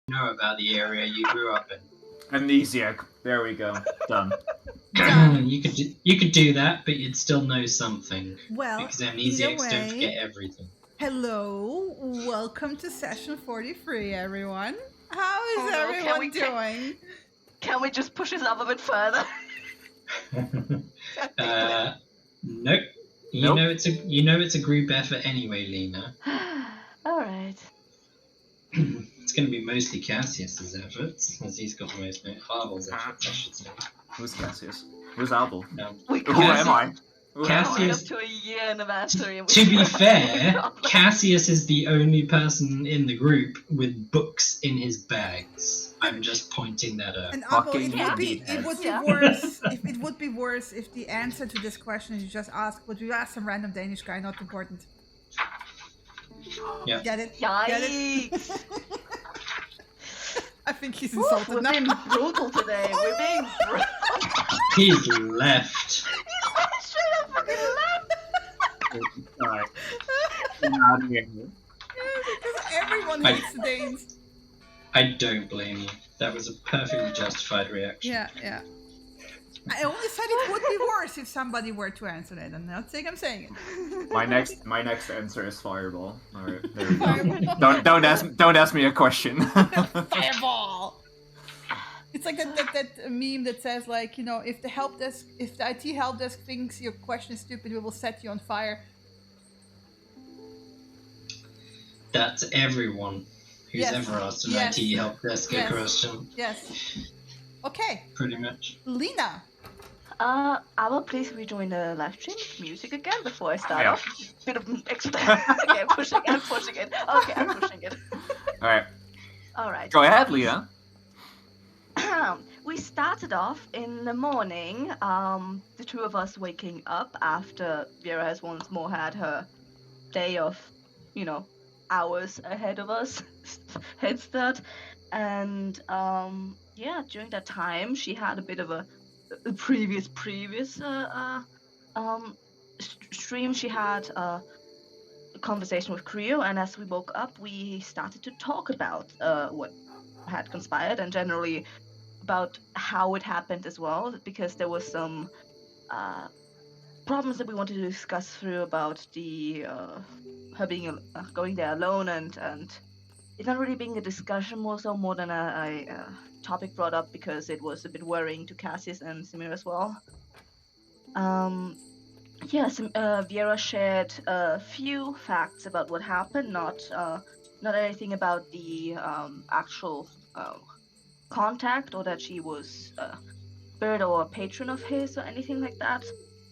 know about the area you grew up in. Amnesia. There we go. Done. You could do that, but you'd still know something. Well, Because amnesiacs either don't way, forget everything. hello, welcome to session 43, everyone. How is Oh, no, everyone doing? Can we just push this up a bit further? Nope. You Nope. know it's a group effort anyway, Lena. Alright. It's going to be mostly Cassius's efforts, as he's got the most Harville's efforts, I should say. Who's Cassius? Who's Albel? No. We Who can't am I? Who am Cassius- up to a year anniversary. And we To be still fair, haven't- Cassius is the only person in the group with books in his bags. I'm just pointing that out. And Abo, Fucking it would be Yeah. worse if it would be worse if the answer to this question is you just ask, would you ask some random Danish guy, not important. Yeah. Get it? Get it? Yikes! I think he's Oof, insulted we're now. being brutal today. We're being brutal. He's left. Straight up fucking left. Alright. Get out of here. Because everyone hates the Danes. I don't blame you. That was a perfectly justified reaction. Yeah. I only said it would be worse if somebody were to answer that. I'm not saying I'm saying it. My next answer is Fireball. Alright, there we go. Fireball. Don't ask me a question. Fireball. It's like that meme that says, like, you know, if the IT help desk thinks your question is stupid, we will set you on fire. That's everyone who's Yes. ever asked an Yes. IT help desk Yes. a question. Yes. Okay, Pretty much. Lena. I will please rejoin the live stream music again before I start Yeah. off. Bit of extra. Okay, I'm pushing it. Okay, I'm pushing it. Alright, Alright. go ahead, Leah. We started off in the morning, the two of us waking up after Vera has once more had her day of, hours ahead of us, head start. And, during that time, she had a bit of a previous stream. She had a conversation with Creo, and as we woke up, we started to talk about what had conspired and generally about how it happened as well, because there was some problems that we wanted to discuss through about the her being going there alone and it not really being a discussion, more than a topic brought up because it was a bit worrying to Cassius and Samir as well. Viera shared a few facts about what happened, not anything about the actual contact or that she was a spirit or a patron of his or anything like that.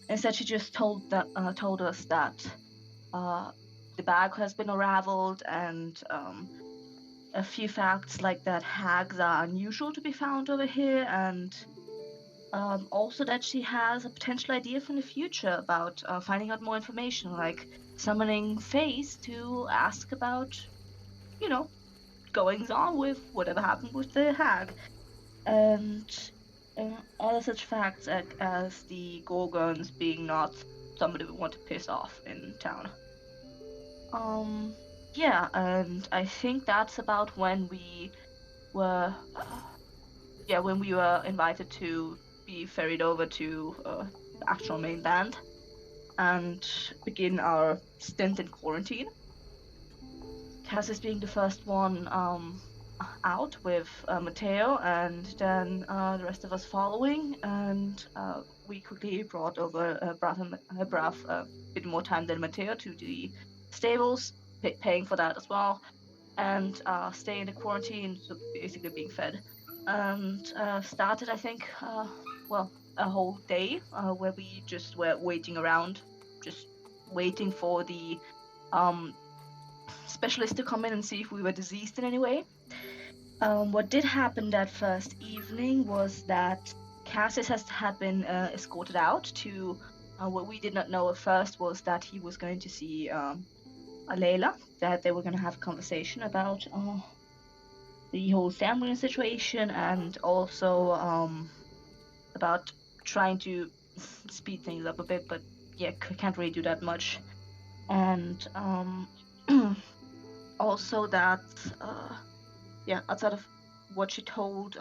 Instead, she just told us that the bag has been unraveled and a few facts like that hags are unusual to be found over here, and also that she has a potential idea for the future about finding out more information, like summoning Faith to ask about, goings on with whatever happened with the hag, and other such facts as the Gorgons being not somebody we want to piss off in town. And I think that's about when we were invited to be ferried over to the actual mainland and begin our stint in quarantine. Cassius being the first one out with Matteo, and then the rest of us following, and we quickly brought over Brav a bit more time than Matteo to the stables, paying for that as well, and staying in the quarantine, so basically being fed, and started, I think, a whole day where we just were waiting around, just waiting for the specialist to come in and see if we were diseased in any way. What did happen that first evening was that Cassius had been escorted out to what we did not know at first was that he was going to see Layla, that they were going to have a conversation about the whole Samrian situation and also about trying to speed things up a bit, but yeah, can't really do that much. And also that outside of what she told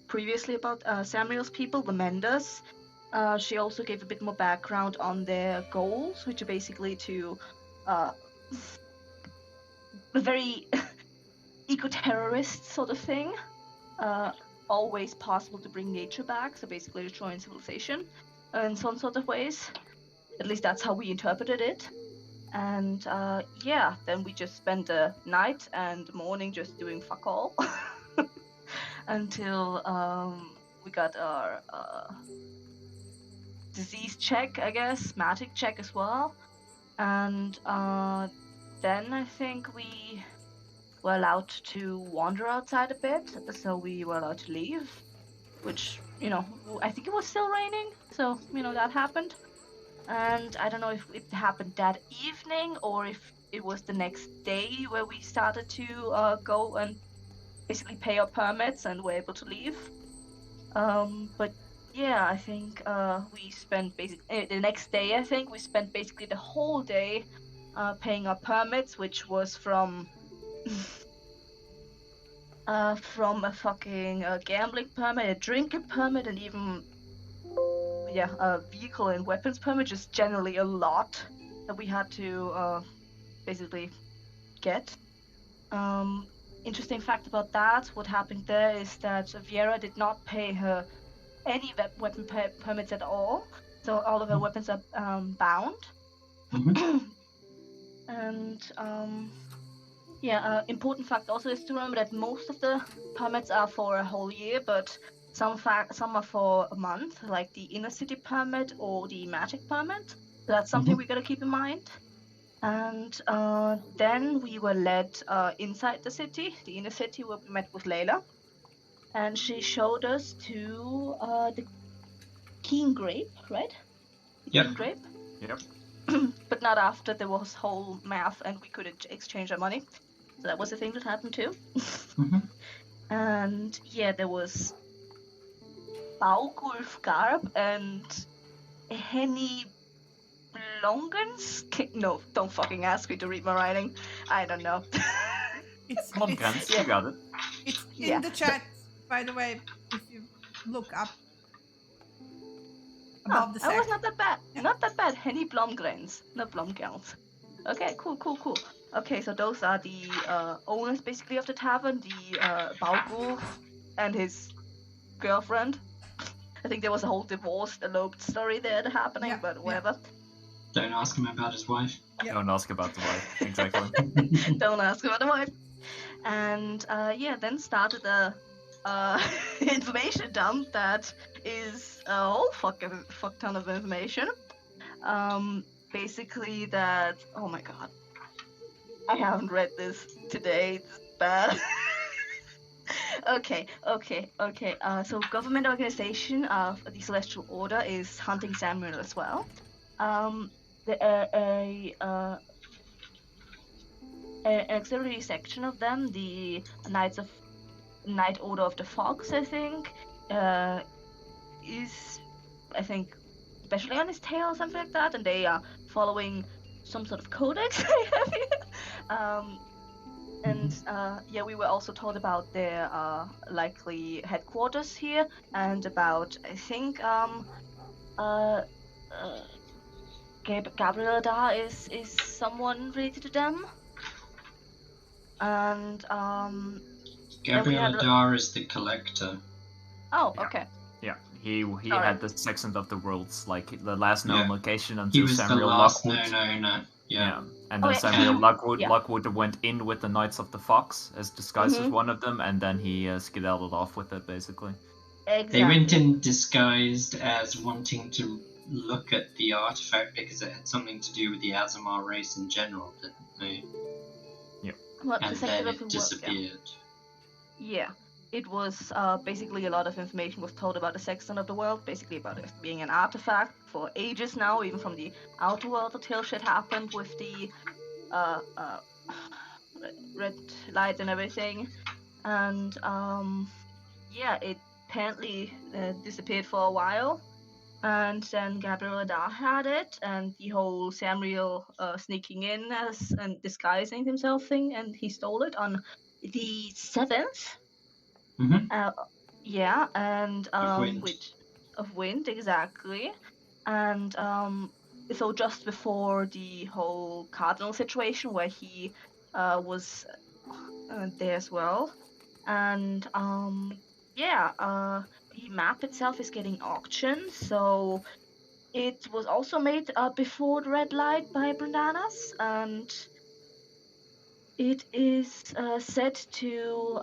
previously about Samuel's people, the Menders, she also gave a bit more background on their goals, which are basically to a very eco-terrorist sort of thing. Always possible to bring nature back, so basically destroying civilization in some sort of ways. At least that's how we interpreted it. And then we just spent the night and morning just doing fuck all until we got our disease check, I guess, magic check as well. And then I think we were allowed to wander outside a bit, so we were allowed to leave, which, I think it was still raining, so, that happened. And I don't know if it happened that evening or if it was the next day where we started to go and basically pay our permits and were able to leave. But yeah, I think we spent the next day, I think we spent basically the whole day paying our permits, which was from from a fucking gambling permit, a drinking permit, and even a vehicle and weapons permit. Just generally a lot that we had to basically get. Interesting fact about that, what happened there is that Viera did not pay her any weapon permits at all, so all of her weapons are bound. And important fact also is to remember that most of the permits are for a whole year, but some are for a month, like the inner city permit or the magic permit. So that's something we gotta keep in mind. And then we were led inside the inner city, where we met with Layla, and she showed us to the Keen Grape, right? Yep. Keen Grape. Yep. But not after there was whole math and we could exchange our money. So that was a thing that happened too. And there was Baugulf Garb and Henny Blongens? No, don't fucking ask me to read my writing. I don't know. It's Blomgrens, you got it. It's in the chat, by the way, if you look up above the That was sec. not that bad. Not that bad. Henny Blomgrens, not Blomgels. Okay, cool. Okay, so those are the owners basically of the tavern, the Baugulf and his girlfriend. I think there was a whole divorced, eloped story there happening, but whatever. Don't ask him about his wife. Yep. Don't ask about the wife. Exactly. Don't ask about the wife. And then started a information dump that is a whole fuck ton of information. Basically that, oh my god, I haven't read this today. It's bad. Okay. So government organization of the Celestial Order is hunting Samuel as well. An auxiliary section of them, the Night Order of the Fox, I think, is, especially on his tail or something like that, and they are following some sort of codex. We were also told about their likely headquarters here, and about, I think, Gabriel Da is someone related to them. And Gabriel Dar is the collector. Oh, Yeah. okay. Yeah, he Sorry. had the Sextant of the Worlds, like the last known Yeah. location He until was Samuel the last Lockwood. no. Yeah. And then Oh, yeah. Samuel Lockwood Yeah. Lockwood went in with the Knights of the Fox as disguised as one of them, and then he skedaddled off with it, basically. Exactly. They went in disguised as wanting to look at the artifact because it had something to do with the Azamar race in general, didn't they? Well, And the sector then of the it world, disappeared. Yeah. It was basically a lot of information was told about the Sextant of the World, basically about it being an artifact for ages now, even from the outer world until shit happened with the red light and everything. And it apparently disappeared for a while. And then Gabriel Adar had it, and the whole Samuel sneaking in and disguising himself thing, and he stole it on the 7th. Mhm. Yeah, and Of wind. of wind, exactly. And so just before the whole cardinal situation where he was there as well. And the map itself is getting auctioned, so it was also made before the red light by Brandanas, and it is said to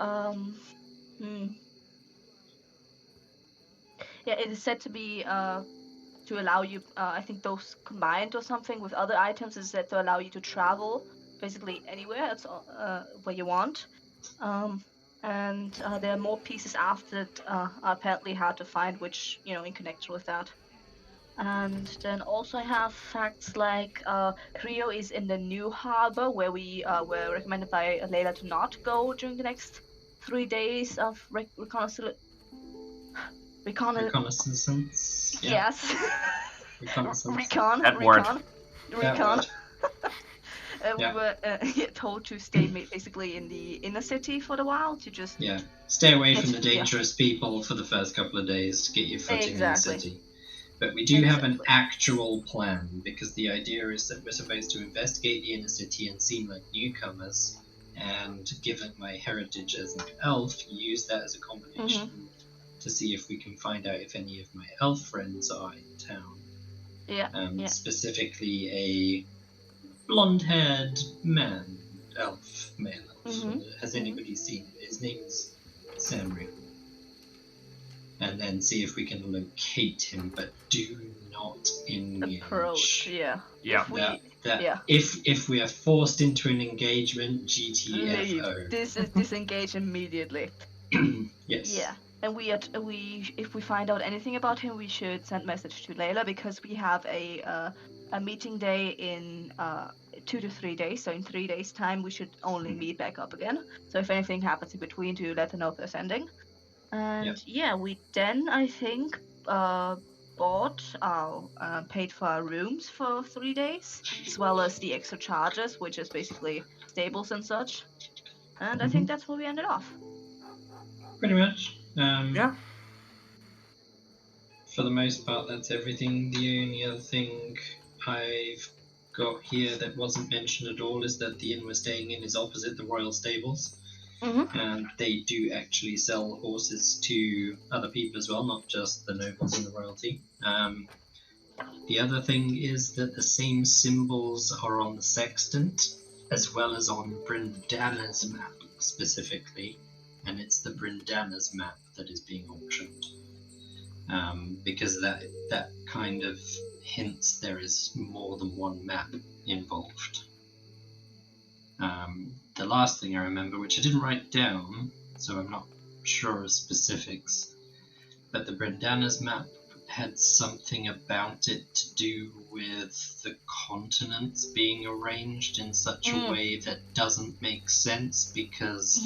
it is said to be to allow you, I think those combined or something with other items is said to allow you to travel basically anywhere. That's where you want. And there are more pieces after it are apparently hard to find, which, in connection with that. And then also I have facts like Rio is in the new harbor where we were recommended by Layla to not go during the next 3 days of reconnaissance. Reconnaissance. Yeah. Yes. Reconnaissance. That word. That word. We Yeah. were told to stay basically in the inner city for a while to just Stay away from Yeah. the dangerous people for the first couple of days to get your footing in the Exactly. city. But we do have an Exactly. actual plan, because the idea is that we're supposed to investigate the inner city and seem like newcomers, and given my heritage as an elf, use that as a combination to see if we can find out if any of my elf friends are in town. Yeah. Specifically a blonde-haired man, male elf. Has anybody seen him? His name's Samri. And then see if we can locate him, but do not engage. Approach. Yeah. Yeah. If we are forced into an engagement, Leave. GTFO. This is disengage immediately. Yes. Yeah. And if we find out anything about him, we should send message to Layla, because we have a meeting day in 2 to 3 days. So in 3 days' time, we should only meet back up again. So if anything happens in between, to let her know if they're sending. And we then, I think, bought paid for our rooms for 3 days, as well as the extra charges, which is basically stables and such. And I think that's where we ended off. Pretty much. Yeah. For the most part, that's everything. The only other thing I've got here that wasn't mentioned at all is that the inn we're staying in is opposite the royal stables. And they do actually sell horses to other people as well, not just the nobles and the royalty. The other thing is that the same symbols are on the sextant, as well as on Brindana's map specifically, and it's the Brindana's map that is being auctioned. Because that kind of hints there is more than one map involved. The last thing I remember, which I didn't write down, so I'm not sure of specifics, but the Brindana's map had something about it to do with the continents being arranged in such a way that doesn't make sense, because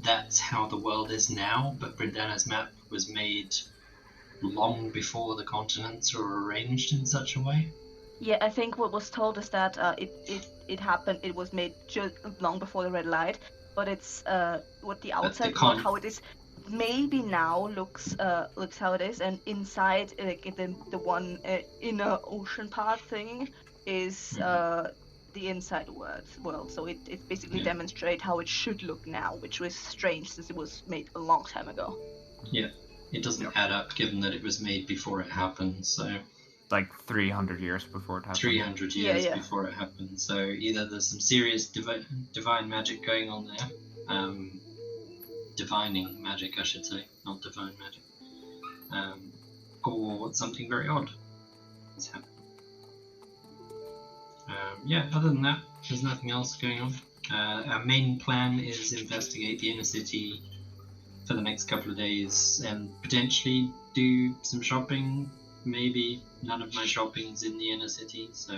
that's how the world is now, but Brindana's map was made long before the continents were arranged in such a way. Yeah, I think what was told is that it happened. It was made just long before the red light, but it's what the outside world, how it is, maybe now looks how it is, and inside, like the one inner ocean part thing is the inside world. So it basically demonstrates how it should look now, which was strange since it was made a long time ago. Yeah, it doesn't add up given that it was made before it happened. So. Like 300 years before it happened. 300 years before it happened. So either there's some serious divine magic going on there, divining magic, I should say, not divine magic, or something very odd is happening. Other than that, there's nothing else going on. Our main plan is investigate the inner city for the next couple of days and potentially do some shopping. Maybe none of my shopping's in the inner city, so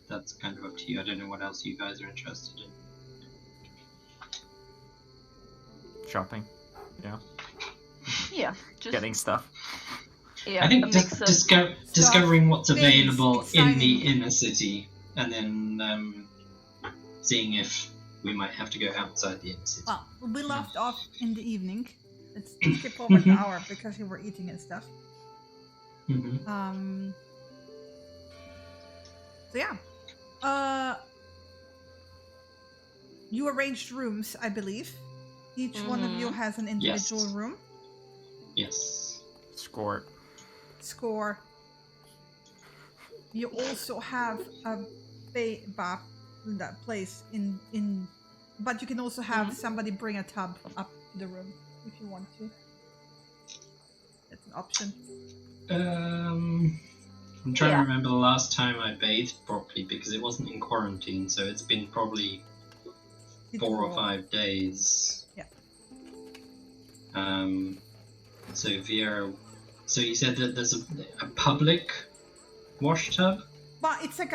that's kind of up to you. I don't know what else you guys are interested in. Shopping. Yeah, just getting stuff. Yeah, I think discovering what's available in the exciting. inner city, and then seeing if we might have to go outside the inner city. Well, we left off in the evening. Let's skip over an hour because you were eating and stuff. Mm-hmm. So yeah. You arranged rooms, I believe. Each one of you has an individual room. Yes. Score. You also have a bath that place in, but you can also have somebody bring a tub up to the room if you want to. That's an option. I'm trying to remember the last time I bathed properly because it wasn't in quarantine, so it's been probably 4 or 5 days. Yeah. So Viera, so you said that there's a public wash tub? Well, it's like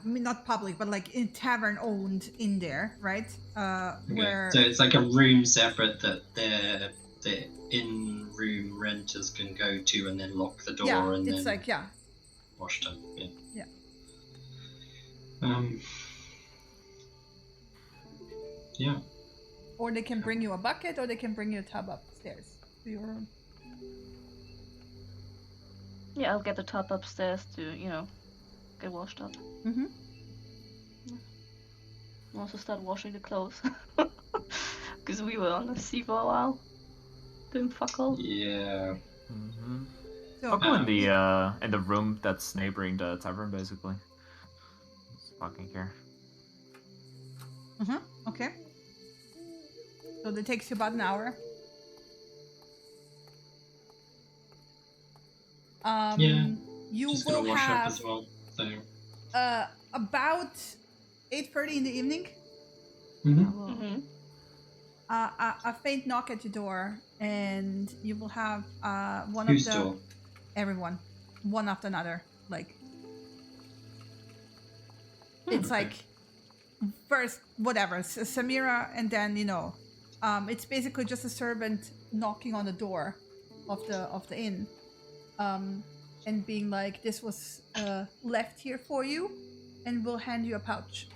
not public, but like in tavern owned in there, right? Where so it's like a room separate that the in-room renters can go to and then lock the door and it's then like wash tub. Yeah. Yeah. Or they can bring you a bucket, or they can bring you a tub upstairs to your room. Yeah, I'll get the tub upstairs to, get washed up. Mm-hmm. I'll also start washing the clothes. Because we were on the sea for a while. Doing fuck all. Yeah. Mm-hmm. So, I'll go in the room that's neighboring the tavern, basically. Just fucking care. Okay. So that takes you about an hour. You Just will gonna wash up have as well. So. about 8:30 in the evening. A faint knock at your door, and you will have one Whose of the door? everyone, one after another. Like it's like first whatever Samira, and then it's basically just a servant knocking on the door of the inn, and being like, "This was left here for you, and we'll hand you a pouch."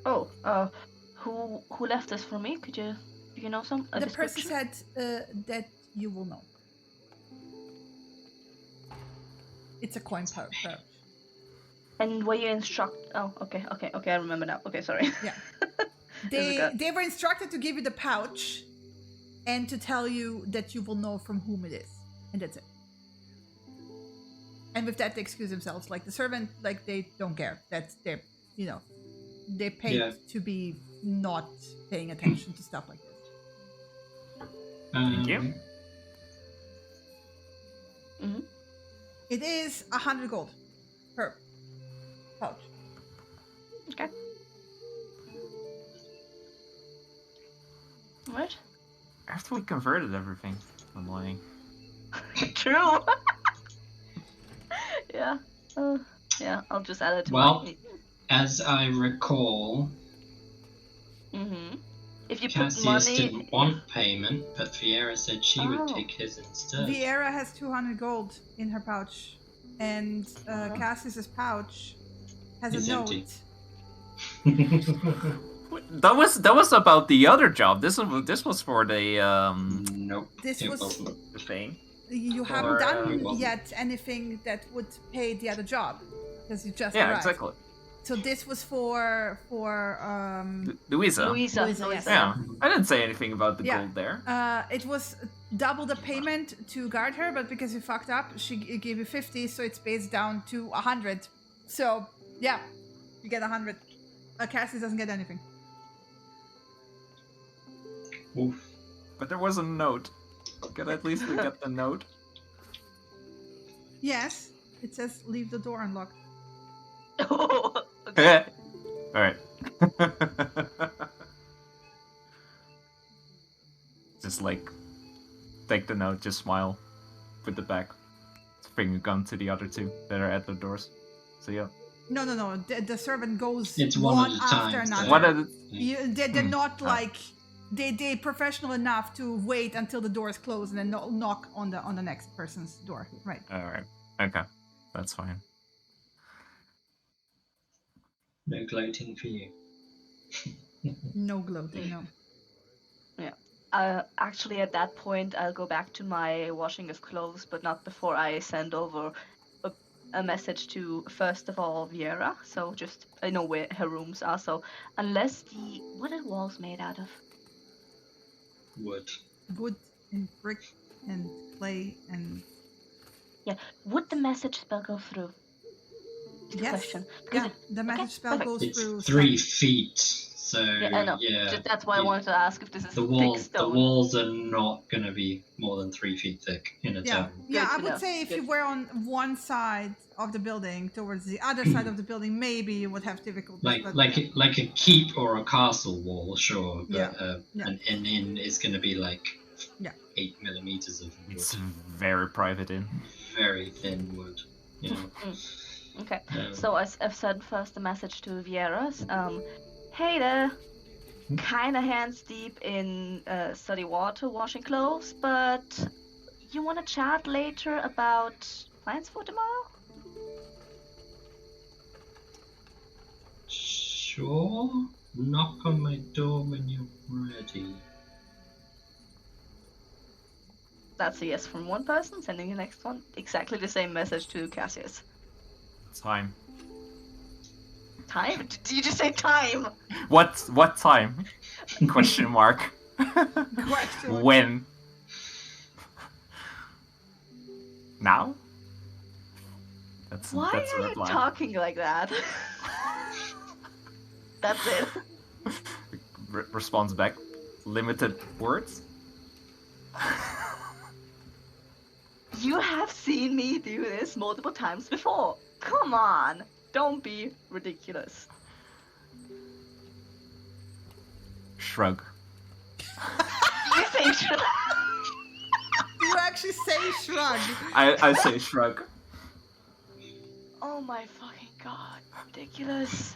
Oh, who left this for me? Do you know some? The person said that you will know. It's a coin pouch. And were you instruct? Oh, okay, I remember now. Okay, sorry. Yeah. They were instructed to give you the pouch, and to tell you that you will know from whom it is, and that's it. And with that, they excuse themselves. Like the servant, like they don't care. That's their, they paid to be not paying attention to stuff like this. Thank you. Mm-hmm. It is 100 gold per pouch. Okay. What? After we converted everything, I'm lying. True. Yeah. Yeah. I'll just add it to my... as I recall, if you Cassius put money... didn't want payment, but Viera said she would take his instead. Viera has 200 gold in her pouch, and Cassius's pouch has a note. That was about the other job. This was for the Nope. This was the thing. You haven't done yet anything that would pay the other job because you just arrived. Exactly. So this was for Louisa. Louisa, yes. Yeah, I didn't say anything about the gold there. It was double the payment to guard her, but because you fucked up, she gave you 50, so it's based down to 100. So yeah, you get 100. Cassius doesn't get anything. Oof. But there was a note. Could at least we get the note? Yes, it says leave the door unlocked. Okay. Alright. Just like, take the note, just smile, put it back, bring a gun to the other two that are at the doors. So yeah. No. The servant goes one after time, another. One at a... They're not like... They're professional enough to wait until the door is closed and then knock on the next person's door. Right. Alright. Okay. That's fine. No gloating for you. No gloating, no. Actually, at that point, I'll go back to my washing of clothes, but not before I send over a message to, first of all, Viera. So just, I know where her rooms are. So unless what are walls made out of? Wood. Wood and brick and clay and... Yeah, would the message spell go through? Yes. Question. Yeah, the message spell perfect. goes It's through 3 stuff. feet, so Yeah, I know. Just, that's why I wanted to ask if this is the thick stone. walls are not going to be more than 3 feet thick in a tavern. Yeah, I to would know. say if Good. you were on one side of the building towards the other side of the building, maybe you would have difficulties. Like a keep or a castle wall, sure, but Yeah. an inn is going to be like Yeah. 8 millimeters of wood. It's very private in. Very thin wood. Yeah. Okay. So I've sent first a message to Viera's. Hey there. Kinda hands deep in study water washing clothes, but you want to chat later about plans for tomorrow? Sure. Knock on my door when you're ready. That's a yes from one person, sending the next one exactly the same message to Cassius. Time. Time? Did you just say time? What time? Question mark. When? Now? Why that's are you talking like that? That's it. Responds back. Limited words? You have seen me do this multiple times before. Come on. Don't be ridiculous. Shrug. You say shrug. You actually say shrug. I say shrug. Oh my fucking god. Ridiculous.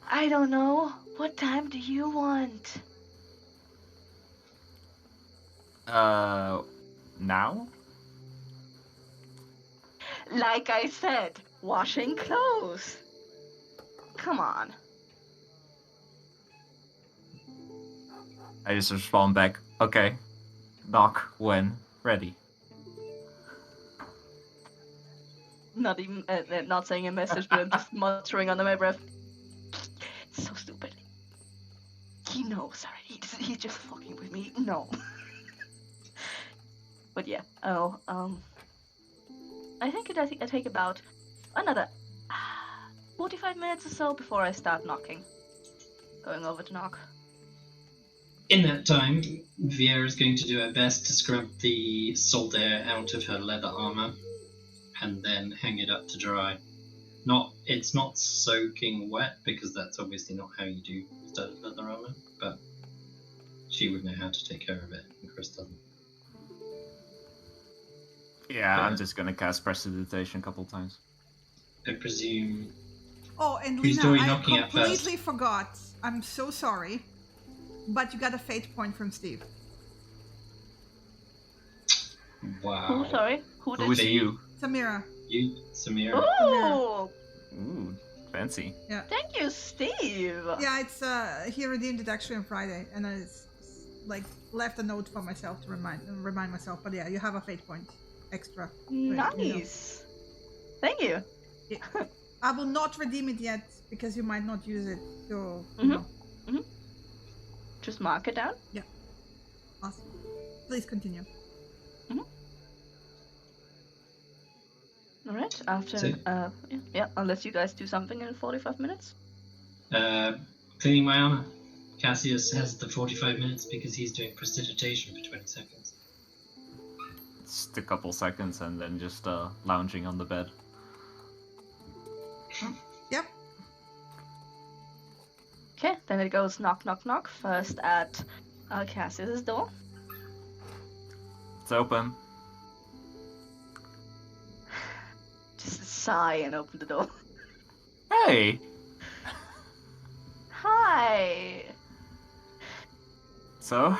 I don't know. What time do you want? Now? Like I said, washing clothes. Come on. I just respond back. Okay. Knock when ready. Not even, not saying a message, but I'm just muttering under my breath. It's so stupid. He knows already. He's just fucking with me. No. But yeah. I think I take about another 45 minutes or so before I start knocking. Going over to knock. In that time, Viera is going to do her best to scrub the salt air out of her leather armor and then hang it up to dry. It's not soaking wet because that's obviously not how you do studded leather armor, but she would know how to take care of it, and Chris doesn't. Yeah, I'm just gonna cast Prestidigitation a couple times. I presume. Oh, and Whose Lena, door are you I knocking at completely first? forgot. I'm so sorry. But you got a fate point from Steve. Wow. Who, sorry? Who did Who's you? Samira. You, Samira. Ooh! Ooh, fancy. Yeah. Thank you, Steve! Yeah, it's he redeemed it actually on Friday, and I like left a note for myself to remind myself. But yeah, you have a fate point extra. Nice! Thank you! Yeah. I will not redeem it yet because you might not use it. So Just mark it down. Yeah. Awesome. Please continue. All right. After yeah, unless you guys do something in 45 minutes. Cleaning my armor. Cassius has the 45 minutes because he's doing prestidigitation for 20 seconds. Just a couple seconds and then just lounging on the bed. Yep. Okay, then it goes knock, knock, knock. First at Cassius's door. It's open. Just sigh and open the door. Hey! Hi. So?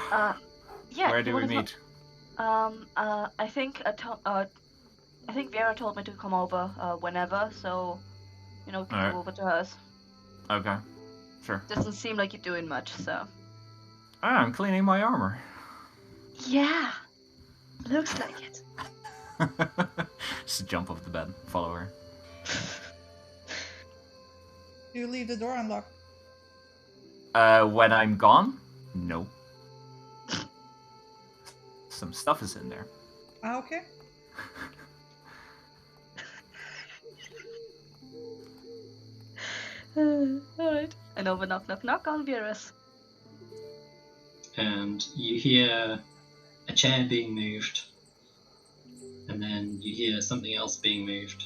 Yeah. Where do we meet? I think Viera told me to come over whenever, so we can go over to hers. Okay. Sure. Doesn't seem like you're doing much, so. I'm cleaning my armor. Yeah, looks like it. Just jump off the bed, follow her. Do you leave the door unlocked? When I'm gone? No. Some stuff is in there. Ah, okay. Alright. And over knock, knock, knock on Virus. And you hear a chair being moved, and then you hear something else being moved,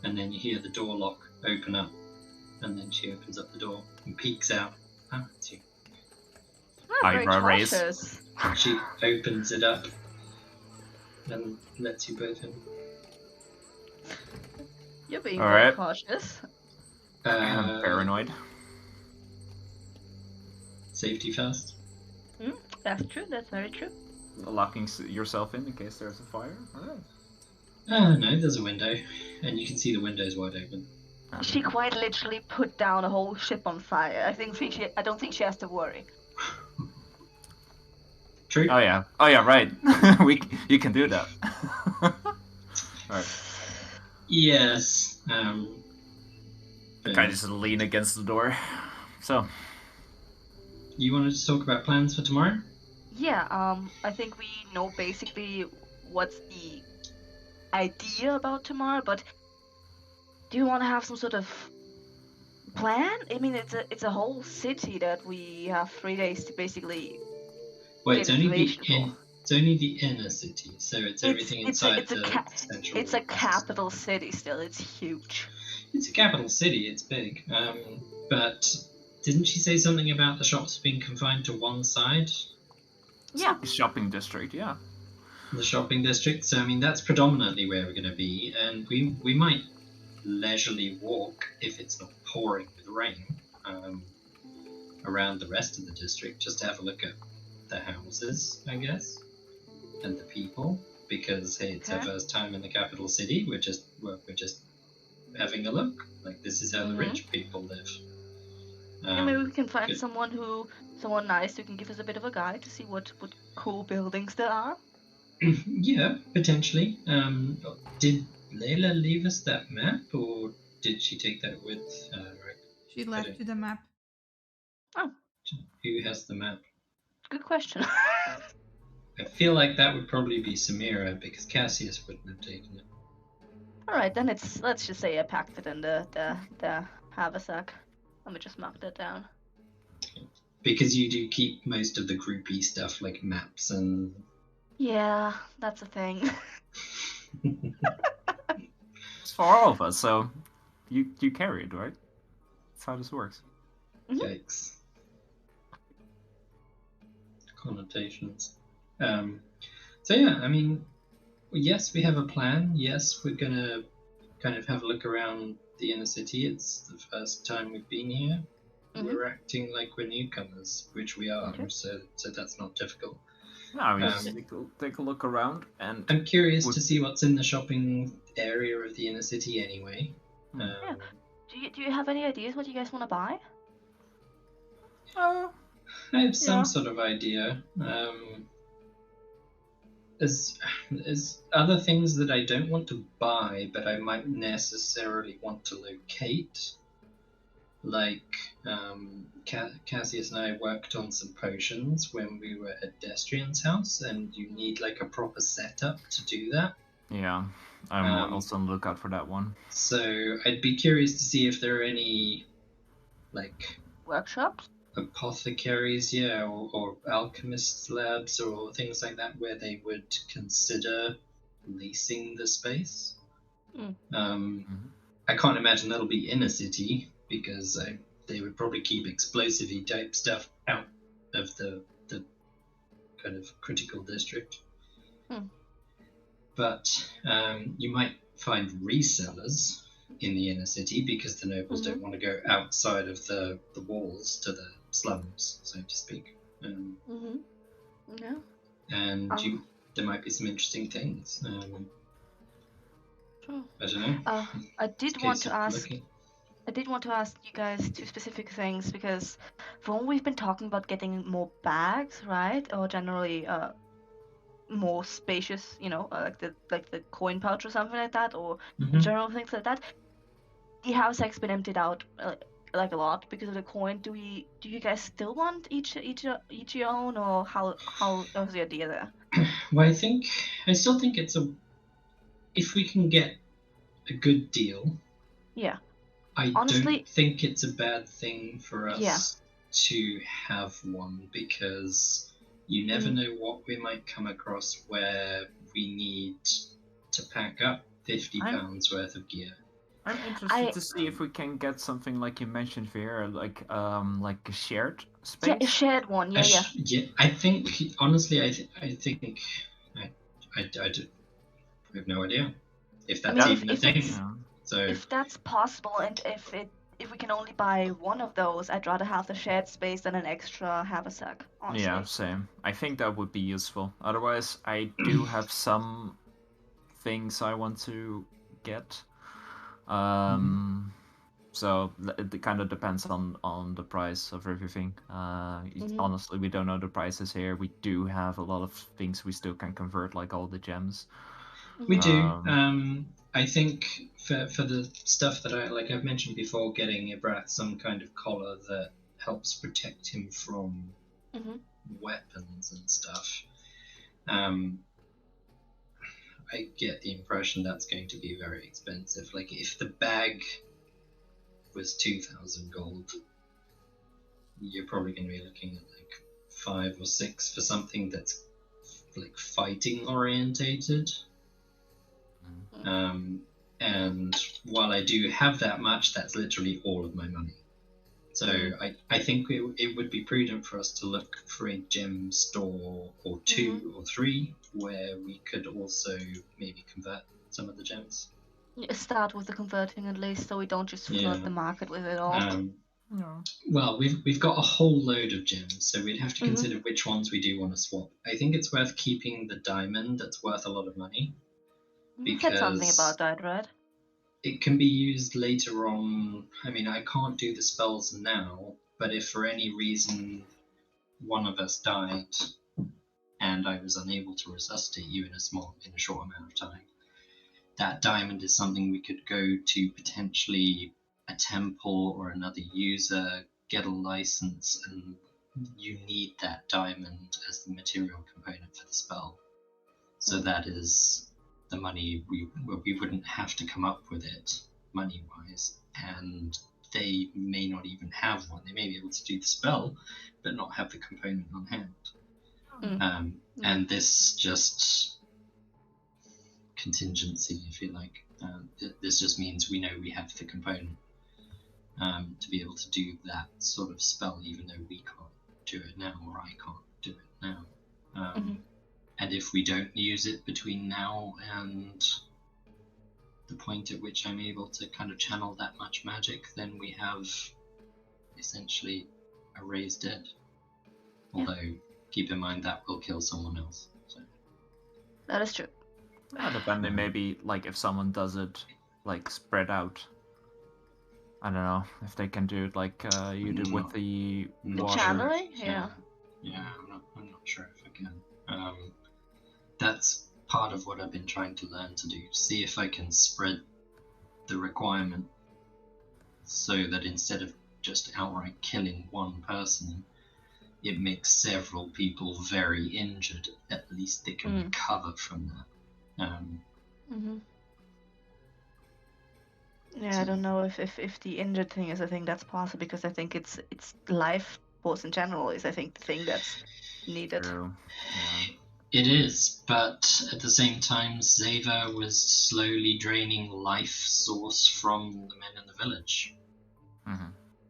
and then you hear the door lock open up, and then she opens up the door and peeks out. Ah, it's you. Very Eyebrow raise. cautious. She opens it up and lets you both in. You're being All very right. cautious. I'm paranoid. Safety first. That's true, that's very true. Locking yourself in case there's a fire. Alright. No, there's a window, and you can see the window's wide open. She quite literally put down a whole ship on fire. I don't think she has to worry. True. Oh yeah, right. You can do that. Alright. Yes. I kind of just lean against the door. So. You wanted to talk about plans for tomorrow? Yeah, I think we know basically what's the idea about tomorrow, but do you want to have some sort of plan? I mean, it's a whole city that we have 3 days to basically. Well, get it's only information for. it's only the inner city, so it's everything inside the central. It's a capital city still. It's huge. It's a capital city. It's big. But didn't she say something about the shops being confined to one side? Yeah. Shopping district, yeah. The shopping district. So I mean, that's predominantly where we're going to be, and we might leisurely walk if it's not pouring with rain around the rest of the district just to have a look at the houses, I guess, and the people, because hey, it's our first time in the capital city. We're just having a look. Like, this is how the rich people live. Maybe we can find someone nice who can give us a bit of a guide to see what cool buildings there are. Yeah, potentially. Did Layla leave us that map, or did she take that with her? She left you the map. Oh. Who has the map? Good question. I feel like that would probably be Samira, because Cassius wouldn't have taken it. Alright, then let's just say I packed it in the haversack. Let me just mark that down. Because you do keep most of the groupie stuff, like maps and... Yeah, that's a thing. It's for all of us, so you carry it, right? That's how this works. Yikes. Connotations. So yeah, I mean, yes, we have a plan. Yes, we're gonna kind of have a look around the inner city. It's the first time we've been here. We're acting like we're newcomers, which we are, so that's not difficult. No, we just take a look around, and I'm curious to see what's in the shopping area of the inner city anyway. Yeah. Do you have any ideas what you guys want to buy? I have some sort of idea. There's other things that I don't want to buy, but I might necessarily want to locate. Like, Cassius and I worked on some potions when we were at Destrian's house, and you need like a proper setup to do that. Yeah, I'm also on the lookout for that one. So I'd be curious to see if there are any, like, workshops, apothecaries, or alchemists' labs, or things like that, where they would consider leasing the space. I can't imagine that'll be in a city, because they would probably keep explosive-y type stuff out of the kind of critical district. But you might find resellers in the inner city, because the nobles don't want to go outside of the walls to the slums, so to speak. Yeah. And there might be some interesting things. I don't know. I did want to ask. I did want to ask you guys two specific things because for one, we've been talking about getting more bags, right? Or generally more spacious, like the coin pouch or something like that, or Mhm. general things like that. The house has been emptied out like a lot because of the coin. Do you guys still want each your own, or how's the idea there? Well, I still think if we can get a good deal, Yeah. I Honestly, don't think it's a bad thing for yeah. us to have one, because you never know what we might come across where we need to pack up £50 worth of gear. I'm interested to see if we can get something like you mentioned, Vera, like a shared space. Yeah, a shared one. Yeah. I think honestly, I think I have no idea if that's even a thing. So if that's possible, and if we can only buy one of those, I'd rather have the shared space than an extra haversack. Honestly. Yeah, same. I think that would be useful. Otherwise, I do have some things I want to get. So it kind of depends on the price of everything. Honestly, we don't know the prices here. We do have a lot of things we still can convert, like all the gems. We do. I think for the stuff that I've mentioned before, getting Ibrath some kind of collar that helps protect him from weapons and stuff. I get the impression that's going to be very expensive. Like, if the bag was 2,000 gold, you're probably going to be looking at like 5 or 6 for something that's like fighting orientated. And while I do have that much, that's literally all of my money. So I think it would be prudent for us to look for a gem store or 2 or 3 where we could also maybe convert some of the gems. Start with the converting at least, so we don't just flood the market with it all. Well, we've got a whole load of gems, so we'd have to consider which ones we do want to swap. I think it's worth keeping the diamond that's worth a lot of money. You said something about that, right? It can be used later on. I mean, I can't do the spells now, but if for any reason one of us died and I was unable to resuscitate you in a short amount of time, that diamond is something we could go to potentially a temple or another user, get a license, and you need that diamond as the material component for the spell. So that is the money we wouldn't have to come up with it money-wise, and they may not even have one. They may be able to do the spell, but not have the component on hand. And this just contingency, if you like. This just means we know we have the component to be able to do that sort of spell, even though we can't do it now, or I can't do it now. And if we don't use it between now and the point at which I'm able to kind of channel that much magic, then we have essentially a raised dead. Although, keep in mind that will kill someone else. So. That is true. Depending, maybe like if someone does it like spread out. I don't know if they can do it like you did with the water. Channeling? Yeah, I'm not sure if I can. That's part of what I've been trying to learn to do. See if I can spread the requirement so that instead of just outright killing one person, it makes several people very injured. At least they can recover from that. Yeah, I don't know if the injured thing is a thing that's possible, because I think it's life force in general is, I think, the thing that's needed. True. Yeah. It is, but at the same time, Zeva was slowly draining life source from the men in the village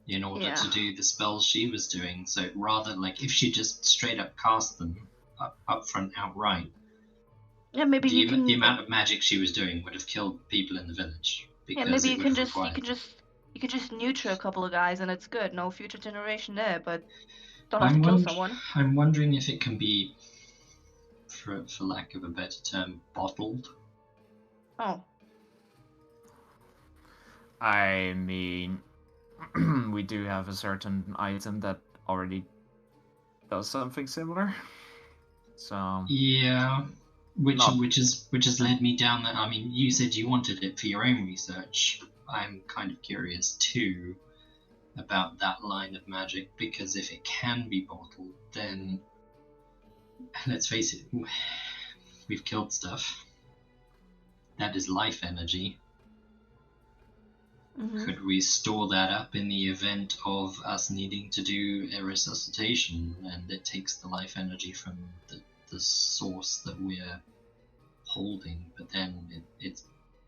in order to do the spells she was doing. So rather, like, if she just straight up cast them up front outright, maybe the amount of magic she was doing would have killed people in the village. Maybe you can just neuter a couple of guys and it's good. No future generation there, but don't have to kill someone. I'm wondering if it can be, for lack of a better term, bottled. Oh. I mean, we do have a certain item that already does something similar. So yeah, which Not- has led me down that. I mean, you said you wanted it for your own research. I'm kind of curious too about that line of magic, because if it can be bottled, then let's face it, we've killed stuff. That is life energy. Could we store that up in the event of us needing to do a resuscitation, and it takes the life energy from the source that we're holding, but then it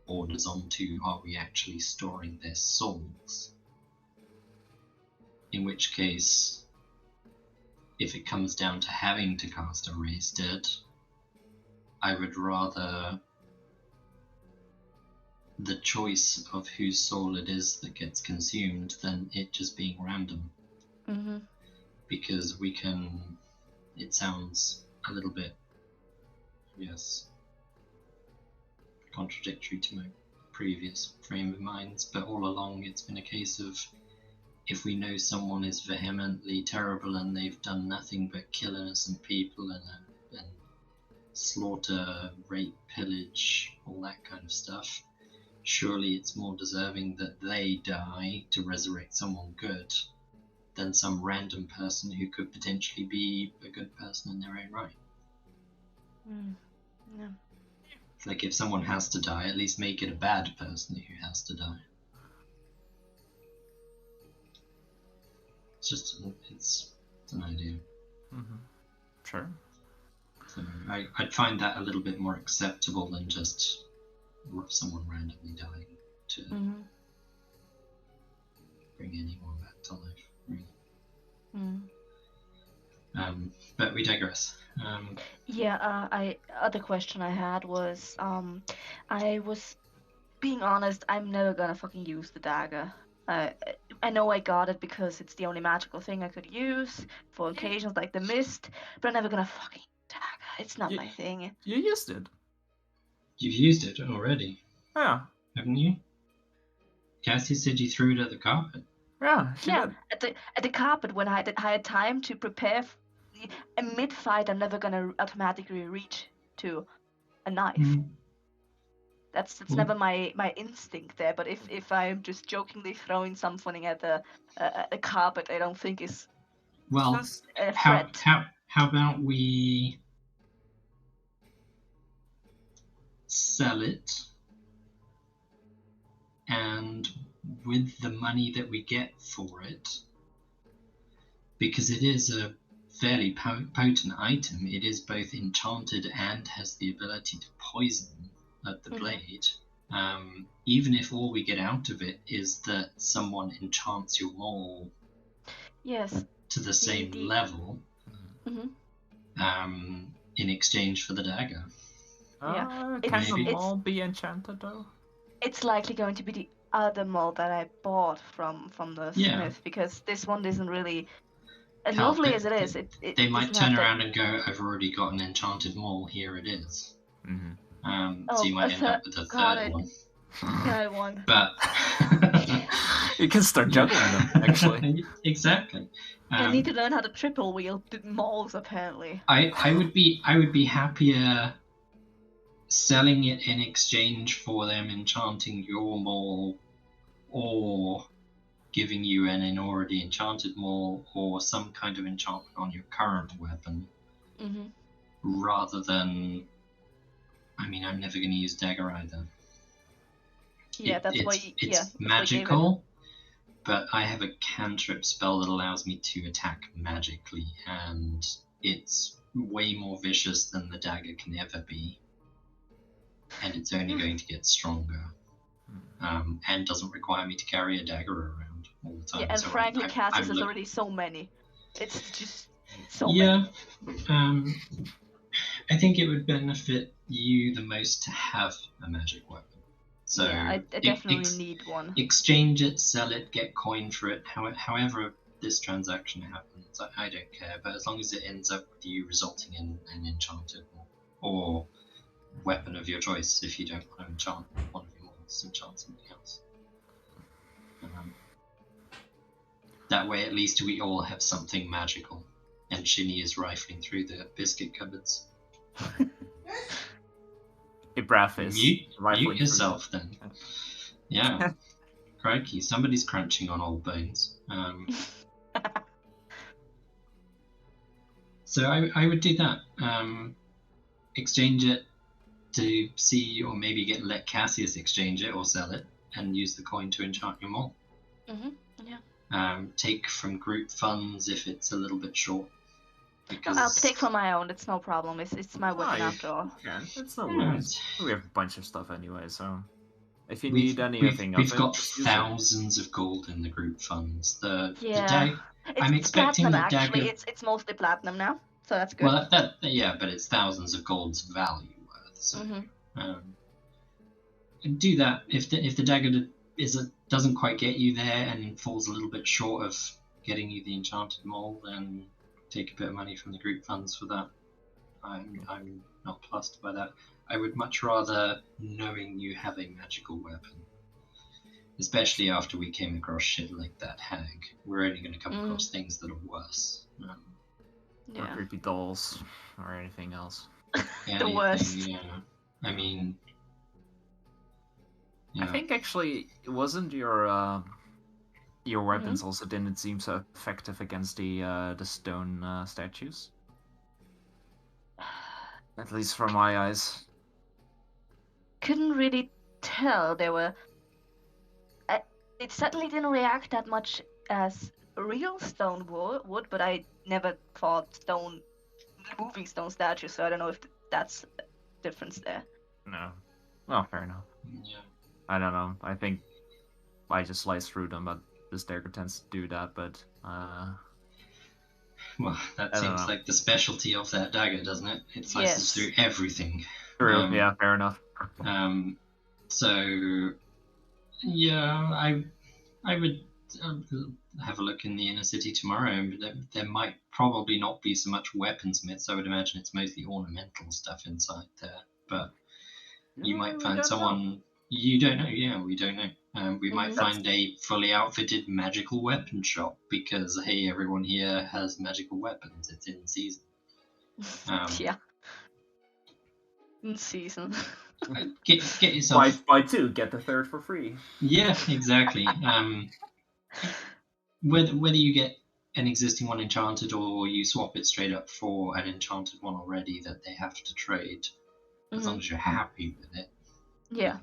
borders on to, are we actually storing their souls? In which case, if it comes down to having to cast a raise dead, I would rather the choice of whose soul it is that gets consumed than it just being random. Because we can, it sounds a little bit, yes, contradictory to my previous frame of minds, but all along it's been a case of, if we know someone is vehemently terrible and they've done nothing but kill innocent people and slaughter, rape, pillage, all that kind of stuff, surely it's more deserving that they die to resurrect someone good than some random person who could potentially be a good person in their own right. Yeah. It's like, if someone has to die, at least make it a bad person who has to die. It's just, it's an idea. Sure. So I'd find that a little bit more acceptable than just someone randomly dying to bring anyone back to life, really. But we digress. Other question I had was, I was being honest, I'm never gonna fucking use the dagger. I know I got it because it's the only magical thing I could use for occasions like the mist, but I'm never gonna fucking dagger. It's not my thing. You used it. You've used it already, Yeah. haven't you? Cassie said you threw it at the carpet. Yeah, she did. At the carpet when I had time to prepare. In mid-fight, I'm never gonna automatically reach to a knife. That's never my instinct there. But if I'm just jokingly throwing something at the carpet, I don't think is a threat. How about we sell it, and with the money that we get for it, because it is a fairly potent item, it is both enchanted and has the ability to poison at the blade. Even if all we get out of it is that someone enchants your maul to the same level, in exchange for the dagger. Can the maul be enchanted though? It's likely going to be the other maul that I bought from the smith, because this one isn't really as lovely as it is. They might turn around and go, "I've already got an enchanted maul. Here it is." So you might end up with a third one. Third one. But you can start juggling them, actually. Exactly. I need to learn how to triple wield the mauls, apparently. I would be happier selling it in exchange for them enchanting your maul, or giving you an already enchanted maul, or some kind of enchantment on your current weapon, rather than, I mean, I'm never going to use dagger either. It's magical, but I have a cantrip spell that allows me to attack magically, and it's way more vicious than the dagger can ever be, and it's only going to get stronger, and doesn't require me to carry a dagger around all the time. Yeah, and so frankly, Cassius has already so many. It's just so many. I think it would benefit you the most to have a magic weapon. So I definitely need one. Exchange it, sell it, get coin for it, however this transaction happens, I don't care, but as long as it ends up with you resulting in an enchanted or weapon of your choice, if you don't want to enchant one of your models, enchant something else. That way, at least we all have something magical. And Shinny is rifling through the biscuit cupboards. Ibraf is Mute yourself, then. Yeah. Crikey, somebody's crunching on old bones. So I would do that. Exchange it to see, or maybe let Cassius exchange it or sell it, and use the coin to enchant your mole. Yeah. Take from group funds if it's a little bit short. Because I'll take from my own. It's no problem. It's my weapon after all. Yeah, it's no worries. We have a bunch of stuff anyway, so if you we've need anything we've of got it, just use thousands of gold in the group funds. I'm It's expecting platinum, the actually. dagger. It's mostly platinum now, so that's good. Well, yeah, but it's thousands of gold's value worth. So, and do that if the dagger doesn't quite get you there and falls a little bit short of getting you the enchanted mole, then take a bit of money from the group funds for that. I'm not plussed by that. I would much rather knowing you have a magical weapon, especially after we came across shit like that hag. We're only going to come across things that are worse. or creepy dolls or anything else. The worst. Yeah. I mean, yeah. I think actually it wasn't your weapons also didn't seem so effective against the stone statues. At least from my eyes. Couldn't really tell. They were. It certainly didn't react that much as real stone would, but I never fought moving stone statues, so I don't know if that's a difference there. No. Well, fair enough. Yeah. I don't know. I think I just slice through them, but this dagger tends to do that, but well, that seems like the specialty of that dagger, doesn't it? It slices through everything. True, yeah, fair enough. So, yeah, I would have a look in the inner city tomorrow. There might probably not be so much weaponsmiths. I would imagine it's mostly ornamental stuff inside there. But you might find someone... You don't know, yeah, we don't know. We might find a fully outfitted magical weapon shop because, hey, everyone here has magical weapons. It's in season. Yeah. In season. Get yourself... Buy two, get the third for free. Yeah, exactly. Whether you get an existing one enchanted or you swap it straight up for an enchanted one already that they have to trade, as long as you're happy with it. Yeah.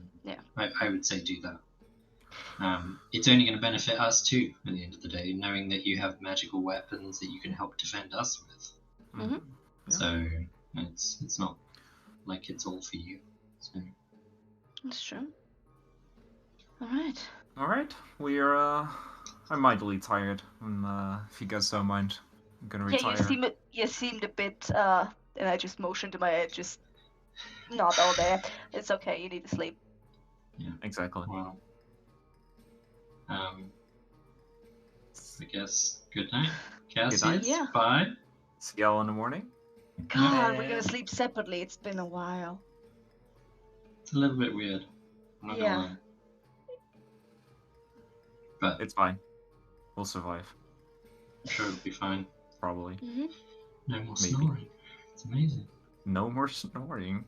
I would say do that. It's only going to benefit us too at the end of the day, knowing that you have magical weapons that you can help defend us with. Yeah. So it's not like it's all for you. So. That's true. All right. I'm mightily tired. If you guys don't mind, I'm gonna retire. Yeah, you seemed a bit. And I just motioned to my head, just not all there. It's okay. You need to sleep. Yeah, exactly. Well, I guess good night, Cassius. Good night. Yeah. Bye. See y'all in the morning. God, we're gonna sleep separately. It's been a while. It's a little bit weird. I'm not gonna lie. But it's fine. We'll survive. I'm sure it'll be fine. Probably. No more snoring. It's amazing. No more snoring.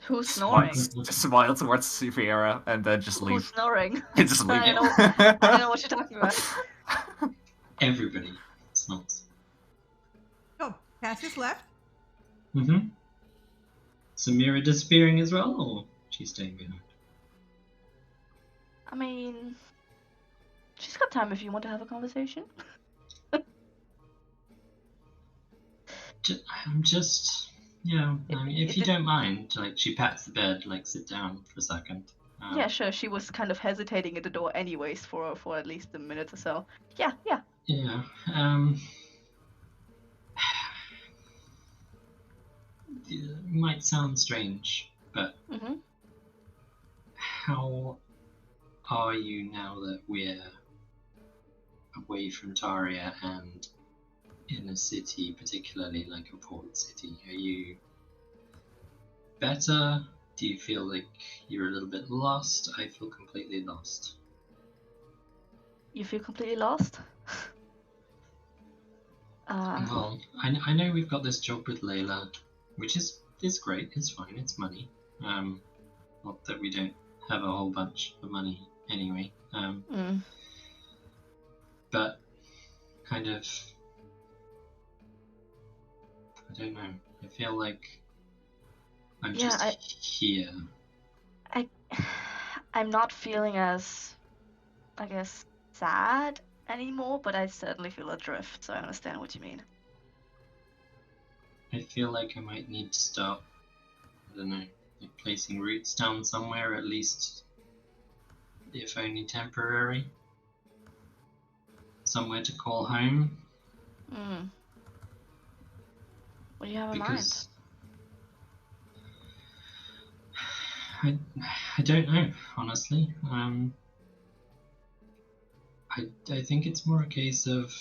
Who's snoring? Just smile towards Sierra and then just leave. Who's snoring? Just leave. I don't know what you're talking about. Everybody snores. Oh, Cassius left? Samira disappearing as well, or she's staying behind? I mean, she's got time if you want to have a conversation. Yeah, I mean, if you don't mind, like, she pats the bed, like, sit down for a second. Yeah, sure, she was kind of hesitating at the door anyways for at least a minute or so. Yeah. Yeah, it might sound strange, but how are you now that we're away from Taria and in a city, particularly like a port city? Are you better? Do you feel like you're a little bit lost? I feel completely lost. You feel completely lost? Well, I know we've got this job with Layla, which is great. It's fine. It's money. Not that we don't have a whole bunch of money anyway. But kind of, I don't know. I feel like I'm just here. I'm not feeling as, I guess, sad anymore, but I certainly feel adrift, so I understand what you mean. I feel like I might need to start, I don't know, like placing roots down somewhere, at least, if only temporary. Somewhere to call home. What do you have in Because I don't know, honestly. I think it's more a case of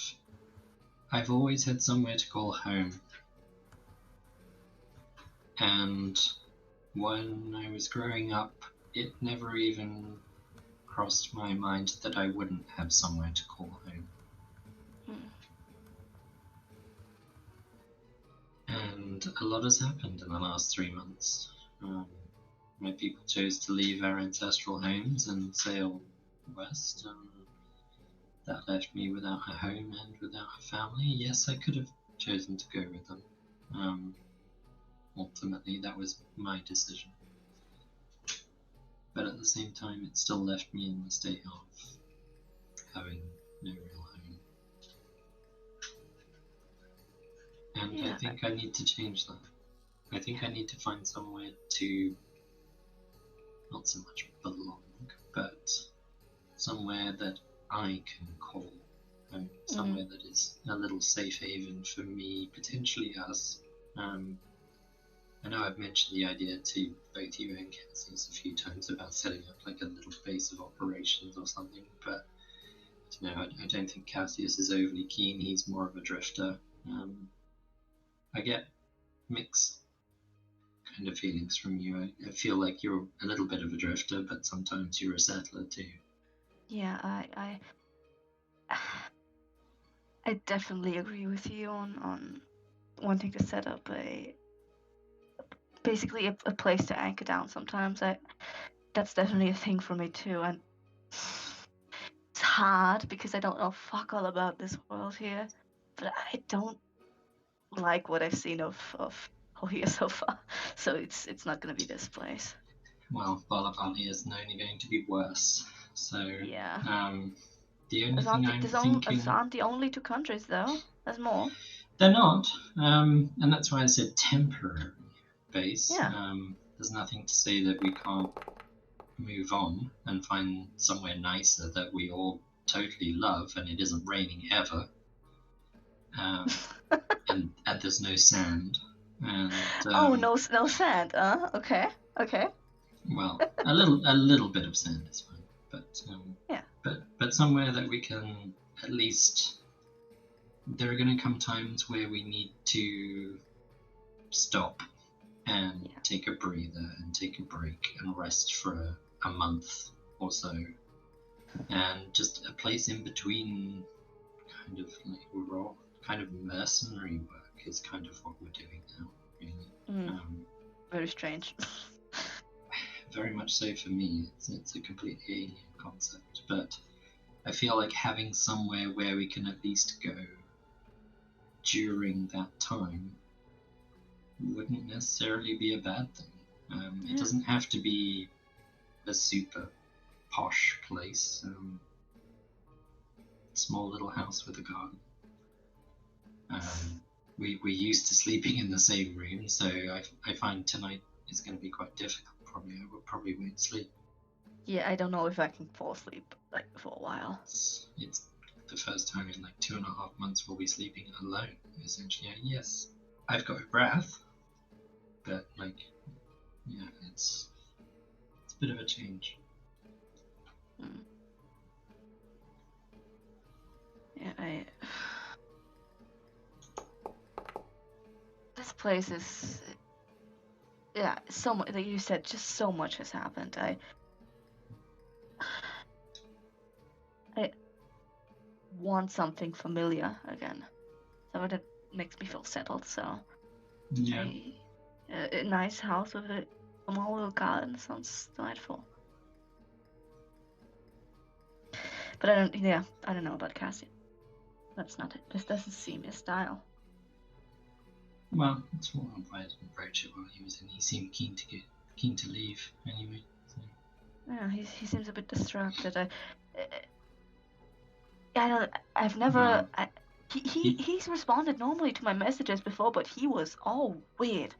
I've always had somewhere to call home. And when I was growing up, it never even crossed my mind that I wouldn't have somewhere to call home. And a lot has happened in the last 3 months. My people chose to leave our ancestral homes and sail west, and that left me without a home and without a family. Yes, I could have chosen to go with them. Ultimately, that was my decision. But at the same time, it still left me in the state of having no real home. And I think I need to change that. I think I need to find somewhere to not so much belong, but somewhere that I can call home. Somewhere that is a little safe haven for me, potentially us. I know I've mentioned the idea to both you and Cassius a few times about setting up like a little base of operations or something, but I don't think Cassius is overly keen. He's more of a drifter. I get mixed kind of feelings from you. I feel like you're a little bit of a drifter, but sometimes you're a settler too. Yeah, I definitely agree with you on wanting to set up basically a place to anchor down sometimes. That's definitely a thing for me too, and it's hard because I don't know fuck all about this world here, but I don't like what I've seen of here so far, so it's not gonna be this place. Well, Balaban is only going to be worse, so yeah. The only thing I'm thinking... Those aren't the only 2 countries though, there's more. They're not, and that's why I said temporary base. Yeah. There's nothing to say that we can't move on and find somewhere nicer that we all totally love, and it isn't raining ever, and there's no sand. And no sand. Okay. Well, a little bit of sand is fine, but but somewhere that we can at least. There are going to come times where we need to stop and take a breather and take a break and rest for a month or so, and just a place in between, kind of like we're all kind of mercenary work is kind of what we're doing now, really. Very strange. Very much so for me. It's a completely alien concept, but I feel like having somewhere where we can at least go during that time wouldn't necessarily be a bad thing. It doesn't have to be a super posh place. Small little house with a garden. We're used to sleeping in the same room, so I find tonight is going to be quite difficult. Probably won't sleep. Yeah, I don't know if I can fall asleep like for a while. It's the first time in like 2.5 months we'll be sleeping alone, essentially. Yes, I've got a breath, but like, yeah, it's a bit of a change. Yeah, this place is, so much, like you said, just so much has happened. I want something familiar again. So that makes me feel settled. So Yeah. a nice house with a small little garden sounds delightful. But I don't know about Cassie. That's not it. This doesn't seem his style. Well, that's what I didn't approach it while he was in. He seemed keen to leave anyway. So. Yeah, he seems a bit distracted. I've never. He's responded normally to my messages before, but he was all weird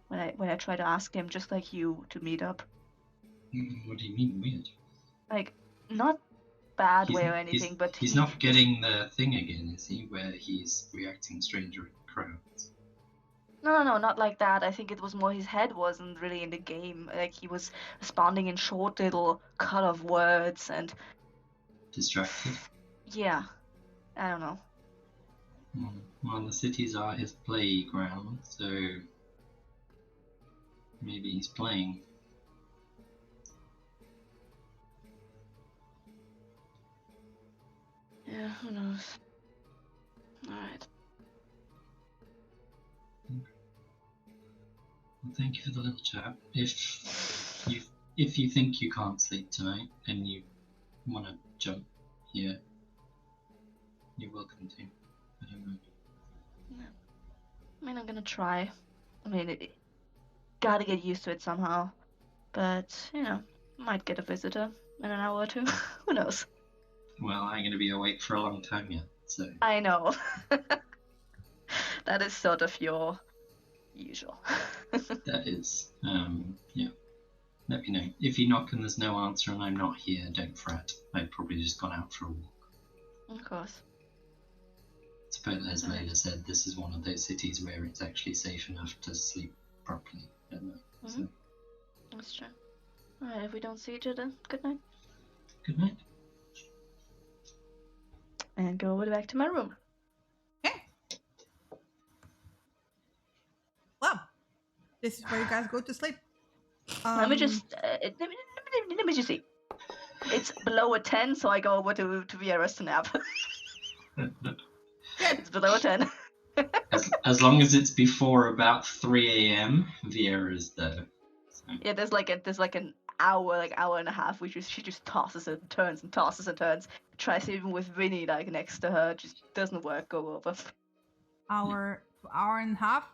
when I tried to ask him, just like you, to meet up. What do you mean weird? Like, not bad way or anything, but he's not getting the thing again, is he? Where he's reacting stranger in crowds. No, not like that. I think it was more his head wasn't really in the game. Like, he was responding in short little cut of words and distracted. Yeah, I don't know. Well, the cities are his playground, so maybe he's playing. Yeah, who knows? Alright. Well, thank you for the little chat. If you think you can't sleep tonight and you want to jump here, you're welcome to. I don't know. Yeah. I mean, I'm gonna try. I mean, gotta get used to it somehow. But, might get a visitor in an hour or two. Who knows? Well, I'm going to be awake for a long time yet, so... I know. That is sort of your usual. That is, yeah. Let me know. If you knock and there's no answer and I'm not here, don't fret. I've probably just gone out for a walk. Of course. I suppose, as Layla said, this is one of those cities where it's actually safe enough to sleep properly at night. Mm-hmm. So. That's true. Alright, if we don't see each other, good night. Good night. And go back to my room. Okay. Well, this is where you guys go to sleep. Let me just see. It's below a 10, so I go over to Vieira's to nap. It's below a 10. as long as it's before about 3 a.m., Vieira's there. So. Yeah, there's like an hour and a half, which she just tosses and turns and tosses and turns. Tries even with Winnie like next to her, just doesn't work. Go over. Hour and a half.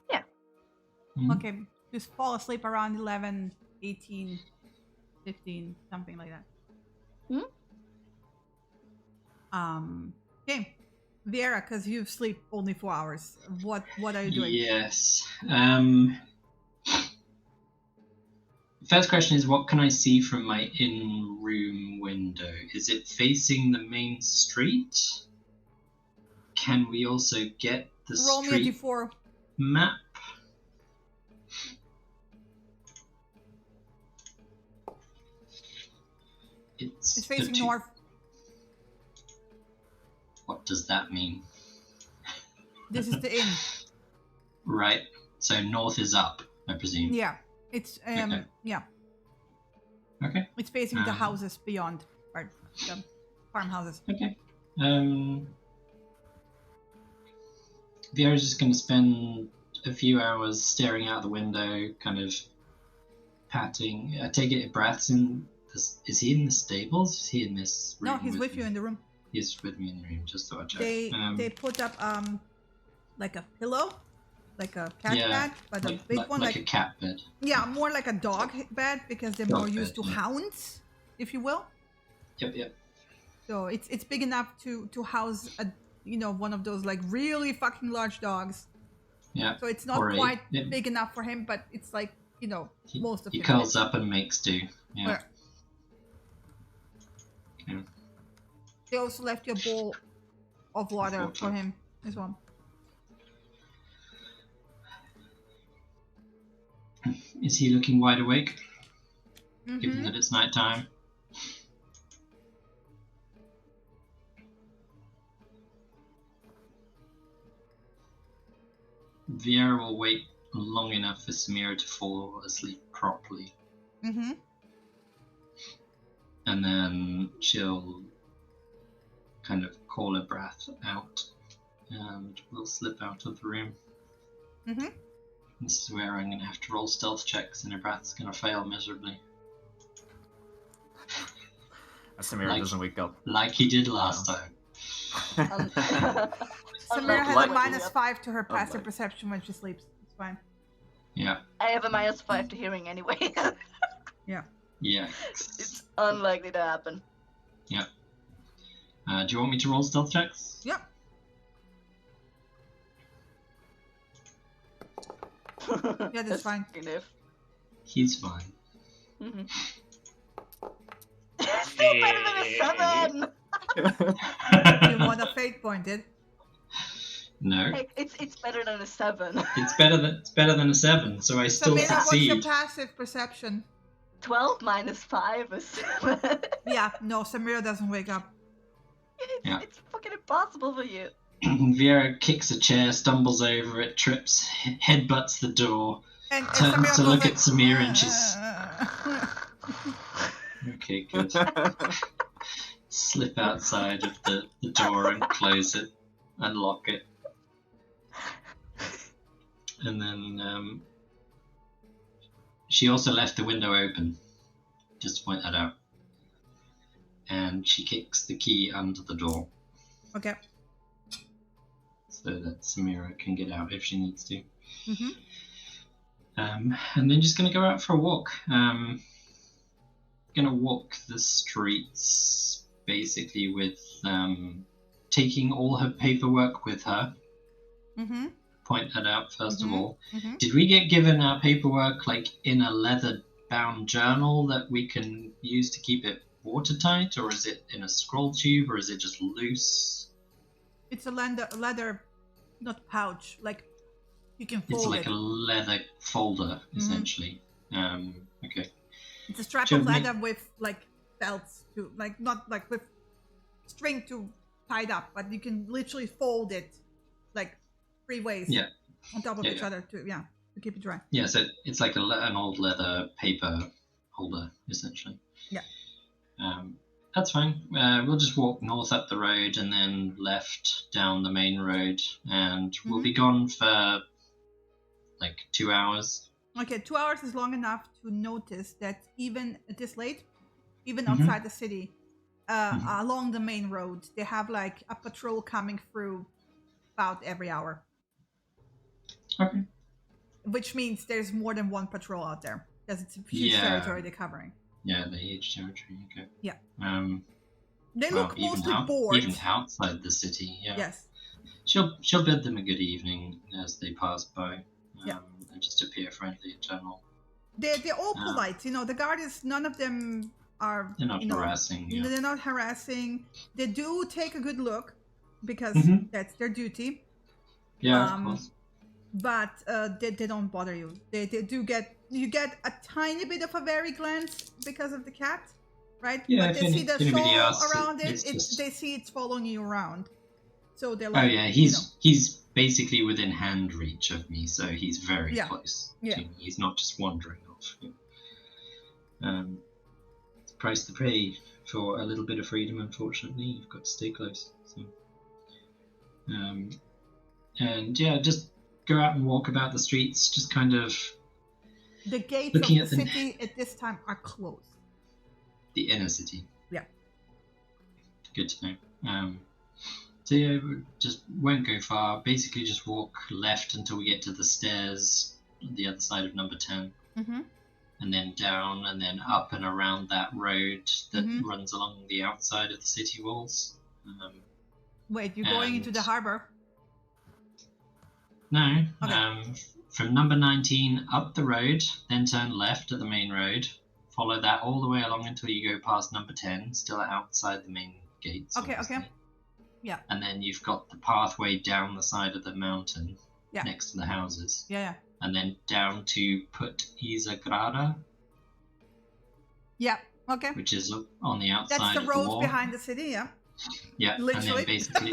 Yeah. Mm-hmm. Okay, just fall asleep around 11, 18, 15, something like that. Okay, Vieira, because you sleep only 4 hours. What are you doing? Yes. First question is, what can I see from my in-room window? Is it facing the main street? Can we also get the Roll street me a d4 map? It's facing north. What does that mean? This is the inn. Right. So north is up, I presume. Yeah. It's okay. Yeah. Okay. It's facing the houses beyond, right? The farmhouses. Okay. Vieira's just going to spend a few hours staring out the window, kind of patting. I take it breaths in. Is he in the stables? Is he in this room? No, he's with you in the room. He's with me in the room. Just thought I'd check. They put up like a pillow, like a cat bed, but a big one, like a cat bed. Yeah, more like a dog bed because they're more used to hounds, if you will. Yep. So it's big enough to house a one of those like really fucking large dogs. Yeah. So it's not quite big enough for him, but it's like most of he him. He curls up and makes do. Yeah. Okay. They also left you a bowl of water for him as well. Is he looking wide awake? Given that it's nighttime. Vieira will wait long enough for Samira to fall asleep properly. And then she'll kind of call her breath out, and we'll slip out of the room. Mm-hmm. This is where I'm going to have to roll stealth checks, and her breath's going to fail miserably. Samira doesn't wake up. Like he did last time. Samira has a -5 to her passive perception when she sleeps. It's fine. Yeah. I have a -5 to hearing anyway. Yeah. Yeah. It's unlikely to happen. Yeah. Do you want me to roll stealth checks? Yep. Yeah, that's fine. He's fine. Mm-hmm. Still better than a 7! You want a fate point, did? No. Hey, it's better than a 7. It's better than a 7, so I still Samira, what's succeed. your passive perception? 12 -5 is 7. Yeah, no, Samira doesn't wake up. It's fucking impossible for you. Vera kicks a chair, stumbles over it, trips, headbutts the door, And turns Samira to goes look like, at Samira, and she's... Okay, good. Slip outside of the door and close it, unlock it. And then she also left the window open, just to point that out. And she kicks the key under the door. Okay. So that Samira can get out if she needs to. Mm-hmm. And then just going to go out for a walk. Going to walk the streets, basically with taking all her paperwork with her. Mm-hmm. Point that out first of all. Mm-hmm. Did we get given our paperwork like in a leather-bound journal that we can use to keep it watertight, or is it in a scroll tube, or is it just loose? It's a leather, not pouch. Like you can fold It's like it. a leather folder, essentially. Okay. It's a strap Should of we- leather with like belts to, like not like with string to tied up, but you can literally fold it like 3 ways. Yeah. On top of Yeah, each yeah. other to keep it dry. Yeah, so it's like an old leather paper holder, essentially. Yeah. That's fine. We'll just walk north up the road and then left down the main road, and we'll be gone for like 2 hours. Okay, 2 hours is long enough to notice that even at this late, even outside the city, along the main road, they have like a patrol coming through about every hour. Okay. Which means there's more than one patrol out there because it's a huge territory they're covering. Yeah, the huge territory. Okay. Yeah. They They look mostly bored. Even outside the city. Yeah. Yes. She'll bid them a good evening as they pass by. Yeah. And just appear friendly in general. They're all polite. You know, the guard is, none of them are. They're not harassing. Yeah. They're not harassing. They do take a good look because that's their duty. Yeah, of course. But they don't bother you. They do get, you get a tiny bit of a wary glance because of the cat, right? Yeah, but they see the shawl around it's it. just... They see it's following you around. So they're like, oh yeah, he's basically within hand reach of me, so he's very close to me. He's not just wandering off. It's the price to pay for a little bit of freedom. Unfortunately, you've got to stay close. So, and yeah, just go out and walk about the streets, just kind of. The gates looking of the at city at this time are closed. The inner city. Yeah. Good to know. So yeah, we just won't go far. Basically, just walk left until we get to the stairs on the other side of number 10. And then down and then up and around that road that runs along the outside of the city walls. Wait, you're going into the harbor? No. Okay. From number 19 up the road, then turn left at the main road. Follow that all the way along until you go past number 10, still outside the main gates. Okay, obviously. okay. Yeah. And then you've got the pathway down the side of the mountain next to the houses. Yeah. And then down to Put Izagrada. Yeah, okay. Which is on the outside That's the of roads the wall. behind the city, yeah. Yeah, Literally. and then basically,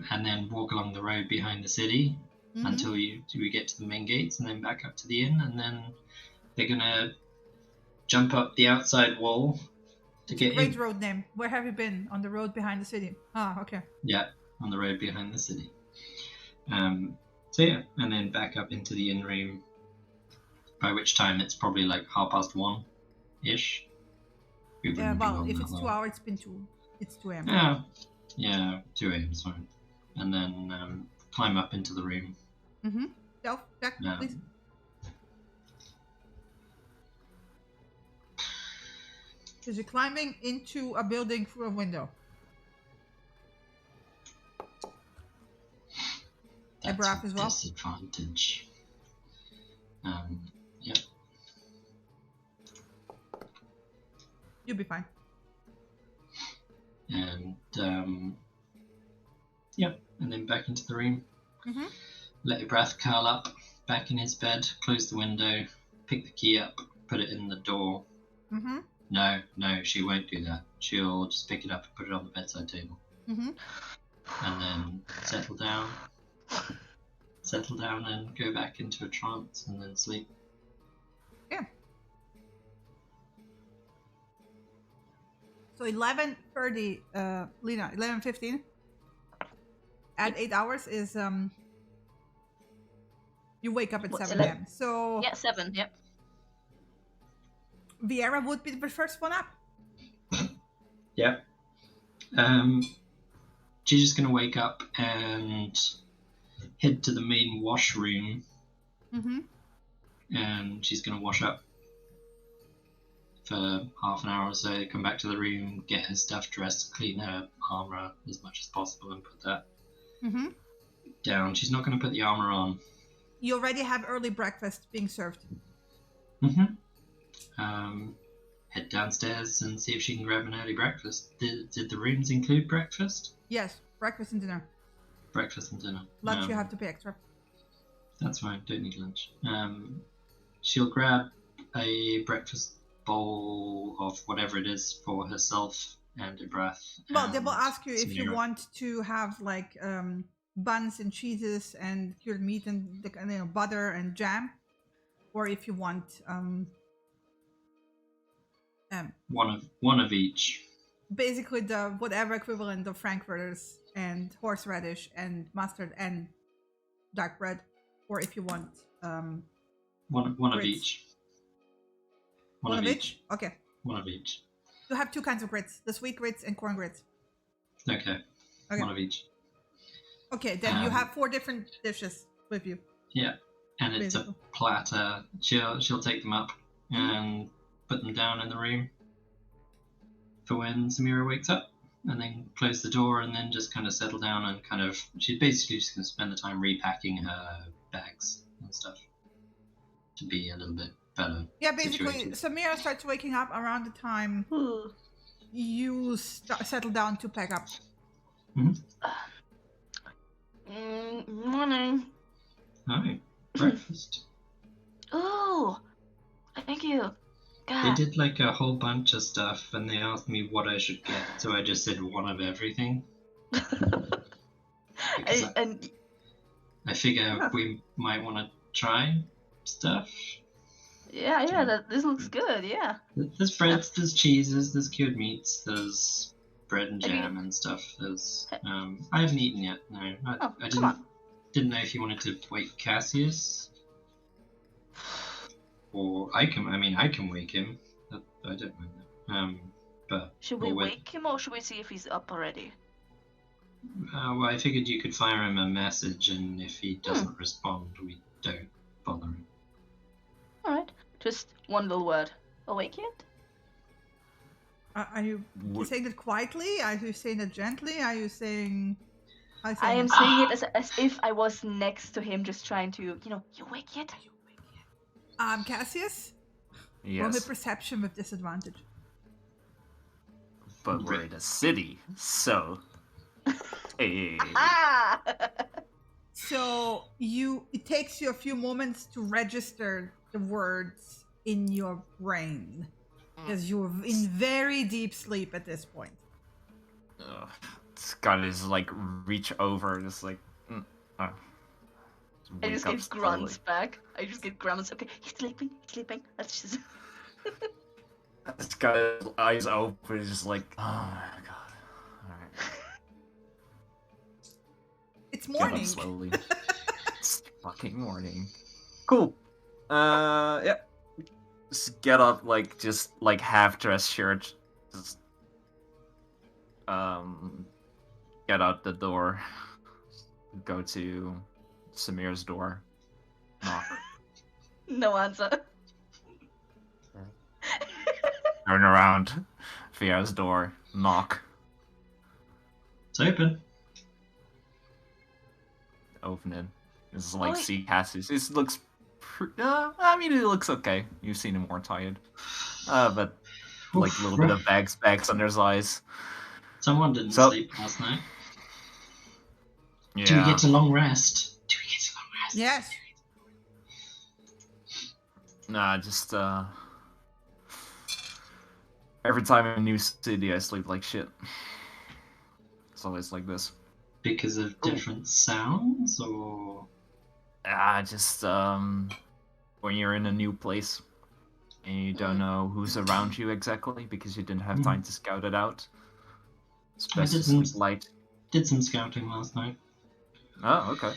and then walk along the road behind the city until we get to the main gates, and then back up to the inn, and then they're gonna jump up the outside wall to It's a get great in. road name. Where have you been? On the road behind the city. Ah, okay. Yeah, on the road behind the city. So yeah, and then back up into the inn room. By which time it's probably like 1:30-ish. Yeah, well, if it's 2 hours, it's 2 a.m. Yeah, 2 a.m. is fine. And then climb up into the room. Mm-hmm. Stealth check, please. Because you're climbing into a building through a window. That's Braff as well. Disadvantage. Yeah. You'll be fine. And and then back into the room. Mm-hmm. Let your breath curl up, back in his bed, close the window, pick the key up, put it in the door. Mm-hmm. No, she won't do that. She'll just pick it up and put it on the bedside table. Mm-hmm. And then settle down and go back into a trance and then sleep. Yeah. So 11:30, Lena, 11:15. At 8 hours is you wake up at 7 a.m. So yeah, 7. Yep. Viera would be the first one up. Yeah. She's just gonna wake up and head to the main washroom. Mm-hmm. And she's gonna wash up for half an hour or so, come back to the room, get her stuff dressed, clean her armor as much as possible and put that down. She's not gonna put the armor on. You already have early breakfast being served. Head downstairs and see if she can grab an early breakfast. Did the rooms include breakfast? Yes, breakfast and dinner. Breakfast and dinner. Lunch you have to pay extra. That's fine, don't need lunch. She'll grab a breakfast bowl of whatever it is for herself and a breath. Well, they will ask you if you want to have like buns and cheeses and cured meat and butter and jam, or if you want one of each. Basically, the whatever equivalent of frankfurters and horseradish and mustard and dark bread, or if you want one of each. One of each? Okay. One of each. You have two kinds of grits: the sweet grits and corn grits. Okay. One of each. Okay, then you have 4 different dishes with you. Yeah, and it's a platter. She'll take them up and put them down in the room for when Samira wakes up, and then close the door, and then just kind of settle down and she's basically just going to spend the time repacking her bags and stuff to be a little bit better. Yeah, basically, Samira starts waking up around the time you settle down to pack up. Morning. Hi, breakfast. Oh, thank you. God. They did like a whole bunch of stuff, and they asked me what I should get, so I just said one of everything. I figure we might want to try stuff. Yeah, this looks good, yeah. There's breads, there's cheeses, there's cured meats, there's bread and jam and stuff. There's I haven't eaten yet. No, I didn't know if you wanted to wake Cassius, or I can wake him. I don't mind that. But should we wake him, or should we see if he's up already? Well, I figured you could fire him a message, and if he doesn't respond, we don't bother him. All right, just one little word. Awake yet? Are you saying it quietly? Are you saying it gently? Are you saying? I am saying it as if I was next to him, just trying to, you awake yet? Cassius? Yes. Roll me perception with disadvantage. But we're in a city, so. Hey. So it takes you a few moments to register the words in your brain, because you're in very deep sleep at this point. Scott is like reach over, just like. I just get grunts back. Okay, he's sleeping. That's just. This guy's eyes open, he's just like, oh my god. Alright. It's Get up morning. slowly. It's fucking morning. Cool. Yeah. Just get up, like, just, like, half-dressed shirt. Just, get out the door. Go to Samir's door. Knock. No answer. Turn around. Fia's door. Knock. It's open. Open it. This is like Wait. sea passes. This looks. I mean, it looks okay. You've seen him more tired. But like a little bit of bags under his eyes. Someone didn't So- sleep last night. Yeah. Do we get a long rest? Yes. Nah, just every time in a new city, I sleep like shit. It's always like this. Because of different sounds, or Just when you're in a new place and you don't know who's around you exactly because you didn't have time to scout it out. It's best to sleep light. did some scouting last night. Oh, okay.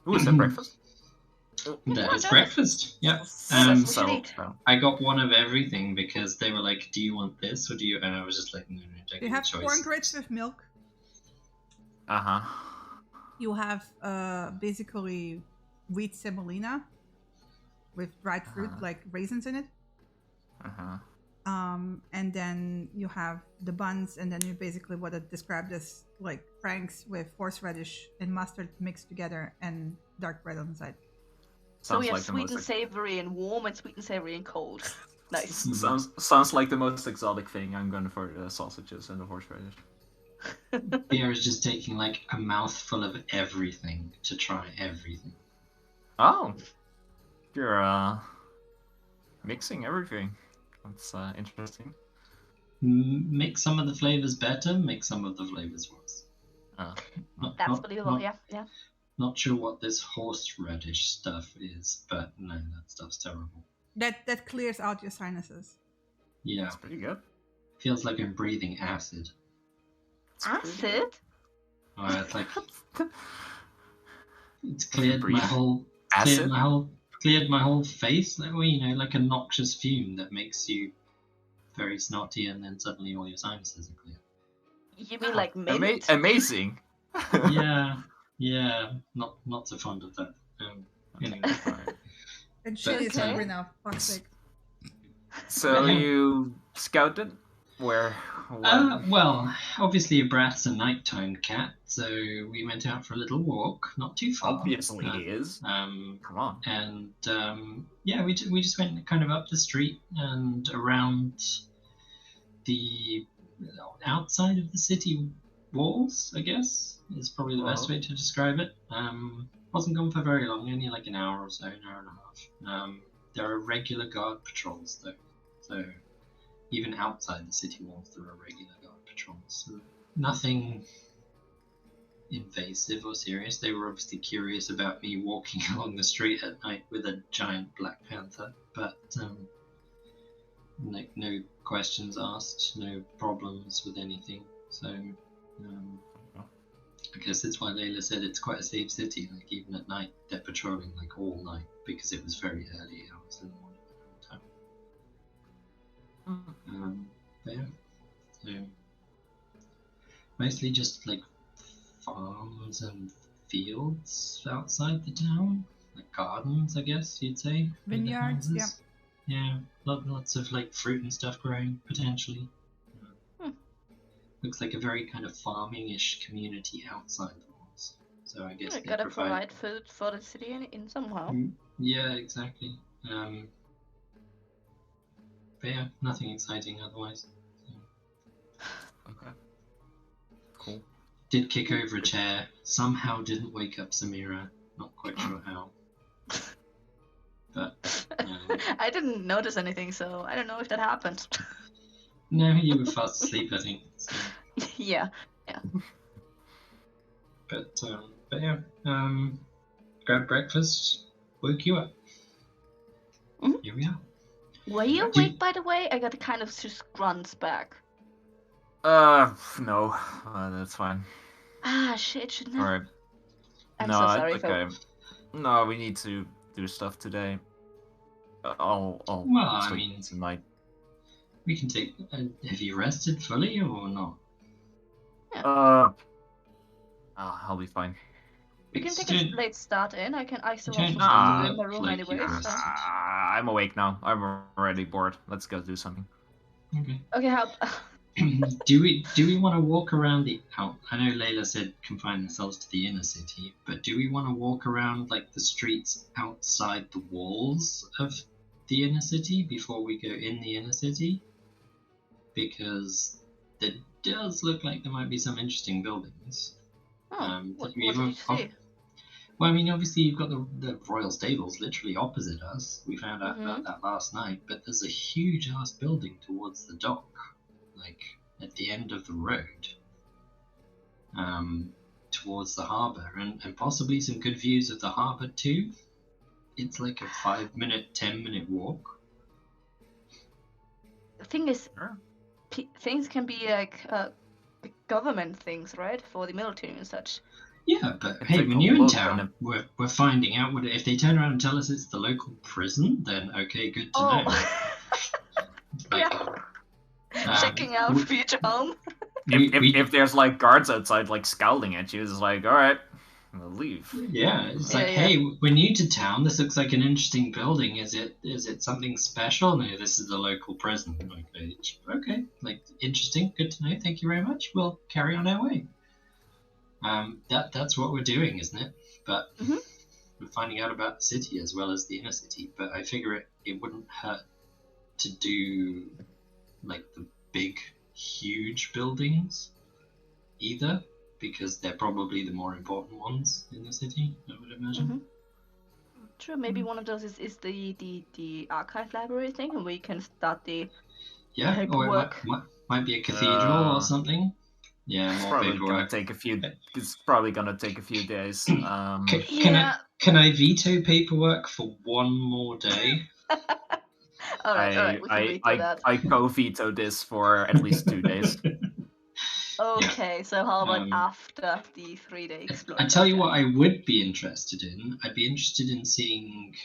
Who was at breakfast? That is breakfast. Yep. we So should eat. I got one of everything because they were like, "Do you want this or do you?" And I was just like, "No, take You your have choice." corn grits with milk. Uh-huh. You have basically wheat semolina with dried fruit, like raisins in it. Uh-huh. And then you have the buns, and then you basically what it described as like franks with horseradish and mustard mixed together and dark bread on the side. So we Sounds have like the sweet most and savory and warm, and sweet and savory and cold. Nice. sounds like the most exotic thing. I'm going for the sausages and the horseradish. Beer is just taking like a mouthful of everything to try everything. Oh, you're mixing everything. That's interesting. Make some of the flavors better, make some of the flavors worse. That's believable. Yeah. Not sure what this horseradish stuff is, but no, that stuff's terrible. That clears out your sinuses. Yeah, That's pretty good. feels like I'm breathing acid. Acid? It's like it's cleared breathe my whole acid? cleared my whole face. Like, well, you know, like a noxious fume that makes you very snotty, and then suddenly all your sinuses are clear. You mean like mint? Amazing. Yeah, not so fond of that. Anyway. Alright. And shit is Okay. hungry now. Fuck's sake. So Yeah. you scouted where? Well, obviously Brat's a nighttime cat, so we went out for a little walk, not too far. Obviously he is. Come on. And yeah, we just went kind of up the street and around the outside of the city walls, I guess, is probably the best way to describe it. Wasn't gone for very long, only like an hour or so, an hour and a half. There are regular guard patrols though, so even outside the city walls there are regular guard patrols. So nothing invasive or serious. They were obviously curious about me walking along the street at night with a giant black panther, but like no questions asked, no problems with anything. So I guess that's why Layla said it's quite a safe city. Like even at night, they're patrolling like all night because it was very early hours in the morning at the time. But yeah, so mostly just like farms and fields outside the town, like gardens, I guess you'd say. with the Vineyards, yeah. houses. Yeah, lots of like fruit and stuff growing potentially. Looks like a very kind of farming-ish community outside the walls. So I guess We they gotta provide. provide food for the city in somehow. Yeah, exactly. But yeah, nothing exciting otherwise. Okay. Cool. Did kick over a chair. Somehow didn't wake up Samira. Not quite sure how. But I didn't notice anything, so I don't know if that happened. no, you were fast asleep, I think. So. Yeah. But yeah, grabbed breakfast, woke you up. Mhm. Here we are. Were you awake, by the way? I got kind of just grunts back. No, that's fine. Ah, shit, shouldn't I? Alright. I'm No, so it's sorry, okay. No, we need to do stuff today. I'll Well, I sleep mean, tonight. we can take. Have you rested fully or not? I'll be fine. We can Because take a you late start in. I still don't have some stuff to do in look my room like you anyway, so. rested. I'm awake now. I'm already bored. Let's go do something. Okay. Okay, how... do we want to walk around the out? I know Layla said confine ourselves to the inner city, but do we want to walk around like the streets outside the walls of the inner city before we go in the inner city? Because it does look like there might be some interesting buildings. what did you see? Well, I mean, obviously you've got the royal stables literally opposite us. We found out about that last night, but there's a huge ass building towards the dock, like at the end of the road, towards the harbour, and possibly some good views of the harbour too. It's like a 5-minute, 10-minute walk. The thing is, things can be like government things, right? For the military and such. Yeah, but hey, when you're in town, we're finding out what if they turn around and tell us it's the local prison, then okay, good to know. Like, checking out future home. If there's like guards outside like scowling at you, it's like, all right, we'll leave. Yeah, it's like, hey, we're new to town. This looks like an interesting building. Is it something special? No, this is the local prison. Like, okay, like interesting, good to know. Thank you very much. We'll carry on our way. That's what we're doing, isn't it? But we're finding out about the city as well as the inner city. But I figure it wouldn't hurt to do like the big, huge buildings either, because they're probably the more important ones in the city, I would imagine. True, maybe one of those is the archive library thing, and we can start the paperwork. Or it might be a cathedral or something. Yeah, it's more probably paperwork. Gonna take a few. It's probably gonna take a few days. Can I veto paperwork for one more day? all right, we can veto that. I co-veto this for at least 2 days. Okay, so how about after the 3-day explosion? I tell you what I would be interested in. I'd be interested in seeing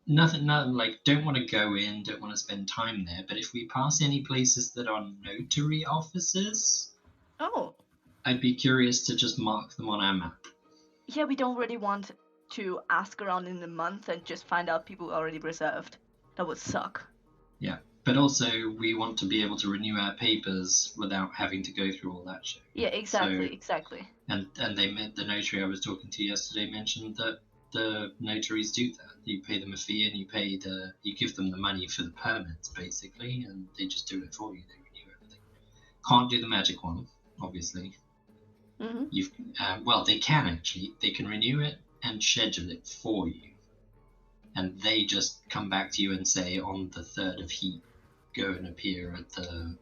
nothing like don't want to go in, don't want to spend time there, but if we pass any places that are notary offices, I'd be curious to just mark them on our map. Yeah, we don't really want to ask around in a month and just find out people already reserved. That would suck. Yeah, but also we want to be able to renew our papers without having to go through all that shit. Yeah, exactly. And the notary I was talking to yesterday mentioned that the notaries do that. You pay them a fee and you give them the money for the permits basically, and they just do it for you. They renew everything. Can't do the magic one, obviously. Well, they can actually. They can renew it and schedule it for you, and they just come back to you and say on the 3rd of heat, go and appear at the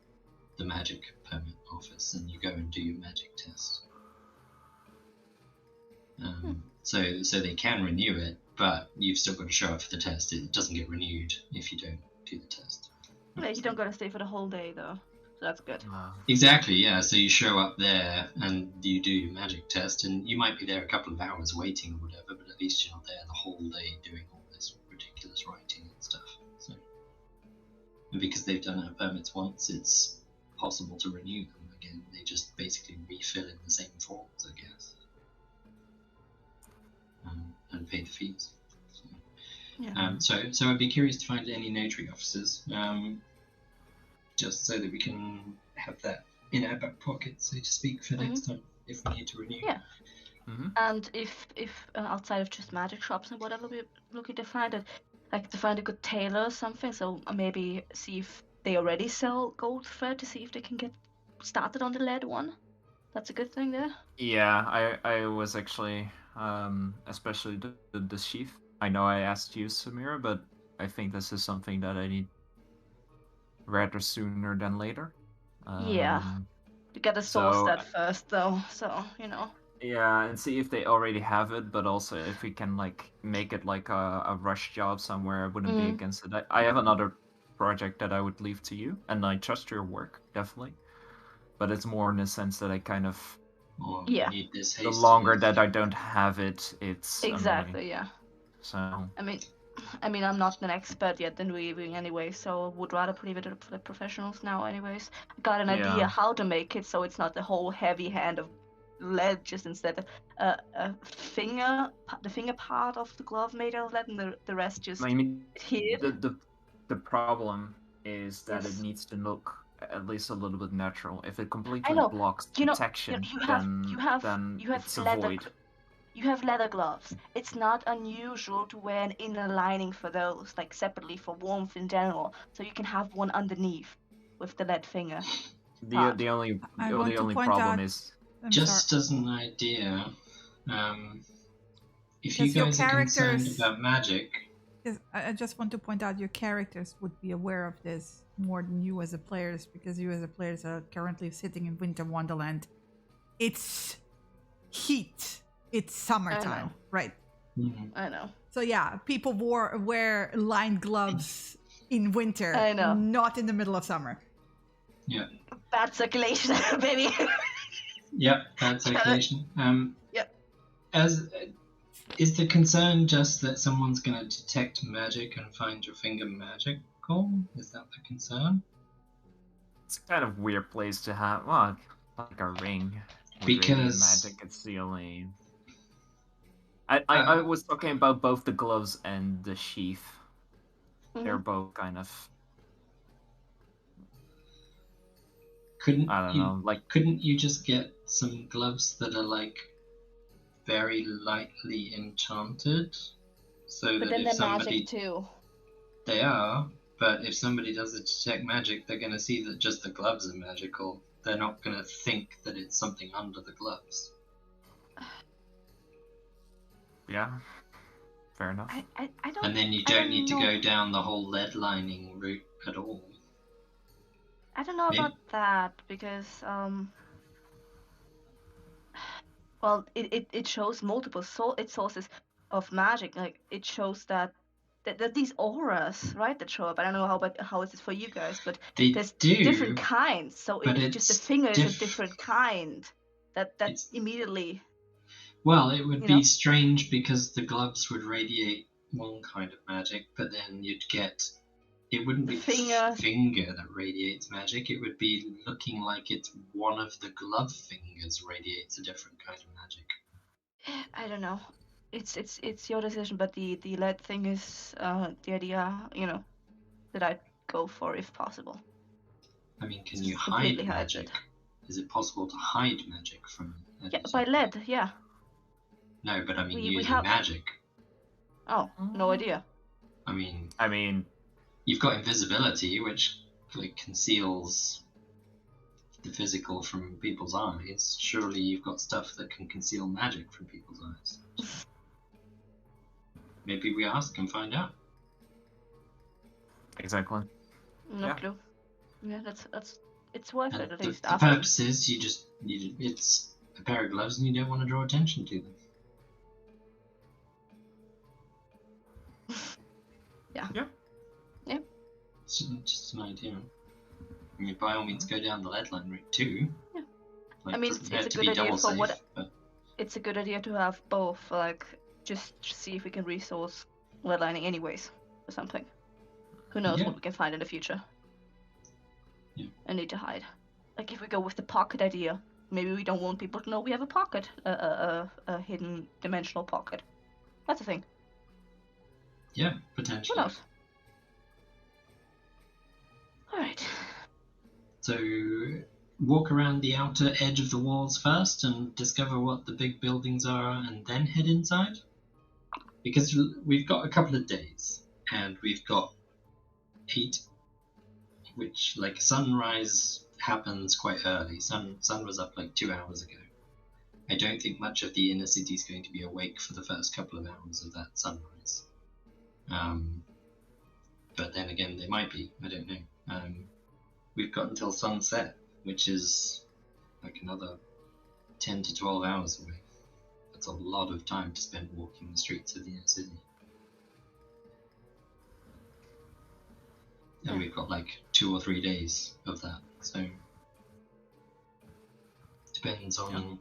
magic permit office, and you go and do your magic test. So they can renew it, but you've still got to show up for the test. It doesn't get renewed if you don't do the test. Yeah, you don't got to stay for the whole day though. So that's good. Exactly, yeah. So you show up there and you do your magic test, and you might be there a couple of hours waiting or whatever, but at least you're not there the whole day doing all this ridiculous writing and stuff. So, and because they've done our permits once, it's possible to renew them again. They just basically refill in the same forms, I guess, and pay the fees. So, so I'd be curious to find any notary offices. Just so that we can have that in our back pocket, so to speak, for next time if we need to renew. Yeah. And if outside of just magic shops and whatever, we're looking to find it, like to find a good tailor or something. So maybe see if they already sell gold thread to see if they can get started on the lead one. That's a good thing there. Yeah, I was actually, especially the sheath. I know I asked you, Samira, but I think this is something that I need rather sooner than later. Yeah. You gotta source that first, though, so, you know. Yeah, and see if they already have it, but also if we can like make it like a rush job somewhere, I wouldn't be against it. I have another project that I would leave to you, and I trust your work, definitely. But it's more in the sense that I kind of Yeah. need this the hastily. longer that I don't have it, it's Exactly. annoying. Yeah. So I mean, I'm not an expert yet in weaving anyway, so would rather leave it for the professionals now. Anyways, got an idea Yeah. how to make it so it's not the whole heavy hand of lead, just instead a the finger part of the glove made out of lead, and the rest just I mean, hid. the problem is that it Yes. needs to look at least a little bit natural. If it completely know. blocks You know, detection, you have then you have it's a leather void. you have leather gloves. It's not unusual to wear an inner lining for those, like separately for warmth in general, so you can have one underneath with the lead finger. The only I want to point problem out, is Just as an idea, if you because your guys are concerned characters, about magic, I just want to point out your characters would be aware of this more than you as a players, because you as a players are currently sitting in Winter Wonderland. It's heat. It's summertime, right? I know. So yeah, people wear lined gloves in winter, I know. not in the middle of summer. yeah, Bad circulation, baby. yeah, bad circulation. Yep. Is the concern just that someone's going to detect magic and find your finger magical? Is that the concern? it's kind of weird place to have. Well, like a ring. With Because radiant magic, it's the only. I was talking about both the gloves and the sheath. They're both kind of. couldn't you just get some gloves that are like very lightly enchanted, so but that then if they're somebody magic too. They are, but if somebody does a detect magic, they're going to see that just the gloves are magical. They're not going to think that it's something under the gloves. Yeah, fair enough. I don't. And then you don't need to go down the whole lead lining route at all. I don't know about that because well, it shows multiple sources of magic. Like it shows that these auras, right, that show up. I don't know how is it for you guys, but there's different kinds. So if just the finger is a different kind, that immediately. Well, it would be strange because the gloves would radiate one kind of magic, but then you'd get. It wouldn't be the finger that radiates magic. It would be looking like it's one of the glove fingers radiates a different kind of magic. I don't know. It's your decision, but the lead thing is the idea, that I'd go for if possible. I mean, can you hide magic? Is it possible to hide magic from? Yeah, by lead, yeah. No, but I mean using magic. Oh, no idea. I mean, you've got invisibility, which like conceals the physical from people's eyes. Surely you've got stuff that can conceal magic from people's eyes. Maybe we ask and find out. Exactly. No clue. Yeah, it's worth it at least. The purpose is it's a pair of gloves and you don't want to draw attention to them. Yeah. It's just an idea. I mean, by all means, go down the lead line route too. Yeah. Like, I mean, it's a good idea for what. It's a good idea to have both. Like, just see if we can resource lead lining anyways, or something. Who knows what we can find in the future. Yeah. And need to hide. Like if we go with the pocket idea, maybe we don't want people to know we have a pocket, a hidden dimensional pocket. That's a thing. Yeah, potentially. Who knows? Alright. So, walk around the outer edge of the walls first and discover what the big buildings are and then head inside? Because we've got a couple of days, and we've got 8, which, like, sunrise happens quite early. Sun was up like 2 hours ago. I don't think much of the inner city is going to be awake for the first couple of hours of that sunrise. But then again, they might be. I don't know. We've got until sunset, which is like another 10 to 12 hours away. That's a lot of time to spend walking the streets of the inner city. And we've got like 2 or 3 days of that, so depends on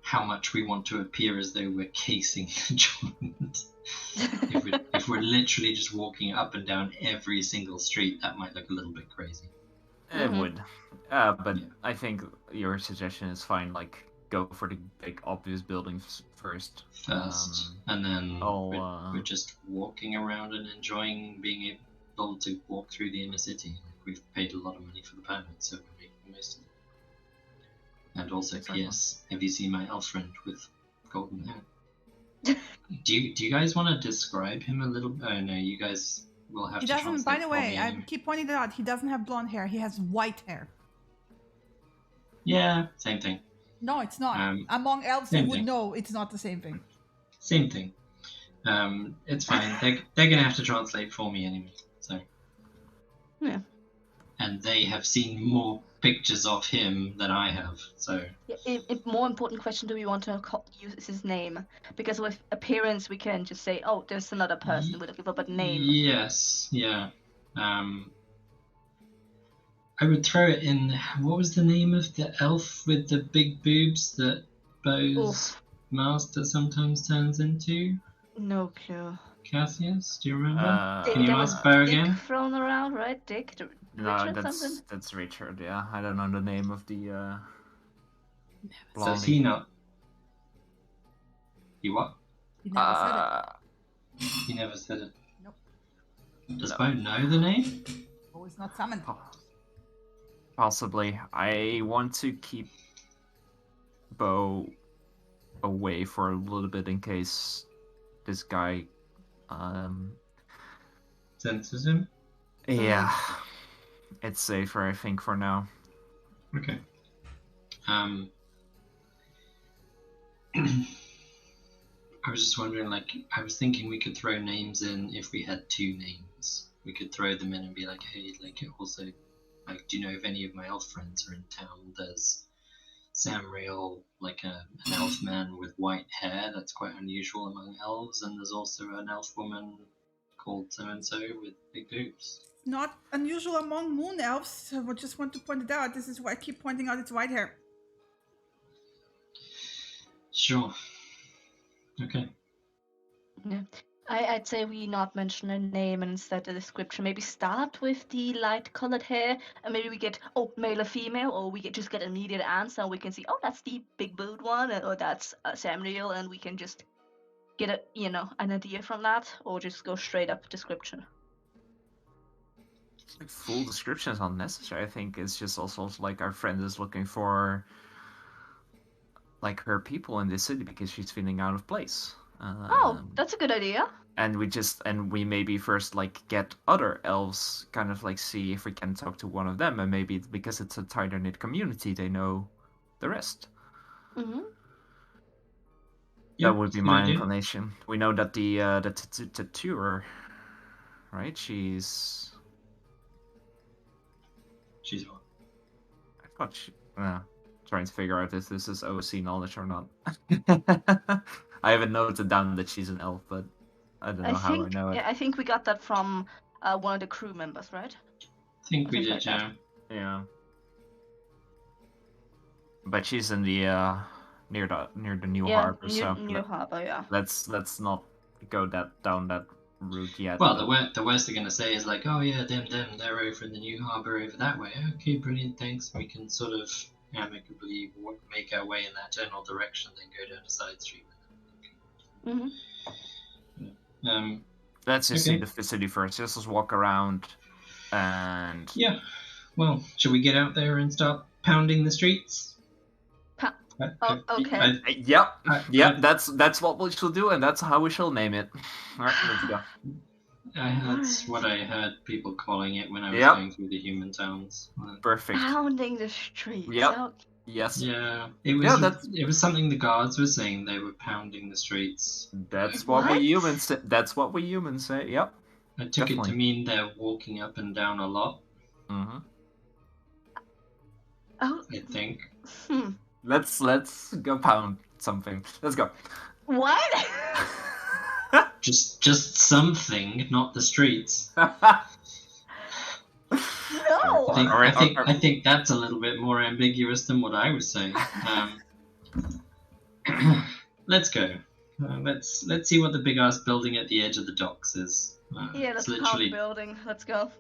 how much we want to appear as though we're casing the joint. if we're literally just walking up and down every single street, that might look a little bit crazy. It would. But I think your suggestion is fine, like, go for the big obvious buildings first. And then we're just walking around and enjoying being able to walk through the inner city. We've paid a lot of money for the permit, so we're making the most of it. And also, P.S. Have you seen my elf friend with golden hair? do you guys want to describe him a little? Oh no, you guys will have to. He doesn't. By the way, I anyway. keep pointing it out. He doesn't have blonde hair. He has white hair. Yeah, same thing. No, it's not. Among elves, you would know it's not the same thing. Same thing. It's fine. They're gonna have to translate for me anyway. So. Yeah. And they have seen more pictures of him than I have, so... A more important question, do we want to use his name? Because with appearance, we can just say, oh, there's another person with a people, but name... Yes, yeah. I would throw it in... What was the name of the elf with the big boobs that Bo's master sometimes turns into? No clue. Cassius, do you remember? Can you ask Bo again? Dick thrown around, right? Dick? No, Richard, that's Richard, yeah. I don't know the name of the So he not... He what? He never said it. He never said it. Nope. Does Bo know the name? Bo is not summoned. Possibly. I want to keep Bo away for a little bit in case this guy senses him? Yeah. It's safer, I think, for now. Okay. I was just wondering, like, I was thinking we could throw names in if we had 2 names. We could throw them in and be like, hey, like, also, like, do you know if any of my elf friends are in town? There's Samriel, like an elf man with white hair. That's quite unusual among elves. And there's also an elf woman called so-and-so with big boobs. Not unusual among moon elves. So I just want to point it out. This is why I keep pointing out its white hair. Sure. Okay. Yeah. I'd say we not mention a name and instead a description. Maybe start with the light-colored hair, and maybe we get, male or female, or we just get an immediate answer, and we can see, that's the big-booed one, or that's Samriel, and we can just get an idea from that, or just go straight up description. Like, full description is not necessary. I think it's just also like our friend is looking for like her people in this city because she's feeling out of place. That's a good idea. And we maybe first like get other elves, kind of like see if we can talk to one of them, and maybe because it's a tighter knit community, they know the rest. Mm-hmm. That would be my inclination. We know that the tattooer, right? She's what? I thought she. Trying to figure out if this is OC knowledge or not. I haven't noted down that she's an elf, but I don't know how I know it. Yeah, I think we got that from one of the crew members, right? I think we did, yeah. Yeah. But she's in the near the new harbor, so new harbor, yeah. Let's not go down that route yet. Well, the worst they're gonna say is like, oh yeah, them, they're over in the new harbor over that way. Okay, brilliant, thanks. We can sort of amicably make our way in that general direction, then go down a side street. Mm-hmm. Let's just see the city first. Just walk around, and yeah. Well, should we get out there and start pounding the streets? Okay. Yep. That's what we shall do, and that's how we shall name it. All right, let's go. That's what I heard people calling it when I was going through the human towns. Perfect. Pounding the streets. Yep. Yes. Yeah. It was. It was something the guards were saying. They were pounding the streets. That's what we humans say. That's what we humans say. Yep. I took it to mean they're walking up and down a lot. Mm-hmm. Oh. I think. Let's go pound. something. Let's go. What? Just something, not the streets. No. I think that's a little bit more ambiguous than what I was saying. Let's go. Let's see what the big ass building at the edge of the docks is. Yeah, it's that's literally. a building. Let's go.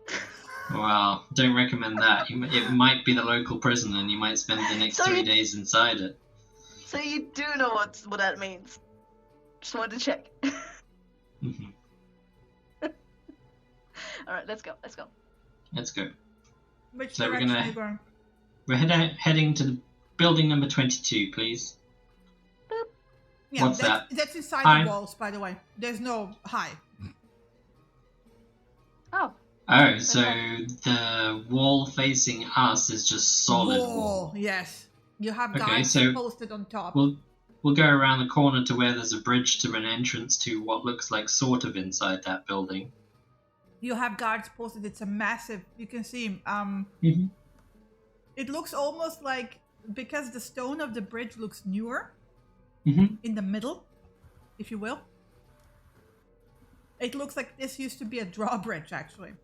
Well, don't recommend that. It might be the local prison, and you might spend the next So 3 you- days inside it. So you do know what that means. Just wanted to check. Mhm. Alright, let's go. Let's go. Which So we're direction gonna- are you going? We're heading to building number 22, please. Yeah, What's that? That's inside High? the walls, by the way. There's no high. Oh. Oh, so the wall facing us is just solid wall. Yes. You have Okay, guards so posted on top. We'll go around the corner to where there's a bridge to an entrance to what looks like sort of inside that building. You have guards posted. It's a massive. You can see. Mhm. It looks almost like, because the stone of the bridge looks newer Mhm. in the middle, if you will. It looks like this used to be a drawbridge, actually.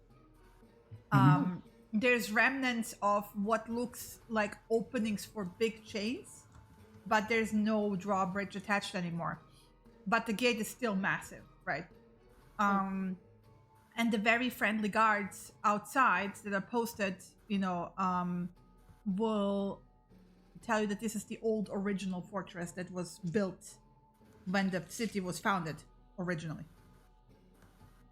There's remnants of what looks like openings for big chains, but there's no drawbridge attached anymore. But the gate is still massive, right? And the very friendly guards outside that are posted, will tell you that this is the old original fortress that was built when the city was founded originally.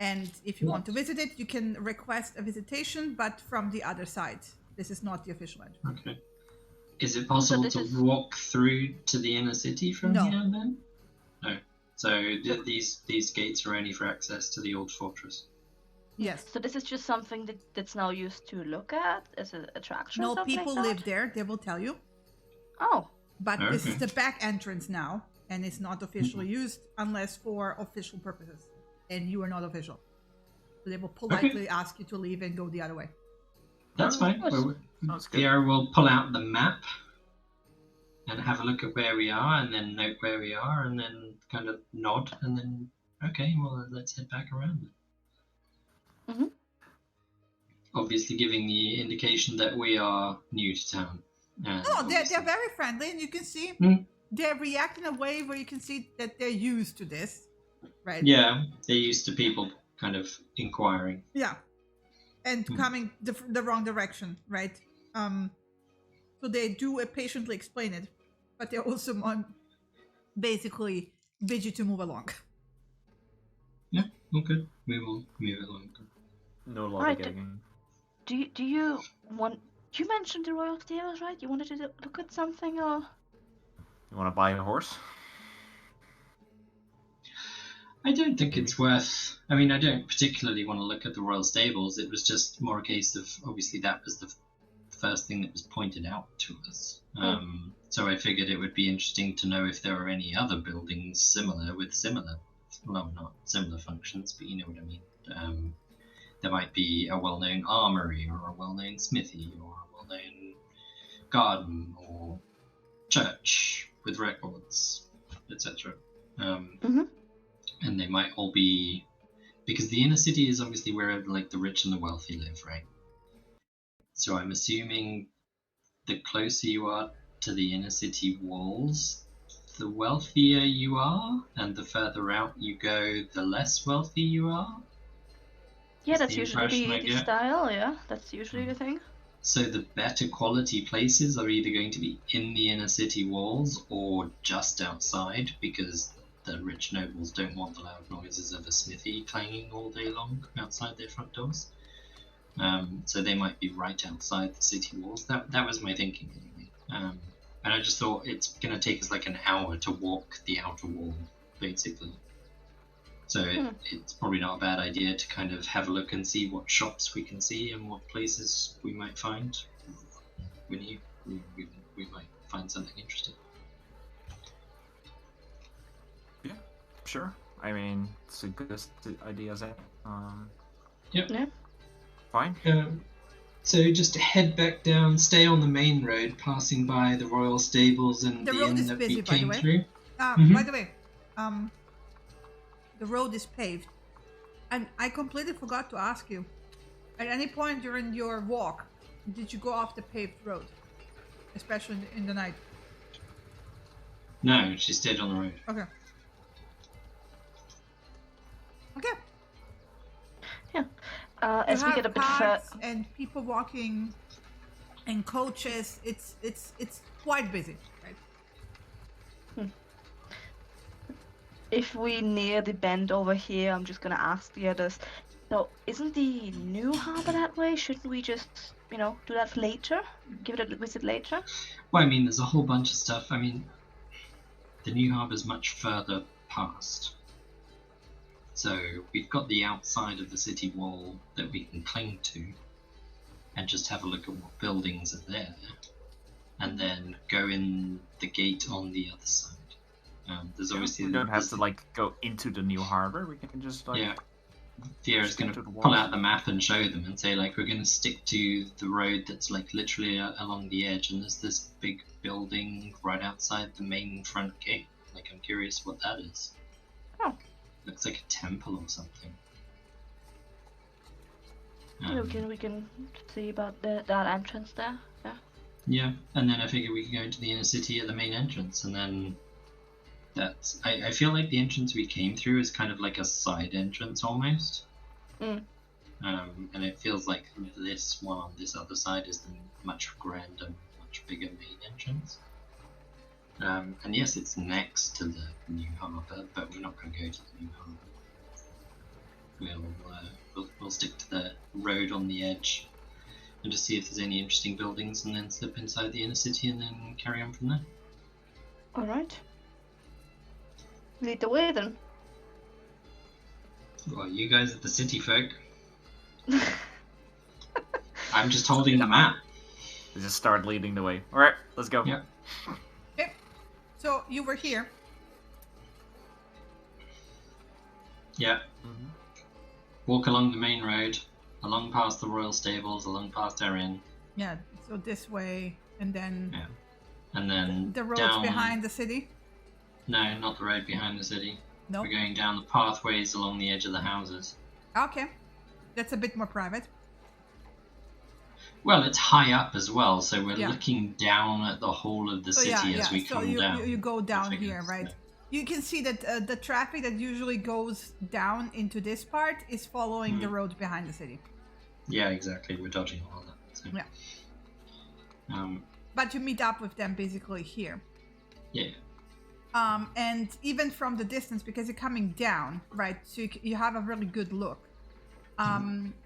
And if you want to visit it, you can request a visitation, but from the other side. This is not the official entrance. Okay. Is it possible to walk through to the inner city from No. here then? No. So these gates are only for access to the old fortress. Yes. So this is just something that's now used to look at as an attraction. No, or something people like that? live there. They will tell you. Oh. But this is Okay. the back entrance now, and it's not officially used unless for official purposes. And you are not official. So they will politely ask you to leave and go the other way. That's fine. Sounds good. Theo will pull out the map and have a look at where we are, and then note where we are, and then kind of nod, and then okay, well, let's head back around. Mhm. Obviously, giving the indication that we are new to town. And No, they're obviously- very friendly, and you can see they react in a way where you can see that they're used to this, right? Yeah, they're used to people kind of inquiring. Yeah, and coming the wrong direction, right? So they do patiently explain it, but they also basically bid you to move along. Yeah, okay. We will move along. No Alright, lollygagging. Do you want? You mentioned the royal stables, right? You wanted to look at something, or? You want to buy a horse? I don't think it's worth. I mean, I don't particularly want to look at the royal stables. It was just more a case of obviously that was the first thing that was pointed out to us. So I figured it would be interesting to know if there are any other buildings similar with well, not similar functions, but you know what I mean. There might be a well-known armory or a well-known smithy or a well-known garden or church with records, etc. And they might all be, because the inner city is obviously where like the rich and the wealthy live, right? So I'm assuming the closer you are to the inner city walls, the wealthier you are, and the further out you go, the less wealthy you are. Yeah, Is that's the usually impression I the get. style. Yeah, that's usually the thing. So the better quality places are either going to be in the inner city walls or just outside, because the rich nobles don't want the loud noises of a smithy clanging all day long outside their front doors. So they might be right outside the city walls. That was my thinking anyway. And I just thought it's going to take us like an hour to walk the outer wall, basically. So it's probably not a bad idea to kind of have a look and see what shops we can see and what places we might find. We might find something interesting. Yeah, sure. I mean, it's a good idea as that. Yep. Yeah. Fine. So just head back down, stay on the main road, passing by the royal stables and The the road inn is that busy, we by the came way. through. By the way, the road is paved. And I completely forgot to ask you, at any point during your walk, did you go off the paved road? Especially in the night? No, she stayed on the road. Okay. Okay. Yeah. As we get a bit further, and people walking, and coaches. It's quite busy, right? If we near the bend over here, I'm just gonna ask the others. So, isn't the new harbor that way? Shouldn't we just, do that later? Give it a visit later? Well, I mean, there's a whole bunch of stuff. I mean, the new harbor's much further past. So we've got the outside of the city wall that we can cling to and just have a look at what buildings are there and then go in the gate on the other side. There's obviously... We don't have to, go into the new harbor. We can just, Yeah. Thea's going to pull out the map and show them and say, we're going to stick to the road that's, literally along the edge, and there's this big building right outside the main front gate. I'm curious what that is. Oh. Looks like a temple or something. We can see about that entrance there. Yeah. Yeah, and then I figure we can go into the inner city at the main entrance, and then that's... I feel like the entrance we came through is kind of like a side entrance almost. Mm. And it feels like this one on this other side is the much grander, much bigger main entrance. And yes, it's next to the new harbour, but we're not going to go to the new harbour. We'll stick to the road on the edge and just see if there's any interesting buildings, and then slip inside the inner city and then carry on from there. All right. Lead the way then. Well, you guys are the city folk. I'm just holding the map. We just start leading the way. All right, let's go. Yeah. Okay. So you were here. Yeah. Walk along the main road, along past the royal stables, along past our inn. Yeah. So this way, and then. Yeah. And then the roads down... behind the city. No, not the road behind the city. No. We're going down the pathways along the edge of the houses. Okay. That's a bit more private. Well, it's high up as well, so we're looking down at the whole of the city as we come down. So you go down here, right? You can see that the traffic that usually goes down into this part is following the road behind the city. Yeah, exactly. We're dodging all of that. So. Yeah. But you meet up with them basically here. Yeah. And even from the distance, because you're coming down, right? So you have a really good look.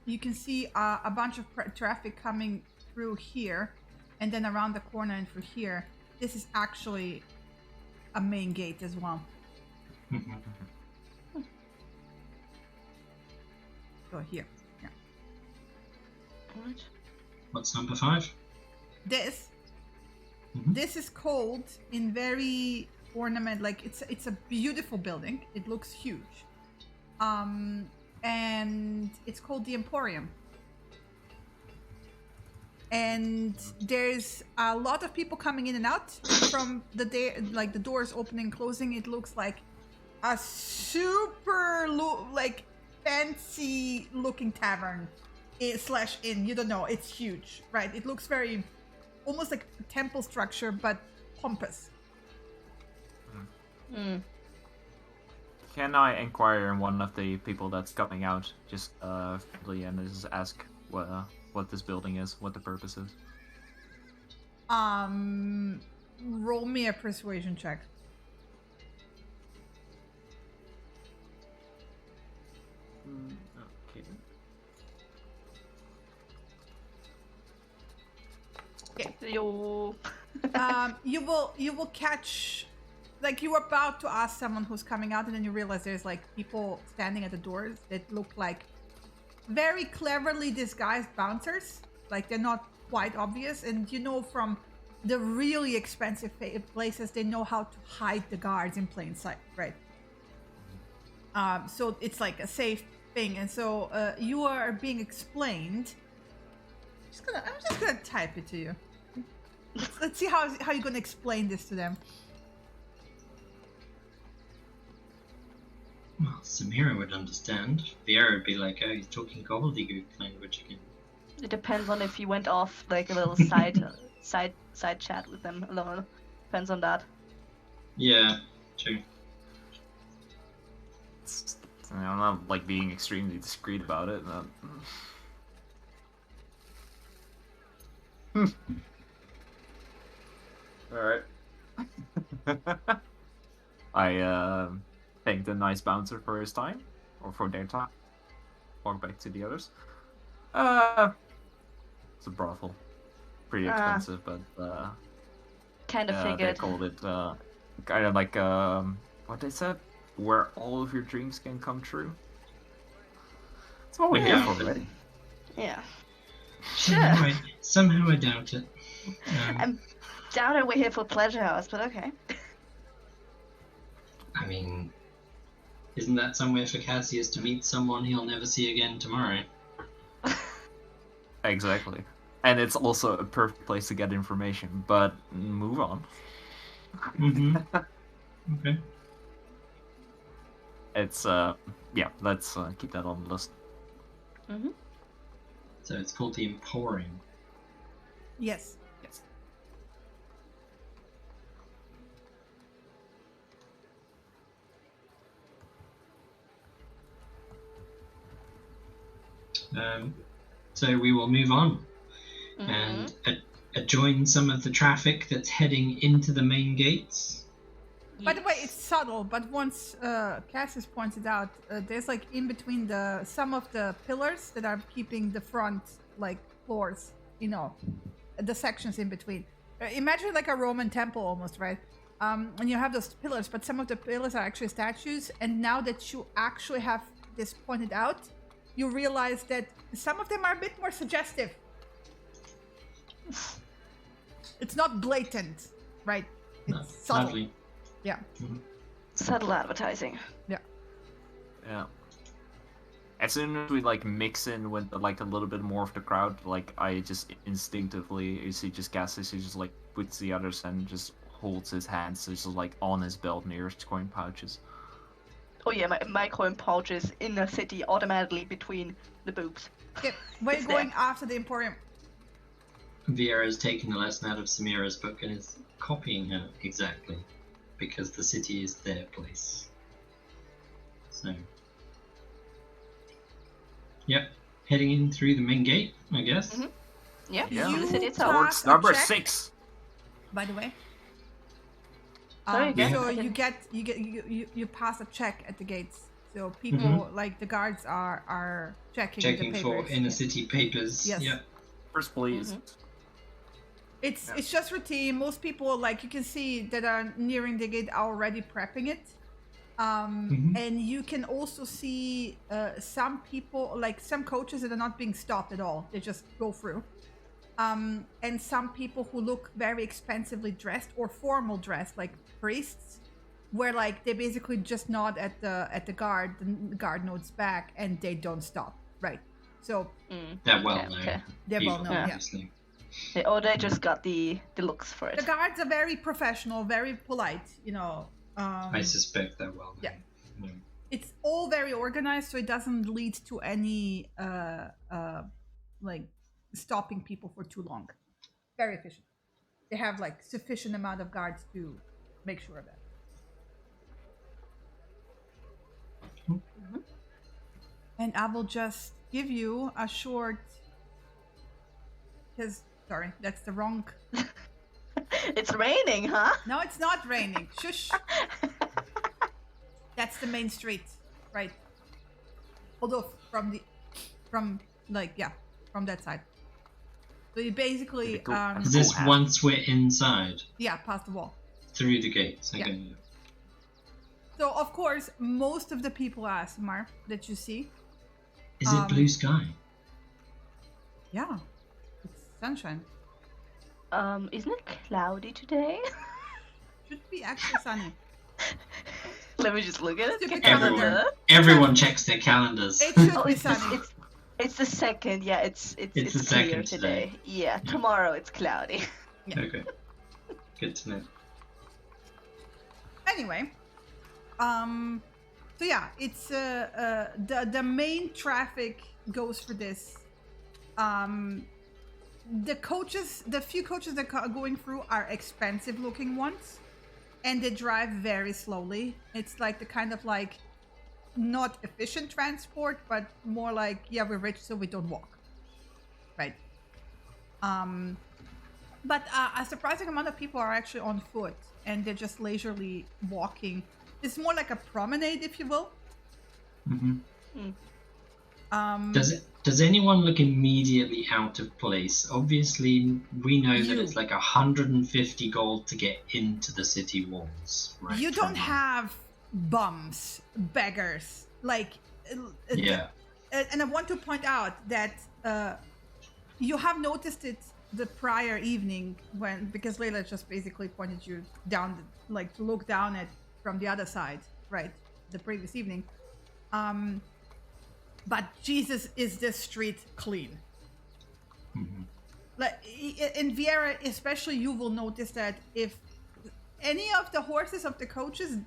You can see a bunch of traffic coming through here, and then around the corner and through here. This is actually a main gate as well. So here, yeah. Right. What's number 5? This is called in very ornament, it's a beautiful building. It looks huge. And it's called the Emporium. And there's a lot of people coming in and out from the day, the doors opening and closing. It looks like a super fancy looking tavern slash inn. You don't know, it's huge, right? It looks very almost like a temple structure, but pompous. Can I inquire in one of the people that's coming out, just friendly, and just ask what this building is, what the purpose is? Roll me a persuasion check. Okay. You will catch, you were about to ask someone who's coming out, and then you realize there's people standing at the doors that look like very cleverly disguised bouncers. They're not quite obvious, and from the really expensive places, they know how to hide the guards in plain sight, right? So it's like a safe thing, and so you are being explained I'm just gonna type it to you. Let's see how you're gonna explain this to them. Well, Samira would understand. Vera would be like, oh, he's talking gobbledygook language again. It depends on if you went off like a little side chat with them alone. Depends on that. Yeah, true. I'm not like being extremely discreet about it. Alright. I thanked the nice bouncer for his time, or for their time. Walk back to the others. It's a brothel. Pretty expensive, but kind of they figured. called it kind of like what they said, where all of your dreams can come true. It's what we're here for, right? Yeah. Somehow I doubt it. I'm doubting we're here for pleasure house, but okay. I mean, isn't that somewhere for Cassius to meet someone he'll never see again tomorrow? Exactly. And it's also a perfect place to get information, but move on. Mm-hmm. Okay. It's, yeah, let's keep that on the list. Mm-hmm. So it's called the Emporium. Yes. Yes. So we will move on and adjoin some of the traffic that's heading into the main gates. By the way, it's subtle, but once Cassius pointed out, there's like in between some of the pillars that are keeping the front like floors, you know, the sections in between. Imagine like a Roman temple almost, right? And you have those pillars, but some of the pillars are actually statues. And now that you actually have this pointed out, you realize that some of them are a bit more suggestive. It's not blatant, right? It's subtle. Lovely. Yeah. Mm-hmm. Subtle advertising. Yeah. Yeah. As soon as we like mix in with like a little bit more of the crowd, like I just instinctively, you see, just Cassius, he just like puts the others and just holds his hands, just like on his belt near his coin pouches. Oh yeah, my coin pouch is in the city automatically between the boobs. Yep. Where are you going after the Emporium? Vieira's taking a lesson out of Samira's book and is copying her exactly, because the city is their place. So, yep, heading in through the main gate, I guess. Mm-hmm. Yeah, Yeah. the city You itself. pass a Number check, 6. by the way. Sorry, again? So I you pass a check at the gates. So people like the guards are checking the papers. for inner city papers. Yes. Yep. First, please. It's just routine. Most people, like you can see that are nearing the gate, are already prepping it. And you can also see some people, like some coaches that are not being stopped at all. They just go through. And some people who look very expensively dressed or formal dressed, like priests, where like they basically just nod at the guard. The guard nods back, and they don't stop. Right. So They're well known. Okay. they're people, well known. Yeah. obviously. They just got the looks for it. The guards are very professional, very polite. You know. I suspect they're well known. Yeah. It's all very organized, so it doesn't lead to any like stopping people for too long. Very efficient. They have like sufficient amount of guards to make sure of that. And I will just give you a short, because sorry, that's the wrong. It's raining, huh? No, it's not raining. Shush. That's the main street, right? Although from that side. So you basically Is this once we're inside? yeah, past the wall. Through the gates. Okay. Yeah. So of course, most of the people, Asimar, that you see. Is it blue sky? Yeah, it's sunshine. Isn't it cloudy today? Should be actually sunny. Let me just look at it. Stupid calendar. Everyone checks their calendars. It should Oh, be it's sunny. It's the second. Yeah, it's It's the clear second today. today. Yeah, tomorrow it's cloudy. Yeah. Okay. Good to know. Anyway, so yeah, it's the main traffic goes for this. The coaches, the few coaches that are going through are expensive looking ones, and they drive very slowly. It's like the kind of like not efficient transport, but more like, yeah, we're rich, so we don't walk, right? But a surprising amount of people are actually on foot, and they're just leisurely walking. It's more like a promenade, if you will. Does anyone look immediately out of place? Obviously, we know that it's like 150 gold to get into the city walls. Right? You don't have bums, beggars, like. Yeah. And I want to point out that you have noticed it the prior evening because Layla just basically pointed you down, like to look down at from the other side, right? The previous evening. But Jesus, is this street clean? Like in Vieira, especially, you will notice that if any of the horses of the coaches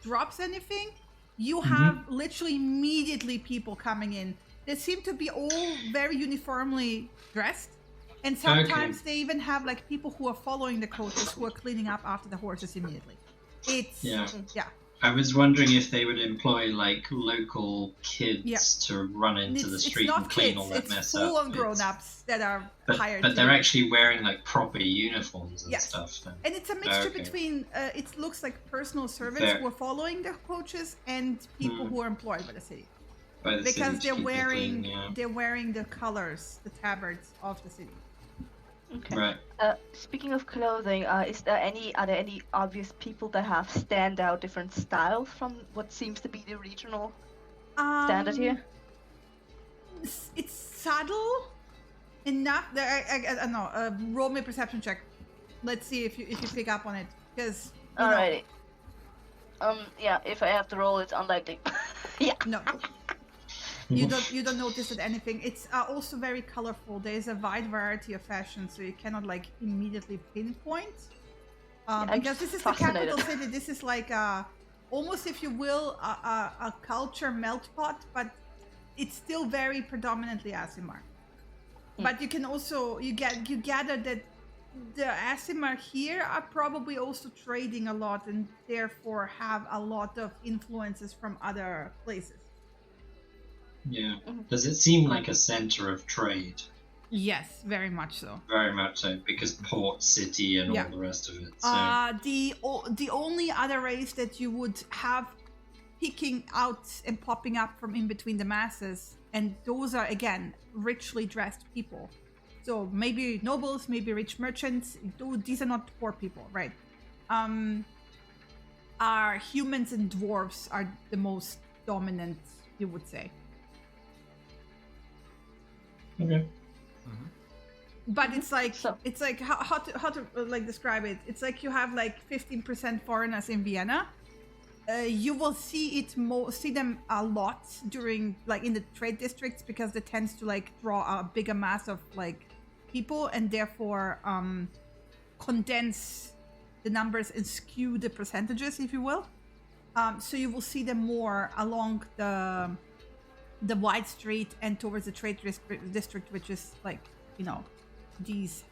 drops anything, you have literally immediately people coming in. They seem to be all very uniformly dressed, and sometimes they even have like people who are following the coaches who are cleaning up after the horses immediately. It's yeah. I was wondering if they would employ like local kids to run into the street and clean all that mess up. It's full-on grown-ups that are hired. But they're actually wearing like proper uniforms and stuff. Then. And it's a mixture between it looks like personal servants who are following the coaches and people who are employed by the city. Because they're wearing the colors, the tabards of the city. Okay. Right. Speaking of clothing, are there any obvious people that have standout different styles from what seems to be the regional standard here? It's subtle enough. I don't know. Roll me a perception check. Let's see if you pick up on it. Because. Alrighty. Yeah. If I have to roll, it's unlikely. Yeah. No. You don't notice that anything. It's also very colorful. There's a wide variety of fashion, so you cannot like immediately pinpoint. Because this is the capital city. This is like almost, if you will, a culture melt pot, but it's still very predominantly Aasimar. But you can also you gather that the Aasimar here are probably also trading a lot and therefore have a lot of influences from other places. Yeah. Does it seem like a center of trade? Yes, very much so. Very much so, because port city and all the rest of it. So. The only other race that you would have peeking out and popping up from in between the masses, and those are again richly dressed people. So maybe nobles, maybe rich merchants. These are not poor people, right? Are humans and dwarves are the most dominant, you would say. Okay. But it's like how to like describe it. It's like you have like 15% foreigners in Vienna. You will see them a lot during like in the trade districts because they tends to like draw a bigger mass of like people and therefore condense the numbers and skew the percentages, if you will. So you will see them more along the wide street and towards the trade district, which is like, you know, these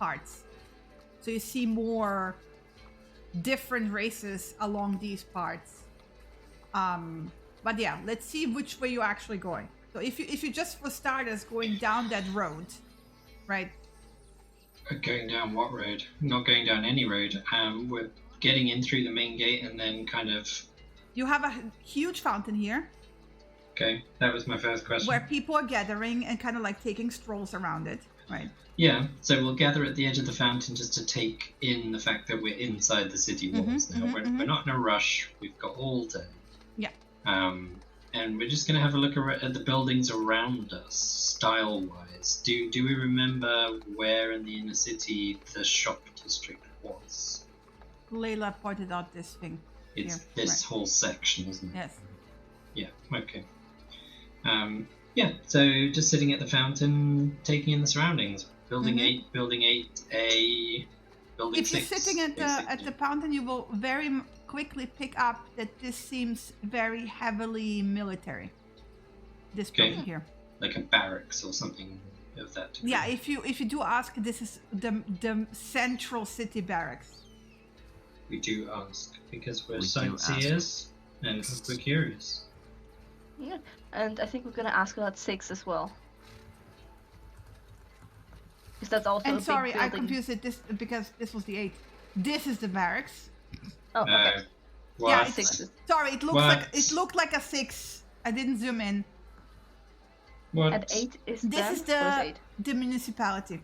parts. So you see more different races along these parts. But yeah, let's see which way you're actually going. So if you just for starters going down that road, right? Going down what road? Not going down any road. We're getting in through the main gate and then kind of. You have a huge fountain here. Okay, that was my first question. Where people are gathering and kind of like taking strolls around it, right? Yeah, so we'll gather at the edge of the fountain just to take in the fact that we're inside the city walls now. We're not in a rush. We've got all day. Yeah. And we're just going to have a look at the buildings around us, style-wise. Do we remember where in the inner city the shop district was? Layla pointed out this thing. It's this whole section, isn't it? Yes. Yeah, okay. Yeah, so just sitting at the fountain, taking in the surroundings. Building Mhm. 8, building 8A, building If 6. you're sitting at basically. the fountain, you will very quickly pick up that this seems very heavily military. This Okay. building here. Like a barracks or something of that degree. Yeah, if you do ask, this is the central city barracks. We do ask, because we're We do sightseers and we're curious. Yeah, and I think we're gonna ask about 6 as well. Because that's also a And big sorry, I building. confused it because this was the 8. This is the barracks. Oh, okay. What? Yeah, it's 6. Sorry, it looks What? like it looked like a 6. I didn't zoom in. What? And 8 is This then? is What is the 8? municipality,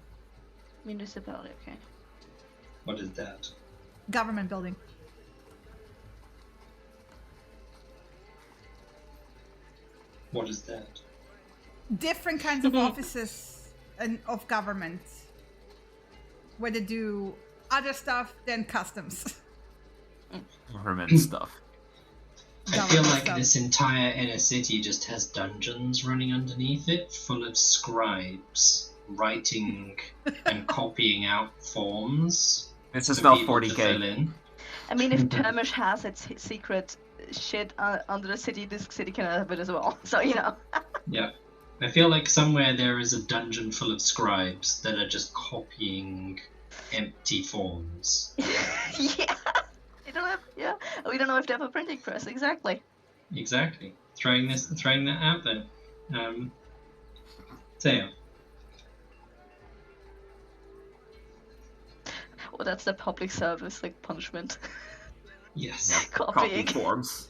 Municipality, okay. What is that? government building. What is that? Different kinds of offices and of government, where they do other stuff than customs. Government stuff. I feel Government like stuff. this entire inner city just has dungeons running underneath it, full of scribes writing and copying out forms. This is for not people to 40k. fill in. I mean, if Termish has its secret shit under the city, this city can have it as well. So, you know. Yeah. I feel like somewhere there is a dungeon full of scribes that are just copying empty forms. Yeah. We don't know if they have a printing press, exactly. Exactly. Throwing that out there. So yeah. Well, that's the public service, like, punishment. Yes. Copying. Copy forms.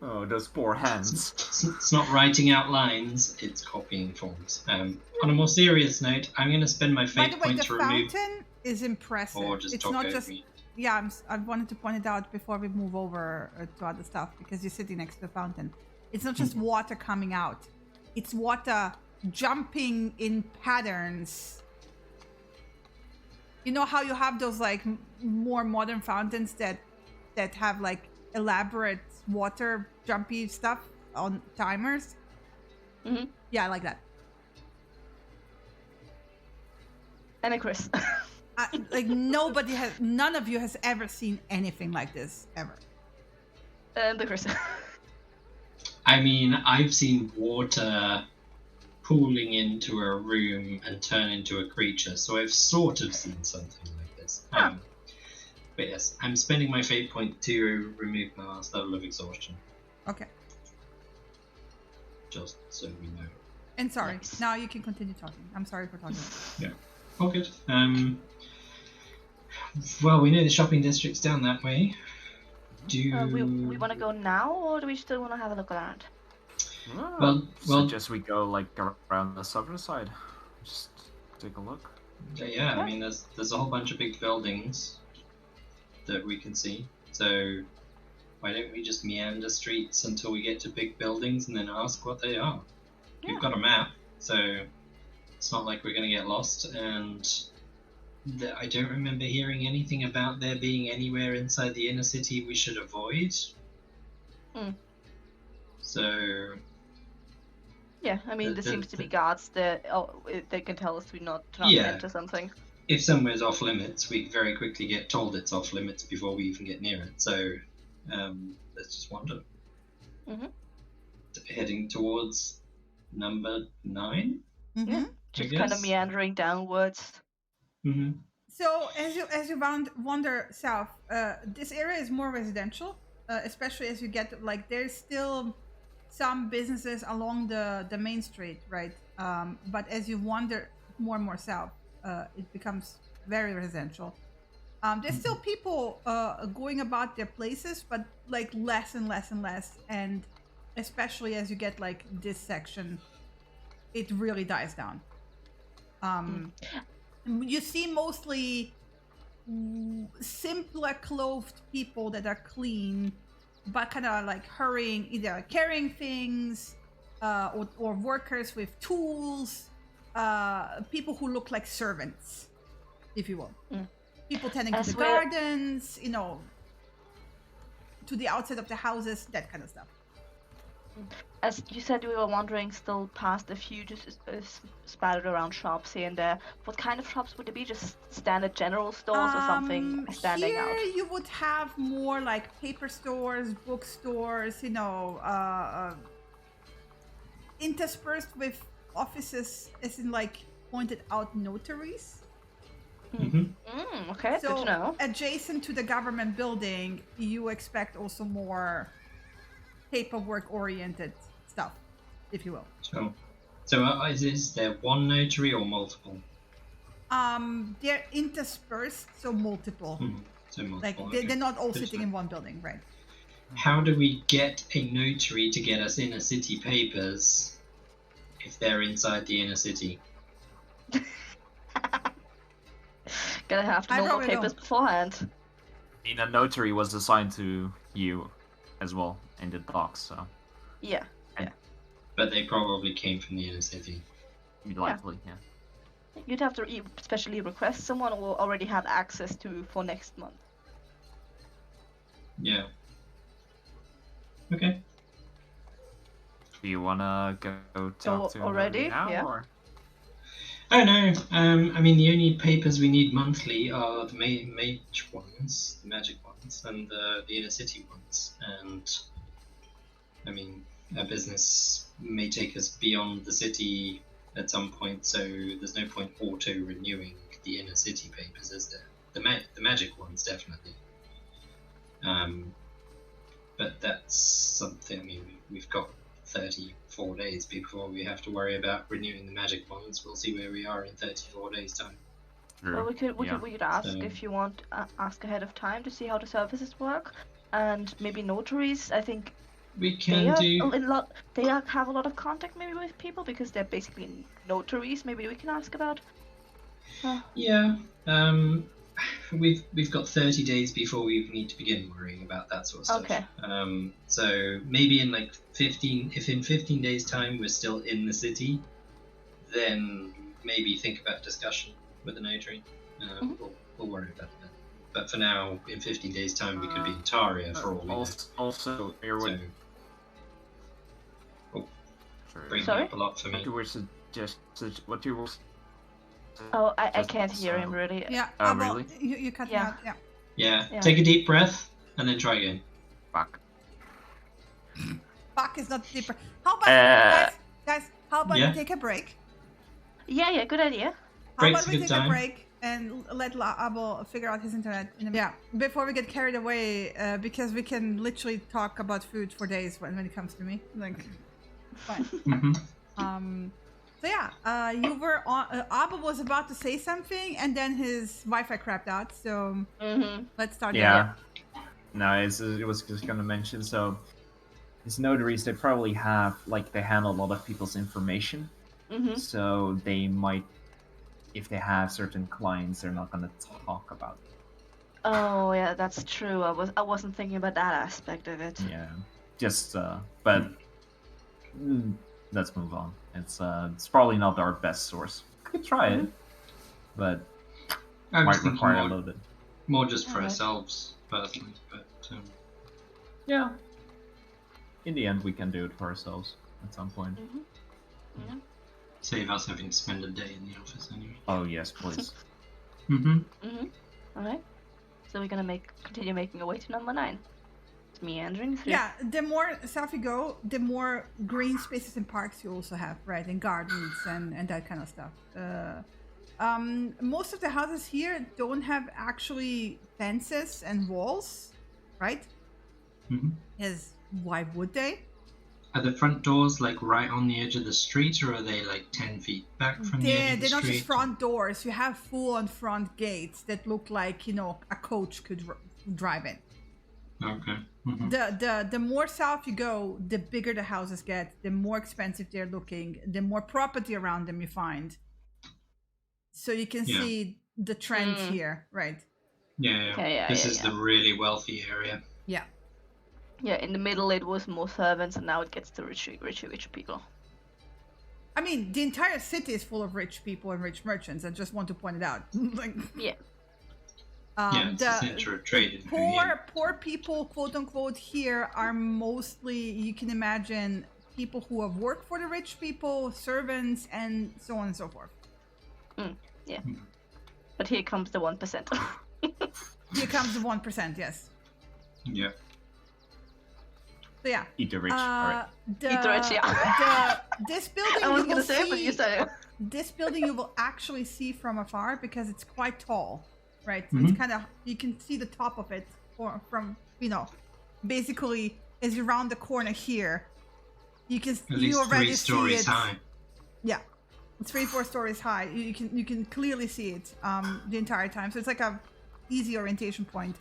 Oh, those poor hands. It's not writing out lines, it's copying forms. On a more serious note, I'm going to spend my By fate the way, point the to remove... fountain is impressive. Or just It's talk not over just me. yeah. I wanted to point it out before we move over to other stuff because you're sitting next to the fountain. It's not just water coming out; it's water jumping in patterns. You know how you have those like more modern fountains that have like elaborate water jumpy stuff on timers? Mhm. Yeah, I like that. And a Chris. Like none of you has ever seen anything like this ever. And the Chris. I mean, I've seen water pooling into a room and turn into a creature, so I've sort of seen something like this. Huh. But yes, I'm spending my fate point to remove my last level of exhaustion, Okay. just so we know. And sorry. Nice. Now you can continue talking. I'm sorry for talking. All good. Well, we know the shopping district's down that way. We want to go now, or do we still want to have a look around? Well, suggest we go like around the southern side. Just take a look. yeah. I mean, there's a whole bunch of big buildings that we can see. So why don't we just meander streets until we get to big buildings and then ask what they are? Yeah. We've got a map, so it's not like we're going to get lost. And I don't remember hearing anything about there being anywhere inside the inner city we should avoid. So Yeah, I mean, there seems to be guards that they can tell us to not Yeah. enter something. if somewhere's off limits, we very quickly get told it's off limits before we even get near it. So let's just wander. Mhm. Heading towards number 9. Mm-hmm. Just kind of guess. meandering downwards. Mm-hmm. So as you wander south, this area is more residential, especially as you get like there's still some businesses along the main street, right? But as you wander more and more south, it becomes very residential. There's still people going about their places, but like less and less and less, and especially as you get like this section, it really dies down. You see mostly simpler clothed people that are clean, but kind of like hurrying, either carrying things, or workers with tools, people who look like servants, if you will. People tending to the gardens, to the outside of the houses, that kind of stuff. As you said, we were wandering still past a few just spattered around shops here and there. What kind of shops would it be? Just standard general stores or something standing here out? you would have more like paper stores, bookstores, interspersed with offices, as in like pointed out notaries. Okay, So good to know. adjacent to the government building, you expect also more paperwork-oriented stuff, if you will. So is there one notary or multiple? They're interspersed, so multiple. So multiple. Like okay. they're not all sitting in one building, right? How do we get a notary to get us inner city papers if they're inside the inner city? Gonna have to know more papers beforehand. I mean, a notary was assigned to you as well in the docks, so. Yeah. But they probably came from the inner city. Likely, yeah. You'd have to especially request someone or already have access to for next month. Yeah. Okay. Do you wanna go talk to already? now, Yeah. or? Oh no. I mean, the only papers we need monthly are the mage ones, the magic ones, and the inner city ones. And I mean, our business may take us beyond the city at some point, so there's no point auto renewing the inner city papers, is there? The magic ones definitely. But that's something. I mean, we've got 34 days before we have to worry about renewing the magic ones. We'll see where we are in 34 days time. Sure. Well, we could ask if you want, ask ahead of time to see how the services work, and maybe notaries. I think we can they have a lot of contact maybe with people because they're basically notaries. Maybe we can ask about. Yeah. We've got 30 days before we need to begin worrying about that sort of stuff. Okay. So maybe in like 15 days time we're still in the city, then maybe think about discussion with the notary. We'll worry about that. But for now, in 15 days time we could be in Taria for all we know. Also, bringing up a lot for me. What you were Oh, I can't hear him really. Yeah. Oh, really? You cut him out. Yeah. Yeah. Take a deep breath and then try again. Fuck. Fuck is not deeper. How about guys? How about Yeah? we take a break? Yeah, good idea. How Break's about a we good take time. a break and let Abel figure out his internet? Yeah, before we get carried away, because we can literally talk about food for days when it comes to me. Like, fine. So yeah, you were on. Abel was about to say something, and then his Wi-Fi crapped out. So let's start. Yeah. No, it was just gonna mention. So, these notaries, they probably have they handle a lot of people's information. So they might, if they have certain clients, they're not gonna talk about it. Oh yeah, that's true. I wasn't thinking about that aspect of it. Yeah, just but let's move on. It's probably not our best source. Could try it, but might require a little bit more just for ourselves personally. But yeah, in the end, we can do it for ourselves at some point. Yeah. Save us having to spend a day in the office anyway. Oh yes, please. All right. So we're gonna continue making our way to number 9. It's meandering through. Yeah, the more south you go, the more green spaces and parks you also have, right? And gardens and that kind of stuff. Most of the houses here don't have actually fences and walls, right? Because why would they? Are the front doors right on the edge of the street, or are they 10 feet back from the edge of the They're not street? just front doors. You have full-on front gates that look like a coach could drive in. Okay. The more south you go, the bigger the houses get, the more expensive they're looking, the more property around them you find. So you can see the trend here, right? Yeah. This is the really wealthy area. Yeah. Yeah, in the middle it was more servants, and now it gets to rich people. I mean, the entire city is full of rich people and rich merchants. I just want to point it out. Yeah. It's a center of trade. Poor people, quote unquote, here are mostly, you can imagine, people who have worked for the rich people, servants, and so on and so forth. But here comes the 1%. Here comes the 1%, yes. Yeah. So yeah. Eat the rich. All right. Eat the rich, yeah. This building I was you gonna will say, but you said it. This building you will actually see from afar because it's quite tall, right? Mm-hmm. It's kind of, you can see the top of it from, basically as you round the corner here, At least already 3 stories see it. high. Yeah, it's 3-4 stories high. You can clearly see it the entire time. So it's like a easy orientation point.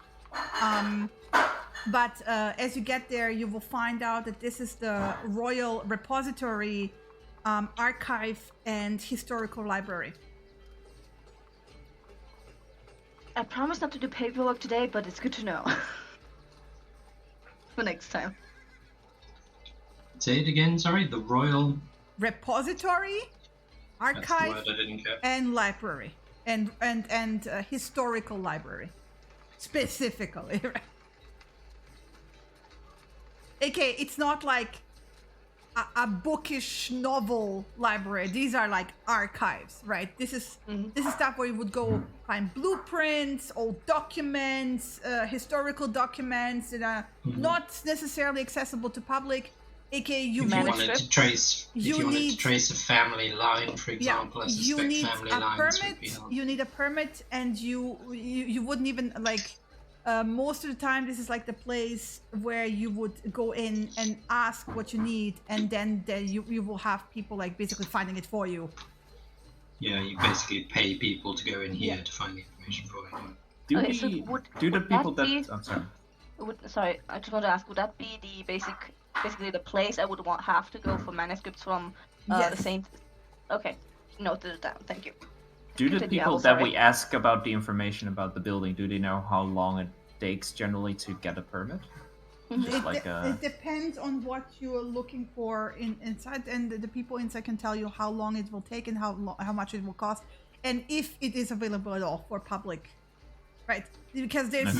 But as you get there, you will find out that this is the Royal Repository, Archive, and Historical Library. I promise not to do paperwork today, but it's good to know. For next time. Say it again, sorry. The Royal Repository, That's the Archive, word I didn't get. and Library, and Historical Library, specifically. Right? Okay, it's not like a bookish novel library. These are like archives, right? This is stuff where you would go find blueprints, old documents, historical documents that are not necessarily accessible to public. Okay, If you wanted to trace a family line, for example, I you suspect need family a lines permit. would be helpful. You need a permit, and you wouldn't even like. Most of the time, this is like the place where you would go in and ask what you need, and then you will have people like basically finding it for you. Yeah, you basically pay people to go in here to find the information for you. Do the people that... I'm sorry. I just want to ask, would that be the basically the place I would have to go for manuscripts from the Saint? Okay, noted it down. Thank you. Do the people that we ask about the information about the building, do they know how long it takes generally to get a permit? It depends on what you're looking for inside, and the people inside can tell you how long it will take and how much it will cost, and if it is available at all for public, right? Because there's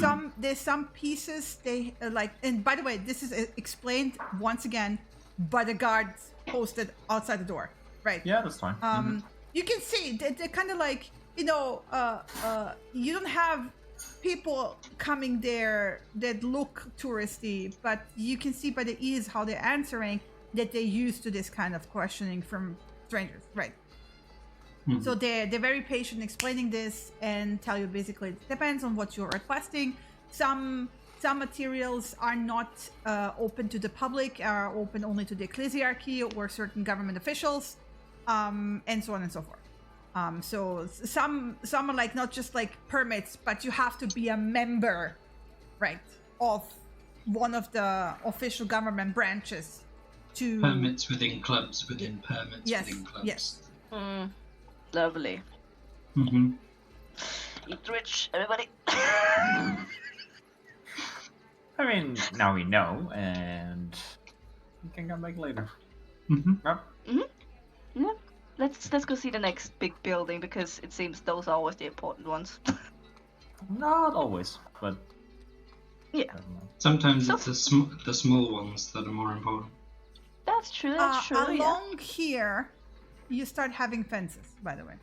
some pieces they like. And by the way, this is explained once again by the guards posted outside the door, right? Yeah, that's fine. You can see they're kind of like, you don't have people coming there that look touristy, but you can see by the ease how they're answering that they're used to this kind of questioning from strangers, right? So they're very patient explaining this and tell you basically it depends on what you're requesting. Some materials are not open to the public, are open only to the ecclesiarchy or certain government officials. And so on and so forth. So some are like not just like permits, but you have to be a member, right, of one of the official government branches to permits within clubs within permits within clubs. Yes. Lovely. Mm-hmm. Eat rich, everybody. I mean, now we know, and we can come back later. Yeah. Let's go see the next big building because it seems those are always the important ones. Not always, but yeah. Sometimes it's the small ones that are more important. That's true. That's true. Along here, you start having fences. By the way.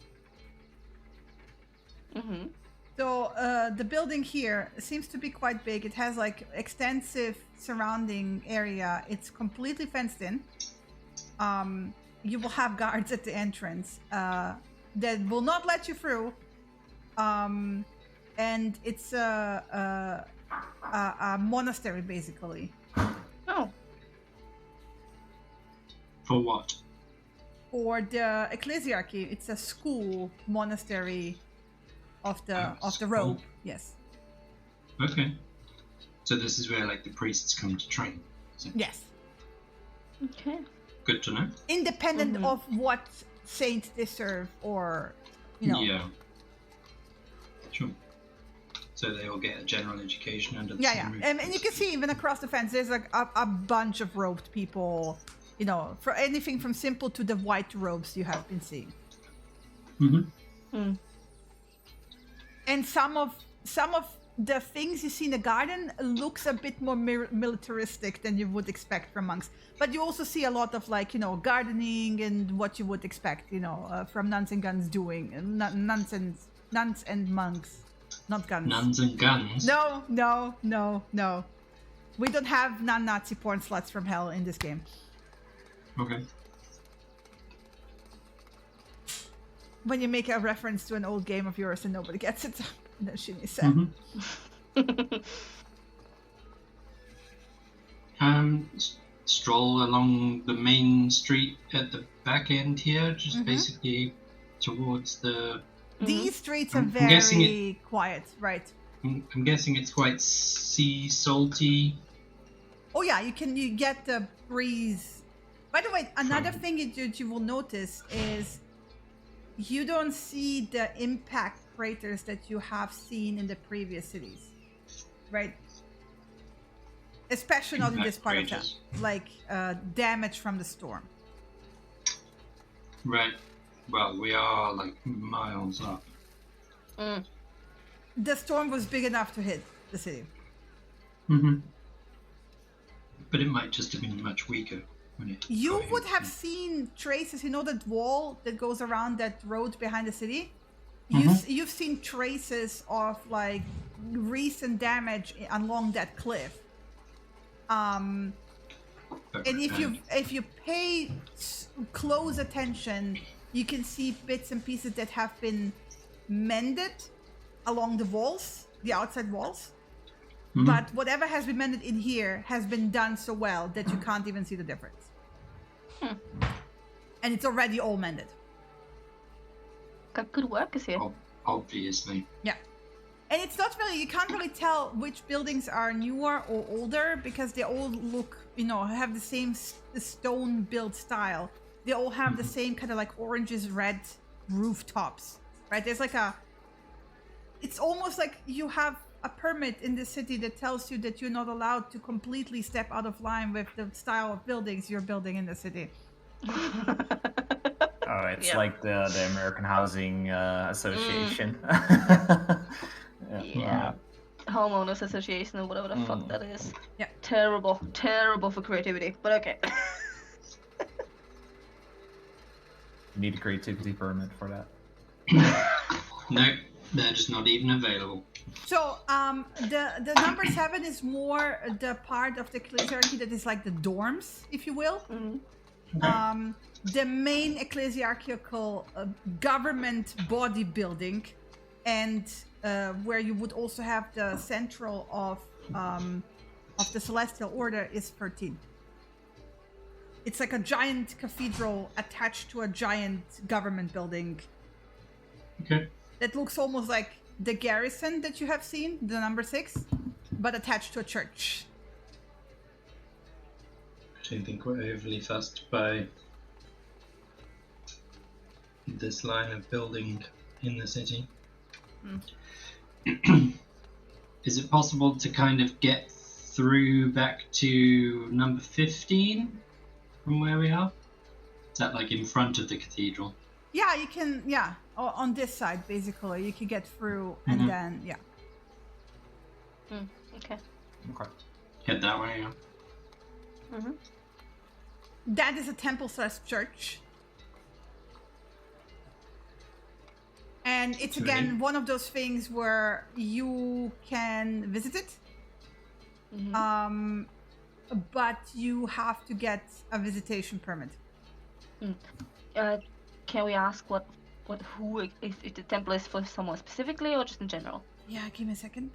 So the building here seems to be quite big. It has like extensive surrounding area. It's completely fenced in. You will have guards at the entrance that will not let you through, and it's a monastery basically. Oh. For what? For the ecclesiarchy, it's a school monastery of the robe. Yes. Okay. So this is where like the priests come to train. Yes. Okay. Good to know. Independent of what saint they serve, or Yeah. Sure. So they all get a general education under the same roof. And you can see even across the fence, there's like a bunch of robed people. For anything from simple to the white robes you have been seeing. And some some of the things you see in the garden looks a bit more militaristic than you would expect from monks. But you also see a lot of like, gardening and what you would expect, from nuns and guns doing. Nuns and monks, not guns. Nuns and guns? No. We don't have non-Nazi porn sluts from hell in this game. Okay. When you make a reference to an old game of yours and nobody gets it, then Shinny said. Stroll along the main street at the back end here, just basically towards the... These streets are very quiet, right? I'm guessing it's quite sea salty. Oh yeah, you get the breeze. By the way, another thing you will notice is you don't see the impact craters that you have seen in the previous cities, right? Especially not in this part of town, like damage from the storm. Right. Well, we are like miles up. The storm was big enough to hit the city. But it might just have been much weaker when it... You would have seen traces, that wall that goes around that road behind the city? You've seen traces of like recent damage along that cliff. And if you pay close attention, you can see bits and pieces that have been mended along the walls, the outside walls. But whatever has been mended in here has been done so well that you can't even see the difference. And it's already all mended. Got good workers here. Obviously. Yeah. And it's not really, you can't really tell which buildings are newer or older because they all look, have the same stone built style. They all have the same kind of like oranges, red rooftops, right? There's like it's almost like you have a permit in the city that tells you that you're not allowed to completely step out of line with the style of buildings you're building in the city. Oh, it's like the American Housing Association. Yeah. Homeowners Association or whatever the fuck that is. Yeah. Terrible for creativity, but okay. You need a creativity permit for that. No, they're just not even available. So, the number 7 is more the part of the ecclesiarchy that is like the dorms, if you will. Okay. The main ecclesiarchical government body building, and where you would also have the central of the Celestial Order is 13. It's like a giant cathedral attached to a giant government building. Okay. That looks almost like the garrison that you have seen, the number 6, but attached to a church. I don't think we're overly fussed by this line of building in the city. Is it possible to kind of get through back to number 15 from where we are? Is that like in front of the cathedral? Yeah, you can, on this side, basically. You can get through and then, Okay. Head that way, yeah. That is a temple/church. And it's again one of those things where you can visit it. But you have to get a visitation permit. Can we ask who if the temple is for someone specifically or just in general? Yeah, give me a second.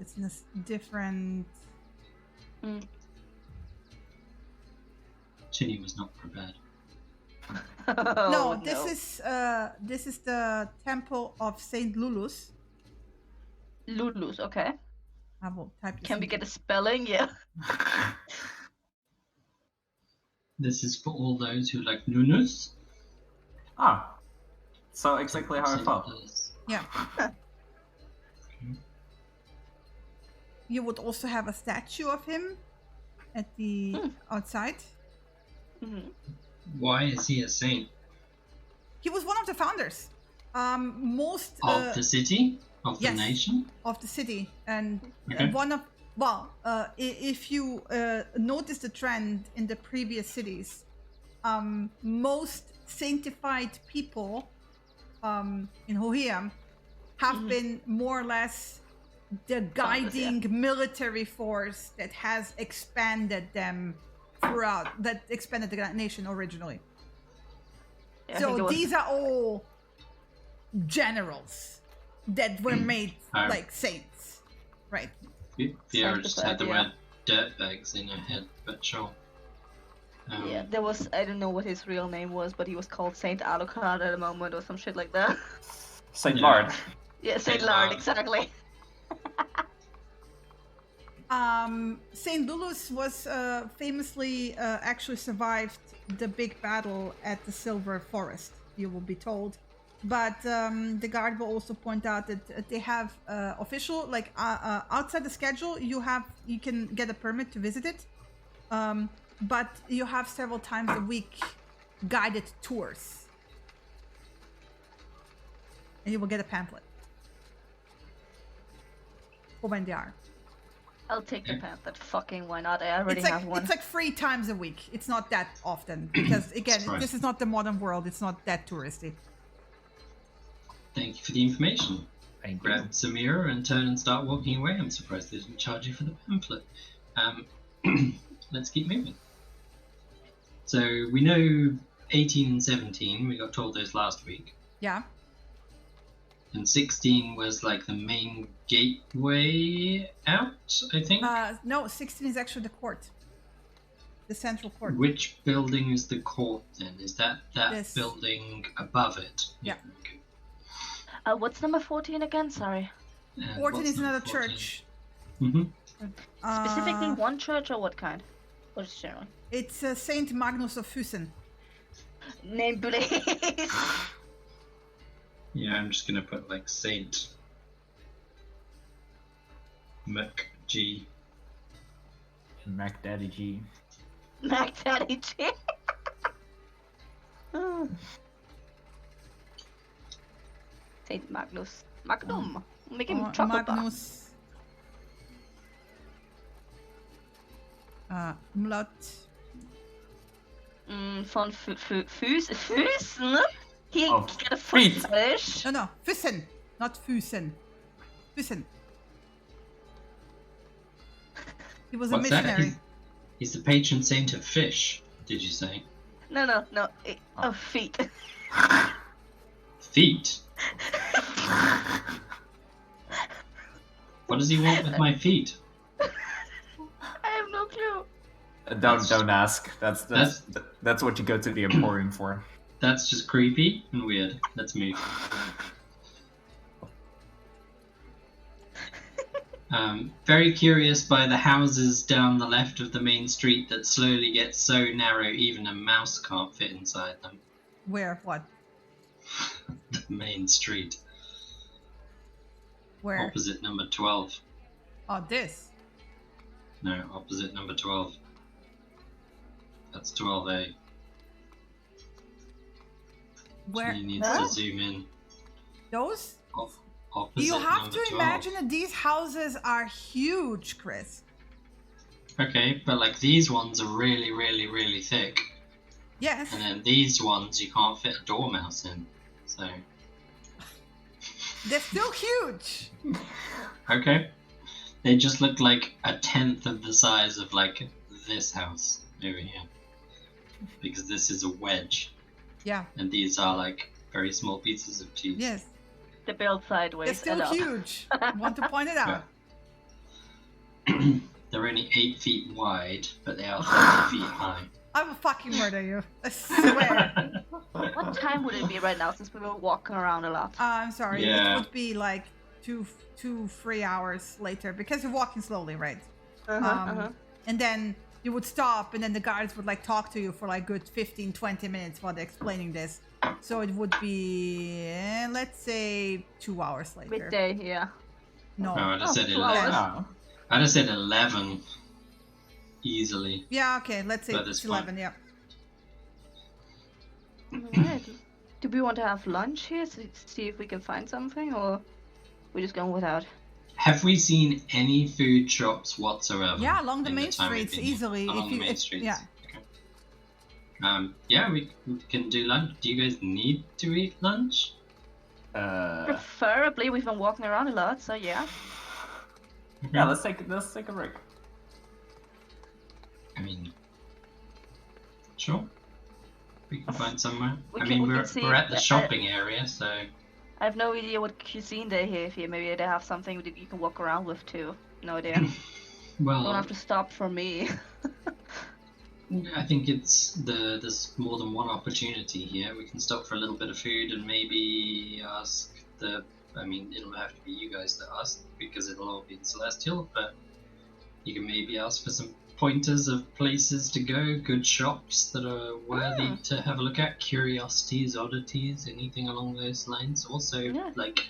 It's in a different. Chinny was not prepared. No, this is the temple of Saint Lulu's. Lulu's, okay. I will type this. Can we get a spelling? Yeah. This is for all those who like Nunus. Ah, so exactly how I thought. Yeah. You would also have a statue of him at the outside. Why is he a saint? He was one of the founders. Most Of the city? Of the yes, nation? of the city, and Okay. one of if you notice the trend in the previous cities, most sanctified people in Hoheim have been more or less the guiding military force that has expanded them throughout, that expanded the nation originally. Yeah, So these are all generals that were made like saints, right? Vera just had the word dirtbags in her head, but sure. Yeah, there was, I don't know what his real name was, but he was called Saint Alucard at a moment or some shit like that. Saint Lard. Yeah, Saint Lard, exactly. Saint Lulu's was famously actually survived the big battle at the Silver Forest, you will be told. But the guard will also point out that they have official, like outside the schedule, you can get a permit to visit it. But you have several times a week guided tours. And you will get a pamphlet. For when they are. I'll take the pamphlet. Fucking why not? I already have one. It's like 3 times a week. It's not that often. Because, again, this is not the modern world. It's not that touristy. Thank you for the information. Thank Grab Samira and turn and start walking away. I'm surprised they didn't charge you for the pamphlet. Let's keep moving. So we know 18 and 17, we got told those last week. Yeah. And 16 was like the main gateway out, I think? No, 16 is actually the court. The central court. Which building is the court then? Is that This. building above it? Yeah. Okay. What's number 14 again? Sorry. 14 is another church. Mm-hmm. Specifically one church or what kind? Or just generally? It's Saint Magnus of Fusen. Name please. Yeah, I'm just gonna put like Saint MacG. Mac Daddy G. Mac Daddy G. Saint Magnus. Magnum. Make him chocolate bar. Magnus. Umlaut. Von Füßen? He Oh, got a feet. fetish. No, Füssen. Not Füsen. Füssen. He was What's a that? missionary. He's the patron saint of fish, did you say? No. Of feet. Feet? What does he want with my feet? I have no clue. Don't ask. That's what you go to the Emporium for. That's just creepy and weird. Let's move. Very curious by the houses down the left of the main street that slowly get so narrow even a mouse can't fit inside them. Where? What? The main street. Where? Opposite number 12. Oh, this. No, opposite number 12. That's 12A. Where? So you need to zoom in. Those? Opposite You have number to 12. imagine that these houses are huge, Chris. Okay, but like these ones are really, really, really thick. Yes. And then these ones you can't fit a dormouse in. So. They're still huge. Okay. They just look like a tenth of the size of like this house over here. Because this is a wedge. Yeah. And these are like very small pieces of cheese. Yes. They build sideways. They're still and up. huge. I want to point it out. Yeah. They're only 8 feet wide, but they are 30 feet high. I will fucking murder you. I swear. What time would it be right now since we were walking around a lot? I'm sorry. Yeah. It would be like 2-3 hours later because you're walking slowly, right? And then you would stop and then the guards would like talk to you for like good 15-20 minutes while they're explaining this. So it would be, let's say, 2 hours later. Midday, yeah. No. No, I'd have said 2 11. hours. I'd have said 11. Easily. Yeah, okay. Let's say By this it's 11, yeah. Alright. Do we want to have lunch here to see if we can find something, or we're just going without? Have we seen any food shops whatsoever? Yeah, along the in main time we've streets been here? easily. Along the main streets. Yeah. Okay. Yeah, we can do lunch. Do you guys need to eat lunch? Preferably, we've been walking around a lot, so yeah. Yeah, let's take a break. I mean, sure. We can find somewhere. We I can- mean, we we're can see- we're at the shopping area, so I have no idea what cuisine they have here. Maybe they have something that you can walk around with too. No idea. You don't well, have to stop for me. I think there's more than one opportunity here. We can stop for a little bit of food and maybe ask I mean, it'll have to be you guys that ask because it'll all be in Celestial, but you can maybe ask for some pointers of places to go, good shops that are worthy to have a look at, curiosities, oddities, anything along those lines. Also, Yeah. like,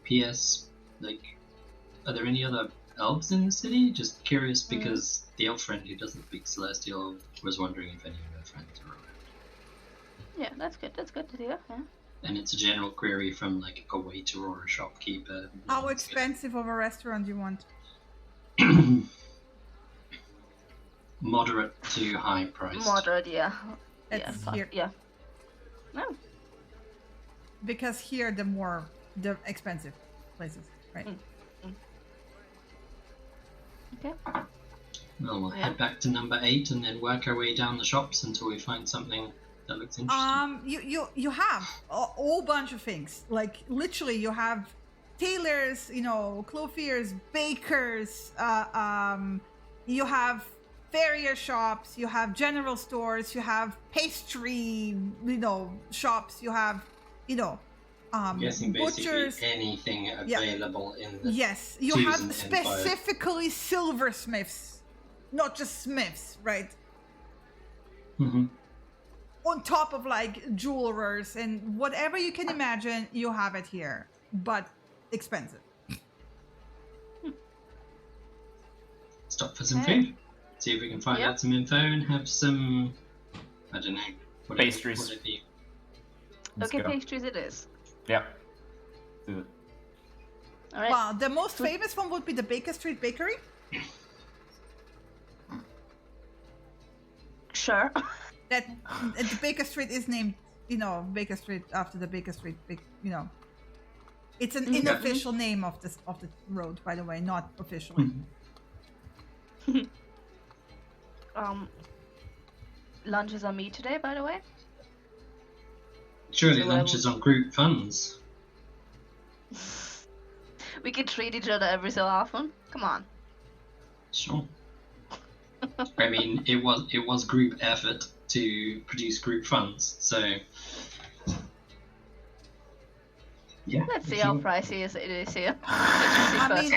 PS, like, are there any other elves in the city? Just curious because the elf friend who doesn't speak Celestial was wondering if any of her friends are around. Yeah, that's good. That's good to hear. Yeah. And it's a general query from like a waiter or a shopkeeper. How expensive of a restaurant do you want? Moderate to high priced. Moderate, yeah. It's yeah, here. Yeah. No. Because here the expensive places, right? Okay. Well, we'll Yeah. head back to number 8 and then work our way down the shops until we find something that looks interesting. You have a whole bunch of things. Like literally, you have tailors, clothiers, bakers. You have farrier shops. You have general stores. You have pastry, shops. You have, I'm guessing basically butchers. anything available in the Yes, you Twos have and specifically silversmiths, not just smiths, right? Mhm. On top of like jewelers and whatever you can imagine, you have it here, but expensive. Stop for some Okay. food. See if we can find Yep. out some info and have some, I don't know, whatever, Pastries. whatever you- Let's Okay, go. pastries it is. Yeah. Do it. All right. Well, the most famous one would be the Baker Street Bakery. Sure. That the Baker Street is named, Baker Street after the Baker Street. It's an unofficial name of the road, by the way, not officially. Lunch is on me today, by the way. Surely So lunch is on group funds. We can treat each other every so often. Come on. Sure. I mean, it was group effort to produce group funds, so yeah. Let's see how pricey it is here. I mean,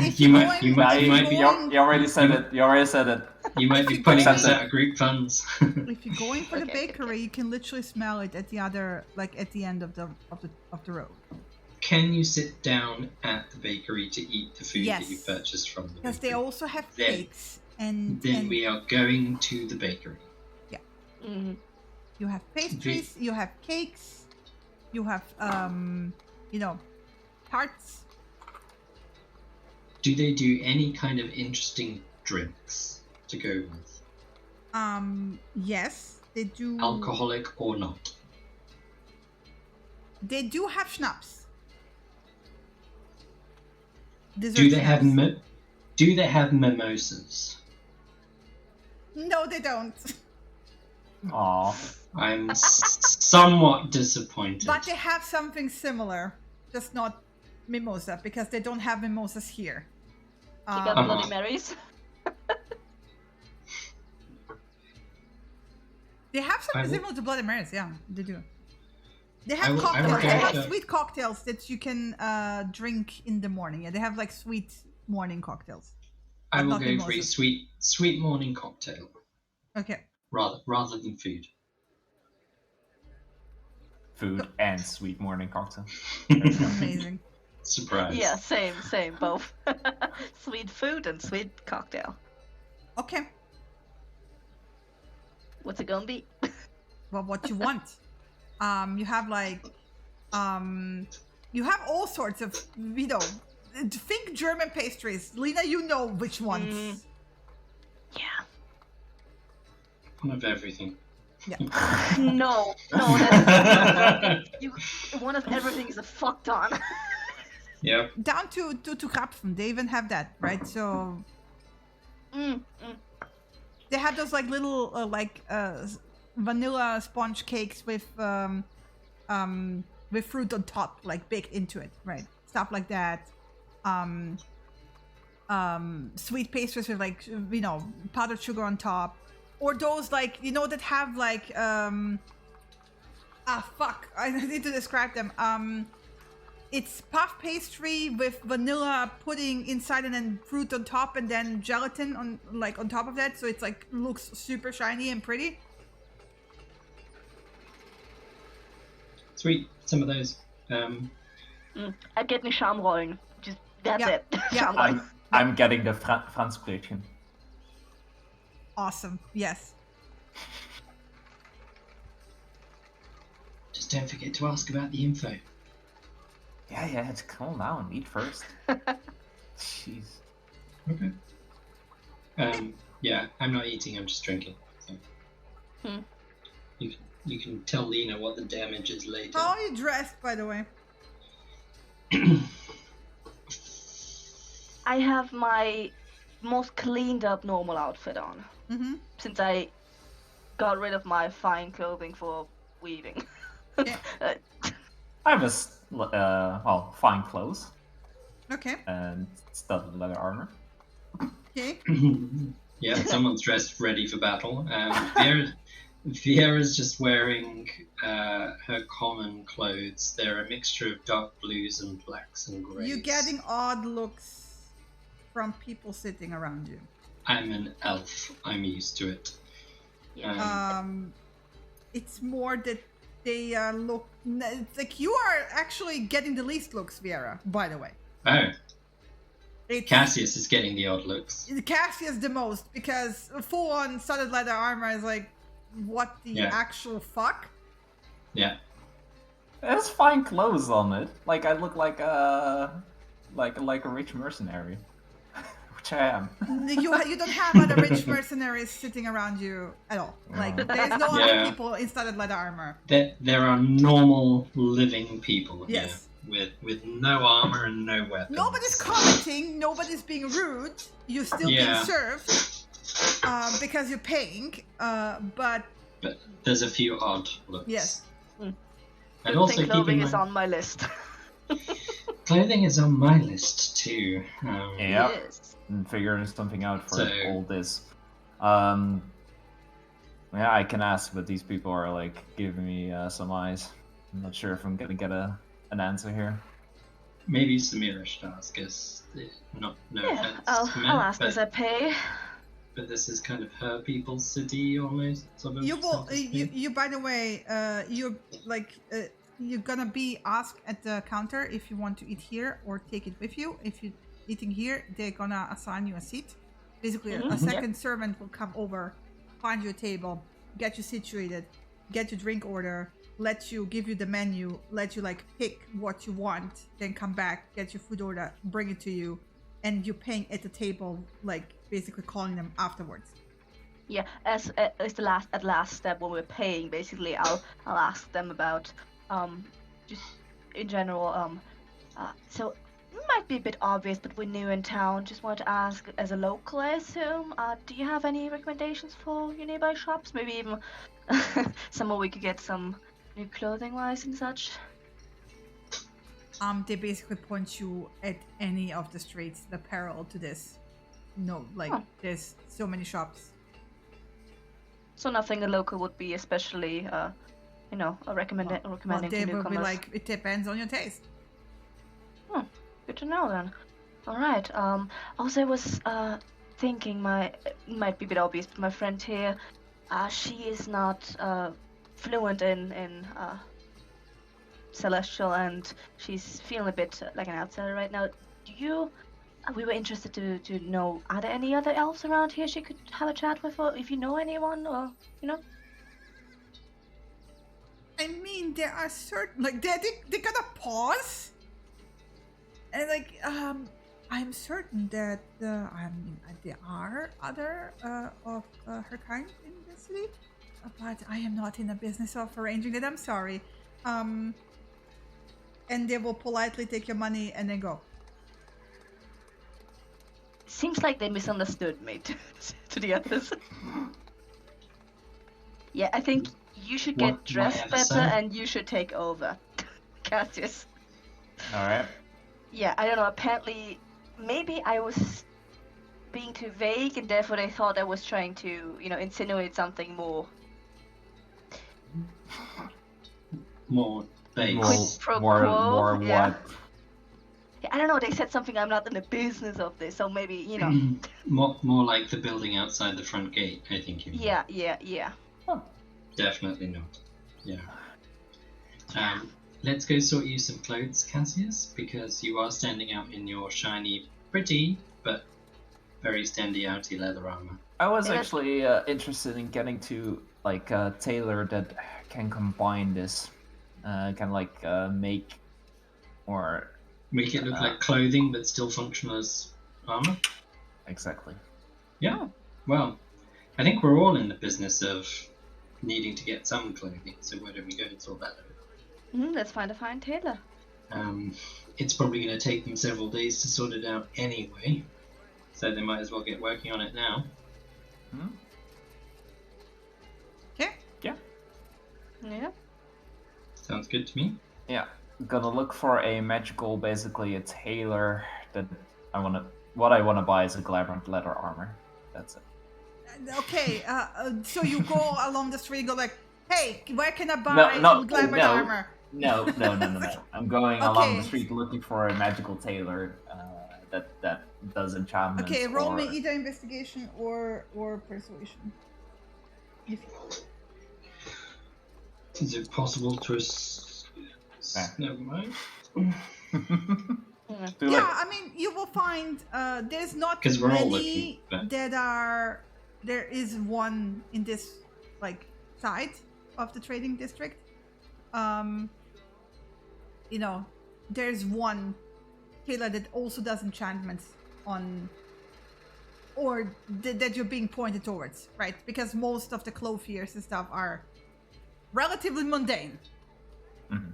if You you're might- going, you might- if you you're might be- going- You already said it. You already said it. You might If be you putting go this in- out of group funds. If you're going for the Okay, bakery, you can literally smell it at the end of the road. Can you sit down at the bakery to eat the food that you Yes. purchased from the Because they bakery? also have Then- cakes and We are going to the bakery. you have pastries, you have cakes, you have tarts. Do they do any kind of interesting drinks to go with? Yes, they do. Alcoholic or not? They do have schnapps. Do Dessert they have schnapps. do they have mimosas? No, they don't. Aw. I'm somewhat disappointed. But they have something similar, just not mimosa, because they don't have mimosas here. You got Uh-huh. Bloody Marys. They have I something will- similar to Bloody Marys, yeah, they do. They I have will- I will cocktails. They go have with- sweet cocktails that you can drink in the morning. Yeah, they have like sweet morning cocktails. I will not go for a mimosas. sweet morning cocktail Okay. rather than food. Food and sweet morning cocktail. Amazing. Surprise. Yeah, same, both. Sweet food and sweet cocktail. Okay. What's it gonna be? Well, what you want? You have like, you have all sorts of, think German pastries. Lena, you know which ones. Yeah. One of everything. Yeah. No, that's one of everything is a fuck ton. Yep. Down to Krapfen, they even have that, right? So they have those like little vanilla sponge cakes with fruit on top, like baked into it, right? Stuff like that. Sweet pastries with like powdered sugar on top, or those like that have like I need to describe them. It's puff pastry with vanilla pudding inside and then fruit on top and then gelatin on top of that, so it's like looks super shiny and pretty. Sweet. Some of those. I get me Schamrollen. Just that's it. Yeah. Schamrollen. I'm getting the Franzbrötchen. Awesome. Yes. Just don't forget to ask about the info. Yeah, it's calm down. Eat first. Jeez. Okay. Yeah, I'm not eating, I'm just drinking. So. You can tell Lena what the damage is later. How are you dressed, by the way? I have my most cleaned up normal outfit on. Since I got rid of my fine clothing for weaving. Yeah. I have fine clothes. Okay. And studded leather armor. Okay. Yeah, someone's dressed ready for battle. Vieira's just wearing her common clothes. They're a mixture of dark blues and blacks and greys. You're getting odd looks from people sitting around you. I'm an elf. I'm used to it. It's more that they look like you are actually getting the least looks, Vieira, by the way. Oh. Cassius is getting the odd looks. Cassius the most, because full-on studded leather armor is like, what the actual fuck? Yeah. There's fine clothes on it. Like I look like a rich mercenary, which I am. You don't have other rich mercenaries sitting around you at all. Like there's no other people in studded leather armor. There are normal living people here. Yes. With no armor and no weapons. Nobody's commenting. Nobody's being rude. You're still being served because you're paying. But there's a few odd looks. Yes. And also clothing is on my list. Clothing is on my list too. Yes. And figuring something out for all this. Yeah, I can ask, but these people are like giving me some eyes. I'm not sure if I'm gonna get an answer here. Maybe Samira should ask us. No offense. I'll ask as I pay. But this is kind of her people's city, almost. Sort of, you by the way, you're gonna be asked at the counter if you want to eat here or take it with you. If you're eating here, they're gonna assign you a seat. Basically, a second servant will come over, find you a table, get you situated, get your drink order, give you the menu, let you like pick what you want, then come back, get your food order, bring it to you, and you're paying at the table, like basically calling them afterwards. Yeah, as the last step when we're paying, basically I'll ask them about just in general so it might be a bit obvious, but we're new in town. Just wanted to ask, as a local, I assume, do you have any recommendations for your nearby shops? Maybe even somewhere we could get some new clothing wise and such. They basically point you at any of the streets that parallel to this. There's so many shops. So nothing a local would be especially, recommending to newcomers. They will be like, it depends on your taste. Good to know then. All right. Also, I was thinking, it might be a bit obvious, but my friend here, she is not fluent in Celestial, and she's feeling a bit like an outsider right now. We were interested to know, are there any other elves around here she could have a chat with, or if you know anyone, or I mean, there are certain like they gotta pause, and like I'm certain that there are other of her kind in the city, but I am not in the business of arranging it. I'm sorry. And they will politely take your money and then go. Seems like they misunderstood me to the others. Yeah, I think you should get dressed better and you should take over, Cassius. Alright. Yeah, I don't know, apparently, maybe I was being too vague and therefore they thought I was trying to, insinuate something more. More vague. More yeah. what? Yeah, I don't know, they said something I'm not in the business of this, so maybe, more like the building outside the front gate, I think you mean. Yeah. Huh. Definitely not. Yeah. Let's go sort you some clothes, Cassius, because you are standing out in your shiny, pretty, but very standy-outy leather armor. I was actually interested in getting to like a tailor that can combine this, make it look like clothing, but still function as armor. Exactly. Yeah. Well, I think we're all in the business of needing to get some clothing, so why don't we go and sort that out? Let's find a fine tailor. It's probably going to take them several days to sort it out anyway, so they might as well get working on it now. Yeah. Sounds good to me. Yeah, gonna look for a magical, basically a tailor that what I wanna buy is a glamour leather armor. That's it. Okay, so you go along the street and go like, hey, where can I buy glamour armor? No. I'm going along the street looking for a magical tailor that does enchantments. Okay, roll me either investigation or persuasion. Is it possible to... Never mind. Yeah, I mean, you will find there's not many that are... There is one in this, like, side of the trading district. There's one tailor that also does enchantments on... Or that you're being pointed towards, right? Because most of the clothiers and stuff are relatively mundane. Mm-hmm.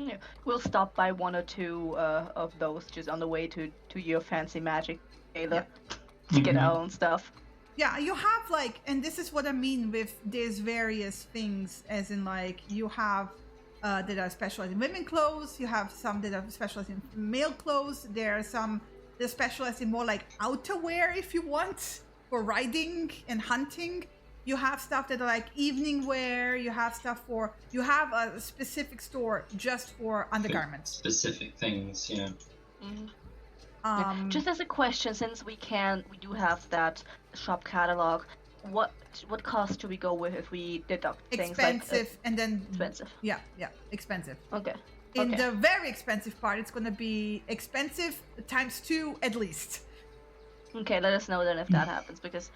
Yeah, we'll stop by one or two of those just on the way to your fancy magic tailor to get our own stuff. Yeah, you have like, and this is what I mean with there's various things, as in like you have that are specialized in women clothes, you have some that are specialized in male clothes, there are some that are specialized in more like outerwear if you want, for riding and hunting. You have stuff that are like evening wear. You have stuff you have a specific store just for undergarments. Specific things, yeah. Just as a question, since we do have that shop catalog, what cost do we go with if we deduct things like expensive and then expensive? Yeah, expensive. Okay. In the very expensive part, it's gonna be expensive times 2 at least. Okay, let us know then if that happens, because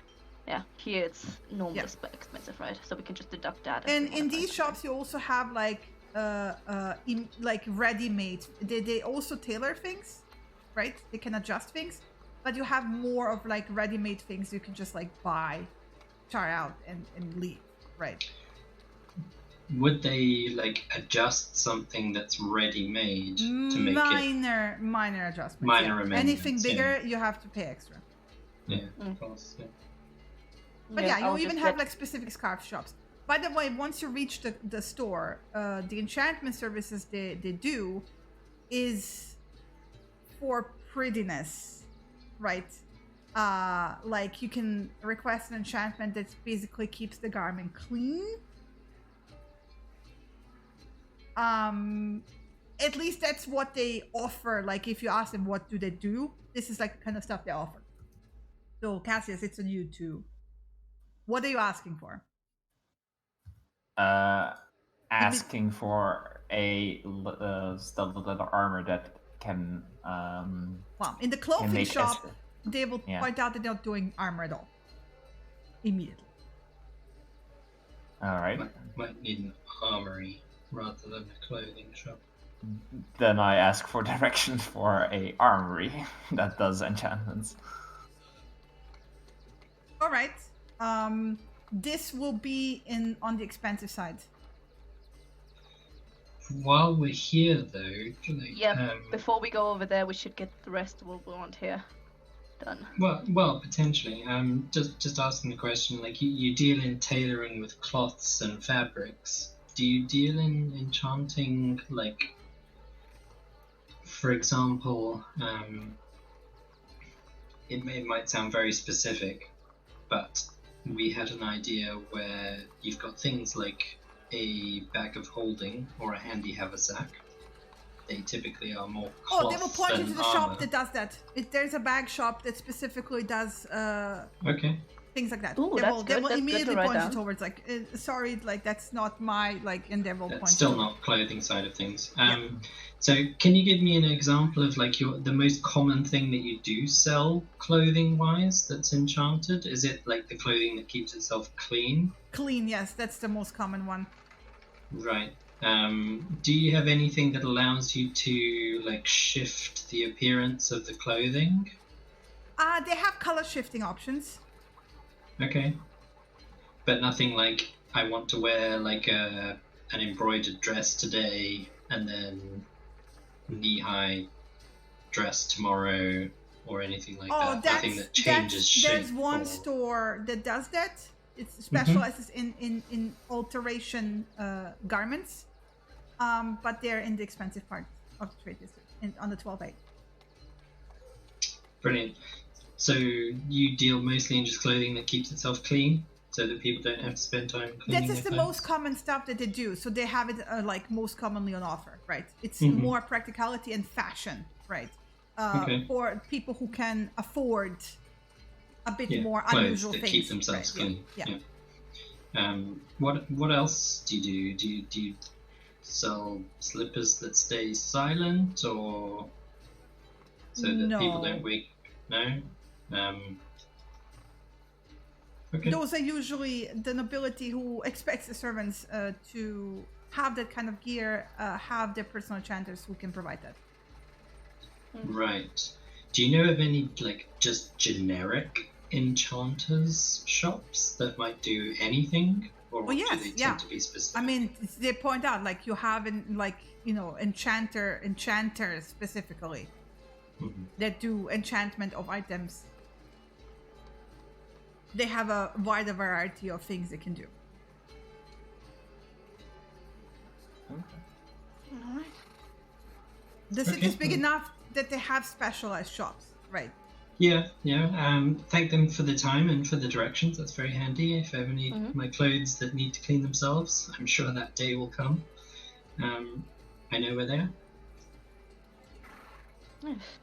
here it's normally expensive, right? So we can just deduct that. And in these shops, you also have like ready-made. They also tailor things, right? They can adjust things, but you have more of like ready-made things you can just like buy, try out, and leave, right? Would they like adjust something that's ready-made to make minor adjustments? Minor amendments. Anything bigger, you have to pay extra. Yeah, of course. Yeah. But you even have like specific scarf shops. By the way, once you reach the store, the enchantment services they do is for prettiness, right? Like you can request an enchantment that basically keeps the garment clean. At least that's what they offer. Like if you ask them what do they do, this is like the kind of stuff they offer. So Cassius, it's on you too. What are you asking for? Asking for a studded leather armor that can. Well, in the clothing shop, they will point out that they're not doing armor at all. Immediately. All right. Might need an armory. rather than a clothing shop. Then I ask for directions for a armory that does enchantments. All right. This will be on the expensive side. While we're here, though, before we go over there, we should get the rest of what we want here done. Well, potentially. Just asking the question. Like, you deal in tailoring with cloths and fabrics. Do you deal in enchanting, like, for example, it might sound very specific, but we had an idea where you've got things like a bag of holding or a handy haversack. They typically are more cloth they will point you to the shop armor. that does that. There's a bag shop that specifically does Okay. things like that. Ooh, They that's will good. That's good to immediately write point you down. towards like, sorry, like that's not my like, and they will point. Still you. not clothing side of things. So can you give me an example of like the most common thing that you do sell clothing wise that's enchanted? Is it like the clothing that keeps itself clean? Clean, yes, that's the most common one. Right. Do you have anything that allows you to like shift the appearance of the clothing? They have color shifting options. Okay. But nothing like I want to wear like an embroidered dress today and then knee-high dress tomorrow or anything like that. Nothing that changes shape. There's one store that does that. It specializes in alteration garments, but they're in the expensive part of the trade district, on the 12A. Brilliant. So you deal mostly in just clothing that keeps itself clean, so that people don't have to spend time cleaning. That's just the their most clothes? common stuff that they do. So they have it like most commonly on offer, right? It's more practicality and fashion, right? For people who can afford a bit more clothes unusual that things. keep themselves clean. Yeah. What else do you do? Do you sell slippers that stay silent, or so that people don't wake? No. Okay. Those are usually the nobility who expects the servants to have that kind of gear, have their personal enchanters who can provide that. Right. Do you know of any like just generic enchanters shops that might do anything, or do they tend to be specific? I mean, they point out like you have enchanters specifically that do enchantment of items. They have a wider variety of things they can do. Alright. The city is big enough that they have specialized shops, right? Yeah. Thank them for the time and for the directions. That's very handy. If I ever need my clothes that need to clean themselves, I'm sure that day will come. I know where they are. Nice.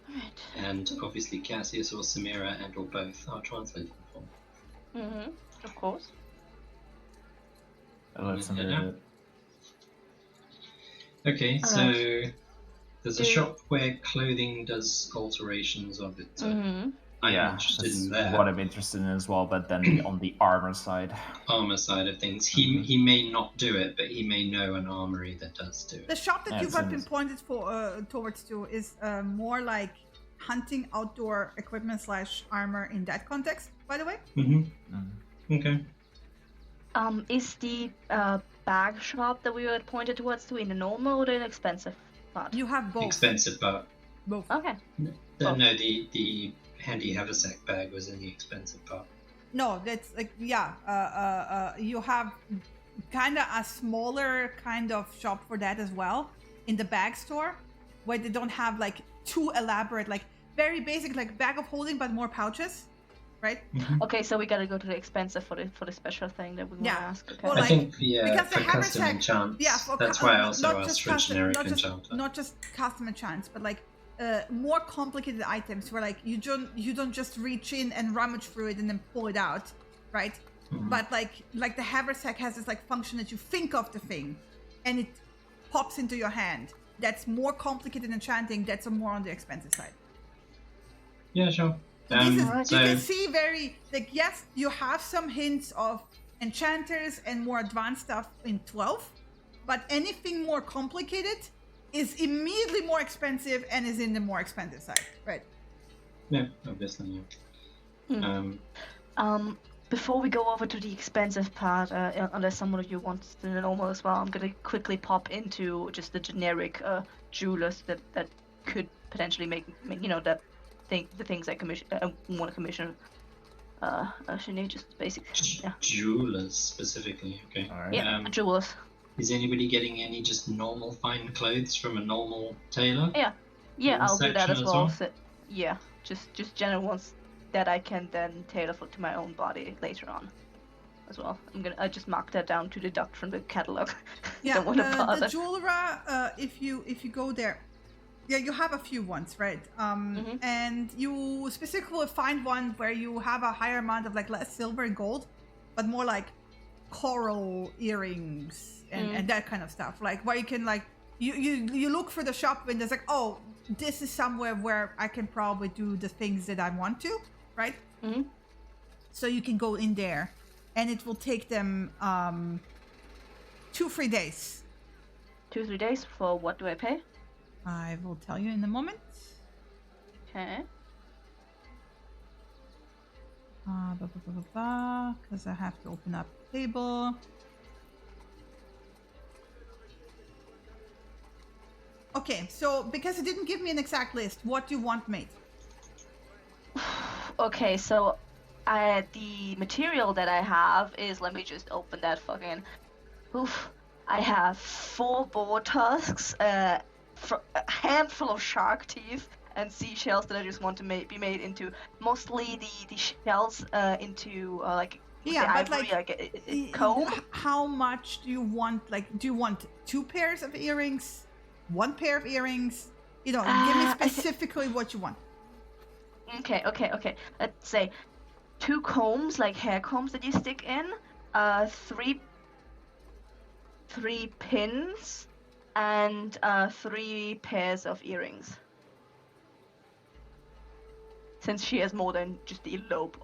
Alright. And obviously Cassius or Samira and or both are translating for me. Of course. Let's do it. Okay, so there's a shop where clothing does alterations of it. So I'm interested in that. What I'm interested in as well, but then on the armor side. Armor side of things. He may not do it, but he may know an armory that does do it. The shop that you got been pointed towards to is more like hunting outdoor equipment / armor in that context, by the way. Okay. Is the bag shop that we were pointed towards to in the normal or the expensive part? You have both. Expensive part. Both. Okay. No, the handy haversack bag was in the expensive part. No, that's like you have kind of a smaller kind of shop for that as well in the bag store, where they don't have like too elaborate, like very basic, like bag of holding, but more pouches, right? Okay, so we gotta go to the expensive for the special thing that we want to ask. Okay. Well, I think because for the custom haversack, enchants. for that's why I also not asked just for a generic enchanter. not just custom enchants, but like more complicated items where like you don't just reach in and rummage through it and then pull it out, right? But like the haversack has this like function that you think of the thing and it pops into your hand. That's more complicated enchanting. That's more on the expensive side. Yeah, sure. You can see very like, yes, you have some hints of enchanters and more advanced stuff in 12, but anything more complicated is immediately more expensive and is in the more expensive side, right? Yeah, obviously. Yeah. Before we go over to the expensive part, unless someone of you wants to know more as well, I'm gonna quickly pop into just the generic jewelers that could potentially make the things I want to commission. Shani, just basic. Yeah. Jewelers specifically, okay. All right. Yeah, jewelers. Is anybody getting any just normal fine clothes from a normal tailor? Yeah, I'll do that as well. well? So, yeah, just general ones that I can then tailor to my own body later on, as well. I just mark that down to deduct from the catalog. Yeah, Don't want to bother. the jeweler, if you go there, yeah, you have a few ones, right? And you specifically will find one where you have a higher amount of like less silver and gold, but more like coral earrings and that kind of stuff. Like where you can like you look for the shop and there's like, oh, this is somewhere where I can probably do the things that I want to, right? So you can go in there, and it will take them 2-3 days. 2-3 days for what do I pay? I will tell you in a moment. Okay. Because I have to open up the table. Okay, so because it didn't give me an exact list, what do you want made? Okay, so the material that I have is, let me just open that fucking. Oof. I have 4 boar tusks, a handful of shark teeth, and seashells that I just want to be made into mostly the shells into like yeah, but ivory, like a comb. How much do you want? Like, do you want 2 pairs of earrings, 1 pair of earrings? You know, give me specifically what you want. Okay. Let's say 2 combs, like hair combs that you stick in, 3 pins, and 3 pairs of earrings. Since she has more than just the lobe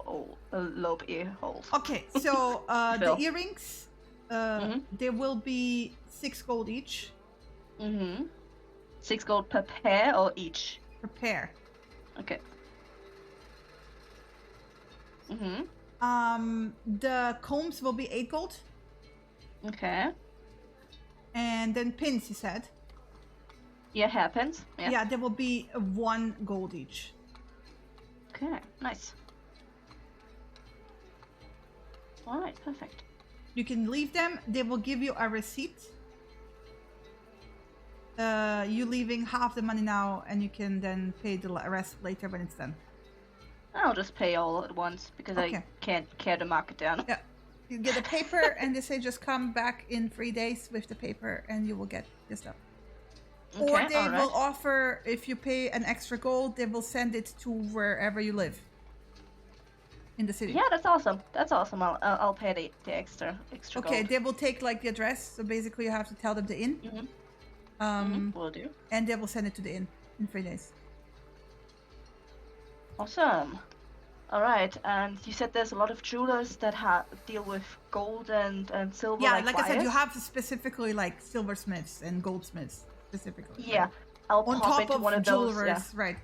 ear holes. Okay, so the earrings, there will be 6 gold each. 6 gold per pair or each? Per pair. Okay. The combs will be 8 gold. Okay. And then pins, you said? Yeah, hairpins. Yeah, there will be 1 gold each. Okay, nice. Alright, perfect. You can leave them. They will give you a receipt. You leaving half the money now, and you can then pay the rest later when it's done. I'll just pay all at once, because I can't care to mark it down. Yeah. You get a paper, and they say just come back in 3 days with the paper, and you will get your stuff. Okay, or they will offer, if you pay an extra gold, they will send it to wherever you live in the city. Yeah, that's awesome. That's awesome. I'll pay the extra Okay, gold. they will take like the address, so basically you have to tell them the inn. Will do. And they will send it to the inn in 3 days. Awesome. All right, and you said there's a lot of jewelers that deal with gold and silver. Yeah, like I said, you wires? have specifically like silversmiths and goldsmiths specifically. Yeah, I'll On pop top into of one of those. jewelers, right?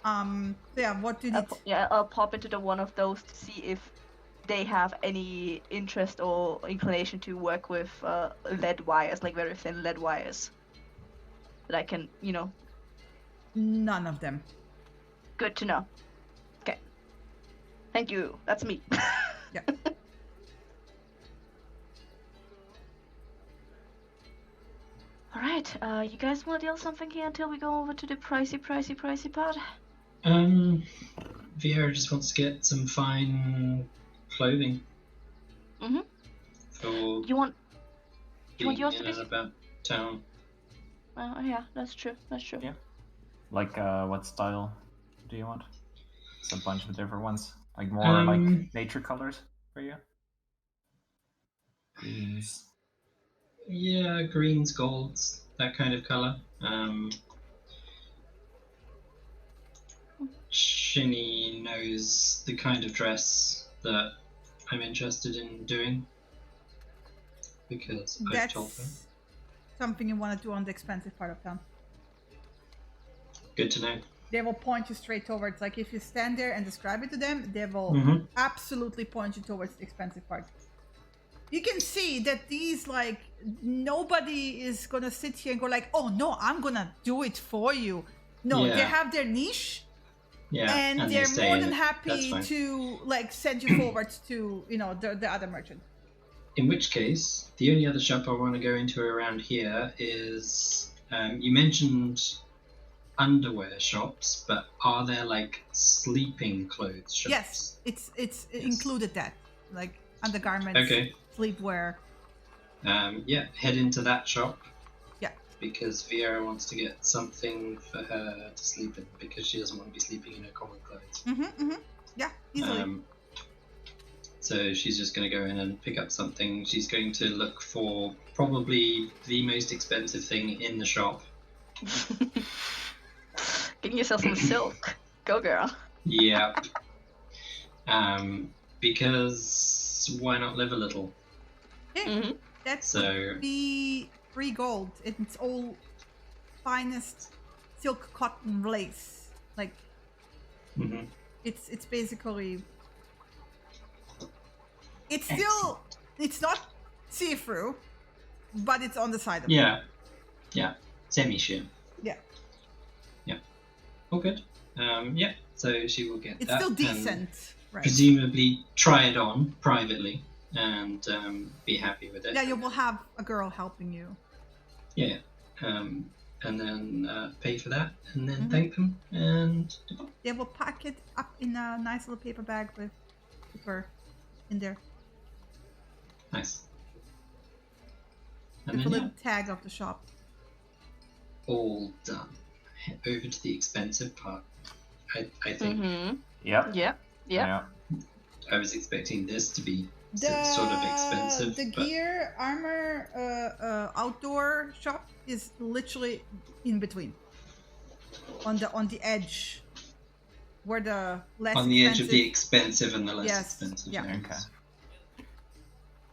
So yeah, what do you need? I'll pop into one of those to see if they have any interest or inclination to work with lead wires, like very thin lead wires. That I can, None of them. Good to know. Okay. Thank you. That's me. Yeah. All right. You guys want to deal something here until we go over to the pricey part? Vieira just wants to get some fine clothing. For You want being yours in to be? and about town. Oh yeah, that's true. Yeah. Like, what style do you want? It's a bunch of different ones. Like more like nature colors for you? Greens. Yeah, greens, golds, that kind of color. Shinny knows the kind of dress that I'm interested in doing. because I told her. That's something you want to do on the expensive part of town. Good to know. They will point you straight towards, like, if you stand there and describe it to them, they will absolutely point you towards the expensive part. You can see that these, like, nobody is gonna sit here and go like, oh no, I'm gonna do it for you. No, they have their niche. Yeah, and they're more than happy to, like, send you forward to, you know, the other merchant. In which case, the only other shop I want to go into around here is, you mentioned underwear shops, but are there, like, sleeping clothes shops? Yes, it's included that, like, undergarments, sleepwear. Head into that shop. Yeah. Because Vieira wants to get something for her to sleep in, because she doesn't want to be sleeping in her common clothes. Yeah, easily. So she's just going to go in and pick up something. She's going to look for probably the most expensive thing in the shop. Getting yourself some silk. Go, girl. Yep. Because why not live a little? Yeah, that's the 3 gold. It's all finest silk cotton lace. Like, it's basically... It's still... It's not see-through, but it's on the side of it. Yeah. Semi-sheer. Yeah. All good. So she will get it's that. It's still decent, right? Presumably try it on privately and be happy with it. Yeah, you will have a girl helping you. Yeah. And then pay for that, and then thank them, and they will pack it up in a nice little paper bag with her in there. Nice. And with a little tag of the shop. All done. Head over to the expensive part. I think. Yeah. I was expecting this to be sort of expensive. The gear, armor, outdoor shop is literally in between. On the edge, where the less on the expensive... edge of the expensive and the less expensive. Yeah. Okay.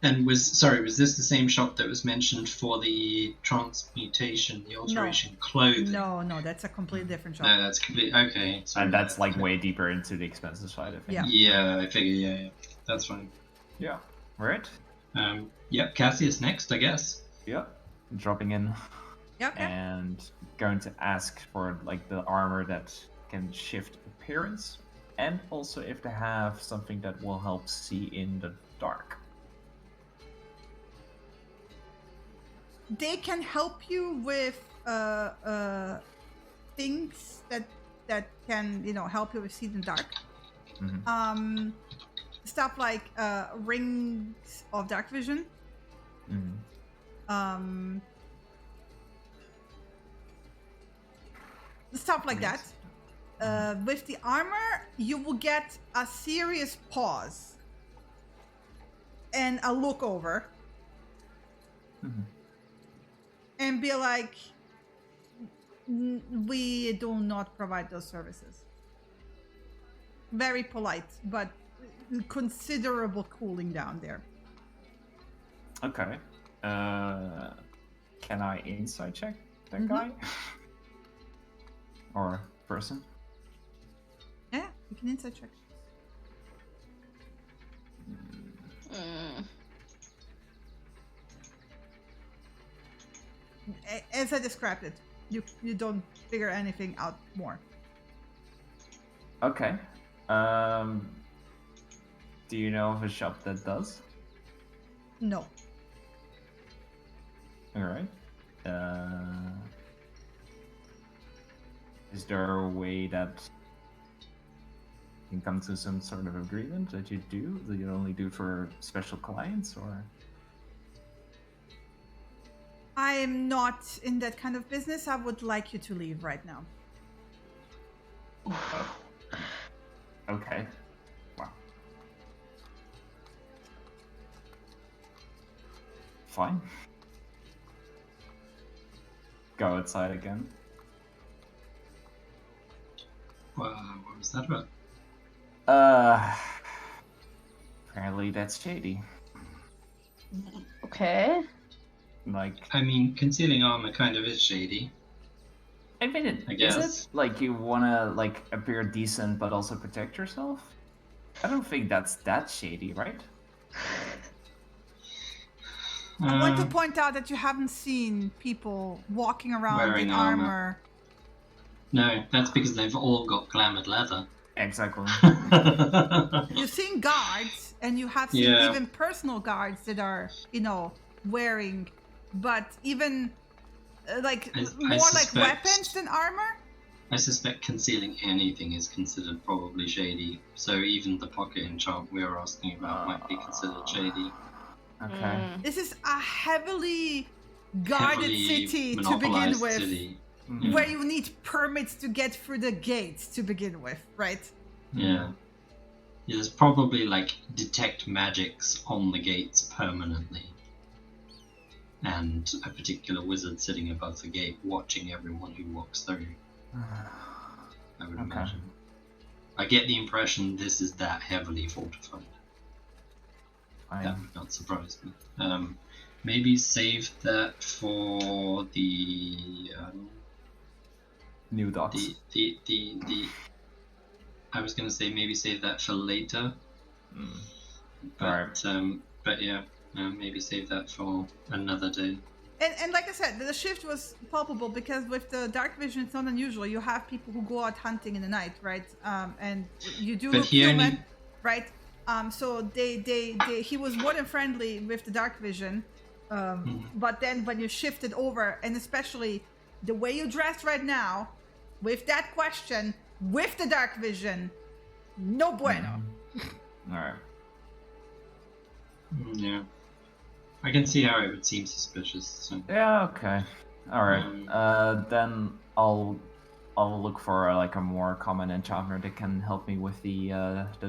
And was this the same shop that was mentioned for the transmutation, the alteration clothing? No, that's a completely different shop. No, that's completely okay. Sorry, and that's like way deeper into the expensive side, I think. Yeah, I figure. Yeah, that's fine. Yeah. Right. Cassius next, I guess. Yep. Dropping in. Yep. And going to ask for, like, the armor that can shift appearance, and also if they have something that will help see in the dark. They can help you with things that can, you know, help you with see in the dark. Stuff like rings of dark vision. Stuff like that. With the armor, you will get a serious pause and a look over. And be like, we do not provide those services. Very polite, but considerable cooling down there. Okay. Can I insight check that guy? Or person? Yeah, you can insight check. As I described it, you don't figure anything out more. Okay. Do you know of a shop that does? No. Alright. Is there a way that you can come to some sort of agreement that you only do for special clients, or? I am not in that kind of business. I would like you to leave right now. Oh. Okay. Wow. Fine. Go outside again. What was that about? Apparently that's shady. Okay. Like, I mean, concealing armor kind of is shady. I mean, I is guess. it like you wanna like appear decent but also protect yourself? I don't think that's that shady, right? I want to point out that you haven't seen people walking around Wearing in armor. armor. No, that's because they've all got glamoured leather. Exactly. You've seen guards, and you have seen Yeah. even personal guards that are, wearing, but even like I more like suspect- weapons than armor. I suspect concealing anything is considered probably shady. So even the pocket enchant we were asking about might be considered shady. Okay. This is a heavily guarded Heavily city to monopolised begin with, city. where you need permits to get through the gates to begin with, right? Yeah. There's probably like detect magics on the gates permanently. And a particular wizard sitting above the gate watching everyone who walks through. I would imagine. I get the impression this is that heavily fortified. That would not surprise me. Maybe save that for the new docks. The I was gonna say maybe save that for later. But yeah, maybe save that for another day. And like I said, the shift was palpable because with the dark vision, it's not unusual. You have people who go out hunting in the night, right? And you do look human, right? So he was more than friendly with the dark vision. But then when you shifted over, and especially the way you dressed right now, with that question, with the dark vision, no bueno. All right. Yeah. I can see how it would seem suspicious. So. Yeah. Okay. All right. Then I'll look for like a more common enchanter that can help me with the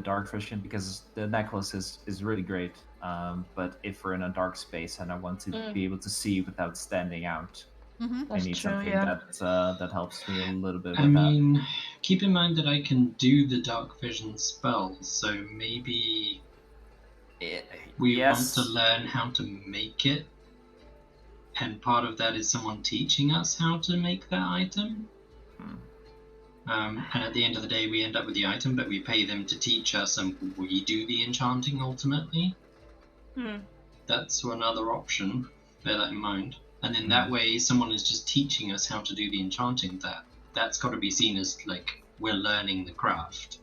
dark vision, because the necklace is really great. But if we're in a dark space and I want to be able to see without standing out, I need something that helps me a little bit. I mean, keep in mind that I can do the dark vision spells, so maybe. We want to learn how to make it, and part of that is someone teaching us how to make that item. And at the end of the day, we end up with the item, but we pay them to teach us, and we do the enchanting ultimately. That's another option. Bear that in mind. And then that way, someone is just teaching us how to do the enchanting. That's got to be seen as like we're learning the craft.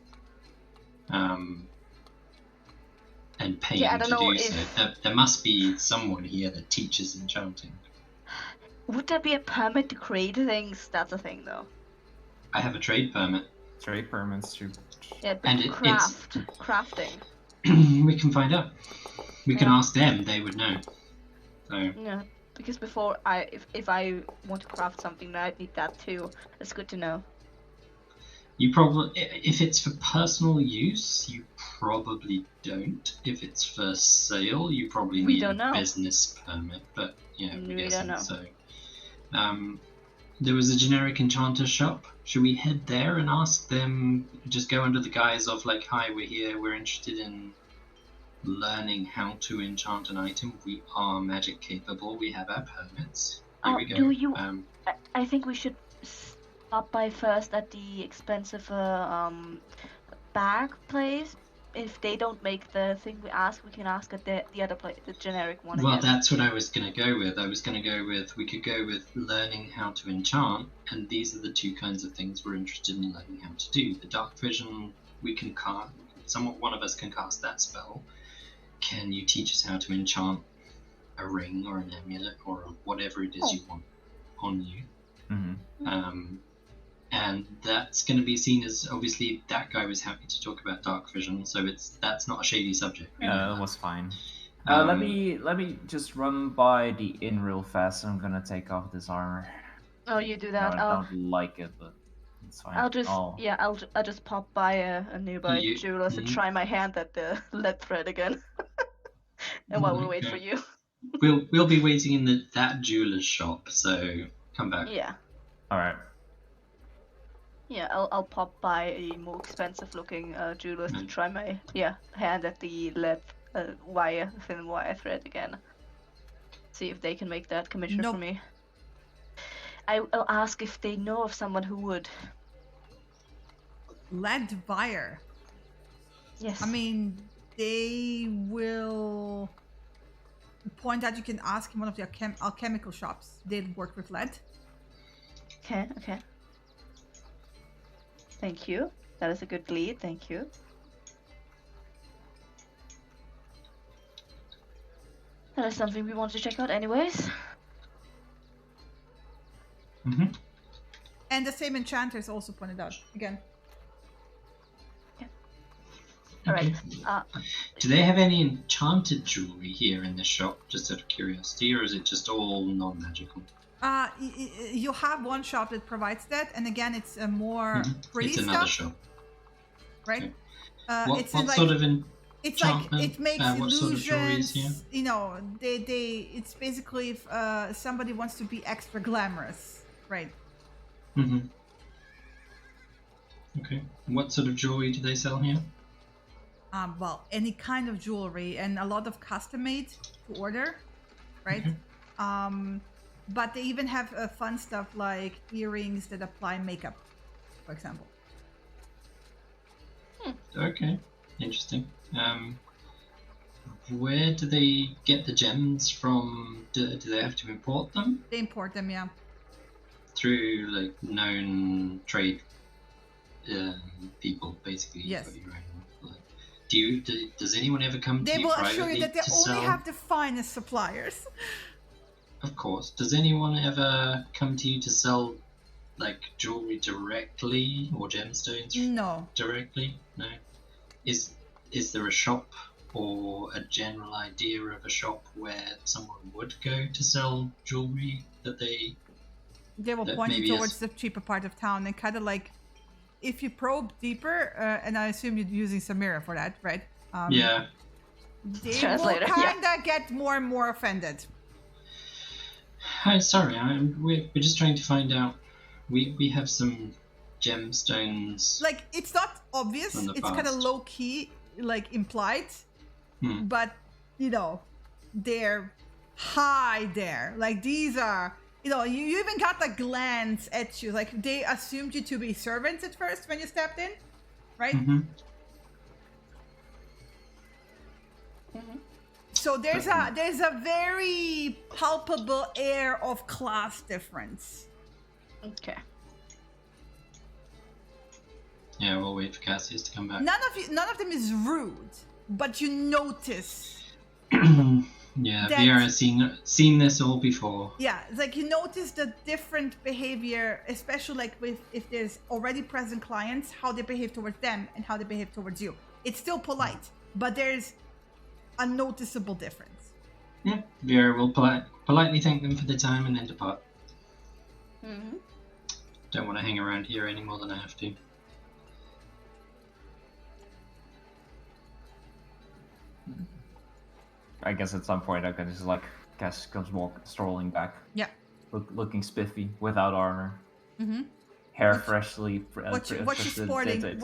And paying to do so. There must be someone here that teaches enchanting. Would there be a permit to create things? That's a thing, though. I have a trade permit. Trade permits too. Yeah, but and crafting. We can find out. We can ask them. They would know. So. Yeah, because before if I want to craft something, I need that too. It's good to know. You probably, if it's for personal use, you probably don't. If it's for sale, you probably need a business permit. But yeah, we don't know. So, there was a generic enchanter shop. Should we head there and ask them? Just go under the guise of like, "Hi, we're here. We're interested in learning how to enchant an item. We are magic capable. We have our permits. Here we go." Do you? I think we should stop by first at the expensive bag place. If they don't make the thing we ask, we can ask at the other place, the generic one. Well, that's what I was going to go with. We could go with learning how to enchant, and these are the two kinds of things we're interested in learning how to do. The dark vision, we can cast. One of us can cast that spell. Can you teach us how to enchant a ring or an amulet or whatever it is you want on you? And that's going to be seen as, obviously, that guy was happy to talk about dark vision, so that's not a shady subject. Yeah, that was fine. Let me just run by the inn real fast. I'm gonna take off this armor. Oh, you do that. I don't like it, but it's fine. I'll just pop by a nearby jeweler's and try my hand at the lead thread again. And while we wait for you. We'll be waiting in that jeweler's shop, so come back. Yeah. All right. Yeah, I'll pop by a more expensive looking jeweler's to try my hand at the lead thin wire thread again. See if they can make that commission Nope. for me. I'll ask if they know of someone who would. Lead buyer. Yes. I mean, they will point out you can ask in one of the alchemical shops. They work with lead. Okay. Thank you. That is a good lead. Thank you. That is something we want to check out, anyways. Mm-hmm. And the same enchanters also pointed out again. All right. Do they have any enchanted jewelry here in this shop, just out of curiosity, or is it just all non-magical? You have one shop that provides that, and again, it's a more pretty It's another stuff, shop, right? Okay. It's what like, sort of it's like enchantment? it makes What sort of jewelry is illusions. here? You know, it's basically if somebody wants to be extra glamorous, right? Mm-hmm. Okay. What sort of jewelry do they sell here? Well, any kind of jewelry and a lot of custom made to order, right? Okay. But they even have fun stuff like earrings that apply makeup, for example. Okay. Interesting. Where do they get the gems from? Do they have to import them? They import them, yeah. Through like known trade people, basically. Yes. Does anyone ever come They to you will privately assure you that they to only sell? have the finest suppliers. Of course. Does anyone ever come to you to sell like jewelry directly or gemstones No. directly? No. Is there a shop or a general idea of a shop where someone would go to sell jewelry that they They will that point you maybe towards is- the cheaper part of town and kind of like, if you probe deeper, and I assume you're using Samira for that, right? Yeah. They will Translator, kind of get more and more offended. Hi, sorry, we're just trying to find out. We have some gemstones. Like, it's not obvious. From the It's kind of past. low key, like implied, but you know, they're high there. Like these are, you know, you even got a glance at you. Like they assumed you to be servants at first when you stepped in, right? Mm-hmm. So there's a very palpable air of class difference. Okay. Yeah, we'll wait for Cassius to come back. None of them is rude, but you notice. Yeah, that- Vera has seen this all before. Yeah, it's like you notice the different behavior, especially like with if there's already present clients, how they behave towards them and how they behave towards you. It's still polite, but there's a noticeable difference. Yeah, Vera will politely thank them for the time and then depart. Mm-hmm. Don't want to hang around here any more than I have to. I guess at some point I can just like Cass comes strolling back. Yeah. Looking spiffy without armor. Mm-hmm. Hair What- freshly. What you sporting?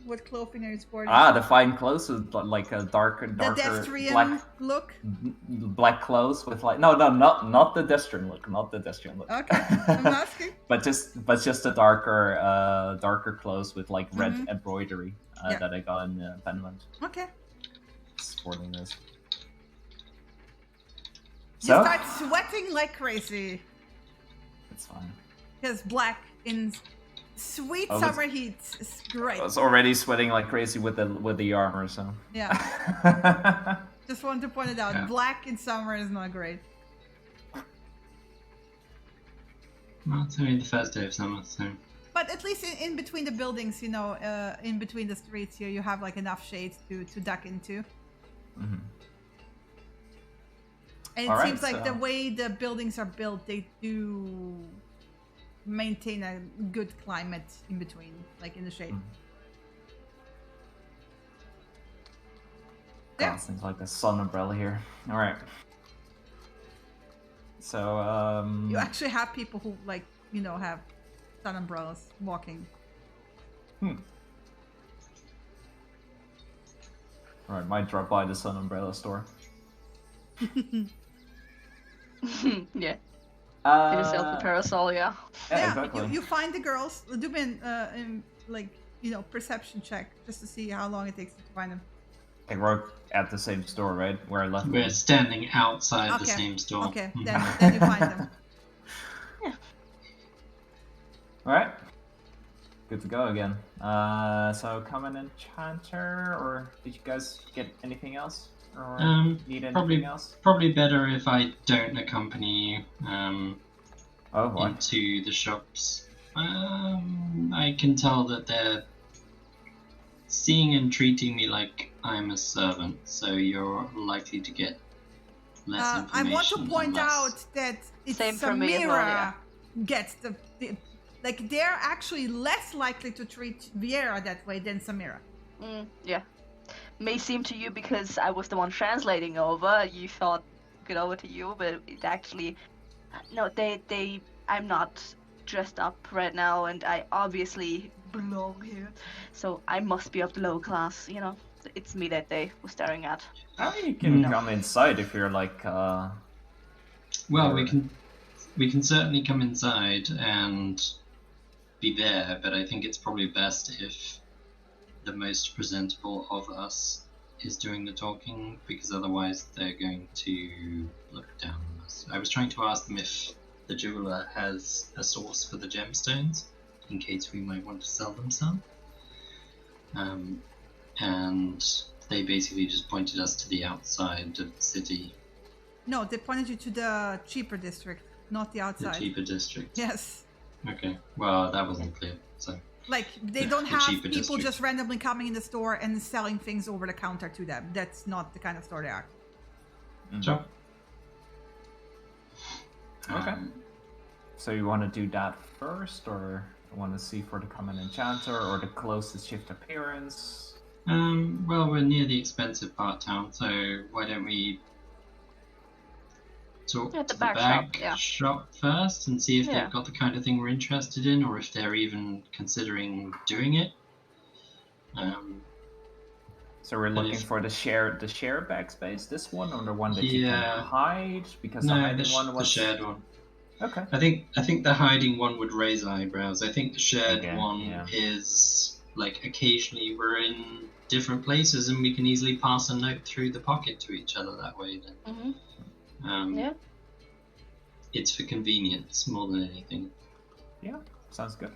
What clothing are you sporting? The fine clothes with like a darker the Destrian black look. black clothes with like not the Destrian look, not the Destrian look. Okay, I'm asking. but just a darker clothes with like red embroidery Yeah. that I got in Finland. Okay. Sporting this. You So start sweating like crazy it's fine. because black in sweet Oh, that's- summer heat is great. I was already sweating like crazy with the armor, so. Yeah. Just wanted to point it out. Yeah. Black in summer is not great. Well, it's only the first day of summer, so. But at least in between the buildings, you know, in between the streets here, you have like enough shade to duck into. Mhm. And it All right, seems like so- the way the buildings are built, they do maintain a good climate in between, like in the shade. Mhm. Yeah. God, seems like a sun umbrella here. All right. So You actually have people who like, you know, have sun umbrellas walking. All right, might drop by the sun umbrella store. Yeah. Get yourself a parasol, yeah. Yeah, exactly. You find the girls. Do me perception check just to see how long it takes to find them. Like we're at the same store, right? Where I left. We're standing outside the same store. Okay, then you find them. Yeah. All right. Good to go again. So common enchanter, or did you guys get anything else? Or need anything else? Probably better if I don't accompany you Why? into the shops. I can tell that they're seeing and treating me like I'm a servant, so you're likely to get less information. I want to point out that it's Samira gets the like they're actually less likely to treat Vieira that way than Samira. Yeah. May seem to you because I was the one translating over, you thought it over to you, but it actually no, I'm not dressed up right now, and I obviously belong here, so I must be of the low class, you know. It's me that they were staring at. You can come inside if you're like Well, we can certainly come inside and be there, but I think it's probably best if the most presentable of us is doing the talking, because otherwise they're going to look down on us. I was trying to ask them if the jeweler has a source for the gemstones, in case we might want to sell them some. And they basically just pointed us to the outside of the city. No, they pointed you to the cheaper district, not the outside. The cheaper district? Yes. Okay, well, that wasn't clear, so... Like, they don't have people district. just randomly coming in the store and selling things over the counter to them. That's not the kind of store they are. Sure. Okay. So you want to do that first, or you want to see for the common enchanter, or the closest shift appearance? Well, we're near the expensive part of town, so why don't we talk to the bag shop first and see if they've got the kind of thing we're interested in, or if they're even considering doing it. So we're looking for the shared bag space, this one, or the one that you can hide? Because the hiding one was the shared one. Okay. I think the hiding one would raise eyebrows. I think the shared one is like occasionally we're in different places and we can easily pass a note through the pocket to each other that way. Then. It's for convenience more than anything. Yeah, sounds good.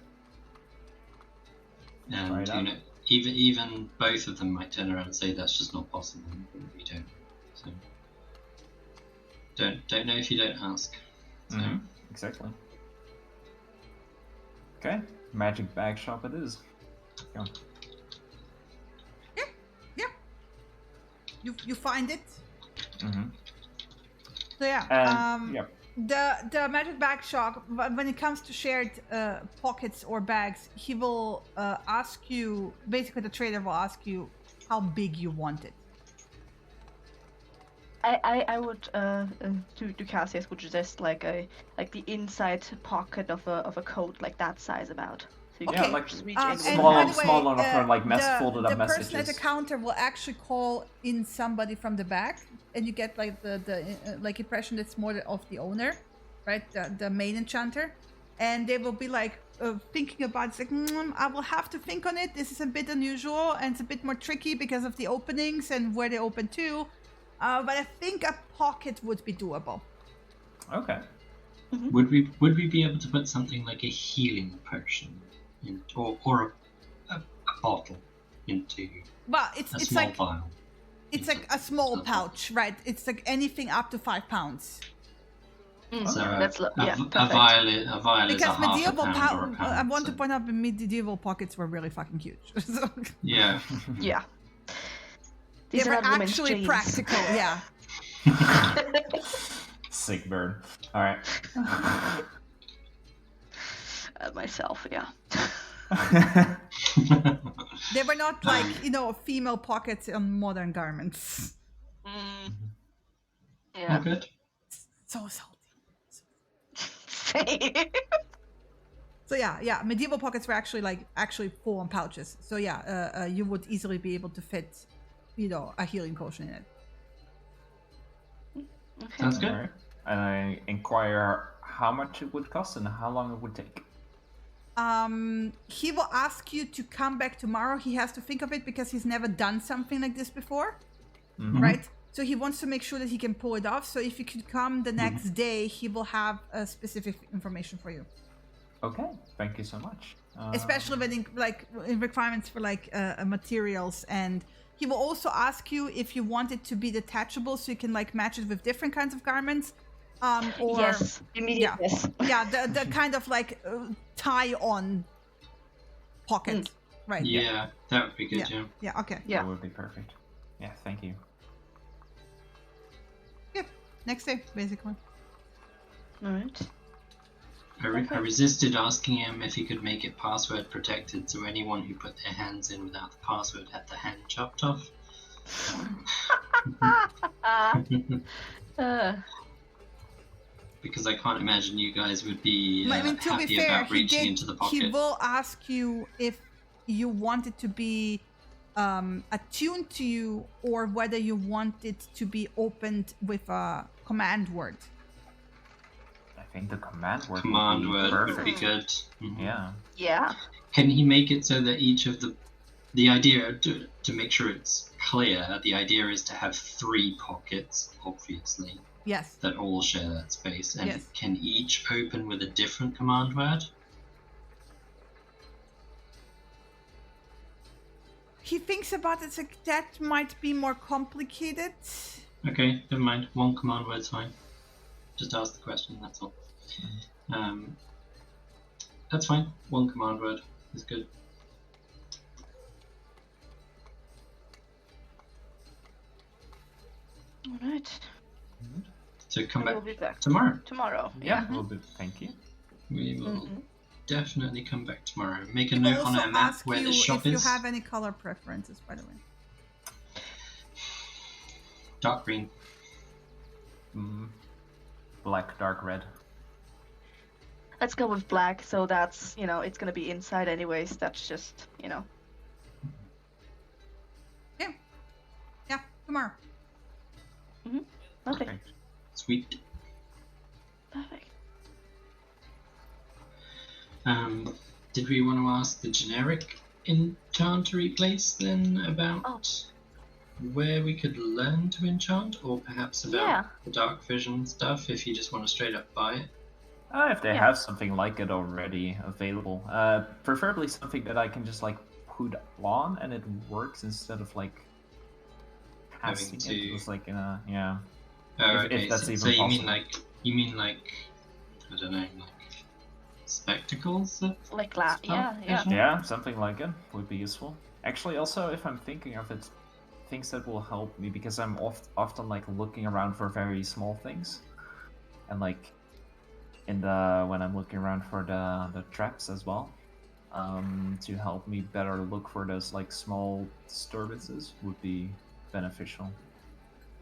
And you know, even both of them might turn around and say that's just not possible. But we don't. So don't know if you don't ask. So. Exactly. Okay, magic bag shop it is. Go. Yeah. You find it. So the magic bag shop, when it comes to shared pockets or bags, he will ask you. Basically, the trader will ask you how big you want it. I would to Cassius would suggest like the inside pocket of a coat, like that size about. So you can just reach in. Small enough for like folded up messages. The person at the counter will actually call in somebody from the back, and you get like the like impression that's more of the owner, right? The main enchanter, and they will be like thinking about it. It's like I will have to think on it. This is a bit unusual and it's a bit more tricky because of the openings and where they open to. But I think a pocket would be doable. Okay. Would we be able to put something like a healing potion or a bottle into a small vial? It's like a small pouch, right? It's like anything up to 5 pounds. So a vial is because medieval £0.5 or £1. I want to point out the medieval pockets were really fucking huge. So. Yeah. Yeah. They were actually practical, yeah. Sick bird. All right. Myself, yeah. They were not like, female pockets on modern garments. Yeah. Oh, good. So salty. So yeah, medieval pockets were actually full on pouches. So you would easily be able to fit, a healing potion in it. Sounds good. Right. inquire how much it would cost and how long it would take. He will ask you to come back tomorrow. He has to think of it because he's never done something like this before, right? So he wants to make sure that he can pull it off. So if you could come the next day, he will have specific information for you. Okay, thank you so much. Especially when in requirements for materials, and he will also ask you if you want it to be detachable, so you can match it with different kinds of garments. Or yes, immediate yes. Yeah, the kind of tie-on pocket, right? Yeah, that would be good. Yeah. Okay. That would be perfect. Yeah, thank you. Yep. Next day, basically. All right. I resisted asking him if he could make it password protected, so anyone who put their hands in without the password had the hand chopped off. Because I can't imagine you guys would be happy about reaching into the pocket. He will ask you if you want it to be attuned to you, or whether you want it to be opened with a command word. I think the command word would be good. Mm-hmm. Yeah. Yeah. Can he make it so that each of the idea, to make sure it's clear, the idea is to have 3 pockets, obviously. Yes. That all share that space, and yes. Can each open with a different command word? He thinks about it, that might be more complicated. Okay, never mind. 1 command word's fine. Just ask the question, that's all. That's fine. 1 command word is good. All right. So come We'll be back tomorrow. Tomorrow. Yeah, we'll be. Thank you. We will definitely come back tomorrow. Make a note on our map where the shop is. If you have any color preferences, by the way. Dark green. Black, dark red. Let's go with black, so that's, it's gonna be inside anyways, that's just, Yeah, tomorrow. Okay. Perfect. Sweet. Perfect. Did we want to ask the generic enchantery place then about where we could learn to enchant, or perhaps about the dark vision stuff if you just want to straight up buy it? If they have something like it already available, preferably something that I can just put on and it works instead of having to. It was in a if that's even so possible. you mean I don't know, spectacles? Yeah, something like it would be useful. Actually, also if I'm thinking of it, things that will help me, because I'm often looking around for very small things, and when I'm looking around for the traps as well, to help me better look for those small disturbances would be beneficial.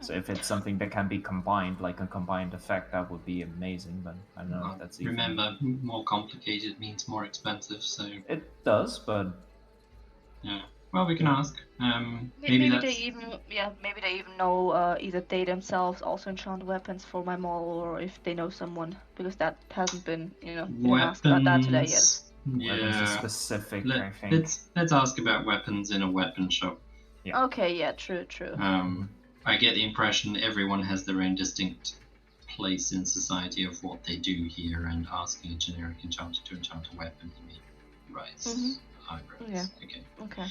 So if it's something that can be combined, like a combined effect, that would be amazing. But I don't know if that's even... Remember, more complicated means more expensive, so... It does, but... Yeah. Well, we can ask. Maybe they even know either they themselves also enchant weapons for my model, or if they know someone, because that hasn't been, asked about that today yet. Yeah. Weapons are specific, I think. Let's ask about weapons in a weapon shop. Yeah. Okay, yeah, true. I get the impression everyone has their own distinct place in society of what they do here, and asking a generic enchanter to enchant a weapon, right? Eyebrows. Yeah. Okay.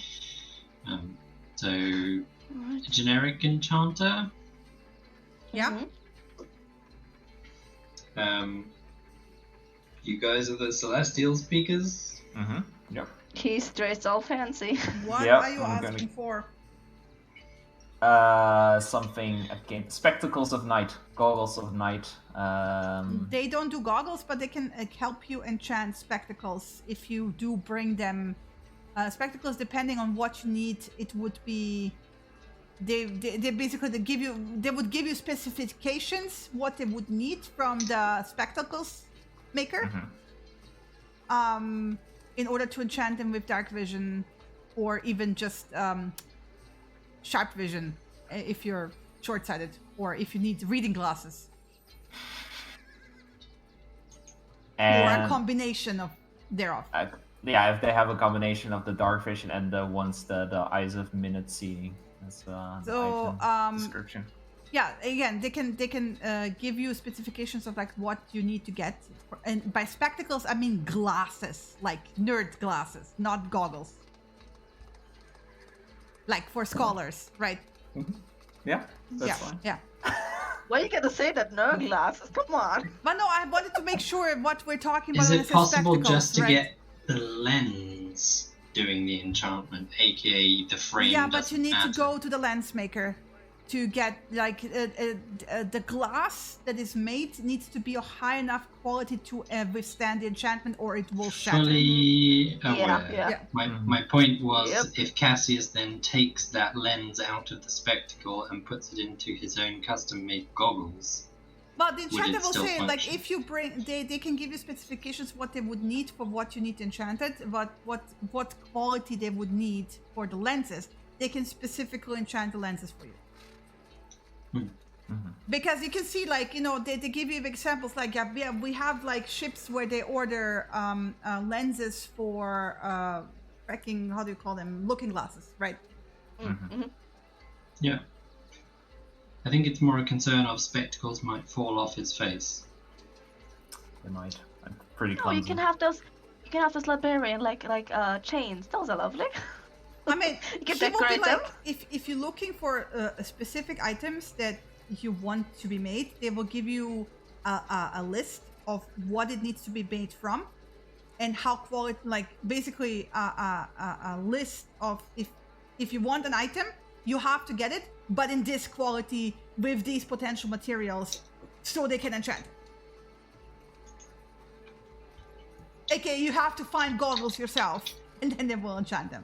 So, a generic enchanter? Yeah. You guys are the celestial speakers? Yep. He's dressed all fancy. What are you asking for? Something again. Spectacles of night. Goggles of night. They don't do goggles, but they can help you enchant spectacles if you do bring them. Spectacles, depending on what you need, it would be. They basically they would give you specifications what they would need from the spectacles maker. In order to enchant them with dark vision, or even just sharp vision if you're short-sighted, or if you need reading glasses. And or a combination of thereof. Yeah, if they have a combination of the dark vision and the ones the eyes of minute seeing. That's the item description. Yeah, again, they can give you specifications of like what you need to get, and by spectacles I mean glasses, like nerd glasses, not goggles. Like for scholars, right? Mm-hmm. Yeah, that's fine. Yeah. Why you gotta say that, nerd glasses? Come on. But no, I wanted to make sure what we're talking about. Is when it say possible spectacles, just to right? get the lens doing the enchantment, aka the frame? Yeah, but you need matter. to go to the lens maker to get like the glass that is made needs to be a high enough quality to withstand the enchantment, or it will shatter. Fully aware. Yeah. My point was, if Cassius then takes that lens out of the spectacle and puts it into his own custom-made goggles. But the enchanter will still say, like, function? if you bring, they can give you specifications what they would need for what you need enchanted, but what quality they would need for the lenses. They can specifically enchant the lenses for you. Mm-hmm. Because you can see, like, you know, they give you examples, like, yeah, we have like ships where they order lenses for tracking, how do you call them, looking glasses, right? Mm-hmm. Yeah. I think it's more a concern of spectacles might fall off his face. They might. I'm pretty No, clumsy. you can have those. You can have those librarian like chains. Those are lovely. I mean, You can he will be decorate like, them. if you're looking for specific items that you want to be made, they will give you a list of what it needs to be made from, and how quality, like basically a list of if you want an item, you have to get it, but in this quality with these potential materials, so they can enchant it. Okay, you have to find goggles yourself, and then they will enchant them.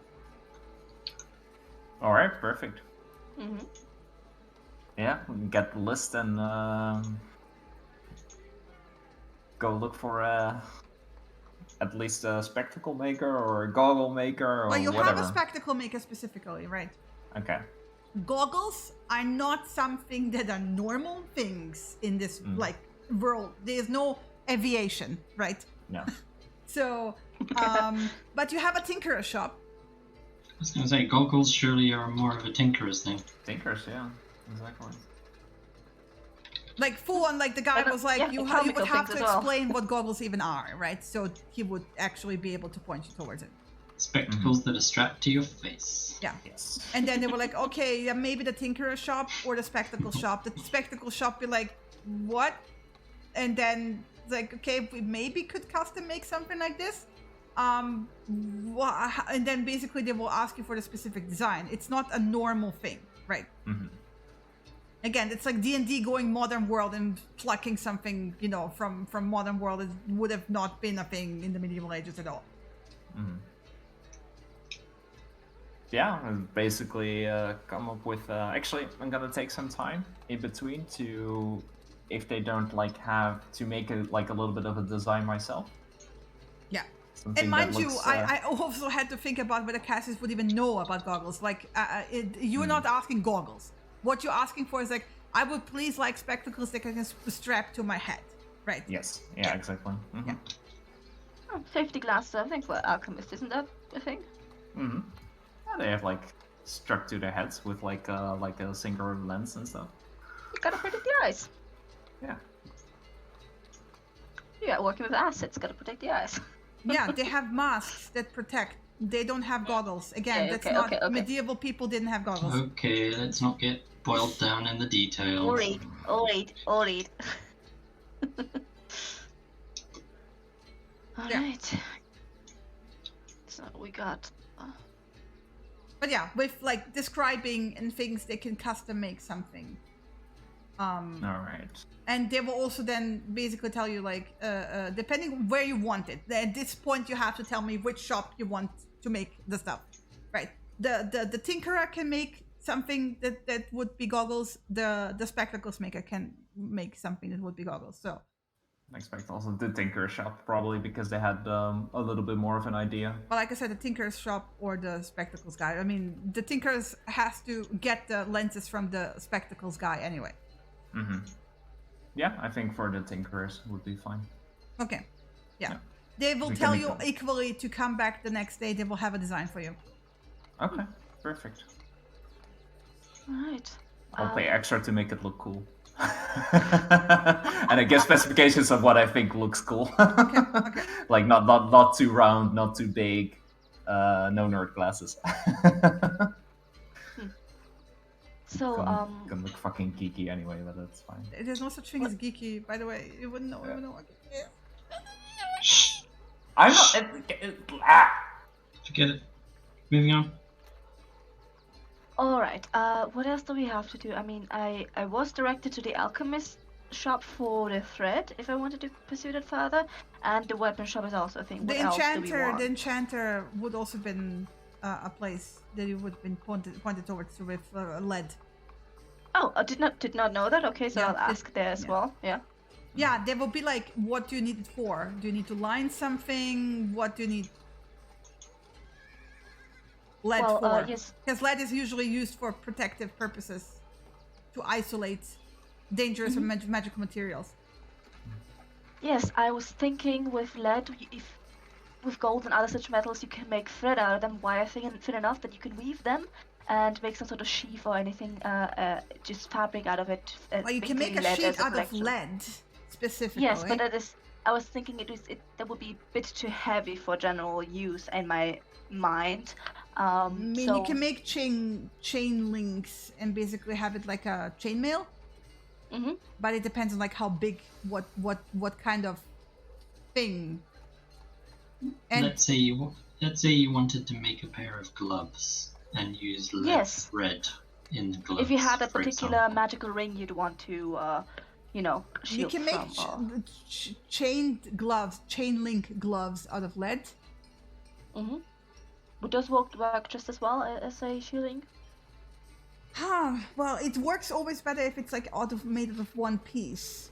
All right, perfect. Mm-hmm. Yeah, we can get the list and go look for at least a spectacle maker or a goggle maker or Well, you whatever. have a spectacle maker specifically, right? Okay. Goggles are not something that are normal things in this like world. There's no aviation, right? No. So, but you have a tinkerer shop. I was going to say, goggles surely are more of a tinkerer's thing. Tinkers, yeah, exactly. Like full on, like the guy And, was like, yeah, you would economical have things to as well. explain what goggles even are, right? So he would actually be able to point you towards it. Spectacles that are strapped to your face. Yeah. Yes. And then they were like, okay, yeah, maybe the tinkerer shop or the spectacle shop. The spectacle shop be like, what? And then it's like, okay, we maybe could custom make something like this. And then basically they will ask you for the specific design. It's not a normal thing, right? Mm-hmm. Again, it's like D&D going modern world and plucking something, you know, from modern world. It would have not been a thing in the medieval ages at all. Mm-hmm. Yeah, and basically come up with. Actually, I'm gonna take some time in between to, if they don't like have to make a little bit of a design myself. Yeah. Something And mind that you, looks, I also had to think about whether Cassius would even know about goggles. Like, you're not asking goggles. What you're asking for is like, I would please like spectacles that I can strap to my head, right? Yes. Yeah. Exactly. Mm-hmm. Yeah. Oh, safety glasses, I think, for alchemists, isn't that a thing? Mm-hmm. Yeah, they have like struck to their heads with like a singular lens and stuff. You gotta protect the eyes. Yeah. Yeah, working with acids, gotta protect the eyes. Yeah, they have masks that protect. They don't have goggles. Again, Okay, that's okay, not okay. medieval people didn't have goggles. Okay, let's not get boiled down in the details. All right. Alright. So we got... But yeah, with like describing and things, they can custom make something. All right. And they will also then basically tell you like, depending where you want it. At this point, you have to tell me which shop you want to make the stuff, right? The tinkerer can make something that would be goggles. The spectacles maker can make something that would be goggles. So I expect also the Tinker shop probably because they had a little bit more of an idea. well, like I said, the tinker's shop or the spectacles guy. I mean, the tinker's has to get the lenses from the spectacles guy anyway. Mm-hmm. Yeah, I think for the Tinkerers would be fine. Okay. Yeah. They will We tell can you make them. equally to come back the next day. They will have a design for you. Okay, perfect. Alright. I'll pay extra to make it look cool. And I give specifications of what I think looks cool. Okay. Like not too round, not too big, no nerd glasses. So, Can look fucking geeky anyway, but that's fine. There's no such thing as geeky, by the way. You wouldn't know. You wouldn't know what geeky is. I'm not. Forget it. Moving on. alright, what else do we have to do? I mean, I was directed to the alchemist shop for the thread, if I wanted to pursue that further, and the weapon shop is also a thing. What else do we want? The enchanter would also been a place that you would have been pointed towards with lead. Oh, I did not know that. Okay, so Yeah, I'll ask there as well. Yeah. Yeah, there will be like, what do you need it for? Do you need to line something? What do you need lead for? Yes. Because lead is usually used for protective purposes, to isolate dangerous or magical materials. Yes, I was thinking with lead, if with gold and other such metals, you can make thread out of them, wire thin enough that you can weave them and make some sort of sheath or anything, just fabric out of it. Well, you can make a sheet out of lead, specifically. Yes, but I was thinking that would be a bit too heavy for general use in my mind. I mean, you can make chain links and basically have it like a chainmail. But it depends on like how big, what kind of thing. And let's say you wanted to make a pair of gloves and use lead thread in the gloves. If you had a for particular example. magical ring you'd want to, shield you can make chain link gloves out of lead. Would those work just as well as a shielding? Well, it works always better if it's like made out of one piece.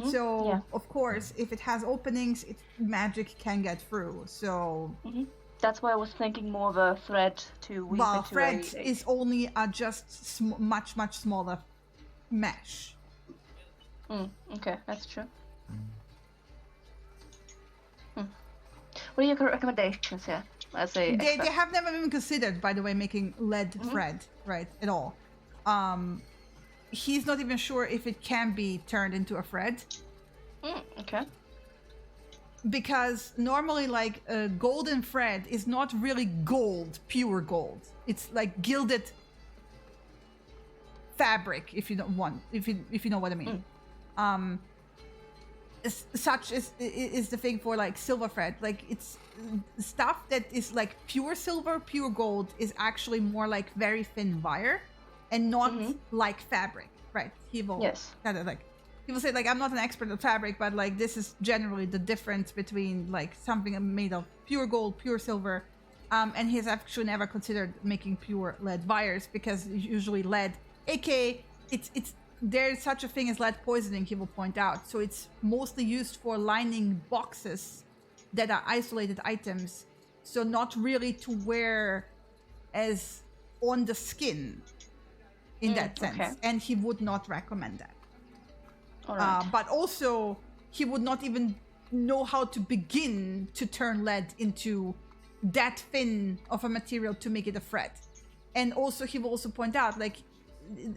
So of course, if it has openings, magic can get through. So that's why I was thinking more of a thread to weave into thread is only a just much smaller mesh. Okay, that's true. What are your recommendations here? They have never even considered, by the way, making lead thread, right, at all. He's not even sure if it can be turned into a thread. Okay. Because normally, like, golden thread is not really gold, pure gold. It's like gilded fabric, if you know what I mean. Such is the thing for like silver thread. Like, it's stuff that is like pure silver, pure gold is actually more like very thin wire and not like fabric, right? He will kind of like, he will say like, I'm not an expert at fabric, but like this is generally the difference between like something made of pure gold, pure silver, and he's actually never considered making pure lead wires, because usually lead, aka it's there's such a thing as lead poisoning, he will point out. So it's mostly used for lining boxes that are isolated items. So not really to wear as on the skin in that sense. Okay. And he would not recommend that. All right. But also, he would not even know how to begin to turn lead into that thin of a material to make it a thread. And also, he will also point out, like,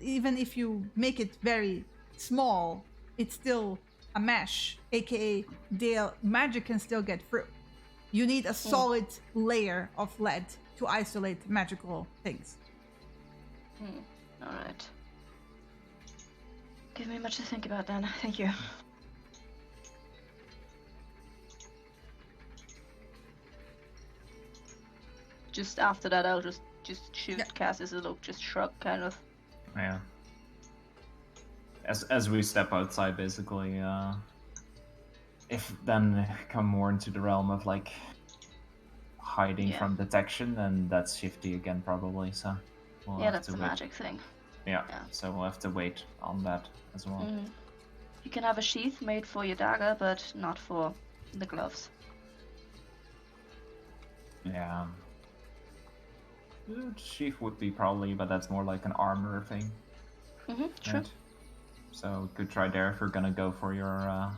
even if you make it very small, it's still a mesh, aka the magic can still get through. You need a solid layer of lead to isolate magical things. All right. Give me much to think about then. Thank you. Just after that, I'll just shoot Cass's a look, just shrug, kind of. Yeah. As we step outside, basically, if then come more into the realm of like hiding from detection, then that's shifty again, probably. So we'll have that's to the wait. magic thing. Yeah. So we'll have to wait on that as well. You can have a sheath made for your dagger, but not for the gloves. Yeah. Sheath would be probably, but that's more like an armor thing. True. Right? So could try there if we're gonna go for your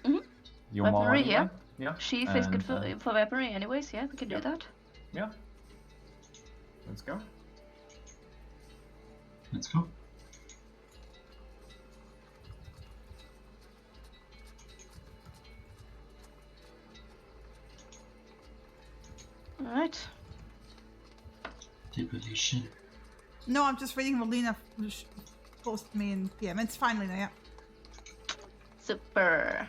Weaponry, mall anyway. Yeah. Sheath is good for weaponry anyways, yeah, we can do that. Yeah. Let's go. Let's go. Alright. Devolution. No, I'm just reading Melina post me in PM. It's fine, Lena, yeah. Super.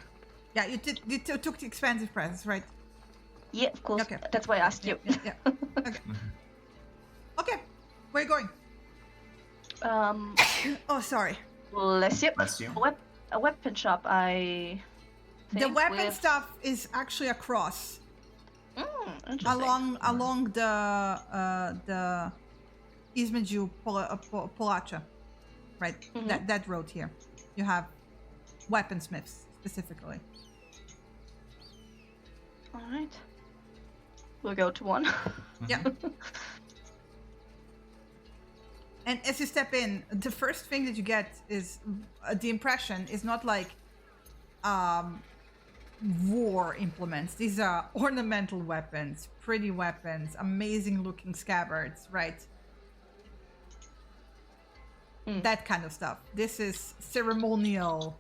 Yeah, you took the expensive prices, right? Yeah, of course. Okay. That's why I asked you. Yeah. Okay. Okay. Where are you going? Oh, sorry. Bless you. Bless you. A weapon shop, I think. The weapon stuff is actually across. Interesting. Along the Između Polacha, right? That road here. You have weaponsmiths specifically. All right. We'll go to one. Yeah. And as you step in, the first thing that you get is the impression is not like war implements. These are ornamental weapons, pretty weapons, amazing looking scabbards, right? That kind of stuff. This is ceremonial,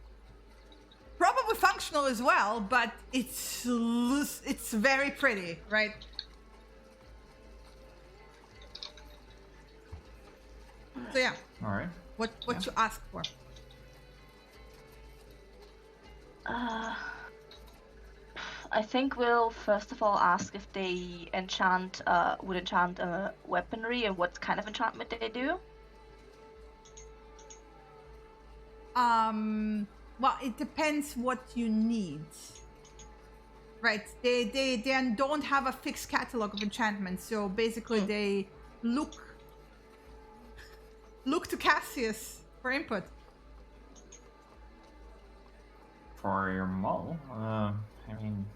probably functional as well, but it's very pretty, right? So yeah. All right. What you ask for? I think we'll first of all ask if they would enchant weaponry and what kind of enchantment they do. Well, it depends what you need. Right? They don't have a fixed catalog of enchantments, so basically they look to Cassius for input. For your mole, I mean,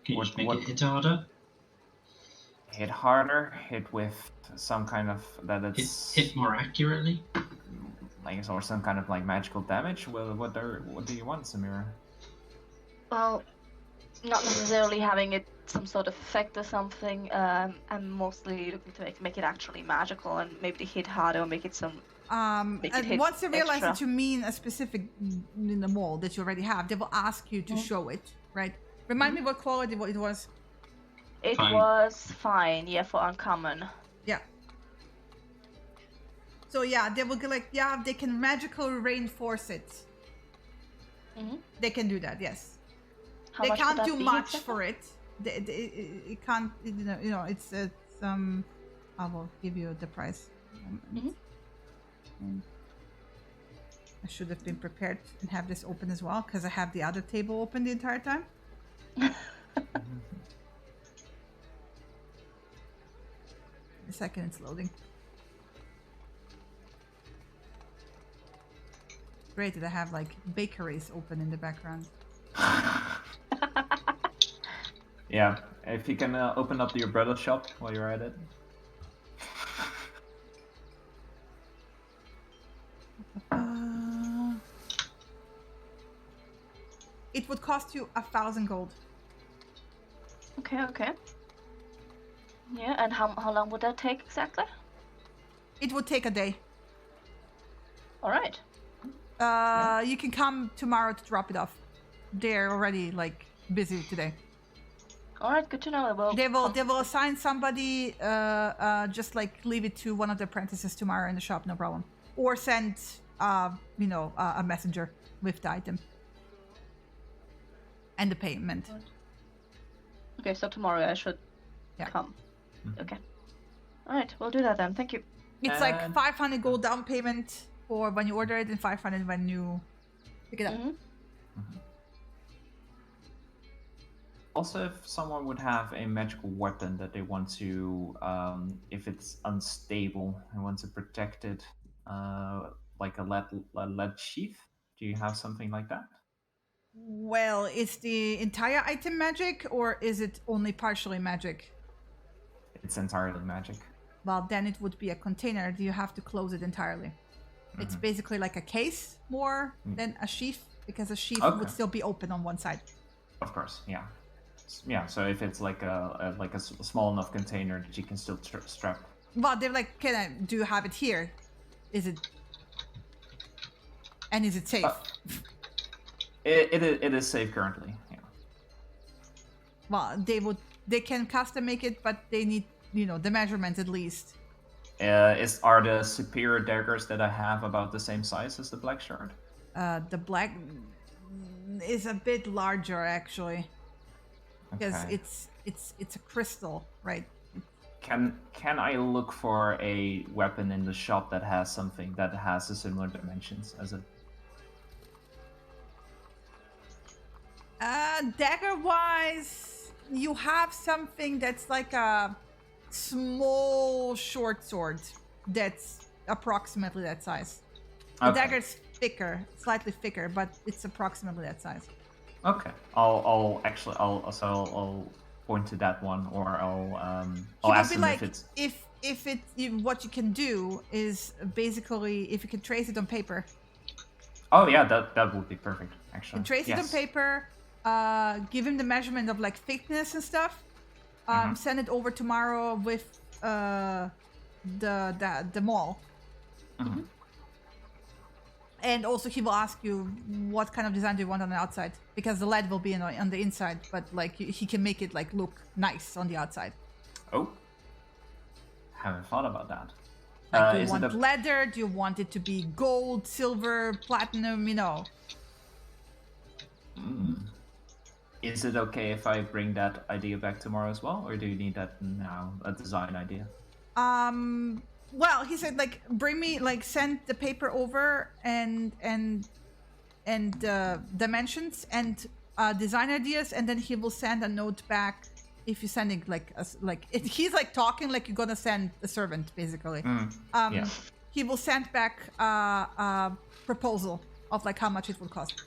can you just make it hit harder? Hit harder, hit with some kind of hit more accurately. Like, or some kind of like magical damage. Well, what do you want, Samira? Well, not necessarily having it some sort of effect or something. I'm mostly looking to make it actually magical and maybe hit harder or make it some. And once they realize that you mean a specific in the mold that you already have, they will ask you to show it, right? Remind me what quality it was. It was fine, yeah, for uncommon. Yeah. So yeah, they will go like, yeah, they can magically reinforce it. They can do that, yes. They can't do much for it. It can't, you know, it's I will give you the price. I should have been prepared and have this open as well, because I have the other table open the entire time. A second, it's loading. Great that I have like bakeries open in the background. Yeah, if you can open up your brother's shop while you're at it. It would cost you 1,000 gold. Okay. Yeah, and how long would that take exactly? It would take a day. All right. You can come tomorrow to drop it off. They're already like busy today. All right, good to know. They will assign somebody. Just like leave it to one of the apprentices tomorrow in the shop, no problem. Or send, a messenger with the item and the payment. Okay, so tomorrow I should come. Okay. All right, we'll do that then. Thank you. It's like 500 gold down payment for when you order it, and 500 when you pick it up. Also, if someone would have a magical weapon that they want to, if it's unstable and want to protect it, like a lead sheath, do you have something like that? Well, is the entire item magic, or is it only partially magic? It's entirely magic. Well, then it would be a container. You have to close it entirely. It's basically like a case more than a sheath. because the sheath Okay. would still be open on one side. Of course, yeah. Yeah, so if it's like a small enough container that you can still strap. Well, they're like, do you have it here? Is it safe? It is safe currently. Yeah. Well, they can custom make it, but they need the measurements at least. Are the superior daggers that I have about the same size as the black shard? The black is a bit larger actually, because Okay. it's a crystal, right? Can I look for a weapon in the shop that has something that has the similar dimensions as it? Dagger wise, you have something that's like a small short sword that's approximately that size. The Okay. dagger's thicker, slightly thicker, but it's approximately that size. Okay. I'll point to that one, or I'll ask him like, if it's. what you can do is basically if you can trace it on paper. Oh yeah, that would be perfect actually. You trace it on paper. Give him the measurement of like thickness and stuff. Send it over tomorrow with the mall. Mm-hmm. And also he will ask you what kind of design do you want on the outside, because the lead will be on the inside, but like he can make it like look nice on the outside. Oh, haven't thought about that. Like, do you want leather? Do you want it to be gold, silver, platinum? Is it okay if I bring that idea back tomorrow as well, or do you need that now? A design idea? Well, he said like bring me send the paper over and dimensions and design ideas, and then he will send a note back if you're sending he's like talking like you're gonna send a servant basically. Yeah. He will send back a proposal of like how much it will cost.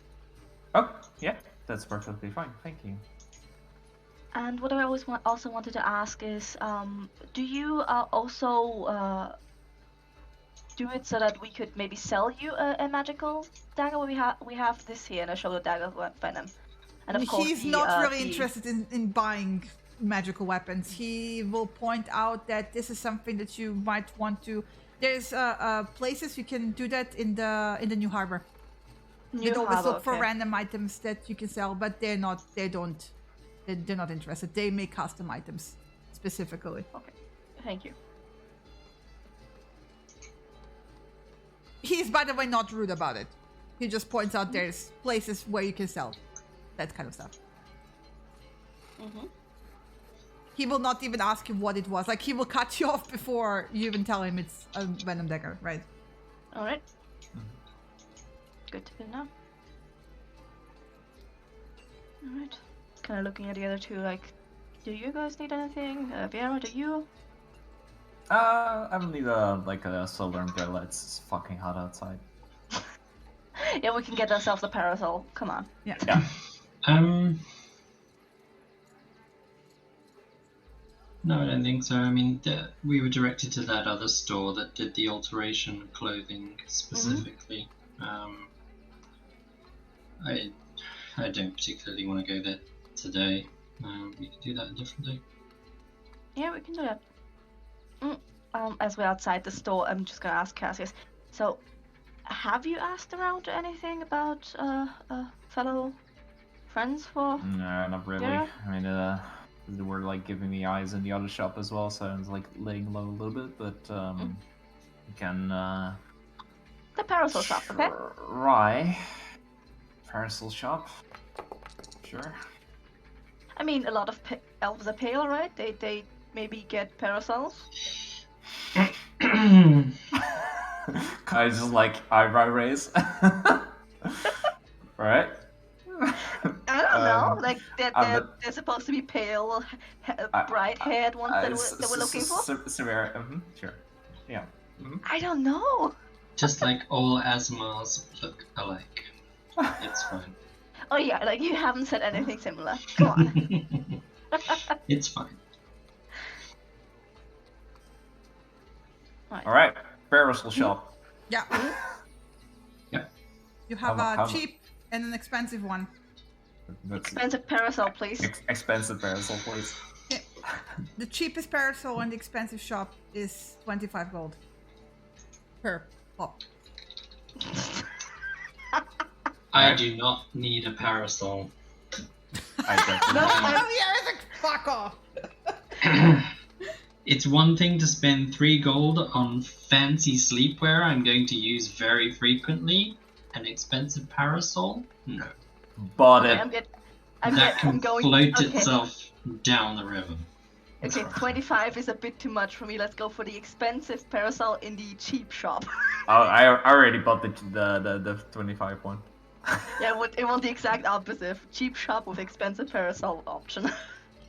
Oh yeah, that's perfectly fine. Thank you. And what I also wanted to ask is, do you also do it so that we could maybe sell you a magical dagger? We have this here, and I show the dagger Venom. And of course, he's not really interested in buying magical weapons. He will point out that this is something that you might want to. There's places you can do that in the New Harbor. You always look for random items that you can sell, but they're not interested. They make custom items specifically. Okay, thank you. He's, by the way, not rude about it. He just points out there's places where you can sell that kind of stuff. He will not even ask you what it was. Like, he will cut you off before you even tell him it's a Venom dagger, right? All right. Good to know. All right. Kind of looking at the other two, like, do you guys need anything? Viera, do you? I don't need a solar umbrella. It's fucking hot outside. Yeah, we can get ourselves a parasol. Come on. Yeah. No, I don't think so. I mean, we were directed to that other store that did the alteration clothing specifically. I don't particularly want to go there today. We can do that a different day. Yeah, we can do that. As we're outside the store, I'm just gonna ask Cassius. So, have you asked around anything about fellow friends for? No, not really. Yeah? I mean, they were like giving me eyes in the other shop as well, so I was like laying low a little bit. But you can. The parasol shop, okay? Right. Parasol shop. Sure. I mean, a lot of elves are pale, right? They maybe get parasols. I just like eyebrow raise. Right? I don't know. Like they're supposed to be pale, bright-haired ones that we're looking for. Sure. Yeah. I don't know. Just like all Asmars look alike. It's fine. Oh yeah, like you haven't said anything similar. Come on. It's fine. Alright, parasol shop. Yeah. Yep. You have a cheap And an expensive one. Expensive parasol, please. Expensive parasol, please. Yeah. The cheapest parasol in the expensive shop is 25 gold. Per pop. I do not need a parasol. I definitely. Oh, yeah, fuck off! It's one thing to spend 3 gold on fancy sleepwear I'm going to use very frequently. An expensive parasol? No. Bought Okay, it. That can going, float okay. itself down the river. Okay, 25 is a bit too much for me. Let's go for the expensive parasol in the cheap shop. Oh, I already bought the 25 one. Yeah, it was the exact opposite. Cheap shop with expensive parasol option.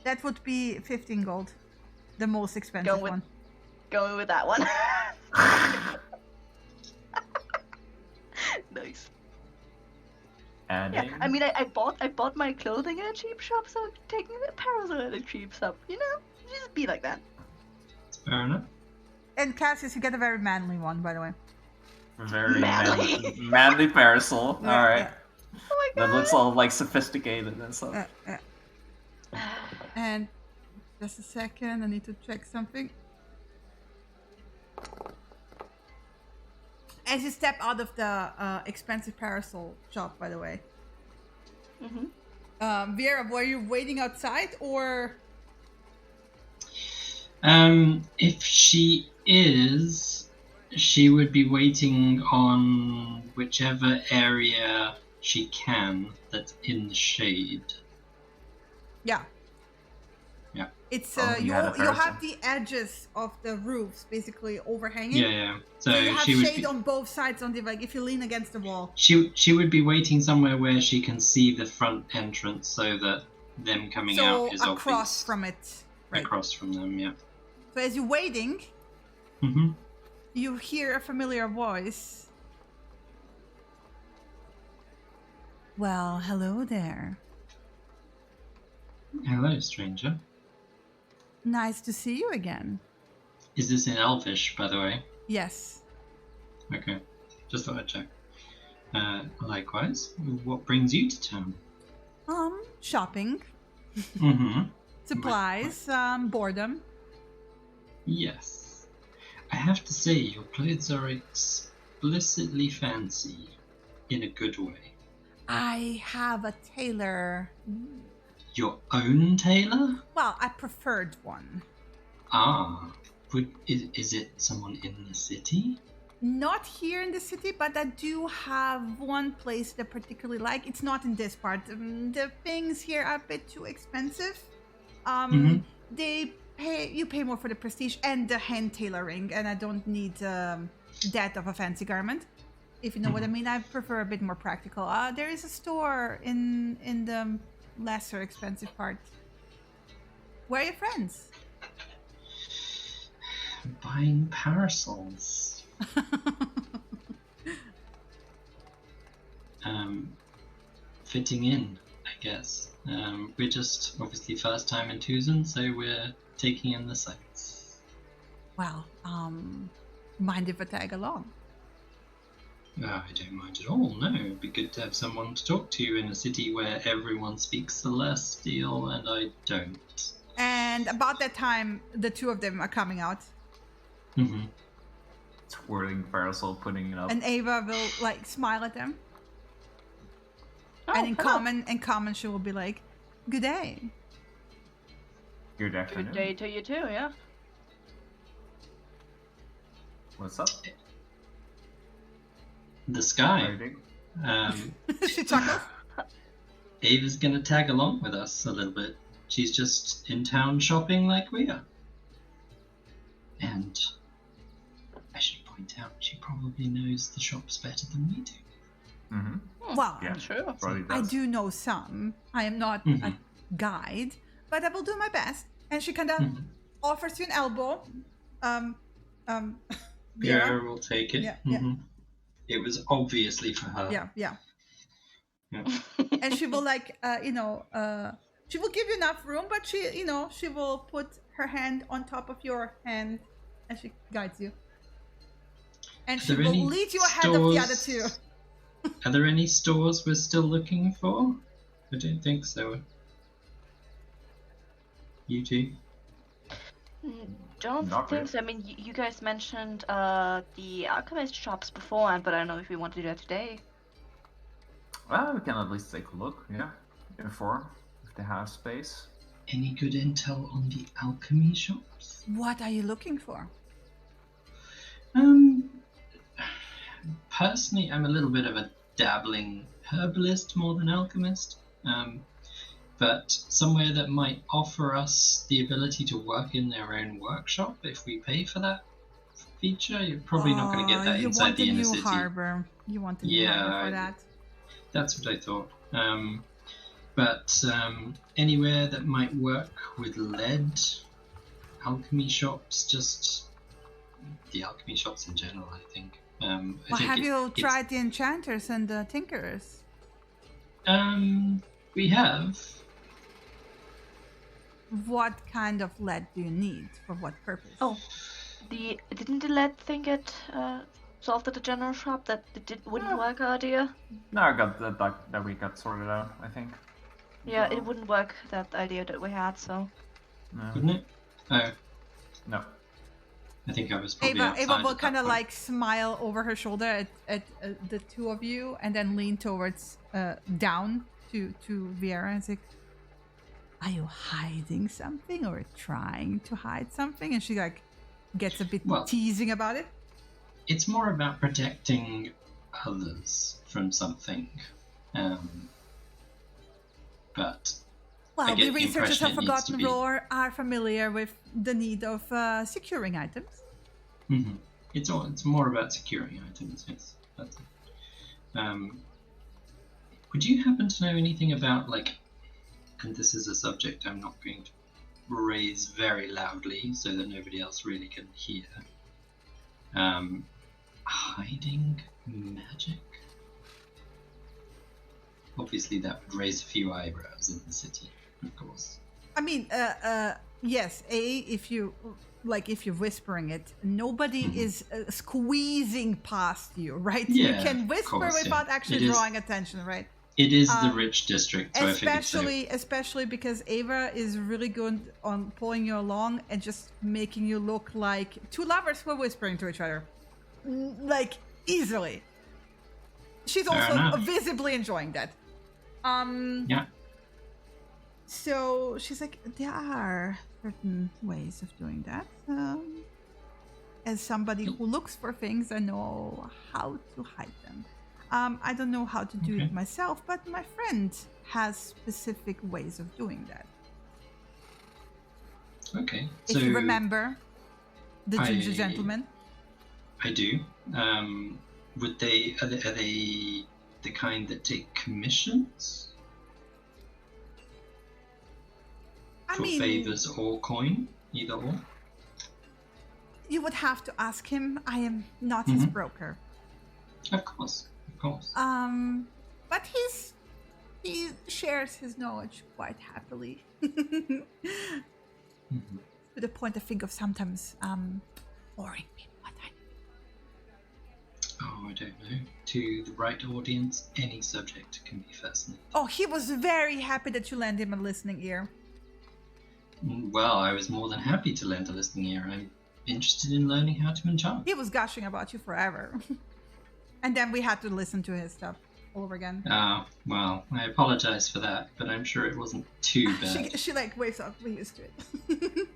That would be 15 gold. The most expensive one. Going with that one. Nice. Adding. Yeah, I mean, I bought my clothing in a cheap shop, so taking the parasol at a cheap shop, you know, just be like that. Fair enough. And Cassius, you get a very manly one, by the way. Very Manly. manly parasol. Yeah, All right. yeah. Oh my god. That looks all like sophisticated and stuff. And just a second, I need to check something. As you step out of the expensive parasol shop, by the way. Mm-hmm. Vera, were you waiting outside or? If she is, she would be waiting on whichever area she can that's in the shade. Yeah. Yeah. It's Oh, you yeah, the have the edges of the roofs basically overhanging. Yeah. So you have she would shade be, on both sides on the like if you lean against the wall. she would be waiting somewhere where she can see the front entrance, so that them coming out is across obvious. from it. Right. Across from them, yeah. So as you're waiting, Mm-hmm. you hear a familiar voice. Well, hello there. Hello, stranger. Nice to see you again. Is this in Elvish, by the way? Yes. Okay, just thought I'd check. Likewise, what brings you to town? Shopping, Mm-hmm. supplies, boredom. Yes. I have to say, your clothes are explicitly fancy, in a good way. I have a tailor. Your own tailor? Well, I preferred one. Ah. Is it someone in the city? Not here in the city, but I do have one place that I particularly like. It's not in this part. The things here are a bit too expensive. You pay more for the prestige and the hand tailoring, and I don't need that of a fancy garment. If you know what I mean, I prefer a bit more practical. There is a store in the lesser expensive part. Where are your friends? Buying parasols. Fitting in, I guess. We're just obviously first time in Tucson, so we're taking in the sights. Well, mind if I tag along? I don't mind at all, no. It'd be good to have someone to talk to in a city where everyone speaks Celestial and I don't. And about that time, the two of them are coming out. Mm-hmm. Twirling parasol, putting it up. And Ava will like smile at them. And in common, she will be like, "Good day." Good afternoon. Good day to you too, yeah. What's up? The sky. She chuckles. Ava's gonna tag along with us a little bit. She's just in town shopping like we are. And I should point out, she probably knows the shops better than we do. Mm-hmm. Well, Yeah, Sure. probably I does. do know some. I am not a guide, but I will do my best. And she kind of offers you an elbow. Vera will take it. Yeah, yeah. It was obviously for her. Yeah. Yeah. And she will she will give you enough room, but she will put her hand on top of your hand as she guides you. And she will lead you ahead of the other two. Are there any stores we're still looking for? I don't think so. You two? Don't Not think really. so. I mean, you guys mentioned the alchemist shops beforehand, but I don't know if we want to do that today. Well, we can at least take a look, yeah. Inform if they have space. Any good intel on the alchemy shops? What are you looking for? Personally, I'm a little bit of a dabbling herbalist more than alchemist. But somewhere that might offer us the ability to work in their own workshop if we pay for that feature. You're probably not going to get that inside the inner city. Harbor. You want the new harbor for that? That's what I thought. But anywhere that might work with lead, alchemy shops, just the alchemy shops in general, I think. Have you tried the enchanters and the tinkerers? We have. What kind of lead do you need? For what purpose? Oh, didn't the lead thing get solved at the general shop that wouldn't work idea? No, I got that we got sorted out, I think. Yeah, it wouldn't work, that idea that we had, so... No. Wouldn't it? Oh. No. I think I was probably Ava will kind of like smile over her shoulder at the two of you and then lean towards down to Vera and say, "Are you hiding something or trying to hide something?" And she like gets a bit teasing about it. It's more about protecting others from something. But well, the researchers of Forgotten Lore are familiar with the need of securing items. Mm-hmm. It's more about securing items. Yes. That's it. Would you happen to know anything about, like, and this is a subject I'm not going to raise very loudly so that nobody else really can hear, hiding magic? Obviously that would raise a few eyebrows in the city, of course. I mean, yes, if you're whispering it, nobody is squeezing past you, right? Yeah, you can whisper without actually drawing attention, right? It is the rich district, so especially because Ava is really good on pulling you along and just making you look like two lovers who are whispering to each other, like easily. She's also visibly enjoying that. Yeah. So she's like, there are certain ways of doing that. As somebody who looks for things, I know how to hide them. I don't know how to do it myself, but my friend has specific ways of doing that. Okay. If you remember the ginger gentleman. I do. Are they the kind that take commissions? For favors or coin, either or? You would have to ask him. I am not his broker. Of course. But he shares his knowledge quite happily. To the point I think of sometimes boring people. I don't know. To the right audience, any subject can be fascinating. Oh, he was very happy that you lent him a listening ear. Well, I was more than happy to lend a listening ear. I'm interested in learning how to enchant. He was gushing about you forever. And then we had to listen to his stuff all over again. Well, I apologize for that, but I'm sure it wasn't too bad. She like waves off. We're used to it.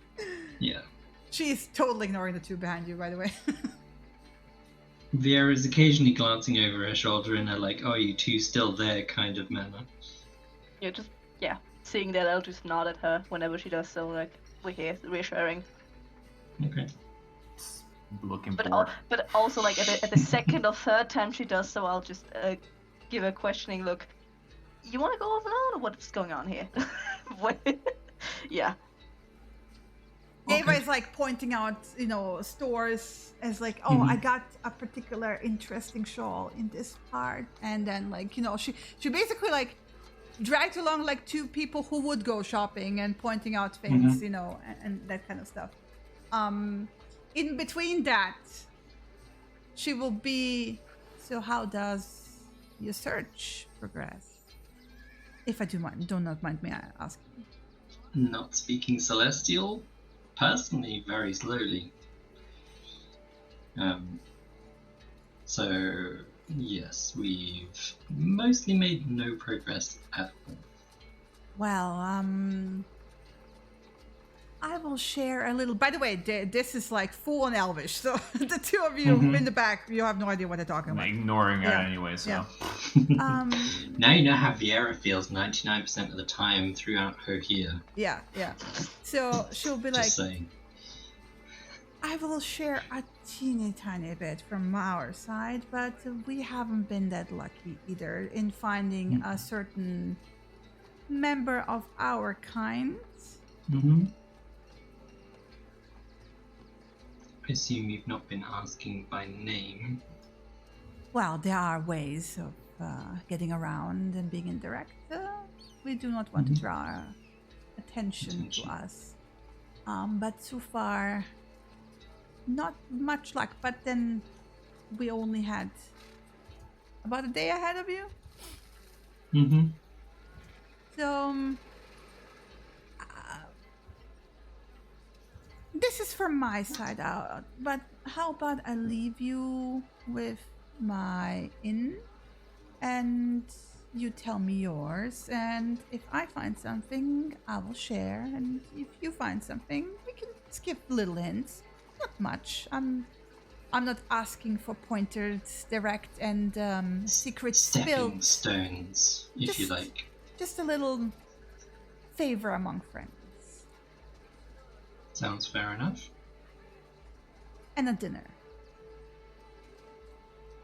Yeah. She's totally ignoring the two behind you, by the way. Vieira's occasionally glancing over her shoulder in a like, "Oh, you two still there?" kind of manner. Yeah, seeing that, I'll just nod at her whenever she does so, like, we're here, reassuring. Okay. Looking bored. But also, like, at the second or third time she does so, I'll just give a questioning look. You want to go over now, or what's going on here? Yeah. Ava is like pointing out, stores as like, oh, I got a particular interesting shawl in this part, and then like, she basically like dragged along like two people who would go shopping and pointing out things, and that kind of stuff. In between that, she will be. So how does your search progress? If I do not mind me asking. Not speaking Celestial, personally, very slowly. So, yes, we've mostly made no progress at all. Well, I will share a little. By the way, this is like full on Elvish, so the two of you in the back, you have no idea what they're talking about. I'm ignoring her anyway, so. Yeah. Now you know how Viera feels 99% of the time throughout her here. Yeah. So she'll be like, Just saying. I will share a teeny tiny bit from our side, but we haven't been that lucky either in finding a certain member of our kind. I assume you've not been asking by name. Well, there are ways of getting around and being indirect. We do not want to draw attention to us. But so far, not much luck. But then we only had about a day ahead of you. So this is from my side out, but how about I leave you with my inn and you tell me yours, and if I find something I will share, and if you find something we can skip little hints. Not much. I'm not asking for pointers direct and secret Stepping spilled. stones, if you like. Just a little favor among friends. Sounds fair enough. And a dinner.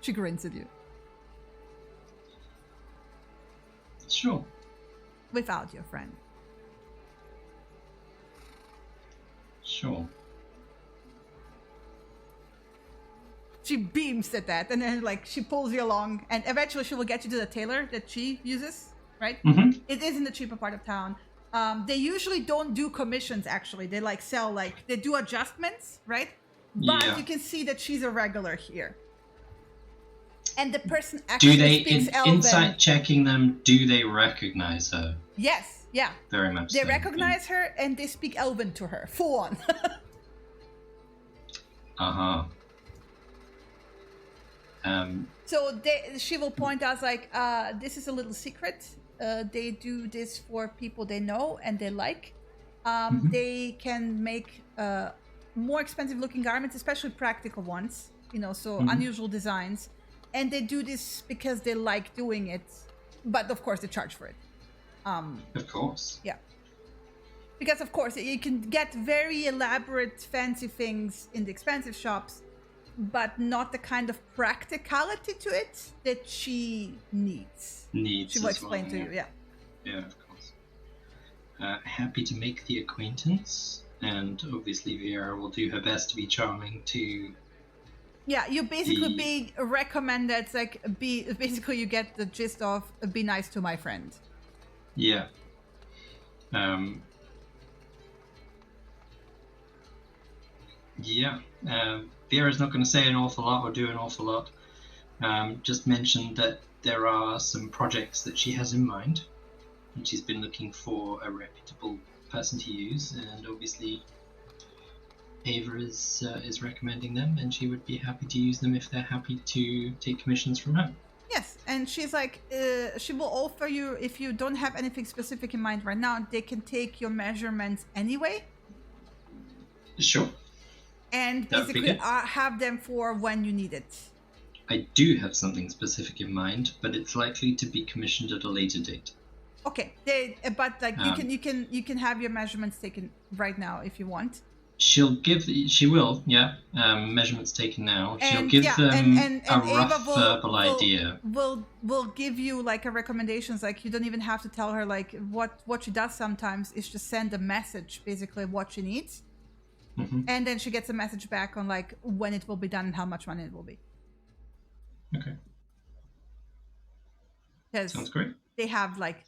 She grins at you. Sure. Without your friend. Sure. She beams at that, and then like she pulls you along, and eventually she will get you to the tailor that she uses, right? It is in the cheaper part of town. They usually don't do commissions, actually. They like sell, like they do adjustments, right? But you can see that she's a regular here. And the person actually speaks Elven. Insight checking them, do they recognize her? Yes, yeah. Very much They so. recognize her and they speak Elven to her, full on. So she will point out like, this is a little secret. They do this for people they know and they like. They can make more expensive looking garments, especially practical ones, you know, so unusual designs. And they do this because they like doing it, but of course they charge for it. Of course. Yeah. Because of course you can get very elaborate fancy things in the expensive shops, but not the kind of practicality to it that she needs. She will explain to you, yeah. Yeah, of course. Happy to make the acquaintance, and obviously Vera will do her best to be charming to... Yeah, you basically be recommended, like, basically you get the gist of, be nice to my friend. Yeah. Vera's not going to say an awful lot or do an awful lot. Just mentioned that there are some projects that she has in mind, and she's been looking for a reputable person to use, and obviously Ava is recommending them, and she would be happy to use them if they're happy to take commissions from her. Yes, and she's like, she will offer you, if you don't have anything specific in mind right now, they can take your measurements anyway. Sure. And basically have them for when you need it. I do have something specific in mind, but it's likely to be commissioned at a later date. Okay, but like you can have your measurements taken right now if you want. She will, measurements taken now. She'll give them a rough verbal idea. Will give you like a recommendations. Like you don't even have to tell her like what she does sometimes is just send a message, basically what she needs. And then she gets a message back on like when it will be done and how much money it will be. Okay. Sounds great. They have like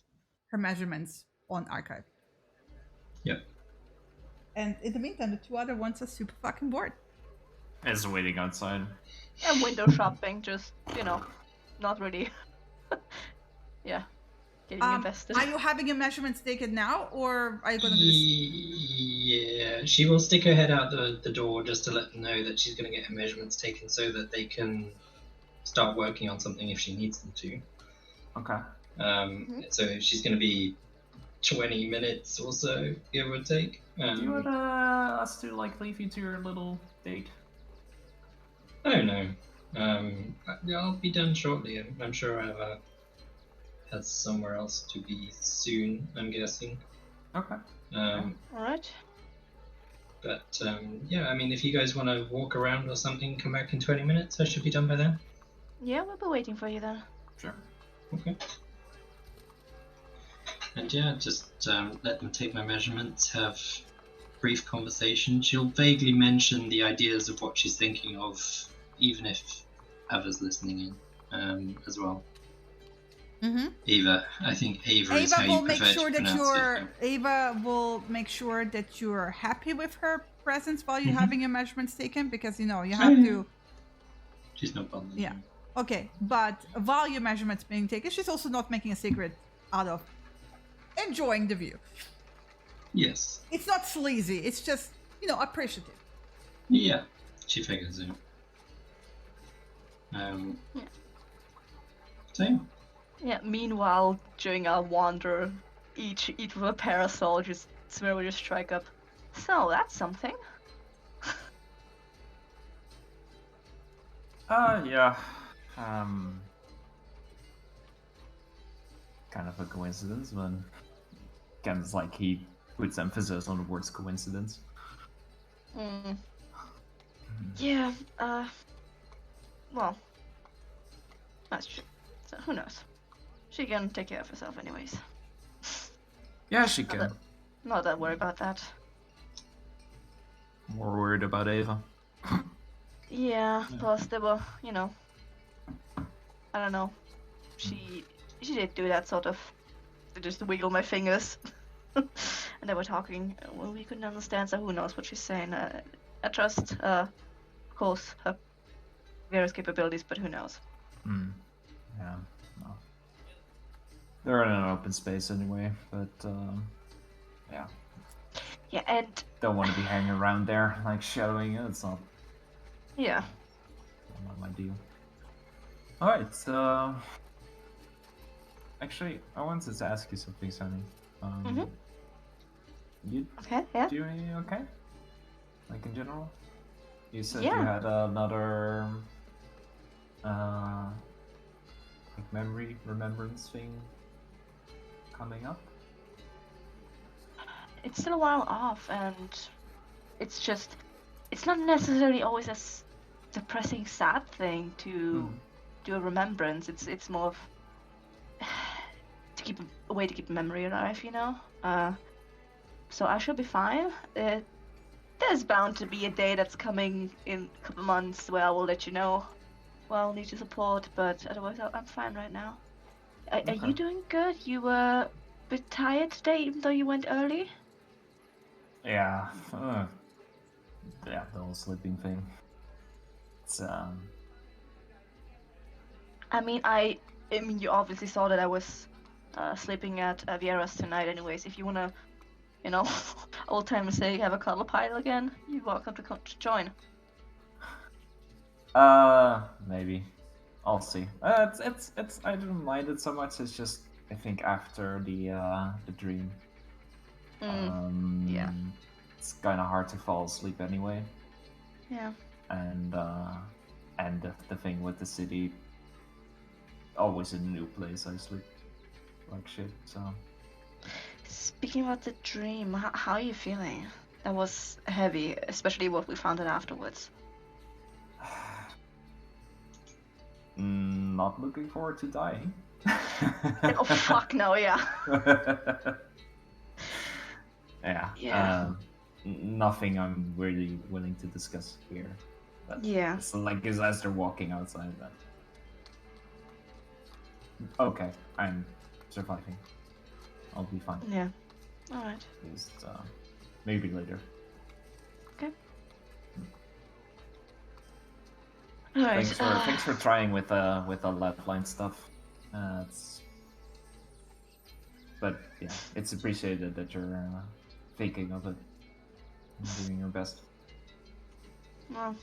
her measurements on archive. Yep. And in the meantime, the two other ones are super fucking bored. Is waiting outside. And window shopping, just, not really getting invested. Are you having your measurements taken now, or are you going to do this? Yeah, she will stick her head out the door just to let them know that she's going to get her measurements taken so that they can start working on something if she needs them to. Okay. So she's going to be 20 minutes or so, give or take. Do you want us to leave you to your little date? Oh no. I'll be done shortly. I'm sure Ava has somewhere else to be soon, I'm guessing. Okay. Alright. But yeah, I mean, if you guys want to walk around or something, come back in 20 minutes. I should be done by then. Yeah, we'll be waiting for you then. Sure. Okay. And yeah, just let them take my measurements, have brief conversation. She'll vaguely mention the ideas of what she's thinking of, even if Ava's listening in as well. Mm-hmm. Ava, I think Ava is how you prefer to pronounce it. Ava will make sure that you're happy with her presence while you're having your measurements taken, because you have to. She's not bothered. Yeah. Okay, but while your measurements being taken, she's also not making a secret out of enjoying the view. Yes. It's not sleazy. It's just appreciative. Yeah, she figures it. Same. Yeah, meanwhile, during our wander, each with a parasol, just Smir just strike up. So, that's something. Yeah. Kind of a coincidence, but again, it's like he puts emphasis on the words coincidence. Yeah, well, that's true. So, who knows? She can take care of herself anyways. Yeah, she can. Not that worried about that. More worried about Ava. Yeah, plus they were, I don't know. She did do that sort of, just wiggle my fingers. And they were talking, well, we couldn't understand, so who knows what she's saying. I trust, of course, her various capabilities, but who knows. Yeah, well. They're in an open space anyway, but, yeah. Yeah, and... Don't want to be hanging around there, shadowing it, it's not... Yeah. Not my deal. Alright, so... Actually, I wanted to ask you something, Sunny. You okay, yeah? doing okay? In general? You said you had another... remembrance thing coming up? It's still a while off, and it's not necessarily always a depressing, sad thing to do a remembrance. It's more of a way to keep memory alive, So I should be fine. There's bound to be a day that's coming in a couple months where I will let you know. Well, I'll need your support, but otherwise I'm fine right now. Are you doing good? You were a bit tired today, even though you went early? Yeah. Yeah, the whole sleeping thing. It's, I mean, you obviously saw that I was sleeping at Vieira's tonight anyways. If you wanna, old timer say have a cuddle pile again, you're welcome to join. Maybe. I'll see. It's I don't mind it so much, it's just, I think after the dream. Yeah. It's kinda hard to fall asleep anyway. Yeah. And the thing with the city, always in a new place I sleep like shit, so... Speaking about the dream, how are you feeling? That was heavy, especially what we found out afterwards. Not looking forward to dying. Oh fuck no, yeah. Yeah. Nothing I'm really willing to discuss here. But yeah. It's as they're walking outside that. Okay, I'm surviving. I'll be fine. Yeah. Alright. Just maybe later. Okay. Alright. Thanks for trying with the lead line stuff. It's But yeah, it's appreciated that you're thinking of it and doing your best. Well,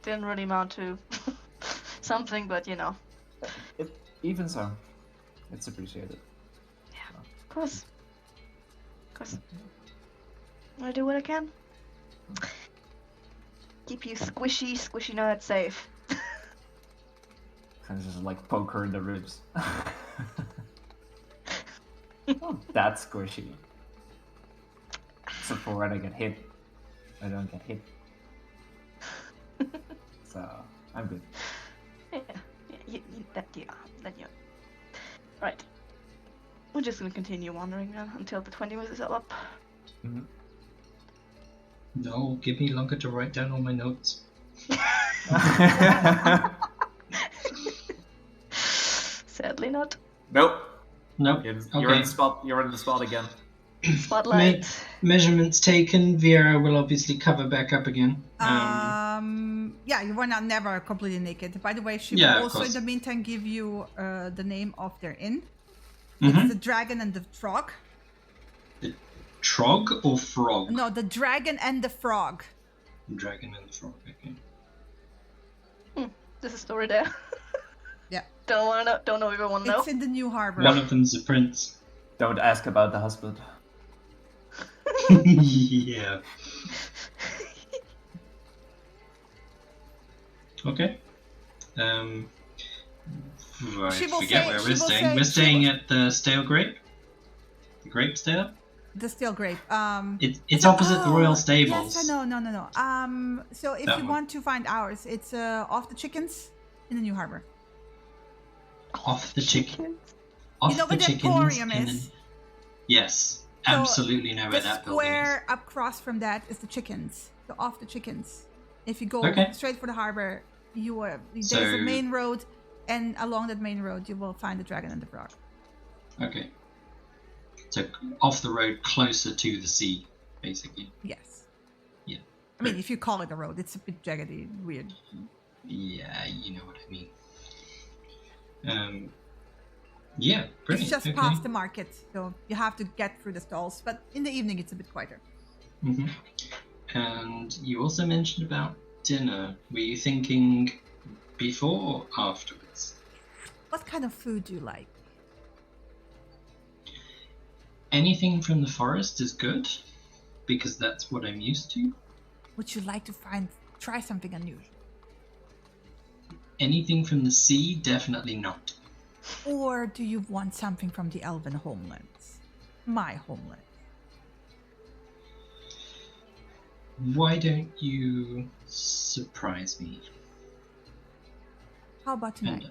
didn't really amount to something, but you know. Even so, it's appreciated. Yeah, of course. Of course. I do what I can. Keep you squishy nerds safe. Kind of just like poke her in the ribs. Oh, that's squishy. Except for when I get hit. I don't get hit. So, I'm good. Yeah. Right. We're just gonna continue wandering now until the 20 minutes is up. Mm-hmm. No, give me longer to write down all my notes. Sadly not. Nope. Nope. You're in the spot. You're in the spot again. Spotlight. Measurements taken. Vera will obviously cover back up again. Yeah, you were not never completely naked. By the way, she Yeah, will of also in course. the meantime give you the name of their inn. Mhm. It's the Dragon and the Frog. Trog or frog? No, the Dragon and the Frog. Dragon and the frog. Okay. There's a story there. Yeah. Don't wanna know. Don't know if I wanna know. It's in the New Harbor. One of them's a prince. Don't ask about the husband. Yeah. Okay. I She will forget say- where she we're will staying. say- We're she staying will- at the Stale Grape. The Grape Stale. The Steel Grape. It's opposite the Royal Stables. Yes, no. So if That you one. want to find ours, it's off the chickens in the New Harbor. Off the chicken. Off You know the where the chickens. emporium and is? then- Yes, So absolutely know where The that building is. square across from that is the chickens. So off the chickens. If you go Okay. straight for the harbor, there's So- a main road, and along that main road you will find the Dragon and the Frog. Okay. So off the road, closer to the sea, basically. Yes. Yeah. I mean, if you call it a road, it's a bit jaggedy, weird. Yeah, you know what I mean. Yeah, brilliant. It's just okay. past the market, so you have to get through the stalls. But in the evening, it's a bit quieter. hmm And you also mentioned about dinner. Were you thinking before or afterwards? What kind of food do you like? Anything from the forest is good, because that's what I'm used to. Would you like to try something unusual? Anything from the sea, definitely not. Or do you want something from the elven homelands? My homeland. Why don't you surprise me? How about tonight?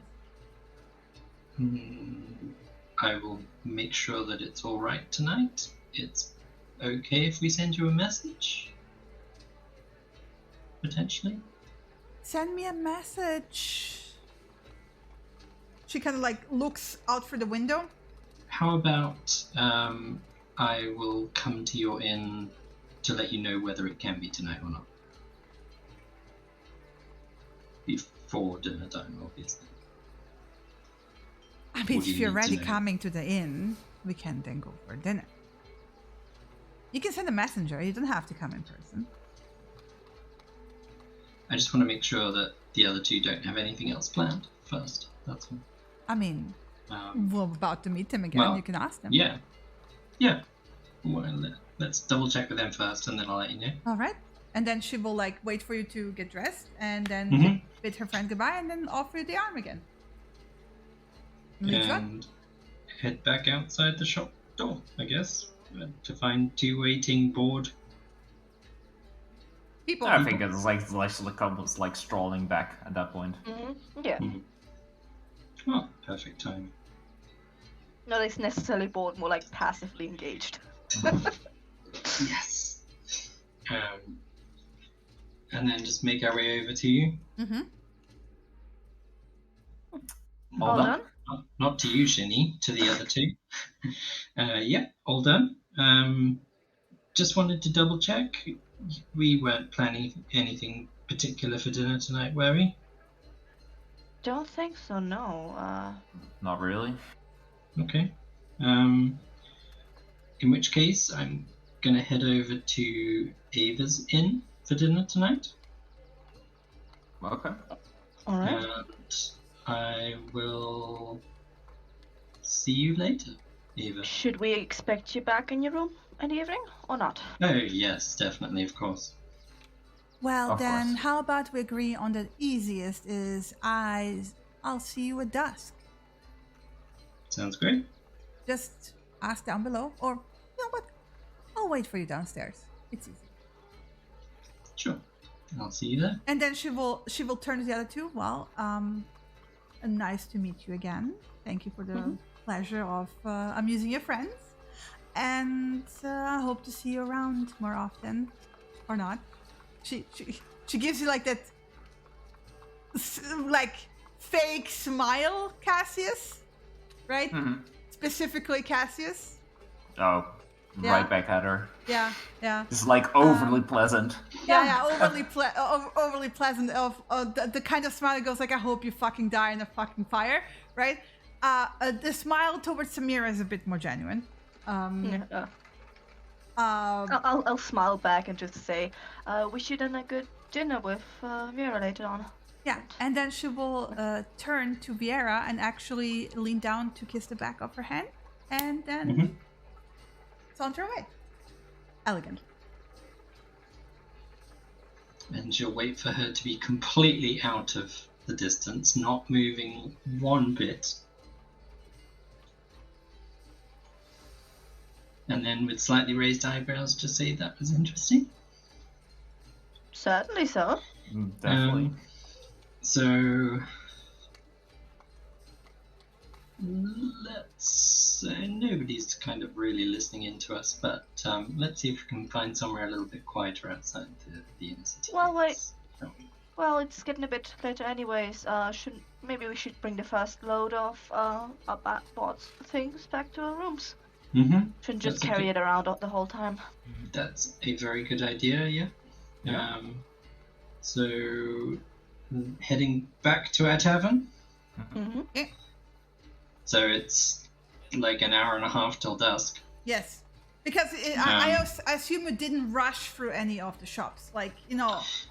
I will make sure that it's all right tonight. It's okay if we send you a message? Potentially? Send me a message. She kind of like looks out for the window. How about I will come to your inn to let you know whether it can be tonight or not. Before dinner time, obviously. I mean, What do if you you're need to already know? coming to the inn, we can then go for dinner. You can send a messenger. You don't have to come in person. I just want to make sure that the other two don't have anything else planned first. That's all. I mean, we're about to meet them again. well, You can ask them. Yeah. Well, let's double check with them first, and then I'll let you know. All right. And then she will like wait for you to get dressed, and then Mhm. bid her friend goodbye, and then offer you the arm again. Leaves you up. And head back outside the shop door, I guess, to find two waiting bored. People. I think it's like almost like strolling back at that point. Yeah. Oh, perfect time. Not as necessarily bored, more like passively engaged. Yes. And then just make our way over to you. Mm-hmm. All All done? done? Not to you, Shinny, to the other two. Yeah, all done. Just wanted to double check. We weren't planning anything particular for dinner tonight, were we? Don't think so, no. Not really. Okay. in which case, I'm gonna head over to Ava's Inn for dinner tonight. Okay. All right. And I will see you later, Ava. Should we expect you back in your room in the evening or not? Oh, yes, definitely, of course. Well, Of then, course. how about we agree on the easiest is I'll see you at dusk. Sounds great. Just ask down below, or you know what? I'll wait for you downstairs. It's easy. Sure. I'll see you there. And then she will turn to the other two. Well, nice to meet you again. Thank you for the pleasure of amusing your friends, and I hope to see you around more often, or not. She gives you like that, like fake smile, Cassius, right? Mm-hmm. Specifically Cassius. Oh, Yeah. right back at her. Yeah. It's like overly pleasant. Yeah, overly pleasant. Of the kind of smile that goes like, "I hope you fucking die in a fucking fire," right? The smile towards Samira is a bit more genuine. I'll smile back and just say, wish you then a good dinner with Vera later on. Yeah, and then she will turn to Viera and actually lean down to kiss the back of her hand, and then saunter away. Elegant. And you'll wait for her to be completely out of the distance, not moving one bit. And then with slightly raised eyebrows to say that was interesting. Certainly so. Definitely. So let's nobody's kind of really listening in to us, but let's see if we can find somewhere a little bit quieter outside the inner city. Well, wait. shall we? Well, it's getting a bit later anyways. Maybe we should bring the first load of our bought things back to our rooms. Shouldn't just carry it around the whole time. That's a very good idea, yeah. So heading back to our tavern. Yeah. So it's like an hour and a half till dusk. Yes, because I assume you didn't rush through any of the shops, like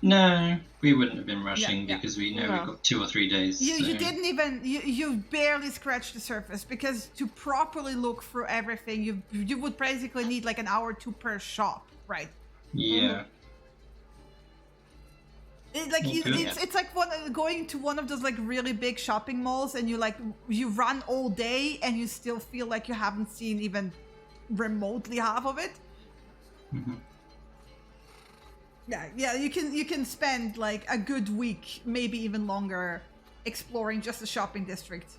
No, we wouldn't have been rushing Yeah. because we know we've got 2 or 3 days. You didn't even you barely scratched the surface, because to properly look through everything you would basically need like an hour or two per shop, right? Yeah. It's like going to one of those like really big shopping malls, and you run all day and you still feel like you haven't seen even remotely half of it. Yeah, you can spend like a good week, maybe even longer, exploring just the shopping district,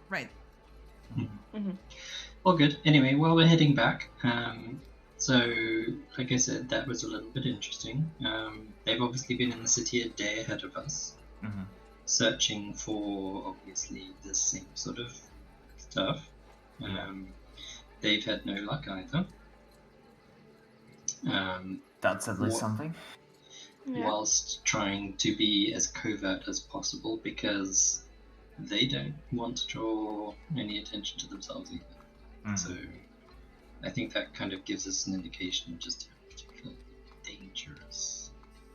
right? Well, good. Anyway, while we're heading back, so like I said, that was a little bit interesting. They've obviously been in the city a day ahead of us, searching for obviously the same sort of stuff. They've had no luck either. That's at least something. Whilst trying to be as covert as possible, because they don't want to draw any attention to themselves either. So I think that kind of gives us an indication of just how particularly dangerous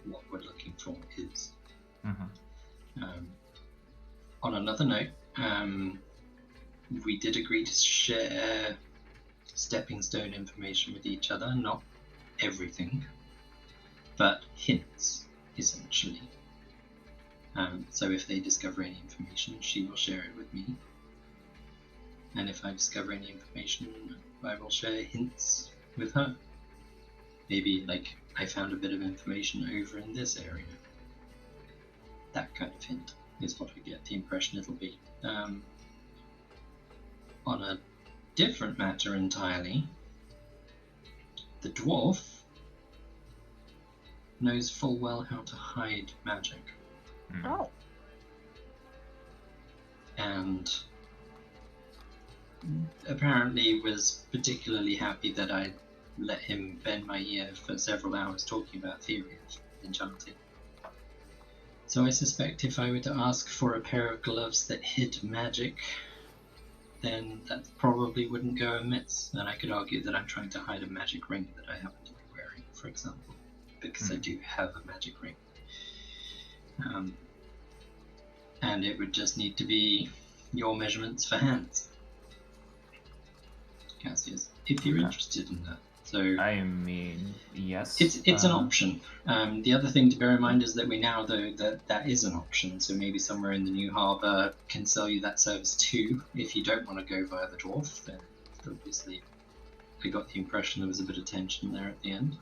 what we're looking for is. On another note, we did agree to share stepping stone information with each other, not everything, but hints, essentially. So if they discover any information, she will share it with me. And if I discover any information, I will share hints with her. Maybe, like, I found a bit of information over in this area. That kind of hint is what I get the impression it'll be. On a different matter entirely, the dwarf knows full well how to hide magic. Oh. And apparently was particularly happy that I let him bend my ear for several hours talking about theory of enchanting. So I suspect if I were to ask for a pair of gloves that hid magic, then that probably wouldn't go amiss. And I could argue that I'm trying to hide a magic ring that I happen to be wearing, for example, because I do have a magic ring. And it would just need to be your measurements for hands, Cassius, if you're interested in that. So I mean, yes. It's an option. The other thing to bear in mind is that we now know that is an option. So maybe somewhere in the New Harbour can sell you that service too. If you don't want to go via the dwarf, then obviously I got the impression there was a bit of tension there at the end.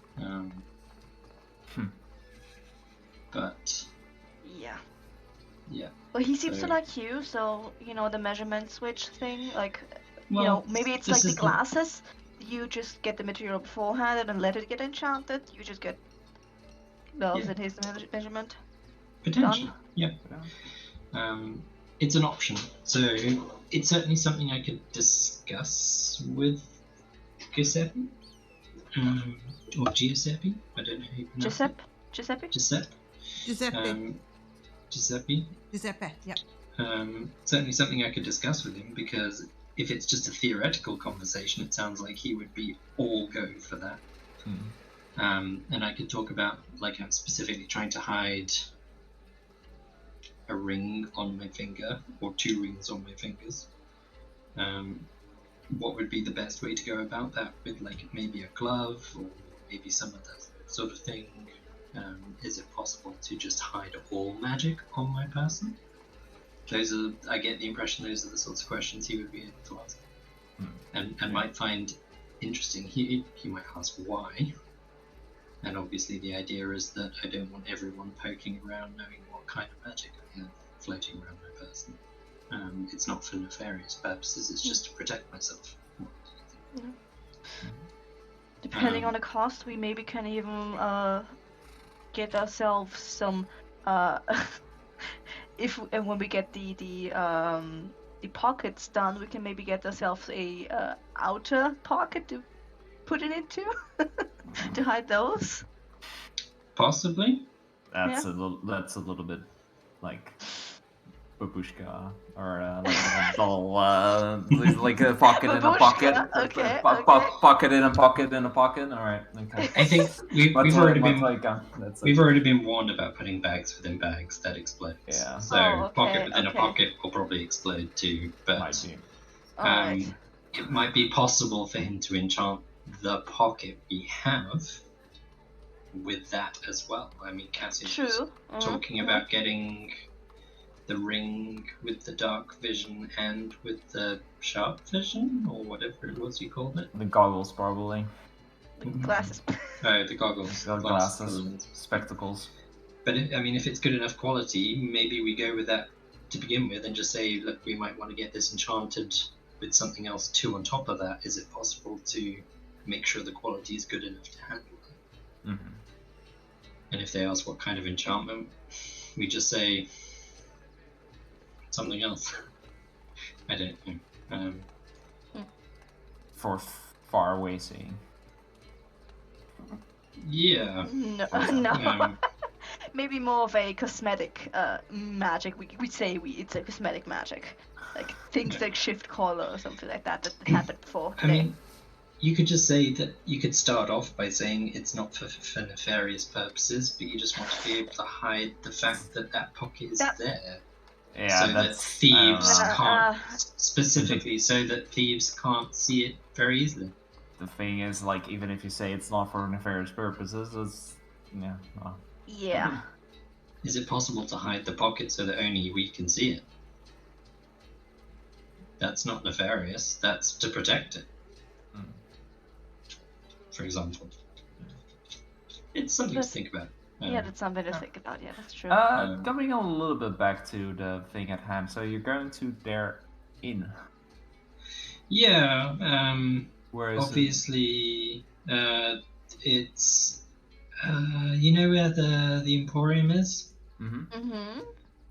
But yeah. Well, he seems to So- like you, so the measurement switch thing, like Well, maybe it's this like the is the- glasses. You just get the material beforehand and then let it get enchanted. You just get gloves Yeah. and his measurement. Potentially, Done. yeah. It's an option. So it's certainly something I could discuss with Giuseppe. Or Giuseppe. I don't know who you pronounce it. Giuseppe? Giuseppe. Giuseppe. Giuseppe. Giuseppe, yeah. Certainly something I could discuss with him, because if it's just a theoretical conversation, it sounds like he would be all go for that. And I could talk about, like, I'm specifically trying to hide a ring on my finger, or 2 rings on my fingers. What would be the best way to go about that? With, like, maybe a glove, or maybe some other sort of thing? Is it possible to just hide all magic on my person? I get the impression those are the sorts of questions he would be able to ask, and might find interesting. He might ask why, and obviously the idea is that I don't want everyone poking around knowing what kind of magic I have floating around my person. It's not for nefarious purposes, it's just to protect myself. Depending on the cost, we maybe can even get ourselves some when we get the pockets done, we can maybe get ourselves a outer pocket to put it into to hide those. Possibly. That's a little bit like babushka, or like a doll, like a pocket in a pocket. Okay, Pocket in a pocket in a pocket. All right. Okay. I think we've already been warned about putting bags within bags that explode. Yeah. So pocket within a pocket will probably explode too, but Might be. Alright. it might be possible for him to enchant the pocket we have with that as well. I mean, Cassius was talking about getting the ring with the dark vision and with the sharp vision, or whatever it was you called it. The goggles, probably. Glasses. Oh, the goggles. Glasses. Spectacles. But if it's good enough quality, maybe we go with that to begin with and just say, look, we might want to get this enchanted with something else too on top of that. Is it possible to make sure the quality is good enough to handle it? Mm-hmm. And if they ask what kind of enchantment, we just say something else. I don't know. For far away seeing. Yeah. No. Maybe more of a cosmetic magic. We'd say it's a cosmetic magic, like things like shift color or something like that happened before. I mean, you could just say that you could start off by saying it's not for nefarious purposes, but you just want to be able to hide the fact that pocket is there. Yeah, so that thieves can't specifically, so that thieves can't see it very easily. The thing is, like, even if you say it's not for nefarious purposes, it's Yeah. Is it possible to hide the pocket so that only we can see it? That's not nefarious. That's to protect it. For example, it's something to think about. Yeah, that's something to think about. Yeah, that's true. Coming a little bit back to the thing at hand. So you're going to their inn. Yeah. Where is obviously, it's you know where the Emporium is? Mm-hmm.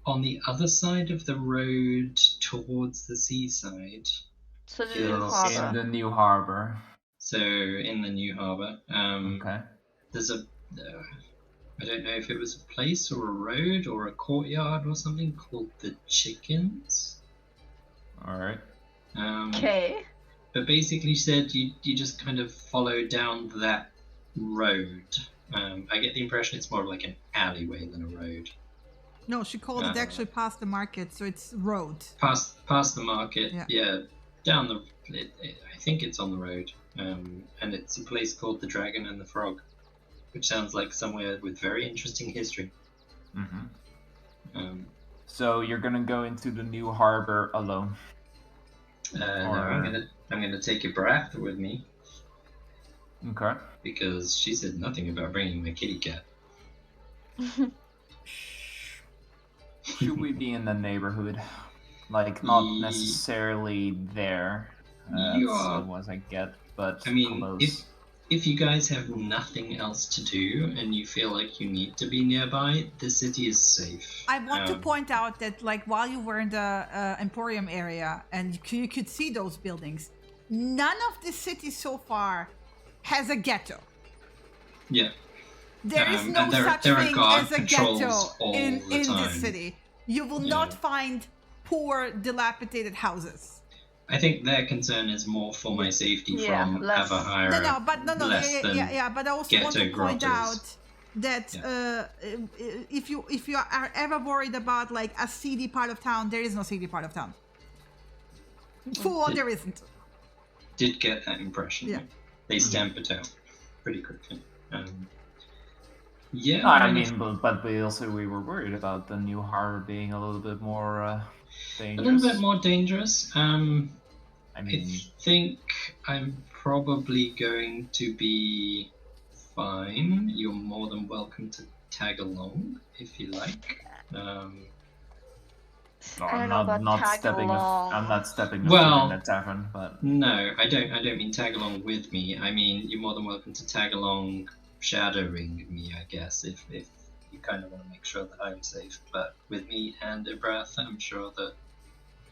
On the other side of the road towards the seaside. So the New Harbour. In the New Harbour. So in the New Harbour. Okay. There's a I don't know if it was a place or a road or a courtyard or something called the Chickens. Alright. Okay. But basically said you just kind of follow down that road. I get the impression it's more like an alleyway than a road. No, she called it actually past the market, so it's road. Past the market, yeah. Down the. I think it's on the road, and it's a place called the Dragon and the Frog, which sounds like somewhere with very interesting history. Mm-hmm. So you're gonna go into the new harbor alone? No, I'm gonna take a breath with me. Okay. Because she said nothing about bringing my kitty cat. Should we be in the neighborhood? Like, not necessarily there. That's the ones I get, but I mean, close. If you guys have nothing else to do and you feel like you need to be nearby, the city is safe. I want to point out that, like, while you were in the Emporium area and you could see those buildings, none of the city so far has a ghetto. Yeah. There is no such thing as a ghetto in this city. You will not find poor, dilapidated houses. I think their concern is more for my safety from Avahira. But I also want to point out that if you are ever worried about like a seedy part of town, there is no seedy part of town. There isn't. Did get that impression. Yeah. They stamp it out pretty quickly. But we were worried about the new harbor being a little bit more dangerous. A little bit more dangerous. I think I'm probably going to be fine. You're more than welcome to tag along if you like. I'm not stepping in the tavern, but no, I don't mean tag along with me. I mean you're more than welcome to tag along, shadowing me, I guess, if you kind of want to make sure that I'm safe. But with me and Ibrath, I'm sure that.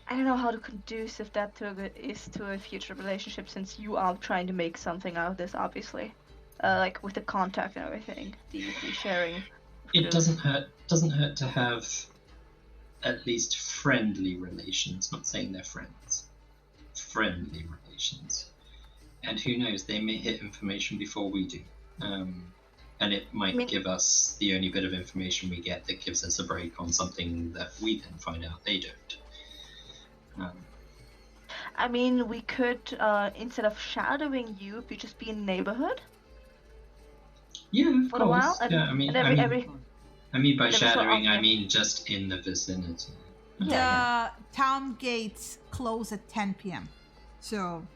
I don't know how to conducive that is to a future relationship, since you are trying to make something out of this, obviously, like with the contact and everything, the sharing. It doesn't hurt to have at least friendly relations. Not saying they're friends. Friendly relations, and who knows? They may hit information before we do, and it might give us the only bit of information we get that gives us a break on something that we then find out they don't. I mean, we could, instead of shadowing you, we just be in the neighborhood. Yeah, of for course. A while. And, yeah, I mean by shadowing, I yeah. mean just in the vicinity. The town gates close at 10 p.m. So.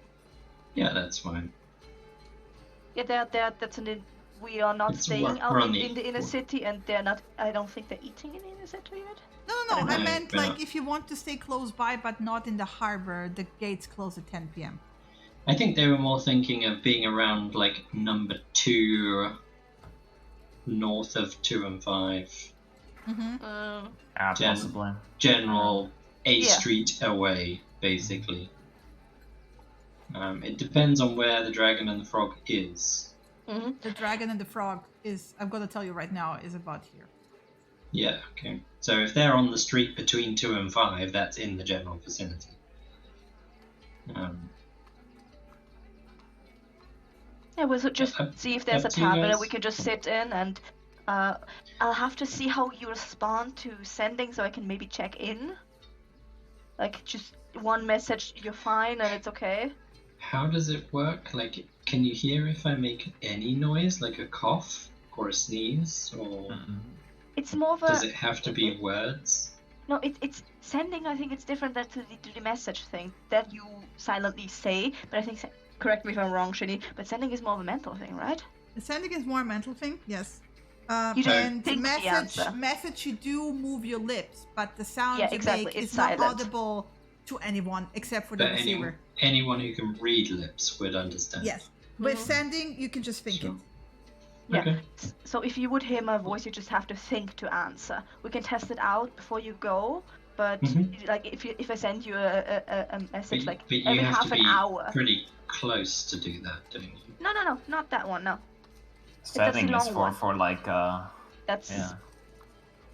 Yeah, that's fine. Yeah, we are not staying out in the inner city, and they're not. I don't think they're eating in the inner city yet. No. I meant like if you want to stay close by but not in the harbor, the gates close at 10 p.m. I think they were more thinking of being around like number 2, north of 2 and 5. Mm-hmm. Possibly. General A street away, basically. It depends on where the Dragon and the Frog is. Mm-hmm. The Dragon and the Frog is, I'm going to tell you right now, is about here. Yeah, okay. So if they're on the street between 2 and 5, that's in the general vicinity. Yeah, we'll just see if there's a tavern that we can just sit in, and I'll have to see how you respond to sending so I can maybe check in. Like, just one message, you're fine and it's okay. How does it work? Like, can you hear if I make any noise, like a cough or a sneeze, or it's more of a... Does it have to be words? No, it's sending. I think it's different than to the message thing that you silently say. But I think, correct me if I'm wrong, Shini, but sending is more of a mental thing, right? Sending is more a mental thing, yes. You just and think message, you do move your lips, but the sound you make is silent. not audible to anyone except for the receiver. Anyone who can read lips would understand. Yes. With sending, you can just think it. Yeah. Okay. So if you would hear my voice, you just have to think to answer. We can test it out before you go, but like if I send you a message but every half an hour. Pretty close to do that, don't you? No, not that one. No. Sending is for like That's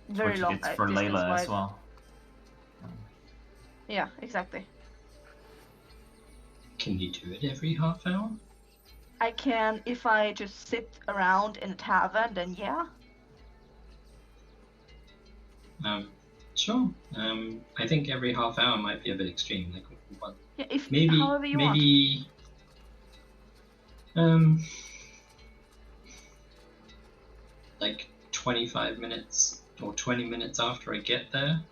very long. It's for Layla as well. Yeah, exactly. Can you do it every half hour? I can, if I just sit around in a tavern, then yeah. Sure. I think every half hour might be a bit extreme. Like, one, Yeah, if maybe, however you want. maybe, like 25 minutes or 20 minutes after I get there,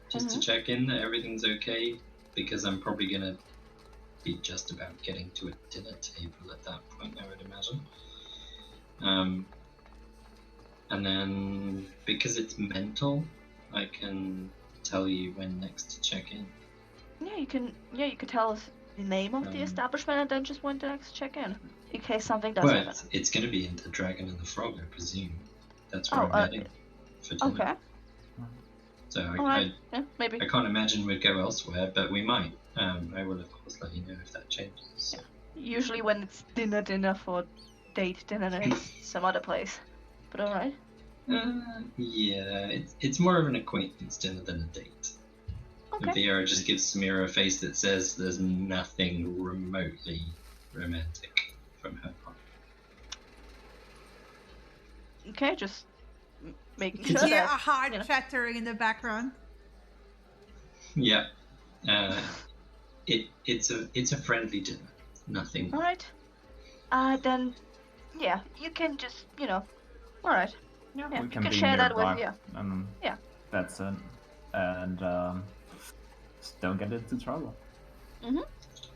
just to check in that everything's okay, because I'm probably gonna be just about getting to a dinner table at that point, I would imagine. And then, because it's mental, I can tell you when next to check in. Yeah, you can tell us the name of the establishment and then just when to next check in case something does happen. It's going to be in the Dragon and the Frog, I presume. That's where I'm heading for dinner. Okay. So maybe. I can't imagine we'd go elsewhere, but we might. I will of course let you know if that changes. Yeah. Usually when it's dinner for date dinner, then it's some other place. But alright. Yeah, it's more of an acquaintance dinner than a date. Okay. And Viera just gives Samira a face that says there's nothing remotely romantic from her part. Okay, just making You sure hear that, a heart chattering in the background. Yeah. It's a friendly dinner. Nothing. Alright. Then yeah, you can just alright. Yeah, Yeah, we you can can be share that with nearby. yeah. That's it. And just don't get into trouble.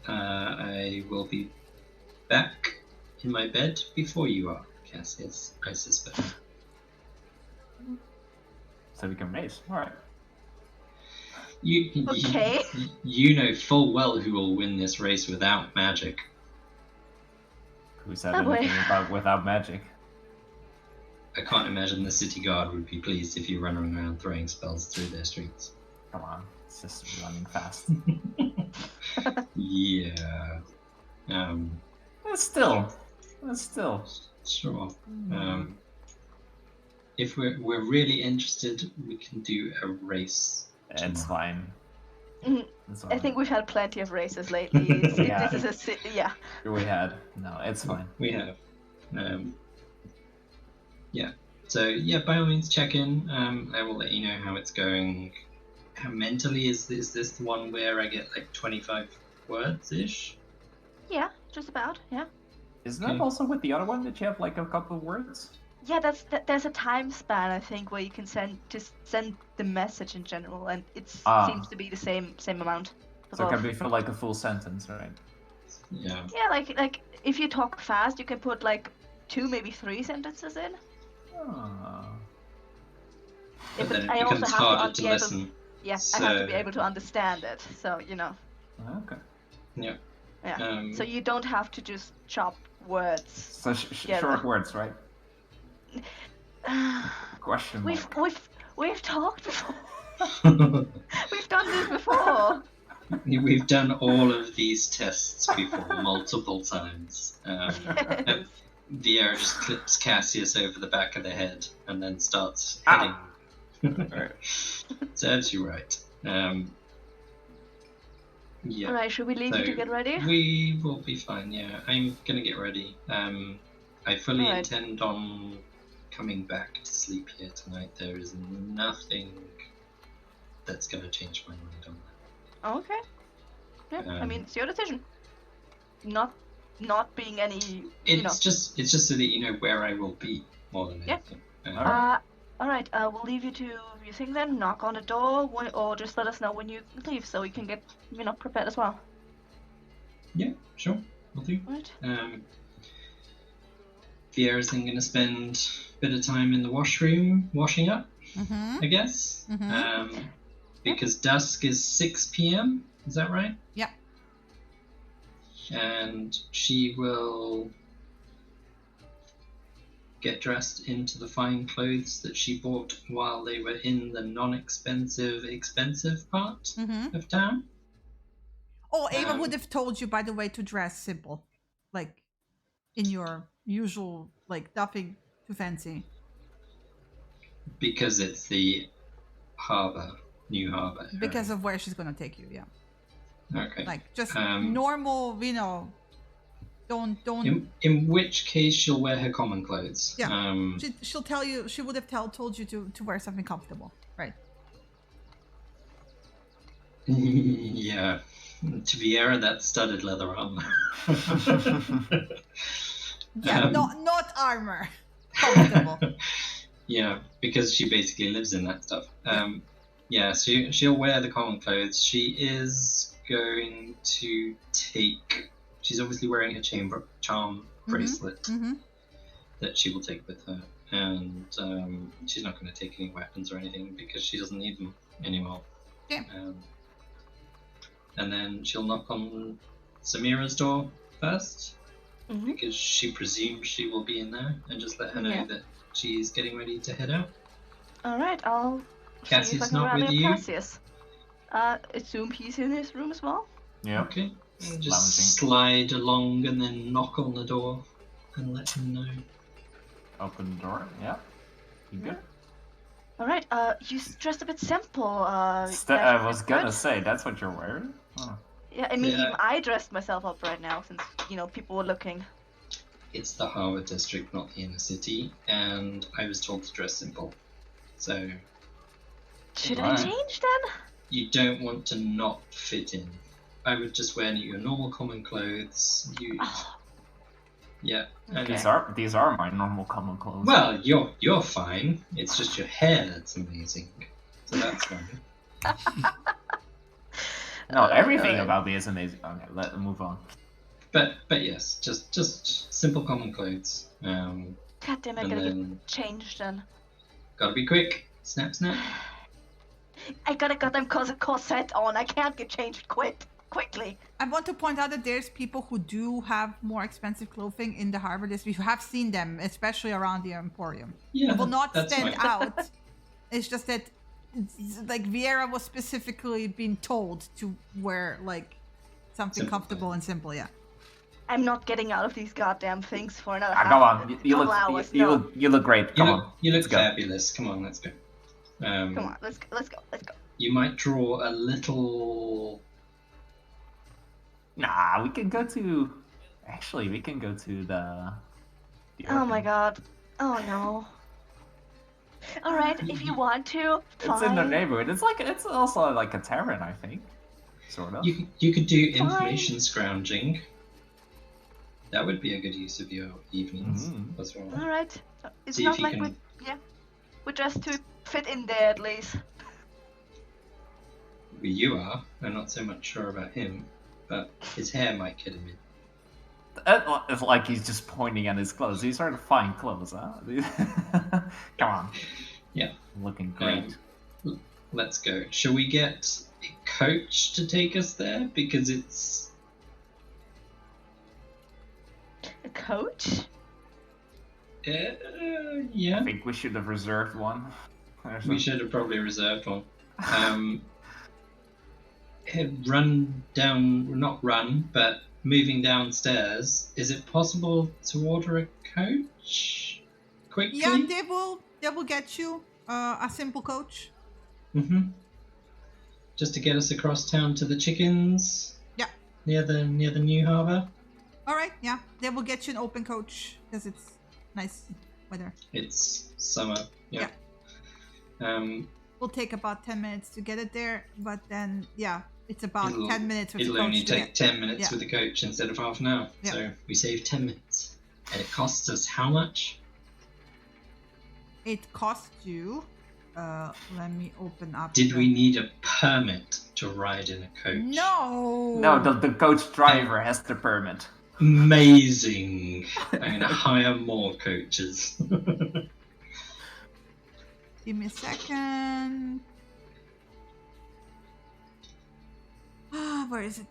I will be back in my bed before you are, Cassius, I suspect. So we can race. Alright. You know full well who will win this race without magic. Who said anything about without magic? I can't imagine the city guard would be pleased if you run around throwing spells through their streets. Come on, it's just running fast. Yeah. But still. Sure. If we're really interested, we can do a race. It's fine. I think we've had plenty of races lately. This is yeah. We had. No, it's fine. We have. Yeah. So yeah, by all means check in. I will let you know how it's going. How mentally is this the one where I get like 25 words ish? Yeah, just about. Yeah. Isn't that also with the other one that you have like a couple of words? Yeah, there's a time span I think where you can send the message in general, and it seems to be the same amount. So it can be for like a full sentence, right? Yeah. Yeah, like if you talk fast, you can put like 2, maybe 3 sentences in. But then it becomes harder to listen. I have to be able to understand it, so Okay. Yeah. Yeah. So you don't have to just chop words. So short words, right? Question mark. We've talked before. We've done this before. We've done all of these tests before multiple times. Viera just clips Cassius over the back of the head and then starts heading. Serves you right. Yeah. Alright, should we leave you to get ready? We will be fine, yeah. I'm gonna get ready. I fully intend on coming back to sleep here tonight. There is nothing that's gonna change my mind on that. Oh, okay. Yeah, I mean, it's your decision. Not being any. It's just so that you know where I will be more than anything. Alright, we'll leave you to your thing then. Knock on the door, or just let us know when you leave, so we can get prepared as well. Yeah, sure, we'll do. Right. Viera's then gonna spend a bit of time in the washroom washing up, I guess. Because dusk is 6 p.m. Is that right? Yeah. And she will get dressed into the fine clothes that she bought while they were in the non-expensive, expensive part of town. Oh, Ava would have told you, by the way, to dress simple, like in your usual, like nothing too fancy. Because it's the harbor, new harbor. Because of where she's gonna take you, yeah. Okay. Like just normal, Don't. In which case, she'll wear her common clothes. Yeah. She'll tell you. She would have told you to wear something comfortable, right? Yeah. To Vieira, that's studded leather armor. Yeah, not armor. Comfortable. Yeah, because she basically lives in that stuff. Yeah, so she'll wear the common clothes. She is going to take. She's obviously wearing a charm bracelet that she will take with her, and she's not going to take any weapons or anything because she doesn't need them anymore. Yeah. And then she'll knock on Samira's door first, because she presumes she will be in there, and just let her know that she's getting ready to head out. Alright, I'll see if I Cassie's can not rally with up you? Cassius. Assume he's in his room as well? Yeah. Okay. And just Lounging. slide along and then knock on the door and let him know. Open the door. Yeah. You good? Alright, you dressed a bit simple. I was gonna say, that's what you're wearing? Oh. Yeah, I mean, even I dressed myself up right now since, people were looking. It's the Harvard district, not the inner city, and I was told to dress simple. So... Should I change then? You don't want to not fit in. I would just wear your normal common clothes. Yeah. Okay. These are my normal common clothes. Well, you're fine. It's just your hair that's amazing. So that's fine. No, everything about me is amazing. Okay, let's move on. But yes, just simple common clothes. God damn it, I gotta get changed then. Gotta be quick. Snap, snap. I gotta get them corset on. I can't get changed quickly. I want to point out that there's people who do have more expensive clothing in the Harbor District. You have seen them, especially around the Emporium. Yeah, it will not stand fine. out. It's just that, like, Vieira was specifically being told to wear, like, something simple, comfortable and simple, yeah. I'm not getting out of these goddamn things for another go on. You look great. Come on. You look fabulous. Come on, let's go. Come on, let's go. You might draw a little... Nah, we can go to... Actually, we can go to the oh my god. Oh no. Alright, if you want to, fine. It's in the neighborhood. It's also like a tavern, I think. Sort of. You could do information scrounging. That would be a good use of your evenings as well. Alright. It's not like we're dressed to fit in there at least. You are. I'm not so much sure about him, but his hair might get him in. It's like he's just pointing at his clothes. These are fine clothes, huh? Come on. Yeah. Looking great. Let's go. Shall we get a coach to take us there? Because it's... A coach? Yeah. I think we should have reserved one. We should have probably reserved one. Run down, not run, but moving downstairs. Is it possible to order a coach quickly? Yeah, they will get you a simple coach. Just to get us across town to the chickens. Yeah. Near the new harbour. All right. Yeah, they will get you an open coach because it's nice weather. It's summer. Yeah. Will take about 10 minutes to get it there, but then it's about 10 minutes with the coach. It'll only take 10 minutes with the coach instead of half an hour. Yeah. So we save 10 minutes. And it costs us how much? It costs you... let me open up... Did we need a permit to ride in a coach? No, the coach driver has the permit. Amazing. I'm going to hire more coaches. Give me a second. Where is it?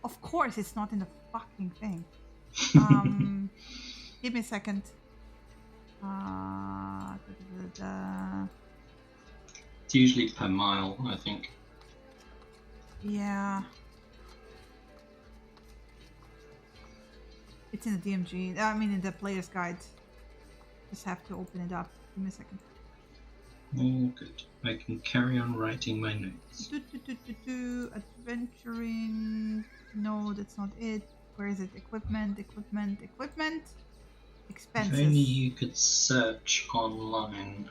Of course it's not in the fucking thing. Give me a second. It's usually per mile, I think. Yeah. It's in the DMG. I mean, in the player's guide. Just have to open it up. Give me a second. All good. I can carry on writing my notes. Adventuring. No, that's not it. Where is it? Equipment. Expenses. If only you could search online.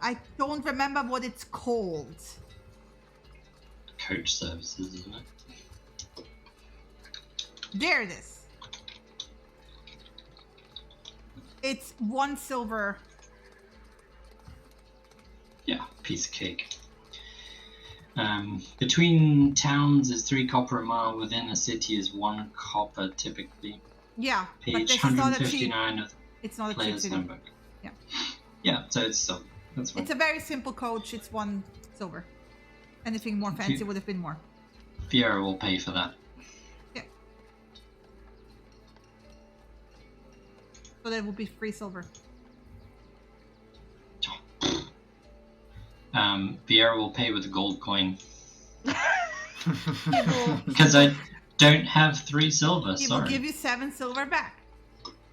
I don't remember what it's called. Coach services, isn't it? There it is. It's 1 silver. Yeah, piece of cake. Between towns is 3 copper a mile. Within a city is 1 copper typically. Yeah, but Page this is not a cheap. 159 of It's not a cheap Player's city. Handbook. Yeah. Yeah, so it's silver. That's fine. It's a very simple coach. It's 1 silver. Anything more fancy would have been more. Fiera will pay for that. Yeah. So that would be 3 silver. Fiera will pay with a gold coin. Because I don't have 3 silver, He sorry. will give you 7 silver back.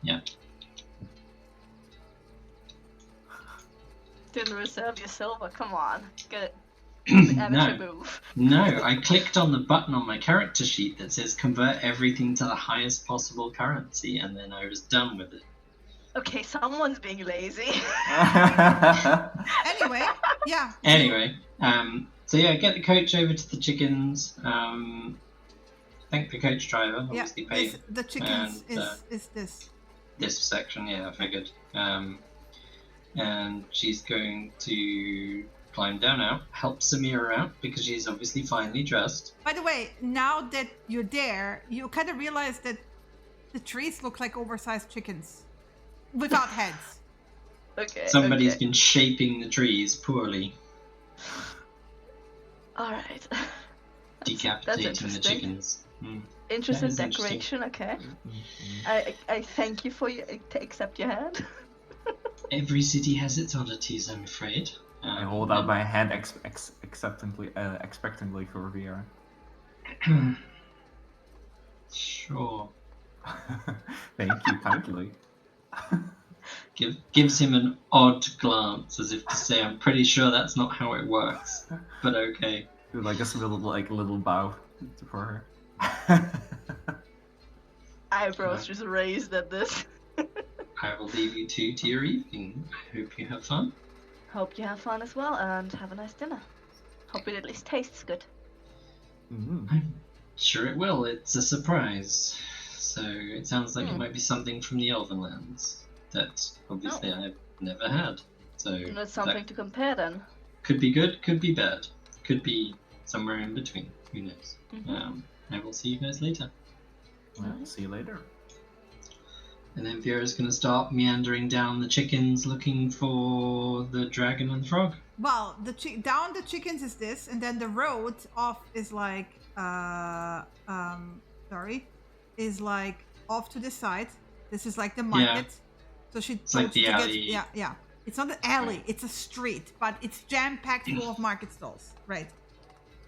Yeah. Didn't reserve your silver. Come on, good. Amateur move. No, I clicked on the button on my character sheet that says convert everything to the highest possible currency, and then I was done with it. Okay, someone's being lazy. Anyway, yeah. Anyway, so yeah, get the coach over to the chickens. Thank the coach driver, Yeah, obviously paid. the chickens and, is this. This section, yeah, I figured. And she's going to climb down out, help Samira out, because she's obviously finely dressed. By the way, now that you're there, you kind of realize that the trees look like oversized chickens. Without heads. Okay. Somebody's been shaping the trees poorly. Alright. Decapitating the chickens. Interesting That is decoration, okay. I thank you for to accept your hand. Every city has its oddities, I'm afraid. I hold out my hand expectantly for VR. Sure. Thank you kindly. Gives him an odd glance, as if to say, "I'm pretty sure that's not how it works." But okay. Like a little bow for her. Eyebrows just raised at this. I will leave you two to your evening. I hope you have fun. Hope you have fun as well, and have a nice dinner. Hope it at least tastes good. I'm sure it will. It's a surprise. So it sounds like it might be something from the Elven lands that obviously I've never had. So That's something to compare then. could be good, could be bad, could be somewhere in between. Who knows? I will see you guys later. Well, see you later. And then Vera's going to start meandering down the chickens looking for the dragon and frog. Well, down the chickens is this, and then the road off is like, is like off to the side. This is like the market. Yeah. So It's like the alley. Yeah. It's not an alley, it's a street, but it's jam-packed full of market stalls, right?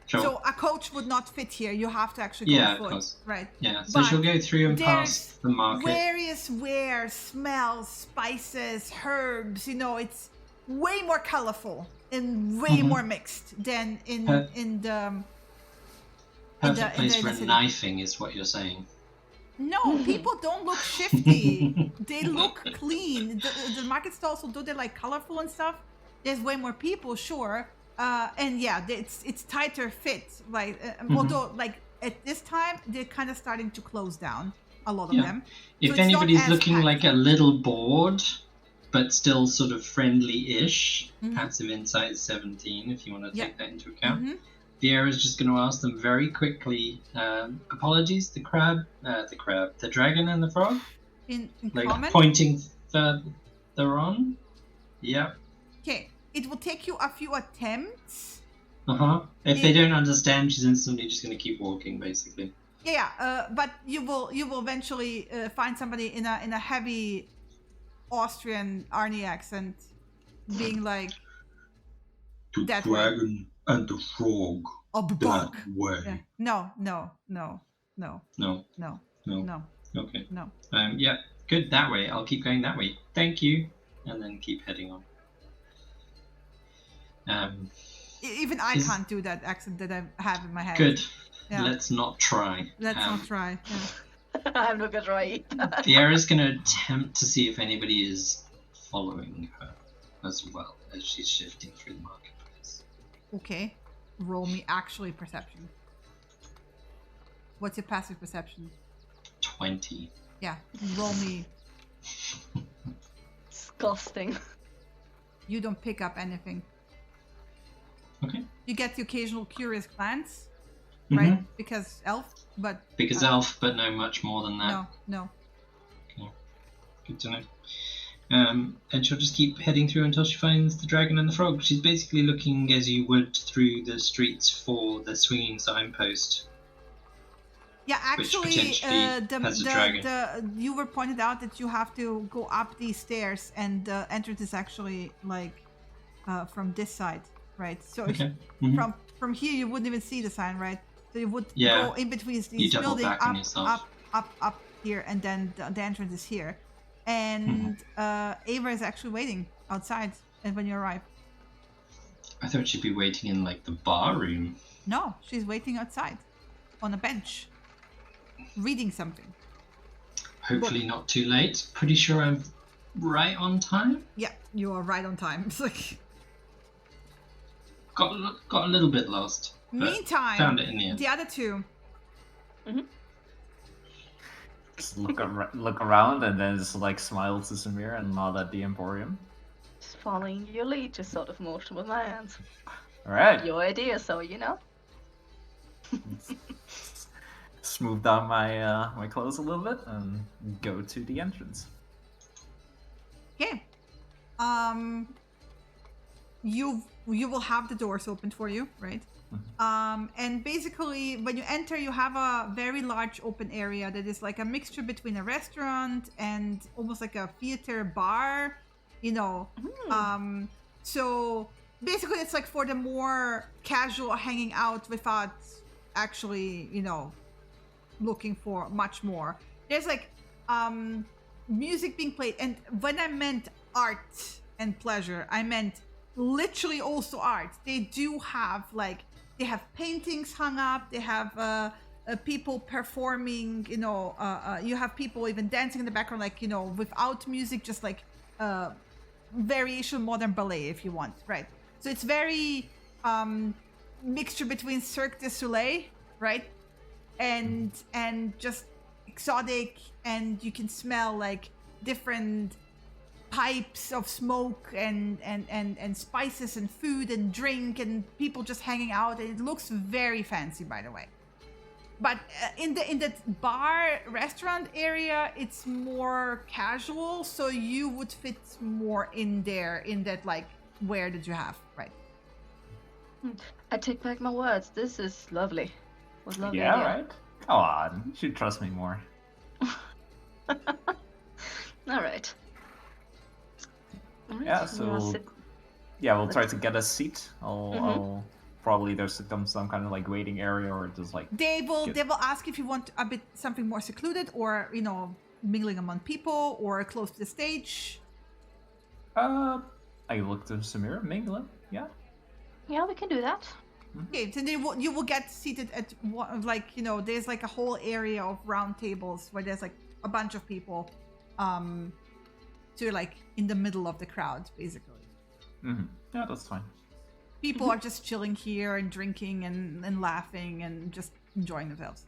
Sure. So a coach would not fit here. You have to actually go Yeah, foot, of course. right? Yeah, so But she'll go through and past the market. Various wares, smells, spices, herbs. You know, it's way more colorful and way more mixed than in the Perfect place for a city. knifing is what you're saying. No, people don't look shifty. They look clean. The market stalls, although they're like colorful and stuff, there's way more people, sure. And yeah, it's tighter fit, right? Although, like at this time, they're kind of starting to close down, a lot of them. If So anybody's it's not as looking packed. like a little bored, but still sort of friendly-ish, passive insight is 17 if you want to take that into account. Vieira's just going to ask them very quickly, apologies, the dragon and the frog? In Like common? pointing further on? Yep. Okay, it will take you a few attempts. If they don't understand, she's instantly just going to keep walking, basically. Yeah, but you will eventually find somebody in a heavy Austrian Arnie accent, being like, The that dragon and the frog. That way. Yeah. No. Okay. No. Yeah, good, that way. I'll keep going that way. Thank you. And then keep heading on. Even I can't do that accent that I have in my head. Good. Yeah. Let's not try. Let's not try. Yeah. I'm not gonna try. Viera's going to attempt to see if anybody is following her as well as she's shifting through the marketplace. Okay. Roll me actually perception. What's your passive perception? 20. Yeah. Roll me. Disgusting. You don't pick up anything. Okay. You get the occasional curious glance, Mm-hmm. right? Because elf, but Because elf, but no much more than that. no. Good to know. And she'll just keep heading through until she finds the dragon and the frog. She's basically looking as you would through the streets for the swinging signpost. Yeah, actually, potentially has a dragon. you were pointed out that you have to go up these stairs, and the entrance is actually like from this side, right? So if Okay. Mm-hmm. from here you wouldn't even see the sign, right? So you would Yeah. go in between You these double buildings, back on yourself. up here, and then the entrance is here. And Ava is actually waiting outside, and when you arrive. I thought she'd be waiting in like the bar room. No, she's waiting outside on a bench, reading something. Hopefully not too late. Pretty sure I'm right on time. Yeah, you are right on time. It's like... Got a little bit lost. but Meantime, found it in the end. the other two. Just look around and then just like smile to Samir and nod at the Emporium. Just following your lead, just sort of motion with my hands. All right. Your idea, so you know. Smooth down my clothes a little bit and go to the entrance. Okay. You will have the doors opened for you, right? And basically, when you enter, you have a very large open area that is like a mixture between a restaurant and almost like a theater bar, you know. So basically, it's like for the more casual hanging out without actually, you know, looking for much more. There's like music being played, and when I meant art and pleasure, I meant literally also art. They do have like, they have paintings hung up, they have people performing, you know, you have people even dancing in the background, like, you know, without music, just like variation modern ballet if you want, right? So it's very mixture between Cirque du Soleil, right? And just exotic, and you can smell like different pipes of smoke and spices and food and drink and people just hanging out, and it looks very fancy, by the way. But in the bar restaurant area, it's more casual, so you would fit more in there, in that like, where did you have, right? I take back my words. This is lovely. Was lovely. Yeah, idea. right. Come on, you should trust me more. All right. Yeah, so we'll try to get a seat. I'll probably there's some kind of like waiting area, or just like they will ask if you want a bit something more secluded, or, you know, mingling among people, or close to the stage. I look to Samira, mingling. Yeah, we can do that. Okay, so you will get seated at one, like, you know, there's like a whole area of round tables where there's like a bunch of people, so you're like in the middle of the crowd, basically. Yeah, that's fine. People are just chilling here and drinking and laughing and just enjoying themselves.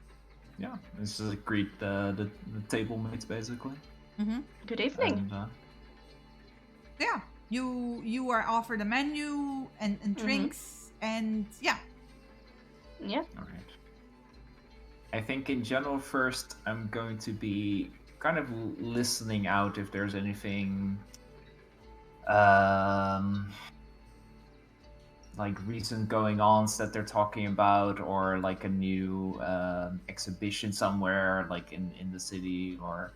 Yeah, it's just greet the table mates, basically. Good evening. And, yeah, you are offered a menu and drinks, and yeah. All right. I think in general, first I'm going to be kind of listening out if there's anything like recent going ons that they're talking about, or like a new exhibition somewhere like in the city, or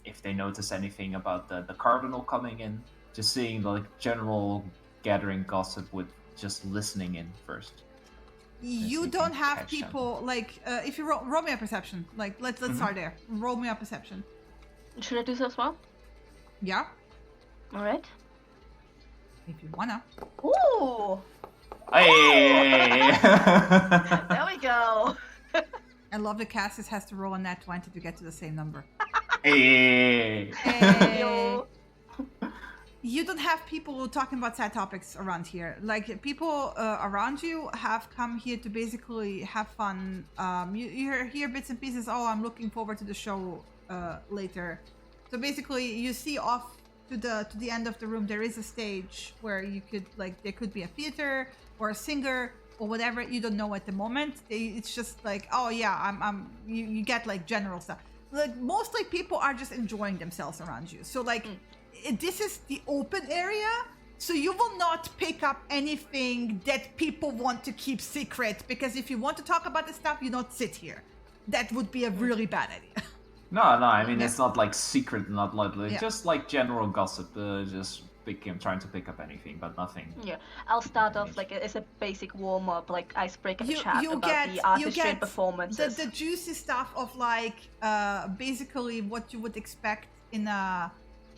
if they notice anything about the cardinal coming in. Just seeing like general gathering gossip with just listening in first. You don't have people like if you roll me a perception, like let's start there. Roll me a perception. Should I do so as well? Yeah. All right. if you wanna. Ooh! Hey! There we go. I love that Cassius has to roll a nat 20 to get to the same number. Hey! Hey. You don't have people talking about sad topics around here. Like, people around you have come here to basically have fun. You hear bits and pieces. Oh, I'm looking forward to the show later. So basically, you see off to the end of the room, there is a stage where you could, like, there could be a theater or a singer or whatever. You don't know at the moment. It's just like, oh yeah, you get like general stuff. Like, mostly people are just enjoying themselves around you. So like. This is the open area, so you will not pick up anything that people want to keep secret, because if you want to talk about this stuff, you don't sit here. That would be a really bad idea. No, I mean, it's not like secret, not like Yeah. just like general gossip, just trying to pick up anything, but nothing. Yeah, I'll start off like as a basic warm-up, like icebreaker chat about the artistry and performances. The juicy stuff of like basically what you would expect in a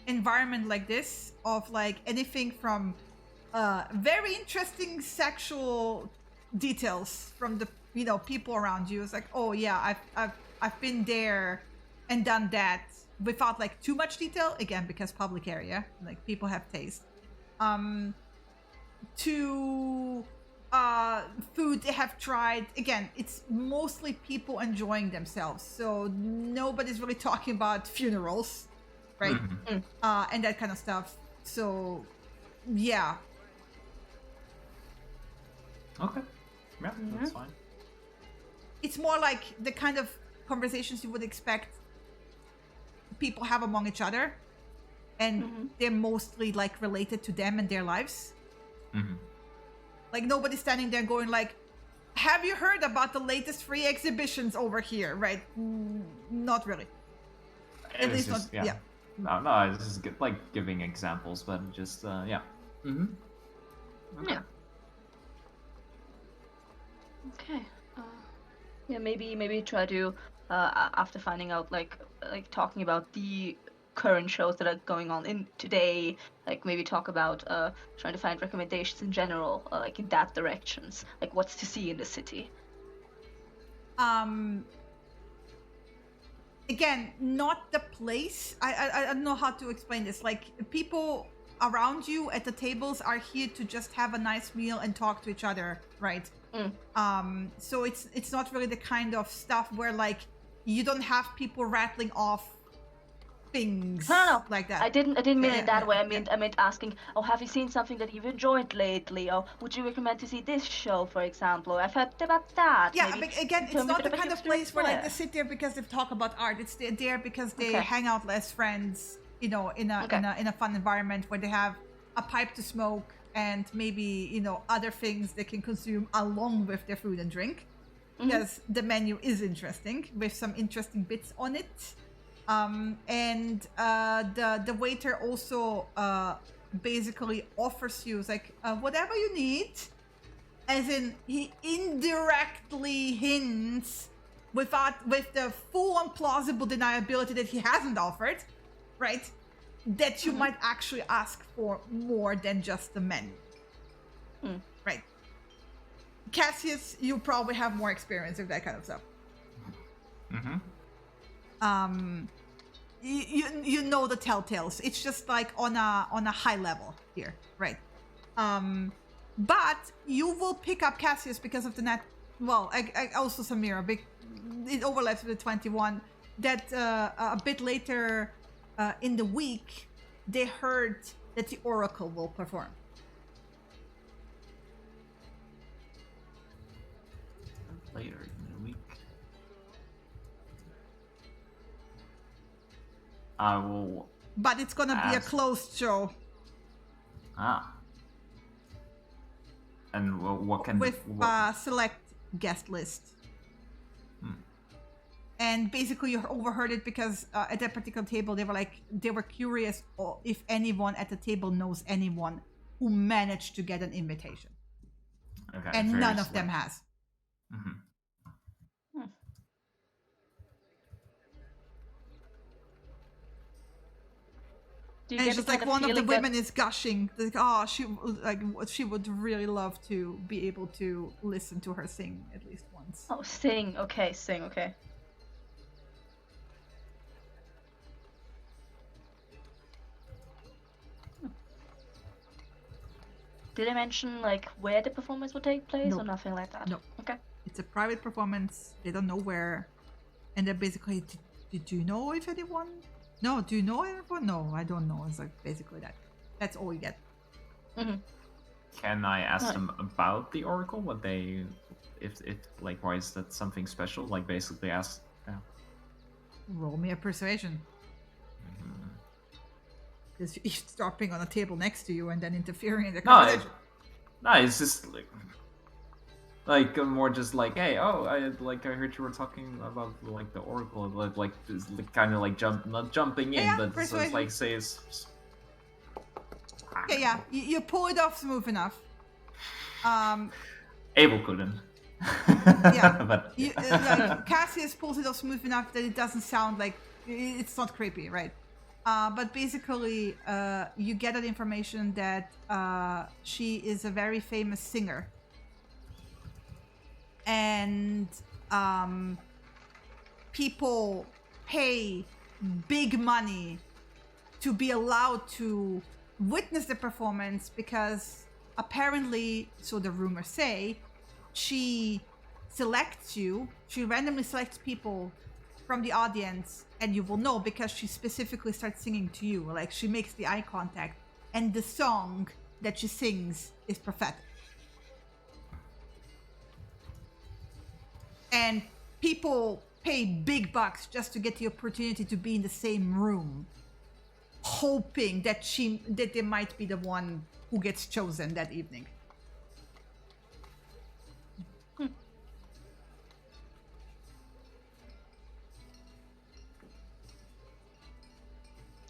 environment like this, of like anything from very interesting sexual details from the people around you. It's like, oh yeah, I've been there and done that, without like too much detail, again, because public area, like, people have taste. To food they have tried, again, it's mostly people enjoying themselves, so nobody's really talking about funerals, right? And that kind of stuff. So yeah. Okay. Yeah, that's fine. It's more like the kind of conversations you would expect people have among each other, and they're mostly like related to them and their lives. Like, nobody's standing there going like, have you heard about the latest free exhibitions over here, right? Not really. At least just, not. Yeah. No, it's just like giving examples, but just yeah. Okay. Yeah. Okay. Yeah, maybe try to after finding out like talking about the current shows that are going on in today, like maybe talk about trying to find recommendations in general, like in that directions, like what's to see in the city. Again, not the place. I don't know how to explain this. Like, people around you at the tables are here to just have a nice meal and talk to each other, right? So it's not really the kind of stuff where like you don't have people rattling off things like that. I didn't mean it that way. I meant asking, oh, have you seen something that you've enjoyed lately? Or would you recommend to see this show, for example? I've heard about that. Yeah, maybe but again, it's not the kind of place where like they sit there because they talk about art. It's there because they hang out as friends, in a fun environment where they have a pipe to smoke and maybe other things they can consume along with their food and drink, because the menu is interesting with some interesting bits on it. And the waiter also basically offers you like whatever you need, as in he indirectly hints with the full and plausible deniability that he hasn't offered, right, that you might actually ask for more than just the menu. Right. Cassius, you probably have more experience with that kind of stuff. You know the telltales. It's just like on a high level here, right? But you will pick up Cassius because of the net. Well, I also Samira. It overlaps with the 21. That a bit later in the week, they heard that the Oracle will perform. Later in the week. I will. But it's gonna be a closed show. And what can with select guest list. And basically, you overheard it because at that particular table, they were curious if anyone at the table knows anyone who managed to get an invitation. Okay, and none of them has. Do you And get it's just the kind like one of the feeling that- women is gushing, like, oh, she would really love to be able to listen to her sing at least once. Oh, sing. Okay, sing. Okay. Did I mention like where the performance would take place or Nope. nothing like that? Nope. Okay. It's a private performance. They don't know where, and they're basically, did you know if anyone? No, do you know anyone? No, I don't know. It's like basically that. That's all you get. Can I ask Right. them about the Oracle? What they, if like, why is that something special? Like, basically ask. Yeah. Roll me a persuasion. Because he's dropping on a table next to you and then interfering in the No, conversation. it's just like more just like, hey, oh, I heard you were talking about like the Oracle, like kind of like not jumping in, Yeah, but so it's persuasion. like say it's. Okay, yeah, you pull it off smooth enough. Abel couldn't. Yeah. But Like Cassius pulls it off smooth enough that it doesn't sound like it's not creepy, right? But basically, you get that information that she is a very famous singer, and people pay big money to be allowed to witness the performance because apparently, so the rumors say, she randomly selects people from the audience, and you will know because she specifically starts singing to you. Like, she makes the eye contact, and the song that she sings is prophetic. And people pay big bucks just to get the opportunity to be in the same room, hoping that they might be the one who gets chosen that evening.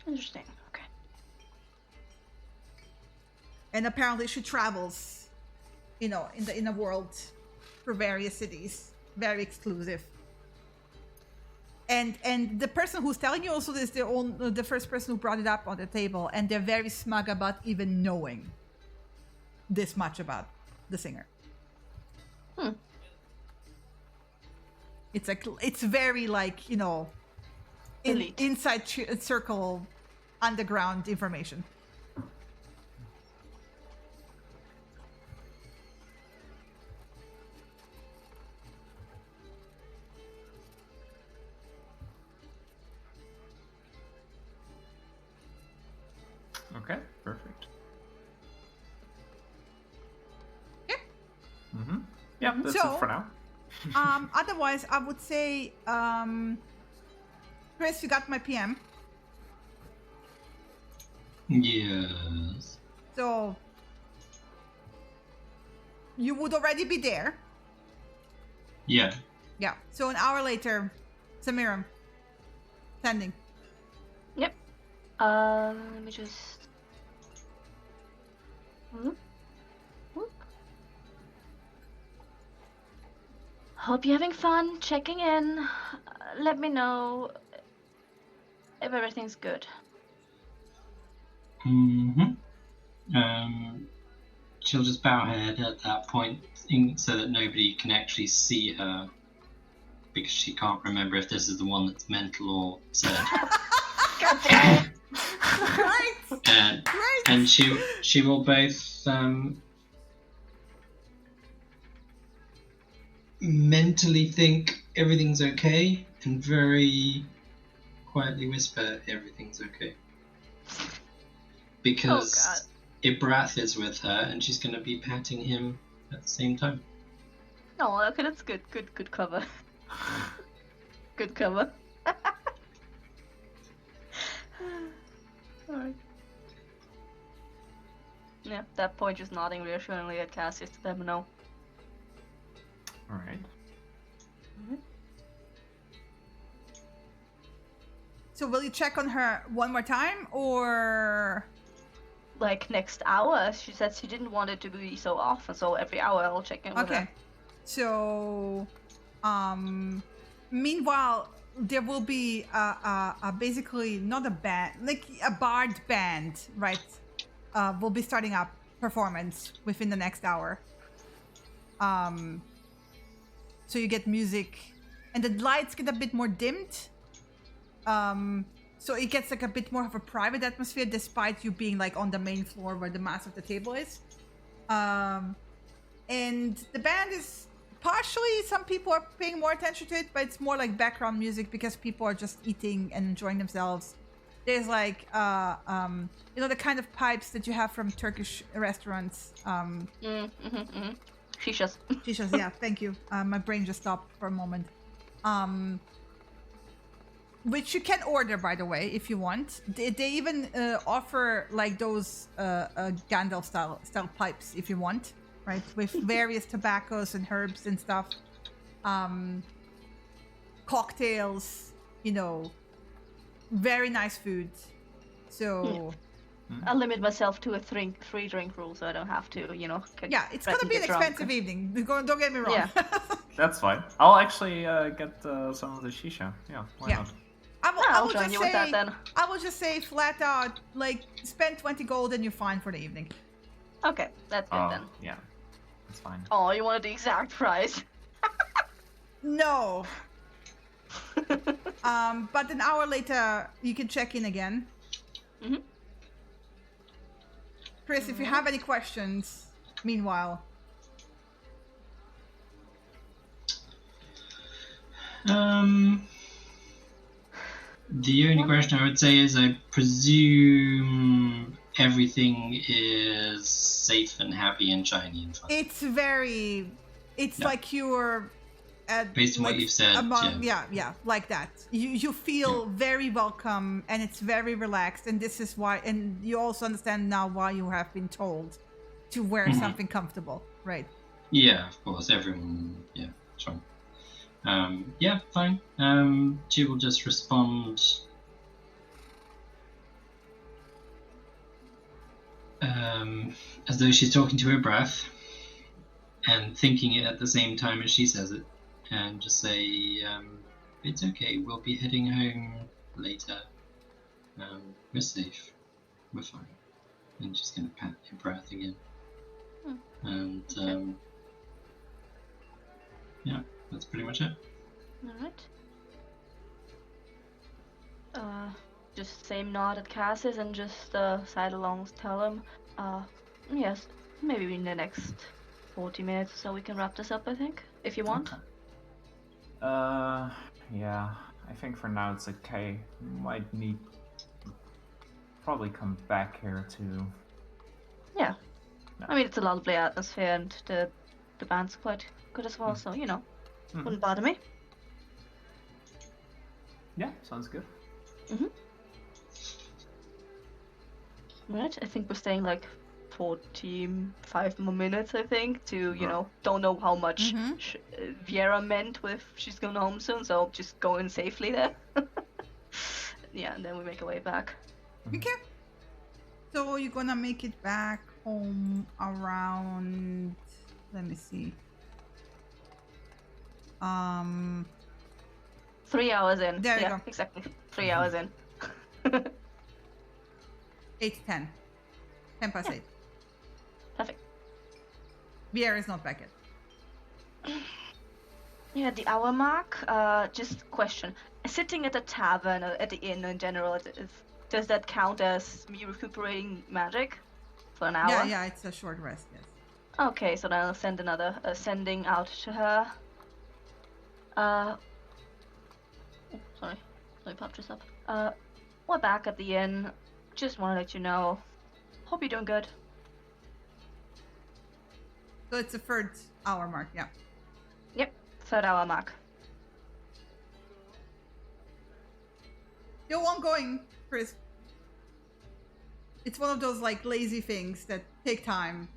Interesting. Okay. And apparently she travels, in the world for various cities, very exclusive. And the person who's telling you also is the first person who brought it up on the table, and they're very smug about even knowing this much about the singer. It's like, it's very like, Elite. inside circle, underground information. okay, perfect. Yeah. Yeah, that's So- it for now. Otherwise, I would say, Chris, you got my PM. Yes. So you would already be there. Yeah. Yeah. So an hour later, Samira, standing. Yep. Let me just. Whoop. Hope you're having fun. Checking in. Let me know if everything's good. She'll just bow her head at that point so that nobody can actually see her, because she can't remember if this is the one that's mental or said. God damn it! Great. Great. And she will both mentally think everything's okay and very quietly whisper everything's okay. Because Ibrath is with her and she's going to be patting him at the same time. Oh, okay, that's good. Good cover. Good cover. Alright. Yeah, at that point, just nodding reassuringly at Cassius to let him know. All right. So will you check on her one more time, or? Like next hour, she said she didn't want it to be so often, so every hour I'll check in with her. Okay. So, meanwhile, there will be basically not a band, like a bard band, right? Will be starting up performance within the next hour. So you get music, and the lights get a bit more dimmed. So it gets like a bit more of a private atmosphere, despite you being like on the main floor where the mass of the table is. And the band is partially, some people are paying more attention to it, but it's more like background music because people are just eating and enjoying themselves. There's like, the kind of pipes that you have from Turkish restaurants. Shishas. Shishas, yeah, thank you. My brain just stopped for a moment. Which you can order, by the way, if you want. They even offer like those Gandalf style pipes if you want, right? With various tobaccos and herbs and stuff. Cocktails, very nice food. So I'll limit myself to a 3-drink rule, so I don't have to, yeah, it's gonna be an expensive evening. Don't get me wrong. Yeah. That's fine. I'll actually get some of the shisha. Yeah, why not? I'll join you with that then. I will just say flat out, like, spend 20 gold and you're fine for the evening. Okay, that's good then. Yeah, that's fine. Oh, you wanted the exact price? No. But an hour later, you can check in again. Mm-hmm. Chris, if you have any questions, meanwhile. The only question I would say is I presume everything is safe and happy and shiny and fun. It's like you're based on what you've said. Yeah, like that. You feel very welcome and it's very relaxed, and this is why, and you also understand now why you have been told to wear something comfortable, right? Yeah, of course, everyone, sure. Fine. She will just respond as though she's talking to her breath and thinking it at the same time as she says it, and just say, it's okay, we'll be heading home later. We're safe. We're fine. And she's going to pat her breath again. And, that's pretty much it. Alright. Just same nod at Cassis and just side along tell him, yes, maybe in the next 40 minutes so we can wrap this up, I think, if you want. Yeah, I think for now it's okay. Might need probably come back here too. Yeah. No. I mean, it's a lovely atmosphere and the band's quite good as well, so, wouldn't bother me. Yeah, sounds good. Right, I think we're staying like 45 more minutes, I think, to, don't know how much Viera meant with she's going home soon, so just go in safely there. Yeah, and then we make our way back. Okay. So you're gonna make it back home around, let me see. 3 hours in. There you go. Exactly. 3 hours in. 8 to 10. 10 past 8. Perfect. Viera is not back yet. Yeah, the hour mark. Just question. Sitting at the tavern, or at the inn in general, does that count as me recuperating magic for an hour? Yeah, it's a short rest, yes. Okay, so then I'll send another sending out to her. Sorry, let me pop this up. We're back at the inn. Just want to let you know. Hope you're doing good. So it's the third hour mark, yeah. Yep, 3rd hour mark. Still ongoing, Chris. It's one of those like lazy things that take time.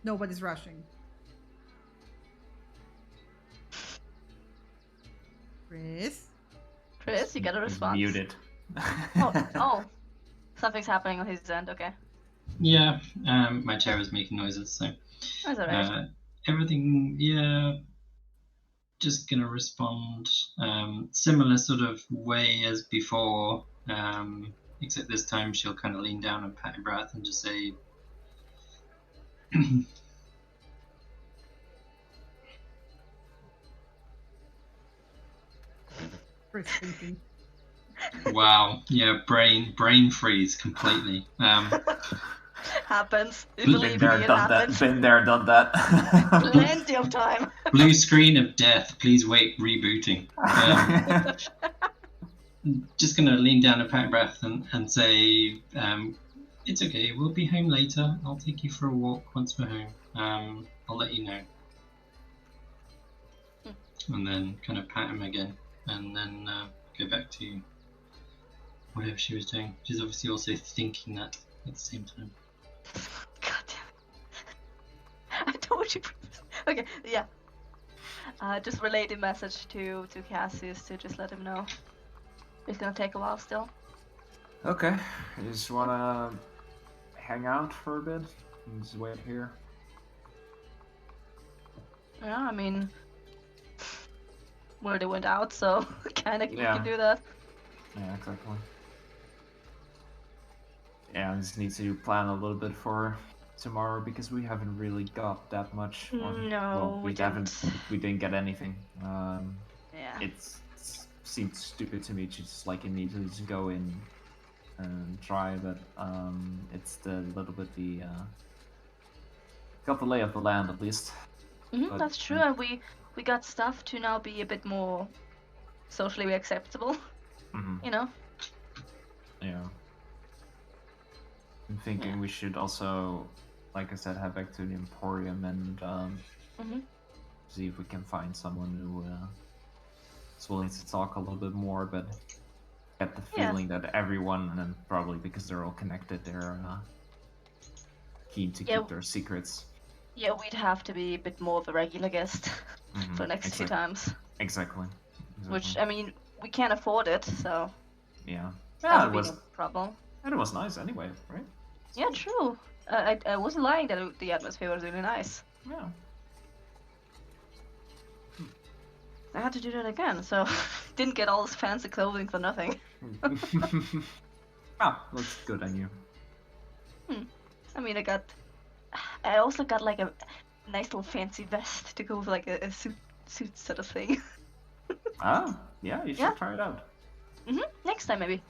Nobody's rushing. Chris, you got a response. Muted. Oh, something's happening on his end. Okay. Yeah, my chair was making noises, so. That's alright. Everything, just gonna respond similar sort of way as before, except this time she'll kind of lean down and pat her breath and just say, Chris thinking. "Wow, yeah, brain freeze completely." Happens. Been Believe there, me, it done that. happens. Been there, done that. Plenty of time. Blue screen of death. Please wait. Rebooting. Just gonna lean down and pat her breath and say, "It's okay. We'll be home later. I'll take you for a walk once we're home. I'll let you know." And then kind of pat him again, and then go back to whatever she was doing. She's obviously also thinking that at the same time. God damn it. I told you. Okay, yeah. Just relay the message to Cassius to just let him know. It's gonna take a while still. Okay, you just wanna hang out for a bit and just wait here? Yeah, I mean, where they went out, so kinda you Yeah. can do that. Yeah, exactly. Yeah, I just need to plan a little bit for tomorrow because we haven't really got that much. No, we didn't. We didn't get anything. Yeah. It seemed stupid to me to just like immediately just go in and try, but it's the little bit got the lay of the land at least. But, That's true, and we got stuff to now be a bit more socially acceptable. You know. Yeah. I'm thinking we should also, like I said, head back to the Emporium and see if we can find someone who is willing to talk a little bit more, but get the feeling that everyone, and probably because they're all connected, they're keen to keep their secrets. Yeah, we'd have to be a bit more of a regular guest for the next few times. Exactly. Which, I mean, we can't afford it, so Yeah. that would be no problem. And it was nice anyway, right? Yeah, true. I wasn't lying that the atmosphere was really nice. Yeah. I had to do that again, so didn't get all this fancy clothing for nothing. Looks good on you. I mean, I also got like a nice little fancy vest to go with like a suit sort of thing. Yeah, you should try it out. Next time maybe.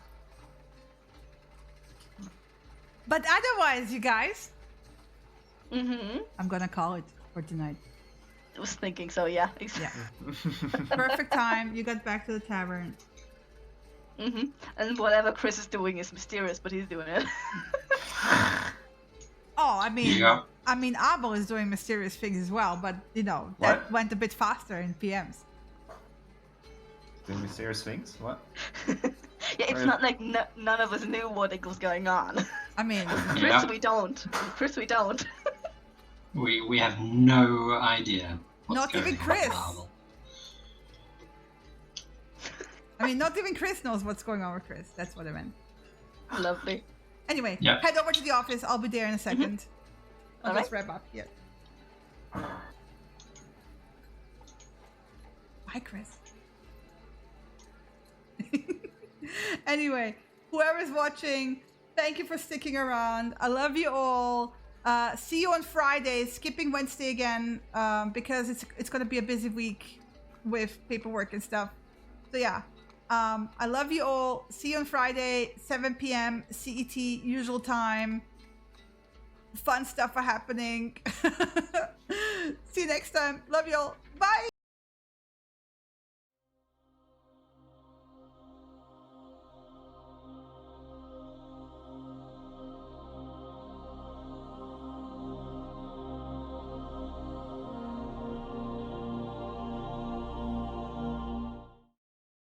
But otherwise, you guys, I'm gonna call it for tonight. I was thinking so, yeah. Yeah. Perfect time. You got back to the tavern. And whatever Chris is doing is mysterious, but he's doing it. Oh, I mean, Yeah. Abel is doing mysterious things as well, but that went a bit faster in PMs. Doing mysterious things? What? Yeah, it's not like none of us knew what was going on. I mean, Chris, we don't. Chris, we don't. We have no idea. Not even Chris. I mean, not even Chris knows what's going on with Chris. That's what I meant. Lovely. Anyway, Yeah. head over to the office. I'll be there in a second. I'll Alright. just wrap up here. Bye, Chris. Anyway, whoever's watching, thank you for sticking around. I love you all. See you on Friday, skipping Wednesday again, because it's gonna be a busy week with paperwork and stuff. So yeah, I love you all. See you on Friday, 7 p.m. CET, usual time. Fun stuff are happening. See you next time. Love you all. Bye.